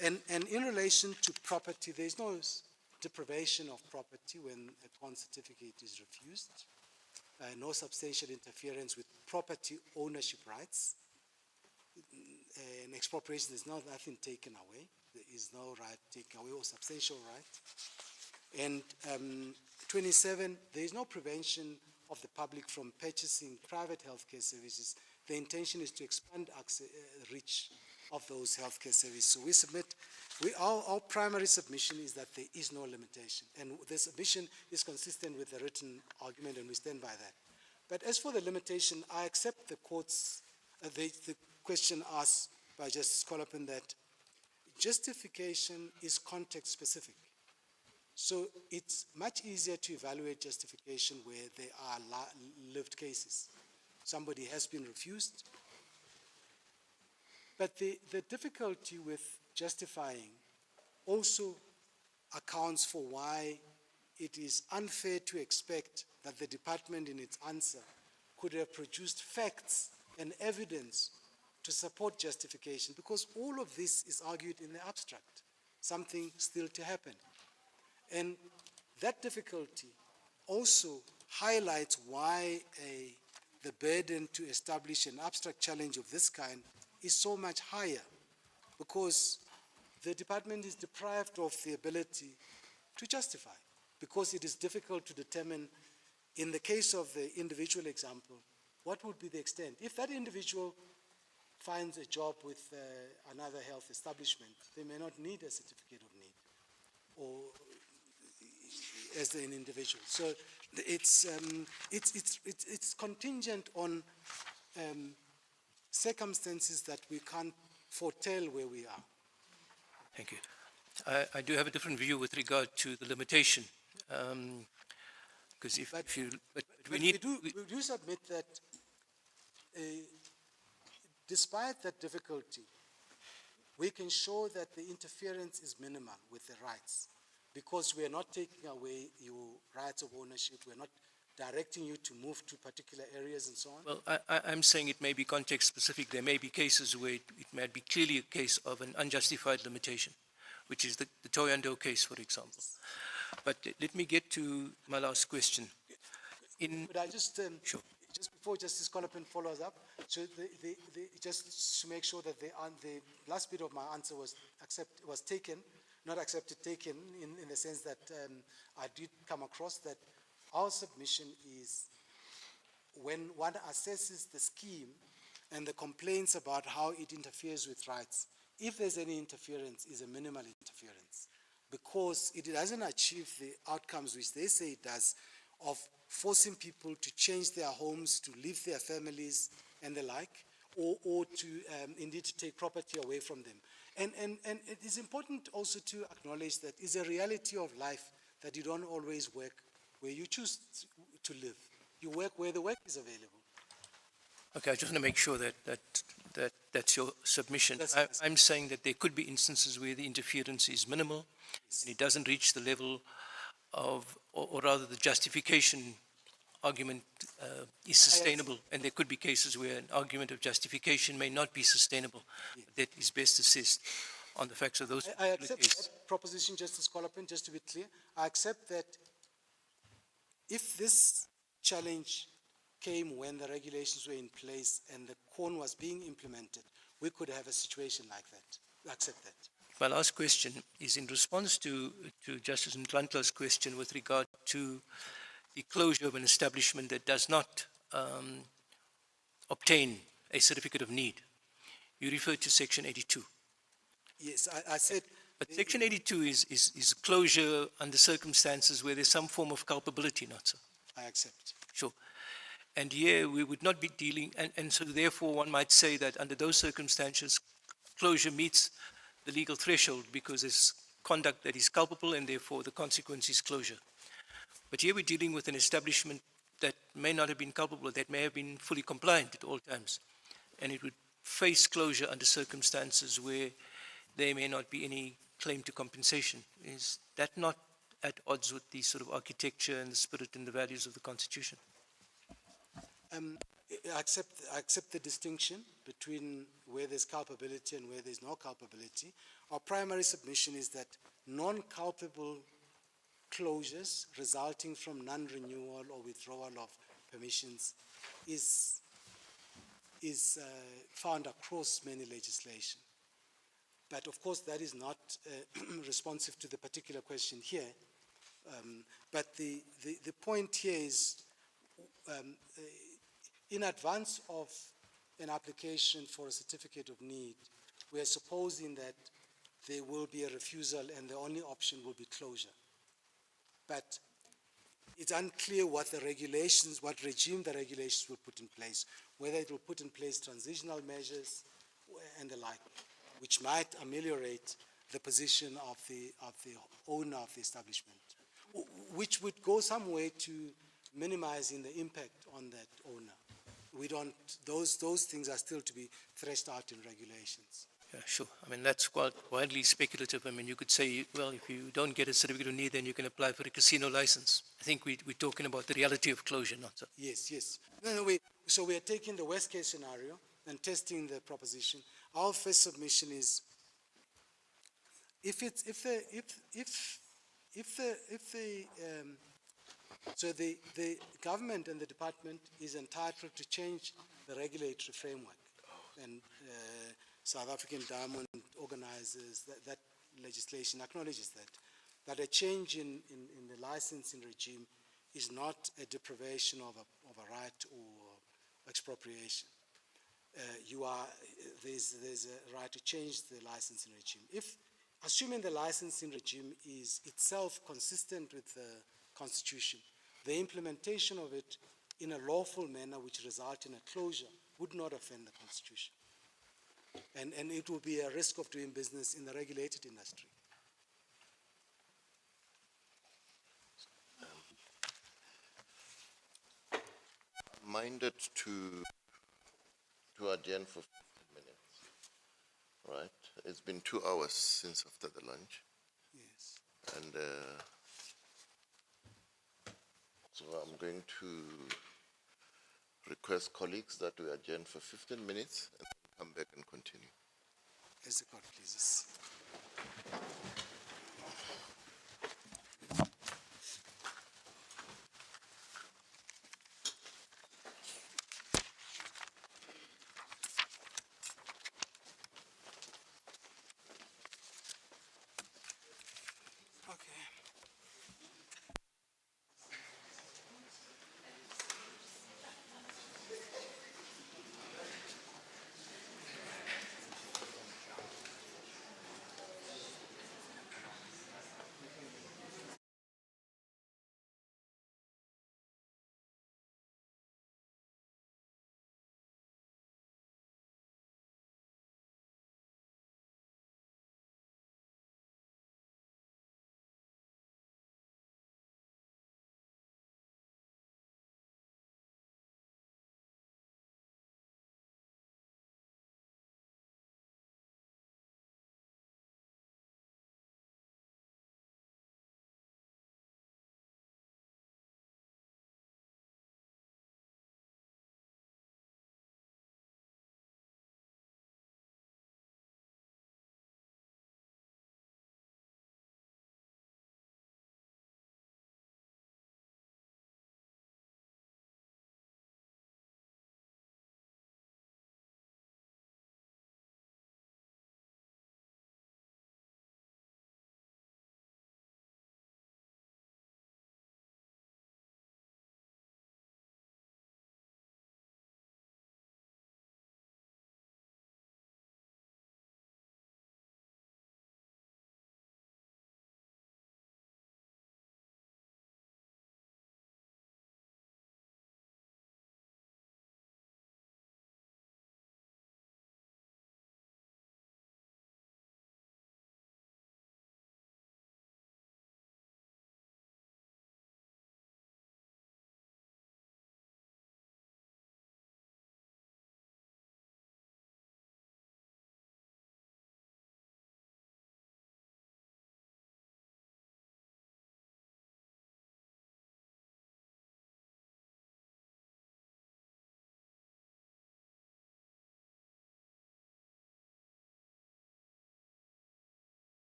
And in relation to property, there's no deprivation of property when a CON certificate is refused. No substantial interference with property ownership rights. In expropriation, there's nothing taken away. There is no right taken away or substantial right. And 27, there is no prevention of the public from purchasing private healthcare services the intention is to expand reach of those healthcare services. So we submit, our primary submission is that there is no limitation. And the submission is consistent with the written argument, and we stand by that. But as for the limitation, I accept the court's, the question asked by Justice Colopin that justification is context specific. So it's much easier to evaluate justification where there are lived cases. Somebody has been refused. But the difficulty with justifying also accounts for why it is unfair to expect that the department in its answer could have produced facts and evidence to support justification, because all of this is argued in the abstract, something still to happen. And that difficulty also highlights why the burden to establish an abstract challenge of this kind is so much higher, because the department is deprived of the ability to justify, because it is difficult to determine, in the case of the individual example, what would be the extent. If that individual finds a job with another health establishment, they may not need a certificate of need, or as an individual. So it's contingent on circumstances that we can't foretell where we are. Thank you. I do have a different view with regard to the limitation, because we do submit that despite that difficulty, we can show that the interference is minimal with the rights, because we are not taking away your rights of ownership, we're not directing you to move to particular areas and so on. Well, I'm saying it may be context specific. There may be cases where it might be clearly a case of an unjustified limitation, which is the Toyando case, for example. But let me get to my last question. Could I just, sure. Just before Justice Colopin follows up, so just to make sure that the last bit of my answer was taken, not accepted, taken in the sense that I did come across that our submission is when one assesses the scheme and the complaints about how it interferes with rights, if there's any interference, is a minimal interference, because it doesn't achieve the outcomes which they say it does, of forcing people to change their homes, to leave their families and the like, or to indeed to take property away from them. And it is important also to acknowledge that it's a reality of life that you don't always work where you choose to live. You work where the work is available. Okay, I just want to make sure that's your submission. I'm saying that there could be instances where the interference is minimal, and it doesn't reach the level of, or rather the justification argument is sustainable, and there could be cases where an argument of justification may not be sustainable. Yes. That is best assessed on the facts of those I accept that proposition, Justice Colopin, just to be clear. I accept that if this challenge came when the regulations were in place and the CON was being implemented, we could have a situation like that. I accept that. My last question is in response to Justice Ntlantla's question with regard to the closure of an establishment that does not obtain a certificate of need. You referred to Section 82. Yes, I said... But Section 82 is closure under circumstances where there's some form of culpability, not so? I accept. Sure. And here we would not be dealing, and so therefore one might say that under those circumstances, closure meets the legal threshold because there's conduct that is culpable and therefore the consequence is closure. But here we're dealing with an establishment that may not have been culpable, that may have been fully compliant at all times, and it would face closure under circumstances where there may not be any claim to compensation. Is that not at odds with the sort of architecture and the spirit and the values of the Constitution? I accept the distinction between where there's culpability and where there's no culpability. Our primary submission is that non-culpable closures resulting from non-renewal or withdrawal of permissions is found across many legislation. But of course that is not responsive to the particular question here. But the point here is in advance of an application for a certificate of need, we are supposing that there will be a refusal and the only option will be closure. But it's unclear what the regulations, what regime the regulations will put in place, whether it will put in place transitional measures and the like, which might ameliorate the position of the owner of the establishment, which would go some way to minimizing the impact on that owner. We don't, those things are still to be threshed out in regulations. Yeah, sure. I mean, that's quite widely speculative. I mean, you could say, well, if you don't get a certificate of need, then you can apply for a casino license. I think we're talking about the reality of closure, not so. Yes, yes. So we are taking the worst case scenario and testing the proposition. Our first submission is, so the government and the department is entitled to change the regulatory framework, and South African Diamond organizes that legislation acknowledges that a change in the licensing regime is not a deprivation of a right or expropriation. There's a right to change the licensing regime. Assuming the licensing regime is itself consistent with the Constitution, the implementation of it in a lawful manner which result in a closure would not offend the Constitution. And it will be a risk of doing business in the regulated industry. Minded to adjourn for 15 minutes, right? It's been 2 hours since after the lunch. Yes. And so I'm going to request colleagues that we adjourn for 15 minutes and come back and continue. As the court pleases.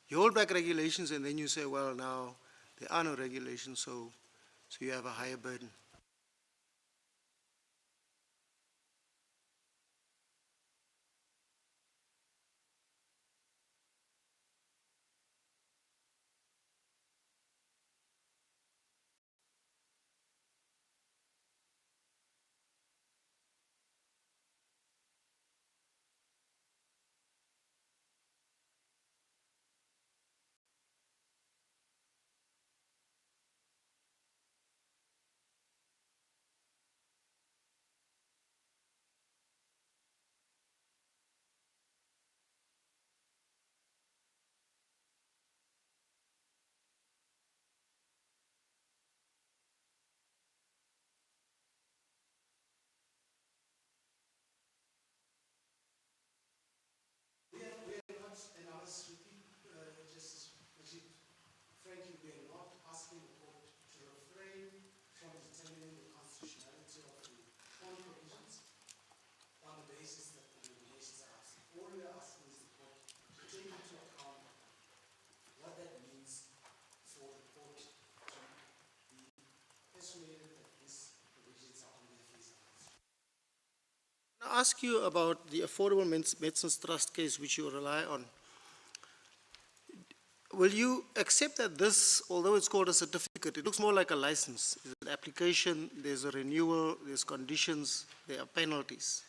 You hold back regulations and then you say, well, now there are no regulations, so you have a higher burden. Frankly, we are not asking the court to refrain from determining the constitutionality of the own provisions on the basis that the regulations are absent. All we are asking is the court to take into account what that means for the court to be persuaded that these provisions are on their face. I ask you about the Affordable Medicines Trust case which you rely on. Will you accept that this, although it's called a certificate, it looks more like a license? There's an application, there's a renewal, there's conditions, there are penalties.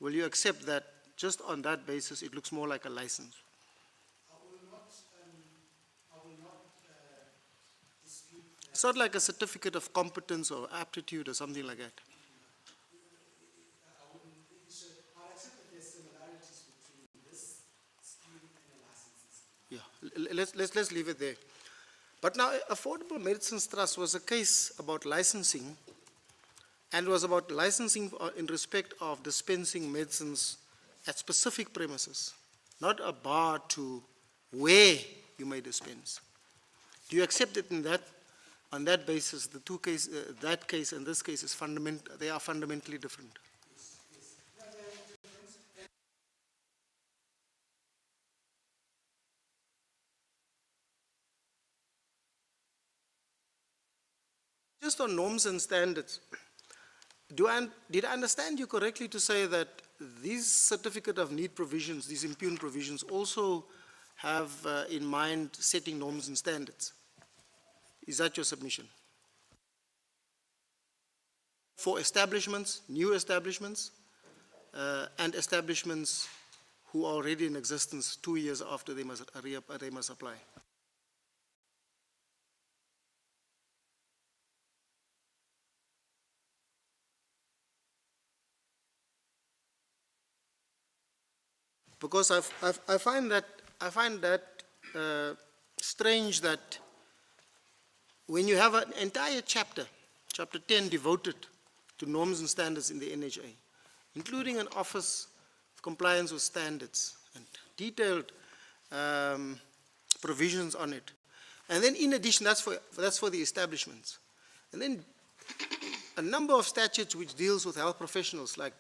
Will you accept that just on that basis it looks more like a license? I will not dispute that. It's not like a certificate of competence or aptitude or something like that. I'll accept that there's similarities between this scheme and the licenses. Yeah, let's leave it there. But now, Affordable Medicines Trust was a case about licensing, and was about licensing in respect of dispensing medicines at specific premises, not a bar to where you may dispense. Do you accept it on that basis, the two cases, that case and this case is they are fundamentally different? Just on norms and standards, did I understand you correctly to say that these certificate of need provisions, these impugned provisions, also have in mind setting norms and standards? Is that your submission? For establishments, new establishments, and establishments who are already in existence 2 years after they must apply? Because I find that strange that when you have an entire chapter 10 devoted to norms and standards in the NHA, including an Office of Compliance with Standards and detailed provisions on it, and then in addition, that's for the establishments, and then a number of statutes which deals with health professionals like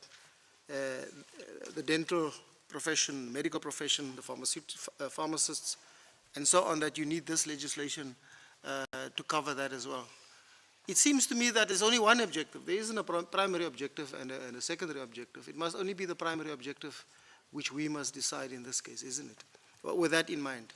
the dental profession, medical profession, the pharmacists, and so on, that you need this legislation to cover that as well. It seems to me that there's only one objective. There isn't a primary objective and a secondary objective. It must only be the primary objective which we must decide in this case, isn't it? Well, with that in mind.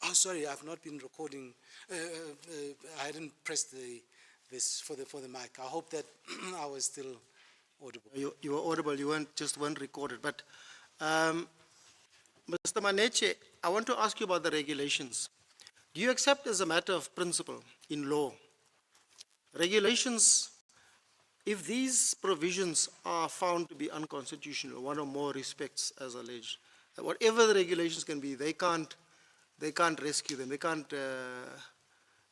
Oh, sorry, I've not been recording. I hadn't pressed this for the mic. I hope that I was still audible. You were audible. You weren't recorded. But Mr. Maneche, I want to ask you about the regulations. do you accept as a matter of principle in law, regulations, if these provisions are found to be unconstitutional, one or more respects as alleged, whatever the regulations can be, they can't rescue them. They can't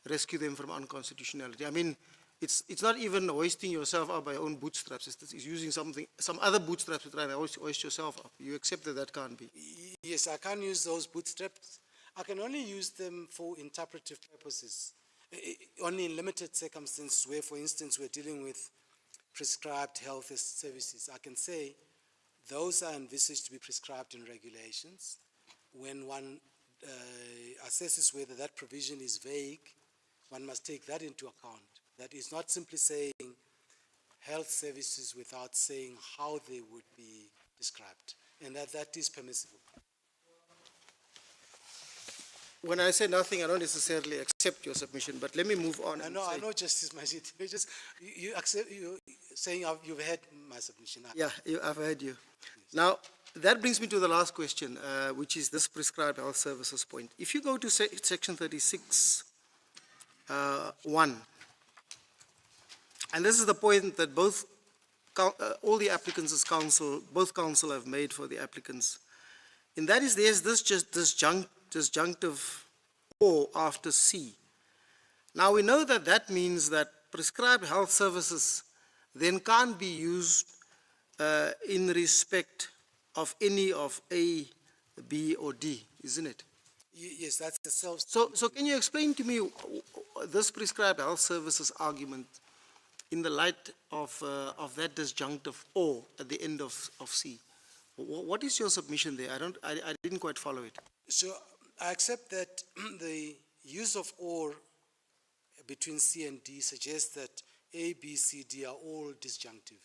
rescue them from unconstitutionality. I mean, it's not even hoisting yourself up by your own bootstraps. It's using some other bootstraps to try and hoist yourself up. You accept that that can't be? Yes, I can't use those bootstraps. I can only use them for interpretive purposes, only in limited circumstances where, for instance, we're dealing with prescribed health services. I can say those are envisaged to be prescribed in regulations. When one assesses whether that provision is vague, one must take that into account. That is not simply saying health services without saying how they would be described, and that is permissible. When I say nothing, I don't necessarily accept your submission, but let me move on. I know, Justice Majid. You accept, you're saying you've heard my submission. Yeah, I've heard you. Now, that brings me to the last question, which is this prescribed health services point. If you go to section 36, 1, and this is the point that all the applicants' counsel, both counsel have made for the applicants, and that is there's this disjunctive or after C. Now we know that that means that prescribed health services then can't be used in respect of any of A, B, or D, isn't it? Yes, that's the self. So can you explain to me this prescribed health services argument in the light of that disjunctive or at the end of C? What is your submission there? I didn't quite follow it. So I accept that the use of or between C and D suggests that A, B, C, D are all disjunctive.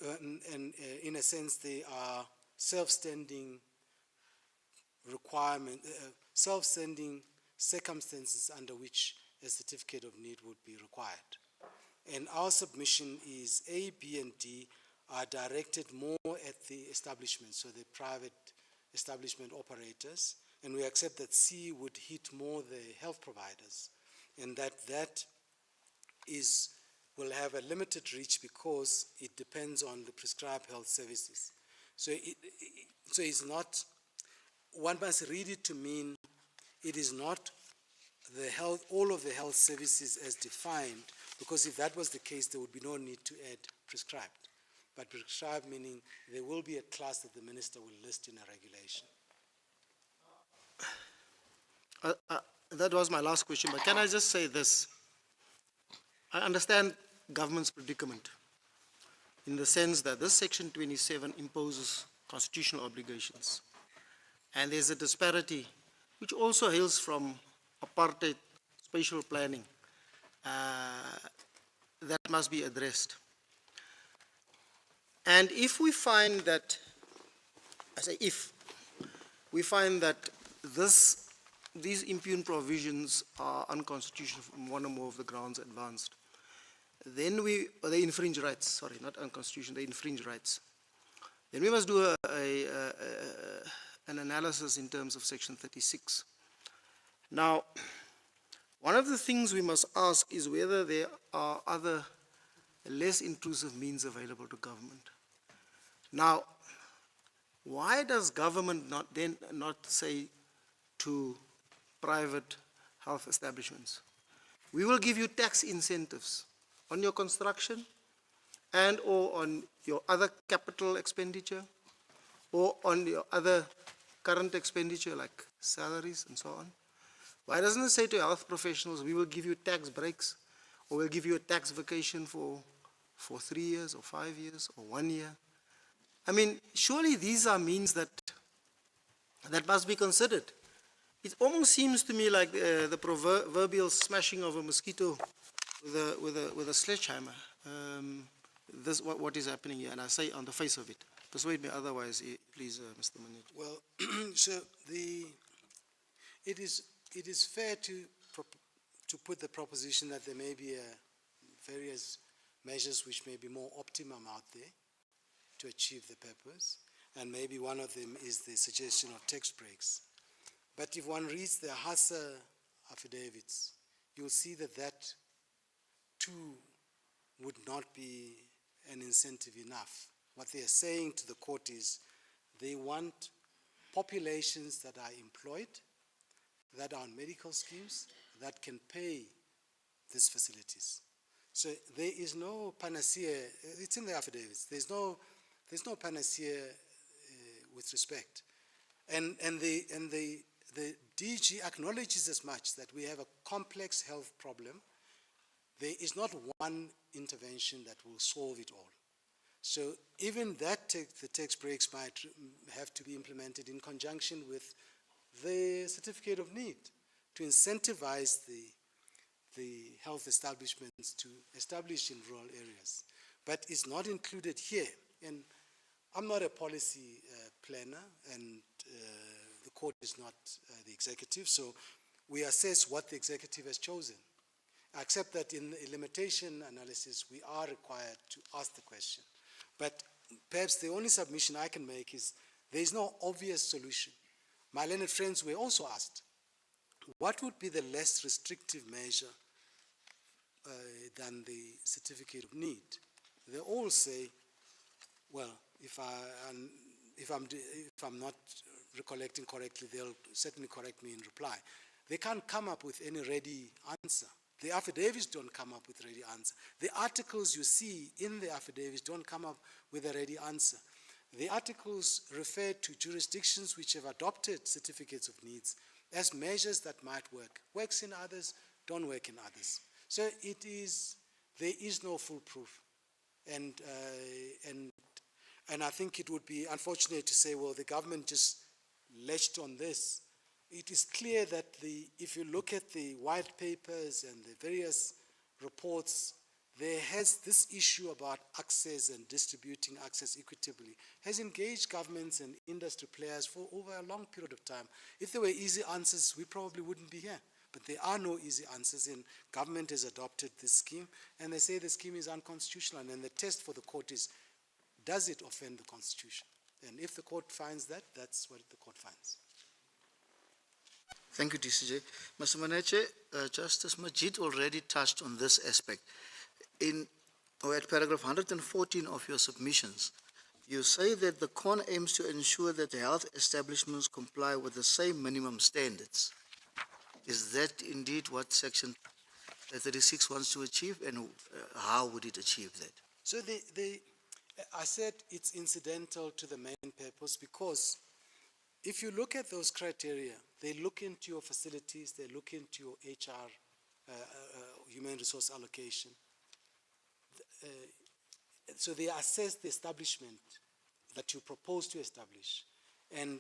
And in a sense, they are self-standing requirement, self-standing circumstances under which a certificate of need would be required. And our submission is A, B, and D are directed more at the establishment, so the private establishment operators, and we accept that C would hit more the health providers, and that will have a limited reach because it depends on the prescribed health services. So it's not, one must read it to mean it is not all of the health services as defined, because if that was the case, there would be no need to add prescribed. But prescribed meaning there will be a class that the minister will list in a regulation. That was my last question, but can I just say this? I understand government's predicament in the sense that this Section 27 imposes constitutional obligations. And there's a disparity which also hails from apartheid spatial planning that must be addressed. And if we find that, I say if, we find that these impugned provisions are unconstitutional from one or more of the grounds advanced, then they infringe rights, sorry, not unconstitutional, they infringe rights. Then we must do an analysis in terms of Section 36. Now, one of the things we must ask is whether there are other less intrusive means available to government. Now, why does government not say to private health establishments, we will give you tax incentives on your construction and or on your other capital expenditure or on your other current expenditure like salaries and so on? Why doesn't it say to health professionals, we will give you tax breaks or we'll give you a tax vacation for 3 years or 5 years or 1 year? I mean, surely these are means that must be considered. It almost seems to me like the proverbial smashing of a mosquito with a sledgehammer. This what is happening here, and I say on the face of it. Persuade me otherwise, please, Mr. Manit. Well, so it is fair to put the proposition that there may be various measures which may be more optimum out there to achieve the purpose, and maybe one of them is the suggestion of tax breaks. But if one reads the HASA affidavits, you'll see that that too would not be an incentive enough. What they are saying to the court is they want populations that are employed, that are on medical schemes, that can pay these facilities. So there is no panacea, it's in the affidavits, there's no panacea with respect. And the DG acknowledges as much that we have a complex health problem. There is not one intervention that will solve it all. So even that, the tax breaks might have to be implemented in conjunction with the certificate of need to incentivize the health establishments to establish in rural areas. But it's not included here. And I'm not a policy planner, and the court is not the executive, so we assess what the executive has chosen. Except that in the limitation analysis, we are required to ask the question. But perhaps the only submission I can make is there is no obvious solution. My learned friends were also asked, what would be the less restrictive measure than the certificate of need? They all say, well, if I'm not recollecting correctly, they'll certainly correct me in reply. They can't come up with any ready answer. The affidavits don't come up with a ready answer. The articles you see in the affidavits don't come up with a ready answer. The articles refer to jurisdictions which have adopted certificates of needs as measures that might work. Works in others, don't work in others. So there is no foolproof. And I think it would be unfortunate to say, well, the government just latched on this. It is clear that if you look at the white papers and the various reports, there has this issue about access and distributing access equitably, has engaged governments and industry players for over a long period of time. If there were easy answers, we probably wouldn't be here. But there are no easy answers, and government has adopted this scheme, and they say the scheme is unconstitutional, and the test for the court is, does it offend the Constitution? And if the court finds that, that's what the court finds. Thank you, DCJ. Mr. Maneche, Justice Majid already touched on this aspect. At paragraph 114 of your submissions, you say that the CON aims to ensure that the health establishments comply with the same minimum standards. Is that indeed what Section 36 wants to achieve, and how would it achieve that? So I said it's incidental to the main purpose because if you look at those criteria, they look into your facilities, they look into your HR, human resource allocation. So they assess the establishment that you propose to establish. And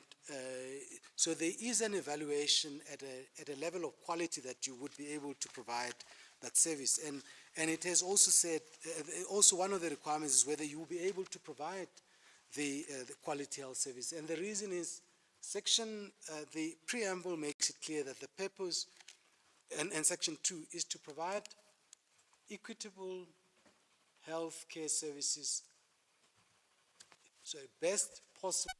so there is an evaluation at a level of quality that you would be able to provide that service. And it has also said, also one of the requirements is whether you will be able to provide the quality health service. And the reason is the preamble makes it clear that the purpose, and Section 2, is to provide equitable health care services, so best possible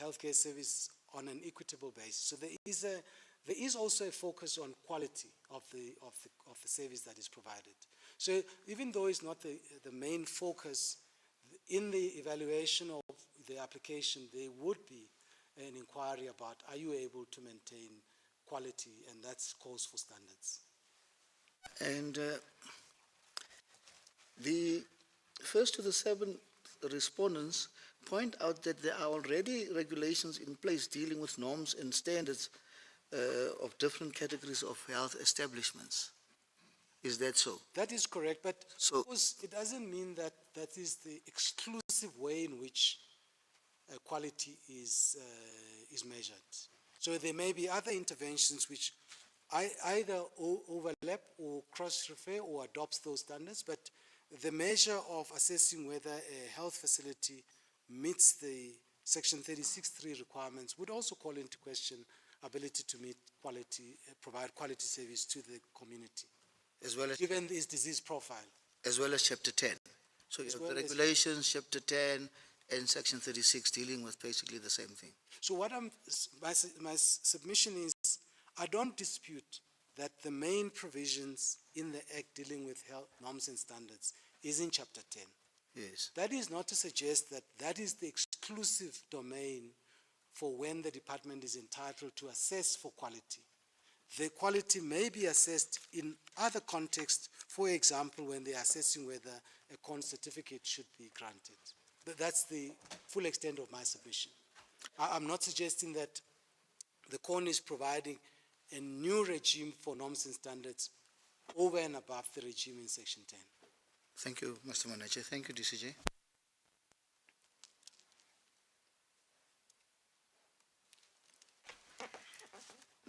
healthcare service on an equitable basis. So there is also a focus on quality of the service that is provided. So even though it's not the main focus, in the evaluation of the application, there would be an inquiry about, are you able to maintain quality, and that's calls for standards. And the first of the 7 respondents point out that there are already regulations in place dealing with norms and standards of different categories of health establishments. Is that so? That is correct, but of course it doesn't mean that that is the exclusive way in which quality is measured. So there may be other interventions which either overlap or cross-refer or adopts those standards, but the measure of assessing whether a health facility meets the Section 36(3) requirements would also call into question ability to meet quality, provide quality service to the community, as well as given its disease profile. As well as Chapter 10. So you have the regulations, Chapter 10, and Section 36 dealing with basically the same thing. So what my submission is, I don't dispute that the main provisions in the Act dealing with health norms and standards is in Chapter 10. Yes. That is not to suggest that that is the exclusive domain for when the department is entitled to assess for quality. The quality may be assessed in other contexts, for example, when they are assessing whether a corn certificate should be granted. That's the full extent of my submission. I'm not suggesting that the corn is providing a new regime for norms and standards over and above the regime in Section 10. Thank you, Mr. Manager. Thank you, DCJ.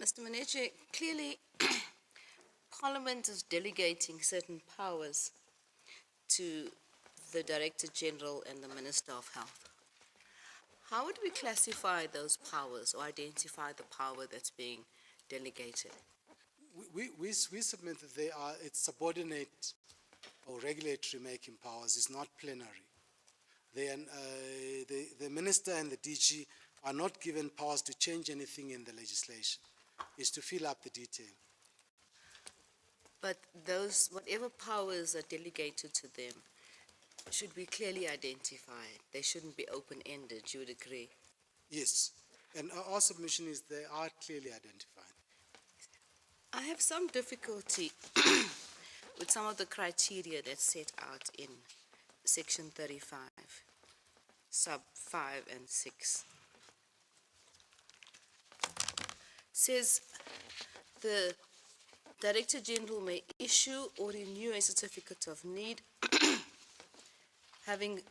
Mr. Manager, clearly Parliament is delegating certain powers to the Director General and the Minister of Health. How would we classify those powers or identify the power that's being delegated? We submit that it's subordinate or regulatory making powers, it's not plenary. The Minister and the DG are not given powers to change anything in the legislation. It's to fill up the detail. But those, whatever powers are delegated to them, should be clearly identified. They shouldn't be open-ended, you would agree? Yes, and our submission is they are clearly identified. I have some difficulty with some of the criteria that's set out in Section 35, sub 5 and 6. Says the Director General may issue or renew a certificate of need having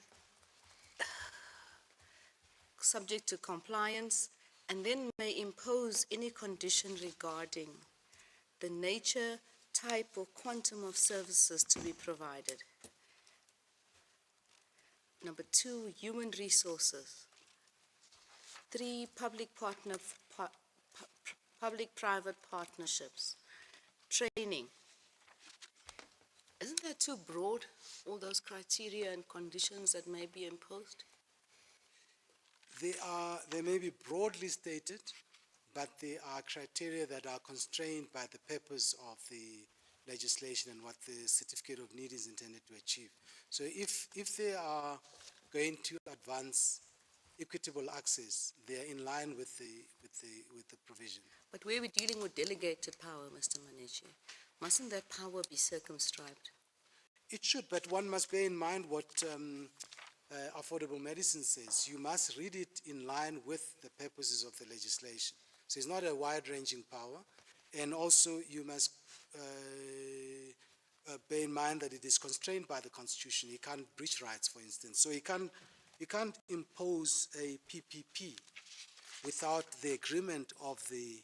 subject to compliance, and then may impose any condition regarding the nature, type, or quantum of services to be provided. Number 2, human resources. 3, public-private partnerships. Training. Isn't that too broad, all those criteria and conditions that may be imposed? They may be broadly stated, but they are criteria that are constrained by the purpose of the legislation and what the certificate of need is intended to achieve. So if they are going to advance equitable access, they are in line with the provision. But where we're dealing with delegated power, Mr. Manager, mustn't that power be circumscribed? It should, but one must bear in mind what affordable medicine says. You must read it in line with the purposes of the legislation. So it's not a wide-ranging power, and also you must bear in mind that it is constrained by the Constitution. He can't breach rights, for instance. So he can't impose a PPP without the agreement of the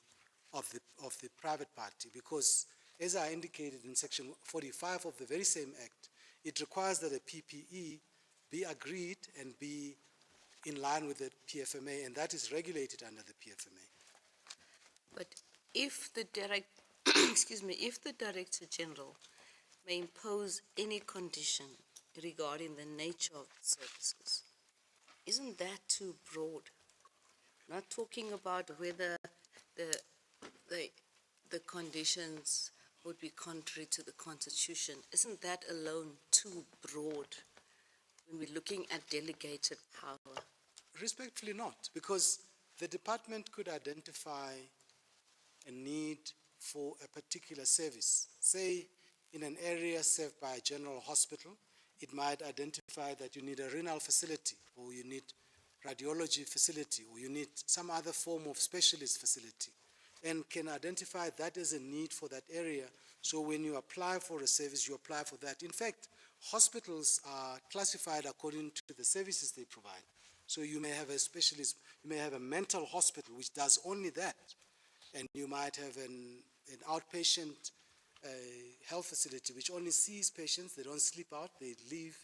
private party, because as I indicated in Section 45 of the very same Act, it requires that a PPE be agreed and be in line with the PFMA, and that is regulated under the PFMA. But if the if the Director General may impose any condition regarding the nature of the services, isn't that too broad? Not talking about whether the conditions would be contrary to the Constitution. Isn't that alone too broad when we're looking at delegated power? Respectfully not, because the department could identify a need for a particular service. Say, in an area served by a general hospital, it might identify that you need a renal facility, or you need radiology facility, or you need some other form of specialist facility, and can identify that as a need for that area. So when you apply for a service, you apply for that. In fact, hospitals are classified according to the services they provide. So you may have a specialist, you may have a mental hospital which does only that, and you might have an outpatient health facility which only sees patients. They don't sleep out, they leave,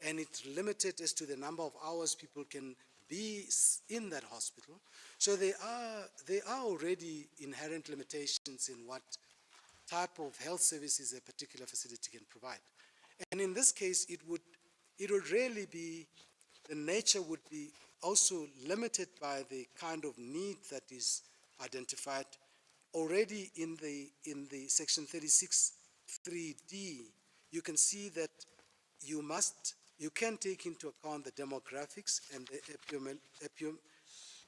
and it's limited as to the number of hours people can be in that hospital. So there are already inherent limitations in what type of health services a particular facility can provide. And in this case, it would really be the nature would be also limited by the kind of need that is identified already in the section 36(3)(d). You can see that you can take into account the demographics and the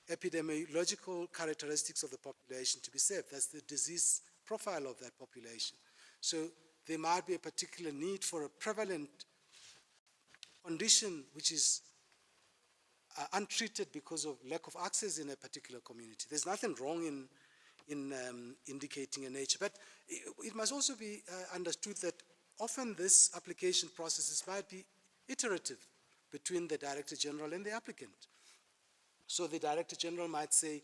epidemiological characteristics of the population to be served. That's the disease profile of that population. So there might be a particular need for a prevalent condition which is untreated because of lack of access in a particular community. There's nothing wrong in indicating a nature, but it must also be understood that often this application processes might be iterative between the Director General and the applicant. So the Director General might say,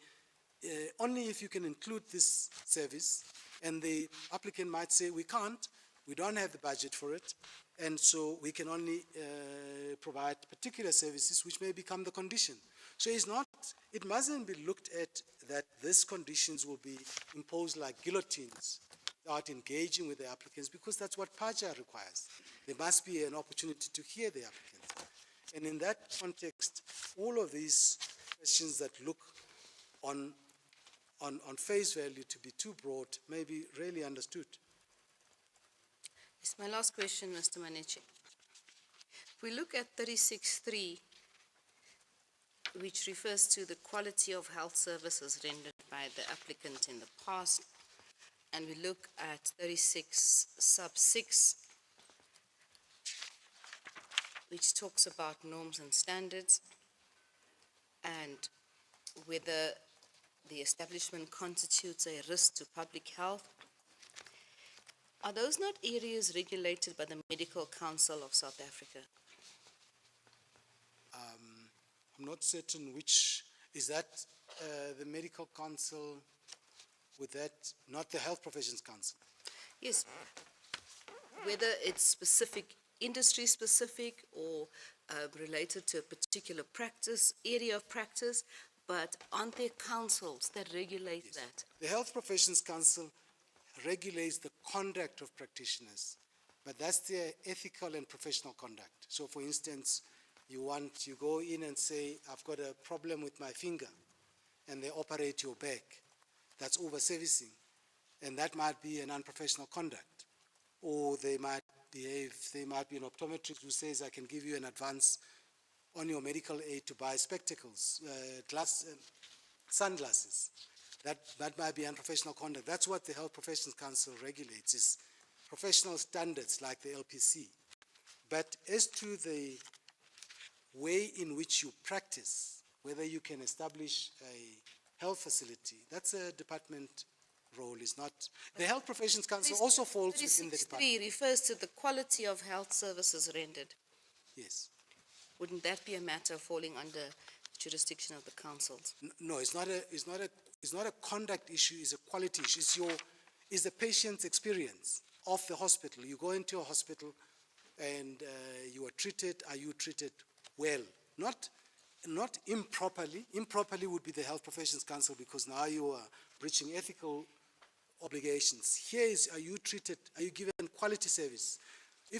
only if you can include this service, and the applicant might say, we can't, we don't have the budget for it, and so we can only provide particular services which may become the condition. So it mustn't be looked at that these conditions will be imposed like guillotines without engaging with the applicants, because that's what PAJA requires. There must be an opportunity to hear the applicants. And in that context, all of these questions that look on face value to be too broad may be really understood. It's my last question, Mr. Maneche. If we look at 36(3), which refers to the quality of health services rendered by the applicant in the past, and we look at 36(6), which talks about norms and standards, and whether the establishment constitutes a risk to public health, are those not areas regulated by the Medical Council of South Africa? I'm not certain which, is that the Medical Council with that, not the Health Professions Council? Yes, whether it's specific, industry specific, or related to a particular practice, area of practice, but aren't there councils that regulate Yes. that? The Health Professions Council regulates the conduct of practitioners, but that's their ethical and professional conduct. So for instance, you go in and say, I've got a problem with my finger, and they operate your back. That's over-servicing, and that might be an unprofessional conduct. Or they might be an optometrist who says, I can give you an advance on your medical aid to buy spectacles, sunglasses. That might be unprofessional conduct. That's what the Health Professions Council regulates, is professional standards like the LPC. But as to the way in which you practice, whether you can establish a health facility, that's a department role, is not. The Health Professions Council also falls within the department. 36(3) refers to the quality of health services rendered. Yes. Wouldn't that be a matter falling under jurisdiction of the councils? No, it's not a conduct issue, it's a quality issue. It's the patient's experience of the hospital. You go into a hospital and you are treated, are you treated well? Not improperly. Improperly would be the Health Professions Council, because now you are breaching ethical obligations. Here is, are you treated, are you given quality service? I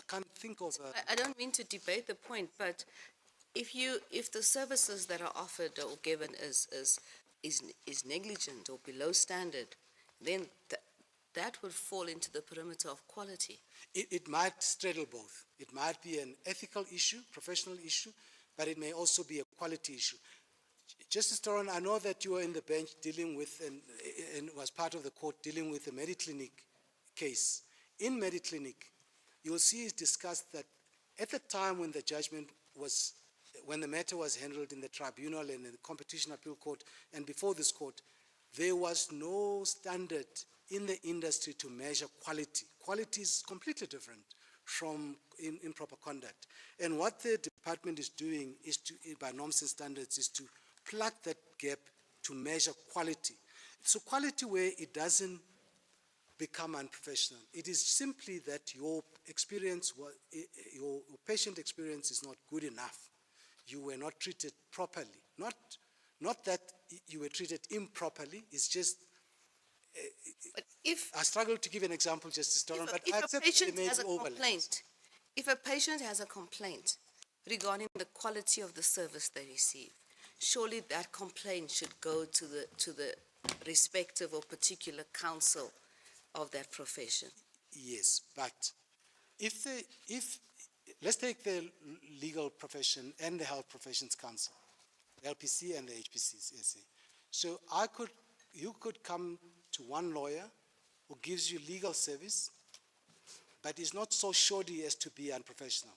can't think of I don't mean to debate the point, but if the services that are offered or given is negligent or below standard, then that would fall into the perimeter of quality. It might straddle both. It might be an ethical issue, professional issue, but it may also be a quality issue. Justice Toron, I know that you were in the bench dealing with, and was part of the court dealing with the Mediclinic case. In Mediclinic, you will see it's discussed that at the time when when the matter was handled in the tribunal and in the Competition Appeal Court and before this court, there was no standard in the industry to measure quality. Quality is completely different from improper conduct. And what the department is doing is by norms and standards, is to plug that gap to measure quality. So quality where it doesn't become unprofessional. It is simply that your experience, your patient experience is not good enough. You were not treated properly. Not that you were treated improperly, it's just, But if I struggle to give an example, Justice Toron, but I a accept patient there may has be a overlaps. complaint, If a patient has a complaint regarding the quality of the service they receive, surely that complaint should go to the respective or particular council of that profession. Yes, but if let's take the legal profession and the health professions council, the LPC and the HPCSA. So you could come to one lawyer who gives you legal service, but is not so shoddy as to be unprofessional.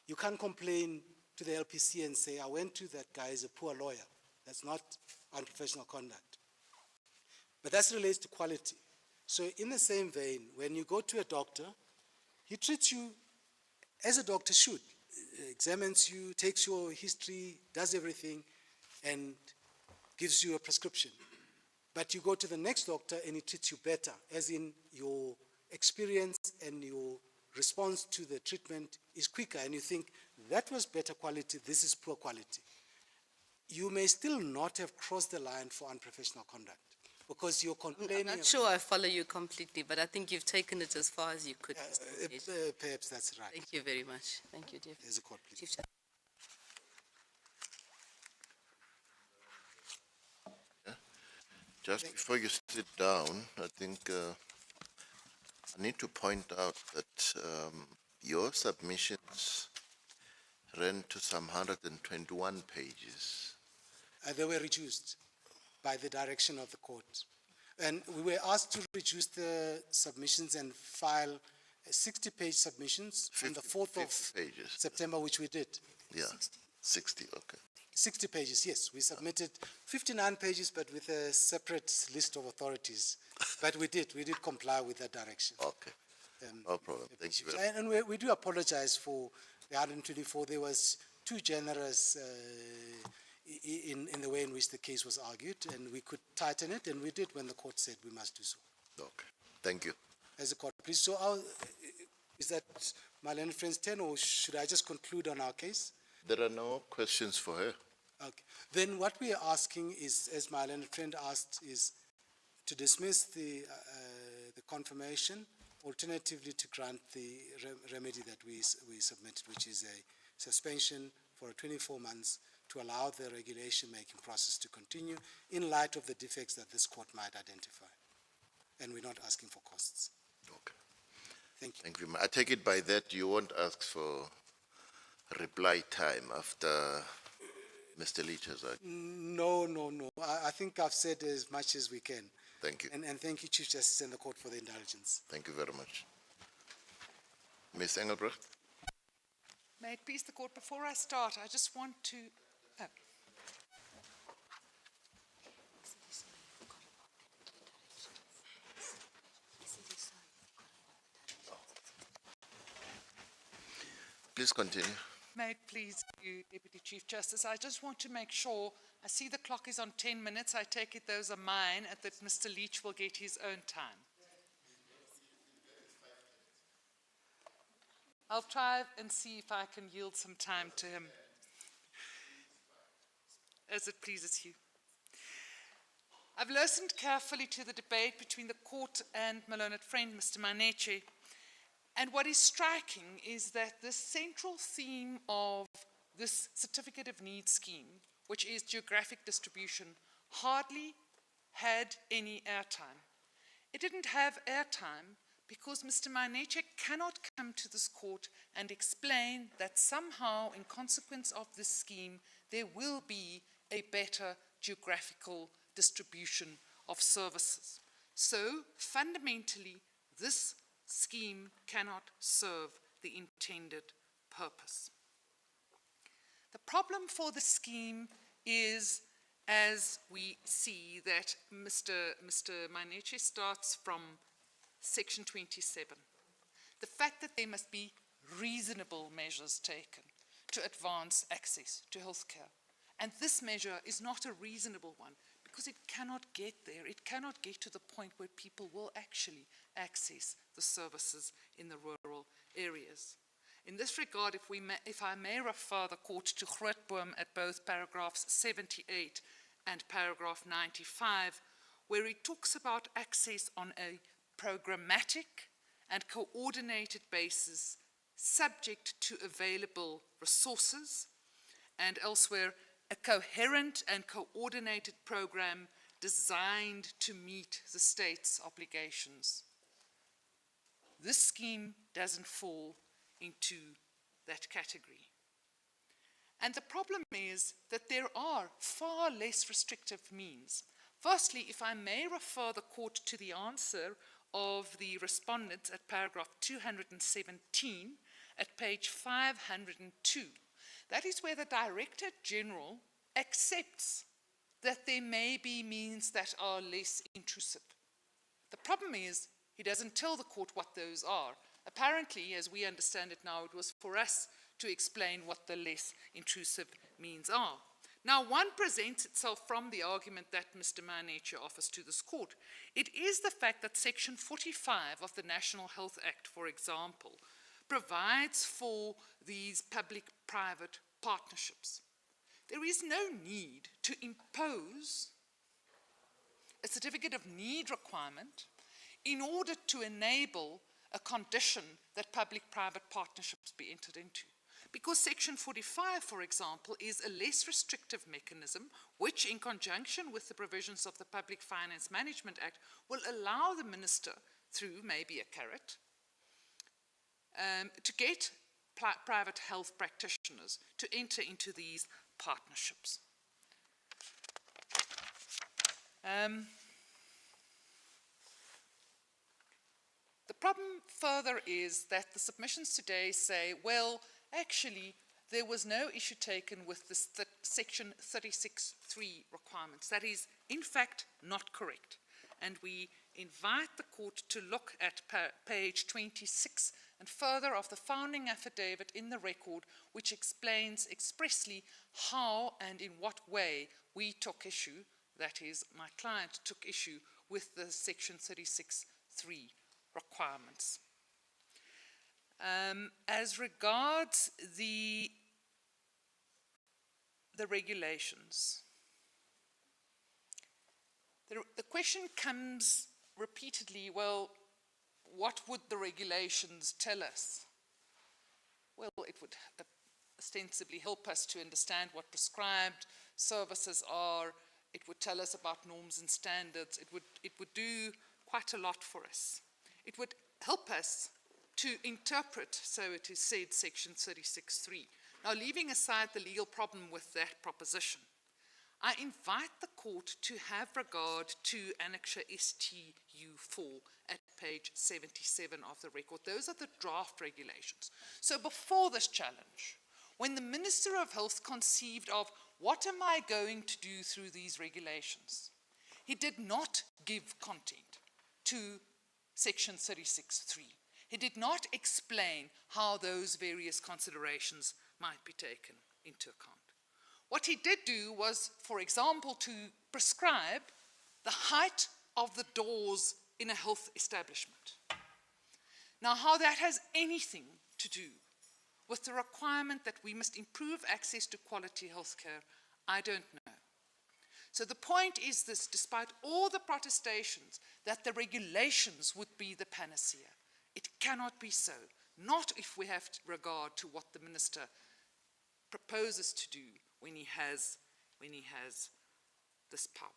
You can't complain to the LPC and say, I went to that guy, he's a poor lawyer. That's not unprofessional conduct. But that relates to quality. So in the same vein, when you go to a doctor, he treats you as a doctor should. Examines you, takes your history, does everything, and gives you a prescription. But you go to the next doctor and he treats you better, as in your experience and your response to the treatment is quicker, and you think, that was better quality, this is poor quality. You may still not have crossed the line for unprofessional conduct, because you're complaining. I'm not sure I follow you completely, but I think you've taken it as far as you could. Perhaps that's right. Thank you very much. Thank you, Deputy. There's a court, please. Chief Justice. Just before you sit down, I think I need to point out that your submissions ran to some 121 pages. They were reduced by the direction of the court. And we were asked to reduce the submissions and file 60-page submissions on the 4th of pages. September, which we did. Yeah, 60, okay. 60 pages, yes. We submitted 59 pages, but with a separate list of authorities. But we did comply with that direction. Okay, no problem. Thank you very much. And we do apologize for the 124. There was too generous in the way in which the case was argued, and we could tighten it, and we did when the court said we must do so. Okay, thank you. As a court, please. So is that my learned friend's turn, or should I just conclude on our case? There are no questions for her. Okay. Then what we are asking is, as my learned friend asked, is to dismiss the confirmation, alternatively to grant the remedy that we submitted, which is a suspension for 24 months to allow the regulation-making process to continue in light of the defects that this court might identify. And we're not asking for costs. Okay. Thank you. Thank you. I take it by that you won't ask for reply time after Mr. Leach has argued? No. I think I've said as much as we can. Thank you. And thank you, Chief Justice and the court, for the indulgence. Thank you very much. Ms. Engelbrecht? May it please the court, before I start, I just want to... Please continue. May it please you, Deputy Chief Justice, I just want to make sure, I see the clock is on 10 minutes, I take it those are mine, and that Mr. Leach will get his own time. I'll try and see if I can yield some time to him, as it pleases you. I've listened carefully to the debate between the court and my learned friend, Mr. Maneche, and what is striking is that the central theme of this certificate of need scheme, which is geographic distribution, hardly had any airtime. It didn't have airtime because Mr. Maneche cannot come to this court and explain that somehow, in consequence of this scheme, there will be a better geographical distribution of services. So, fundamentally, this scheme cannot serve the intended purpose. The problem for the scheme is, as we see, that Mr. Maneche starts from Section 27. The fact that there must be reasonable measures taken to advance access to healthcare. And this measure is not a reasonable one because it cannot get there. It cannot get to the point where people will actually access the services in the rural areas. In this regard, if I may refer the court to Grootboom at both paragraphs 78 and paragraph 95, where he talks about access on a programmatic and coordinated basis subject to available resources, and elsewhere, a coherent and coordinated program designed to meet the state's obligations. This scheme doesn't fall into that category. And the problem is that there are far less restrictive means. Firstly, if I may refer the court to the answer of the respondents at paragraph 217 at page 502. That is where the Director General accepts that there may be means that are less intrusive. The problem is he doesn't tell the court what those are. Apparently, as we understand it now, it was for us to explain what the less intrusive means are. Now, one presents itself from the argument that Mr. Manecha offers to this court. It is the fact that Section 45 of the National Health Act, for example, provides for these public-private partnerships. There is no need to impose a certificate of need requirement in order to enable a condition that public-private partnerships be entered into. Because Section 45, for example, is a less restrictive mechanism which, in conjunction with the provisions of the Public Finance Management Act, will allow the minister, through maybe a carrot, to get private health practitioners to enter into these partnerships. The problem further is that the submissions today say, well, actually, there was no issue taken with this Section 36(3) requirements. That is, in fact, not correct. And we invite the court to look at page 26 and further of the founding affidavit in the record, which explains expressly how and in what way we took issue, that is, my client took issue with the Section 36(3) requirements. As regards the regulations, the question comes repeatedly, well, what would the regulations tell us? Well, it would ostensibly help us to understand what prescribed services are. It would tell us about norms and standards. It would do quite a lot for us. It would help us to interpret, so it is said, Section 36(3). Now, leaving aside the legal problem with that proposition, I invite the court to have regard to Annexure STU4 at page 77 of the record. Those are the draft regulations. So before this challenge, when the Minister of Health conceived of what am I going to do through these regulations, he did not give content to Section 36(3). He did not explain how those various considerations might be taken into account. What he did do was, for example, to prescribe the height of the doors in a health establishment. Now, how that has anything to do with the requirement that we must improve access to quality healthcare, I don't know. So the point is this: despite all the protestations that the regulations would be the panacea, it cannot be so, not if we have regard to what the minister proposes to do when he has this power.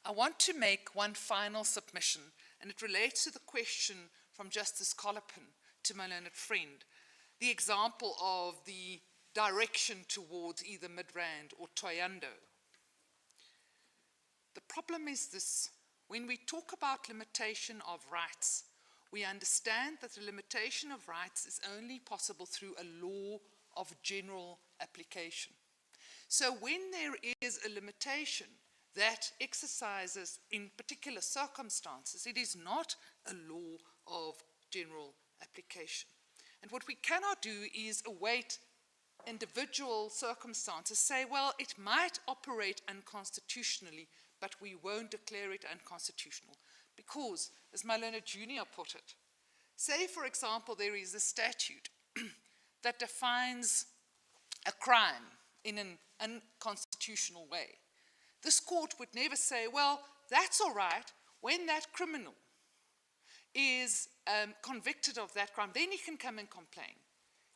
I want to make one final submission, and it relates to the question from Justice Collopin to my learned friend, the example of the direction towards either Midrand or Thohoyandou. The problem is this: when we talk about limitation of rights, we understand that the limitation of rights is only possible through a law of general application. So when there is a limitation that exercises in particular circumstances, it is not a law of general application. And what we cannot do is await individual circumstances, say, well, it might operate unconstitutionally, but we won't declare it unconstitutional. Because, as my learned junior put it, say, for example, there is a statute that defines a crime in an unconstitutional way. This court would never say, well, that's all right when that criminal is convicted of that crime, then he can come and complain.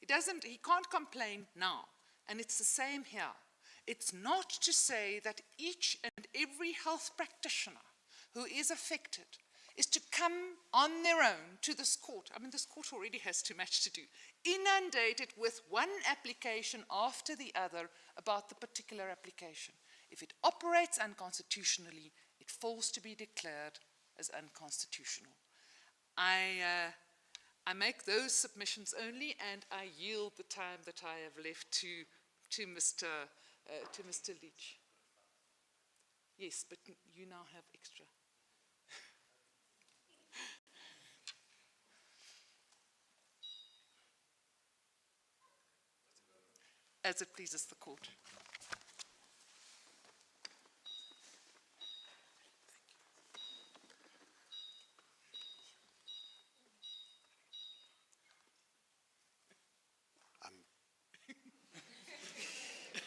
He can't complain now. And it's the same here. It's not to say that each and every health practitioner who is affected is to come on their own to this court. I mean, this court already has too much to do. Inundated with one application after the other about the particular application. If it operates unconstitutionally, it falls to be declared as unconstitutional. I make those submissions only, and I yield the time that I have left to Mr. Leach. Yes, but you now have extra. As it pleases the court.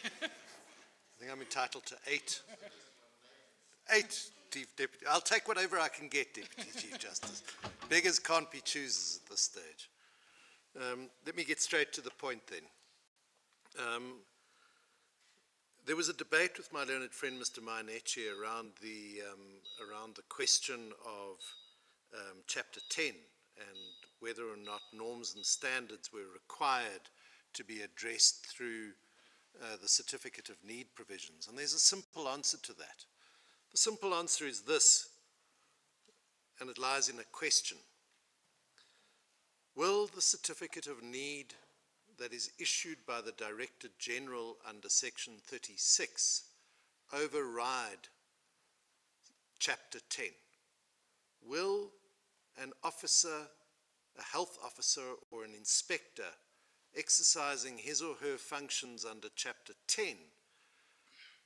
I think I'm entitled to 8. 8, Chief Deputy. I'll take whatever I can get, Deputy Chief Justice. Beggars can't be choosers at this stage. Let me get straight to the point then. There was a debate with my learned friend, Mr. Mainechi, around the question of Chapter 10 and whether or not norms and standards were required to be addressed through the Certificate of Need provisions. And there's a simple answer to that. The simple answer is this, and it lies in a question. Will the Certificate of Need that is issued by the Director General under Section 36 override Chapter 10? Will an officer, a health officer or an inspector exercising his or her functions under Chapter 10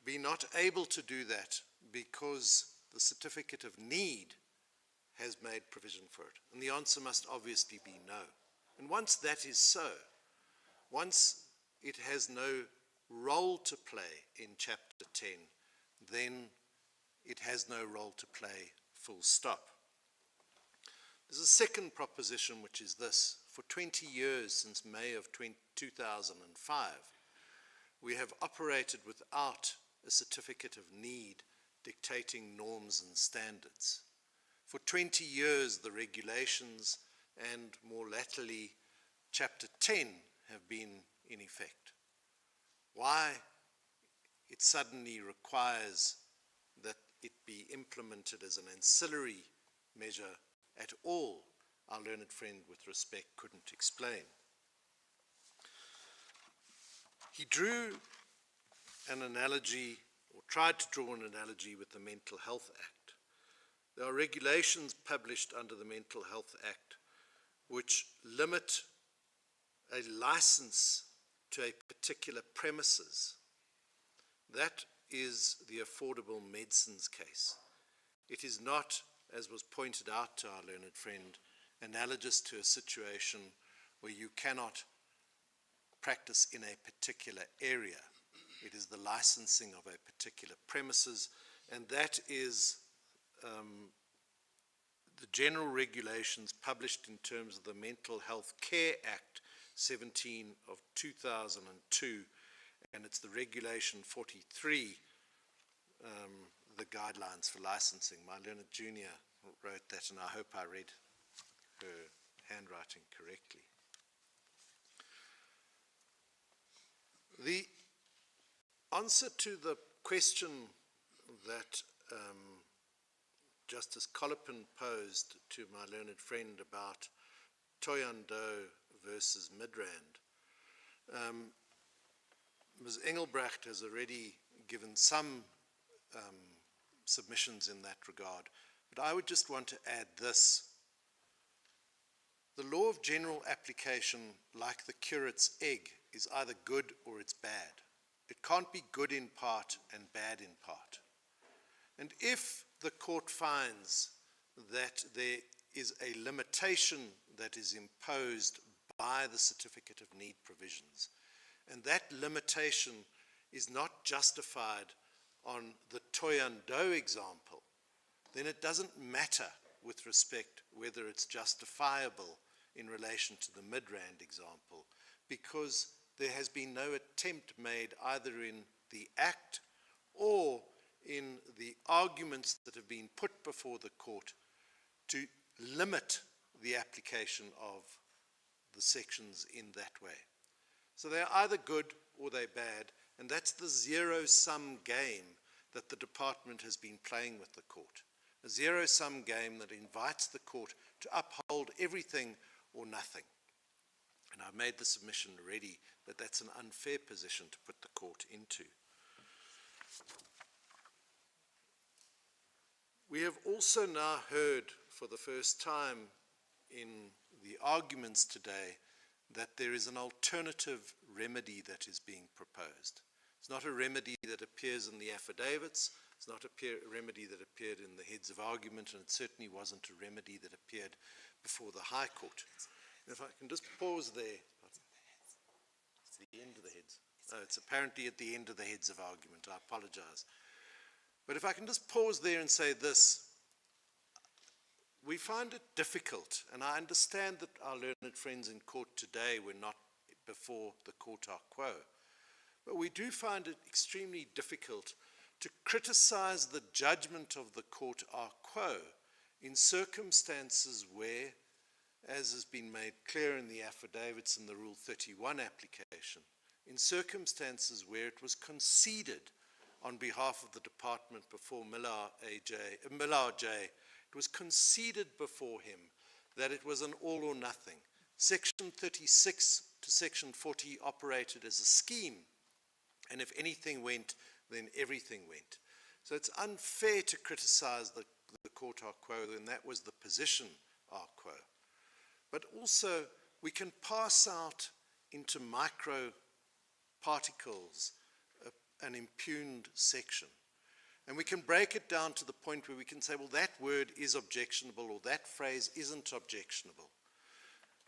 be not able to do that because the Certificate of Need has made provision for it? And the answer must obviously be no. And once that is so, once it has no role to play in Chapter 10, then it has no role to play, full stop. There's a second proposition, which is this. For 20 years, since May of 2005, we have operated without a Certificate of Need dictating norms and standards. For 20 years, the regulations and more latterly Chapter 10 have been in effect. Why it suddenly requires that it be implemented as an ancillary measure at all, our learned friend, with respect, couldn't explain. He drew an analogy, or tried to draw an analogy, with the Mental Health Act. There are regulations published under the Mental Health Act which limit a license to a particular premises. That is the affordable medicines case. It is not, as was pointed out to our learned friend, analogous to a situation where you cannot practice in a particular area. It is the licensing of a particular premises, and that is the general regulations published in terms of the Mental Health Care Act 17 of 2002, and it's the Regulation 43, the guidelines for licensing. My learned junior wrote that, and I hope I read her handwriting correctly. The answer to the question that Justice Collipin posed to my learned friend about Thohoyandou versus Midrand, Ms. Engelbrecht has already given some submissions in that regard, but I would just want to add this. The law of general application, like the curate's egg, is either good or it's bad. It can't be good in part and bad in part. And if the court finds that there is a limitation that is imposed by the Certificate of Need provisions, and that limitation is not justified on the Thohoyandou example, then it doesn't matter with respect whether it's justifiable in relation to the Midrand example, because there has been no attempt made either in the Act or in the arguments that have been put before the court to limit the application of the sections in that way. So they're either good or they're bad, and that's the zero-sum game that the department has been playing with the court. A zero-sum game that invites the court to uphold everything or nothing. And I've made the submission already that that's an unfair position to put the court into. We have also now heard for the first time in the arguments today that there is an alternative remedy that is being proposed. It's not a remedy that appears in the affidavits, it's not a remedy that appeared in the heads of argument, and it certainly wasn't a remedy that appeared before the High Court. And if I can just pause there. It's the end of the heads. Oh, it's apparently at the end of the heads of argument. I apologize. But if I can just pause there and say this, we find it difficult, and I understand that our learned friends in court today were not before the court a quo, but we do find it extremely difficult to criticize the judgment of the court a quo in circumstances where, as has been made clear in the affidavits in the Rule 31 application, in circumstances where it was conceded on behalf of the department before Millar J, it was conceded before him that it was an all or nothing. Section 36 to Section 40 operated as a scheme, and if anything went, then everything went. So it's unfair to criticize the court a quo, and that was the position a quo. But also, we can pass out into micro particles an impugned section. And we can break it down to the point where we can say, well, that word is objectionable, or that phrase isn't objectionable.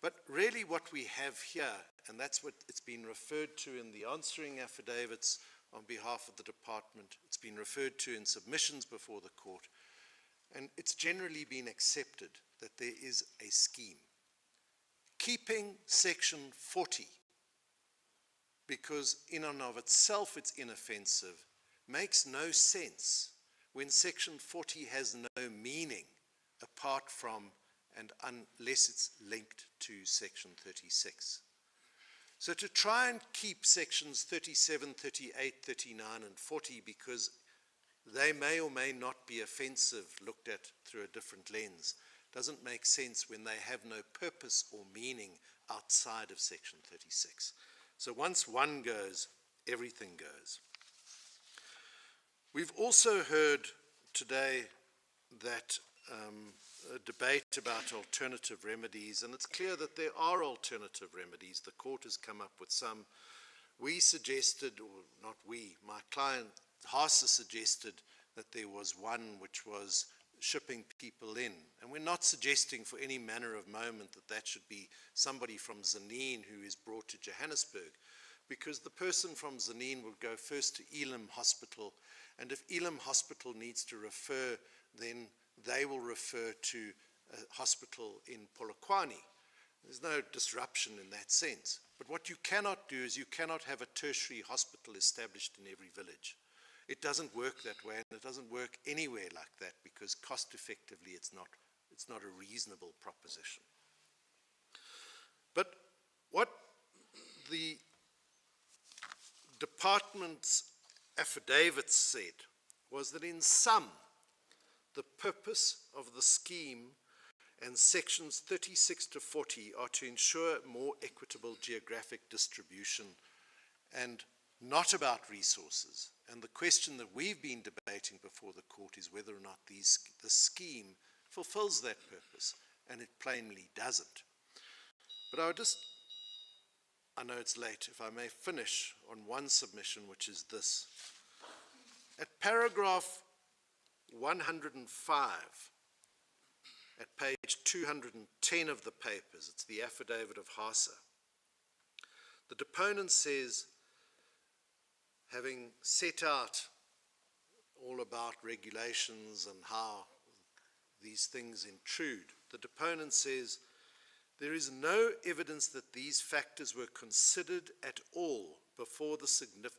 But really what we have here, and that's what it's been referred to in the answering affidavits on behalf of the department, it's been referred to in submissions before the court, and it's generally been accepted that there is a scheme. Keeping Section 40, because in and of itself it's inoffensive, makes no sense when Section 40 has no meaning apart from and unless it's linked to Section 36. So to try and keep Sections 37, 38, 39, and 40 because they may or may not be offensive looked at through a different lens doesn't make sense when they have no purpose or meaning outside of Section 36. So once one goes, everything goes. We've also heard today that a debate about alternative remedies, and it's clear that there are alternative remedies. The court has come up with some. We suggested, or not we, my client Haase suggested that there was one which was shipping people in. And we're not suggesting for any manner of moment that that should be somebody from Zanin who is brought to Johannesburg, because the person from Zanin would go first to Elam Hospital, and if Elam Hospital needs to refer, then they will refer to a hospital in Polokwane. There's no disruption in that sense. But what you cannot do is you cannot have a tertiary hospital established in every village. It doesn't work that way, and it doesn't work anywhere like that, because cost effectively it's not a reasonable proposition. But what the department's affidavits said was that in sum, the purpose of the scheme and sections 36 to 40 are to ensure more equitable geographic distribution and not about resources. And the question that we've been debating before the court is whether or not the scheme fulfills that purpose, and it plainly doesn't. But I know it's late, if I may finish on one submission, which is this. At paragraph 105, at page 210 of the papers, it's the affidavit of Haase, the deponent says, having set out all about regulations and how these things intrude. The deponent says, there is no evidence that these factors were considered at all before the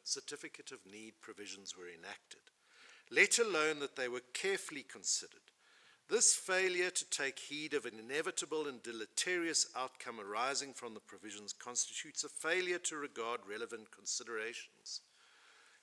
certificate of need provisions were enacted, let alone that they were carefully considered. This failure to take heed of an inevitable and deleterious outcome arising from the provisions constitutes a failure to regard relevant considerations.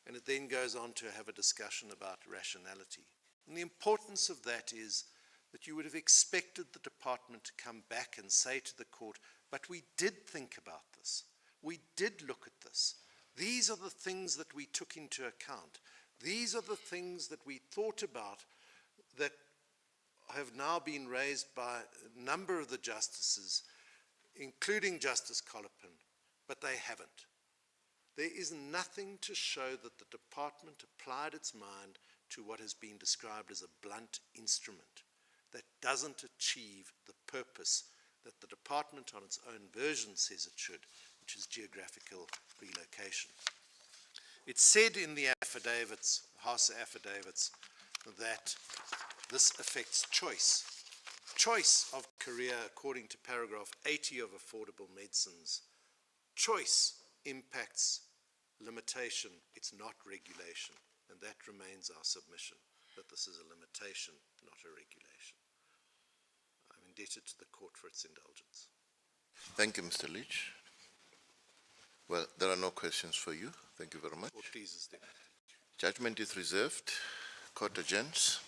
And it then goes on to have a discussion about rationality. And the importance of that is that you would have expected the department to come back and say to the court, but we did think about this. We did look at this. These are the things that we took into account. These are the things that we thought about that have now been raised by a number of the justices, including Justice Colopin, but they haven't. There is nothing to show that the department applied its mind to what has been described as a blunt instrument that doesn't achieve the purpose that the department on its own version says it should, which is geographical relocation. It's said in the affidavits, House affidavits, that this affects choice. Choice of career according to paragraph 80 of Affordable Medicines. Choice impacts limitation, it's not regulation. And that remains our submission, that this is a limitation, not a regulation. I'm indebted to the court for its indulgence. Thank you, Mr. Leach. Well, there are no questions for you. Thank you very much. Court pleases them. Judgment is reserved. Court adjourns.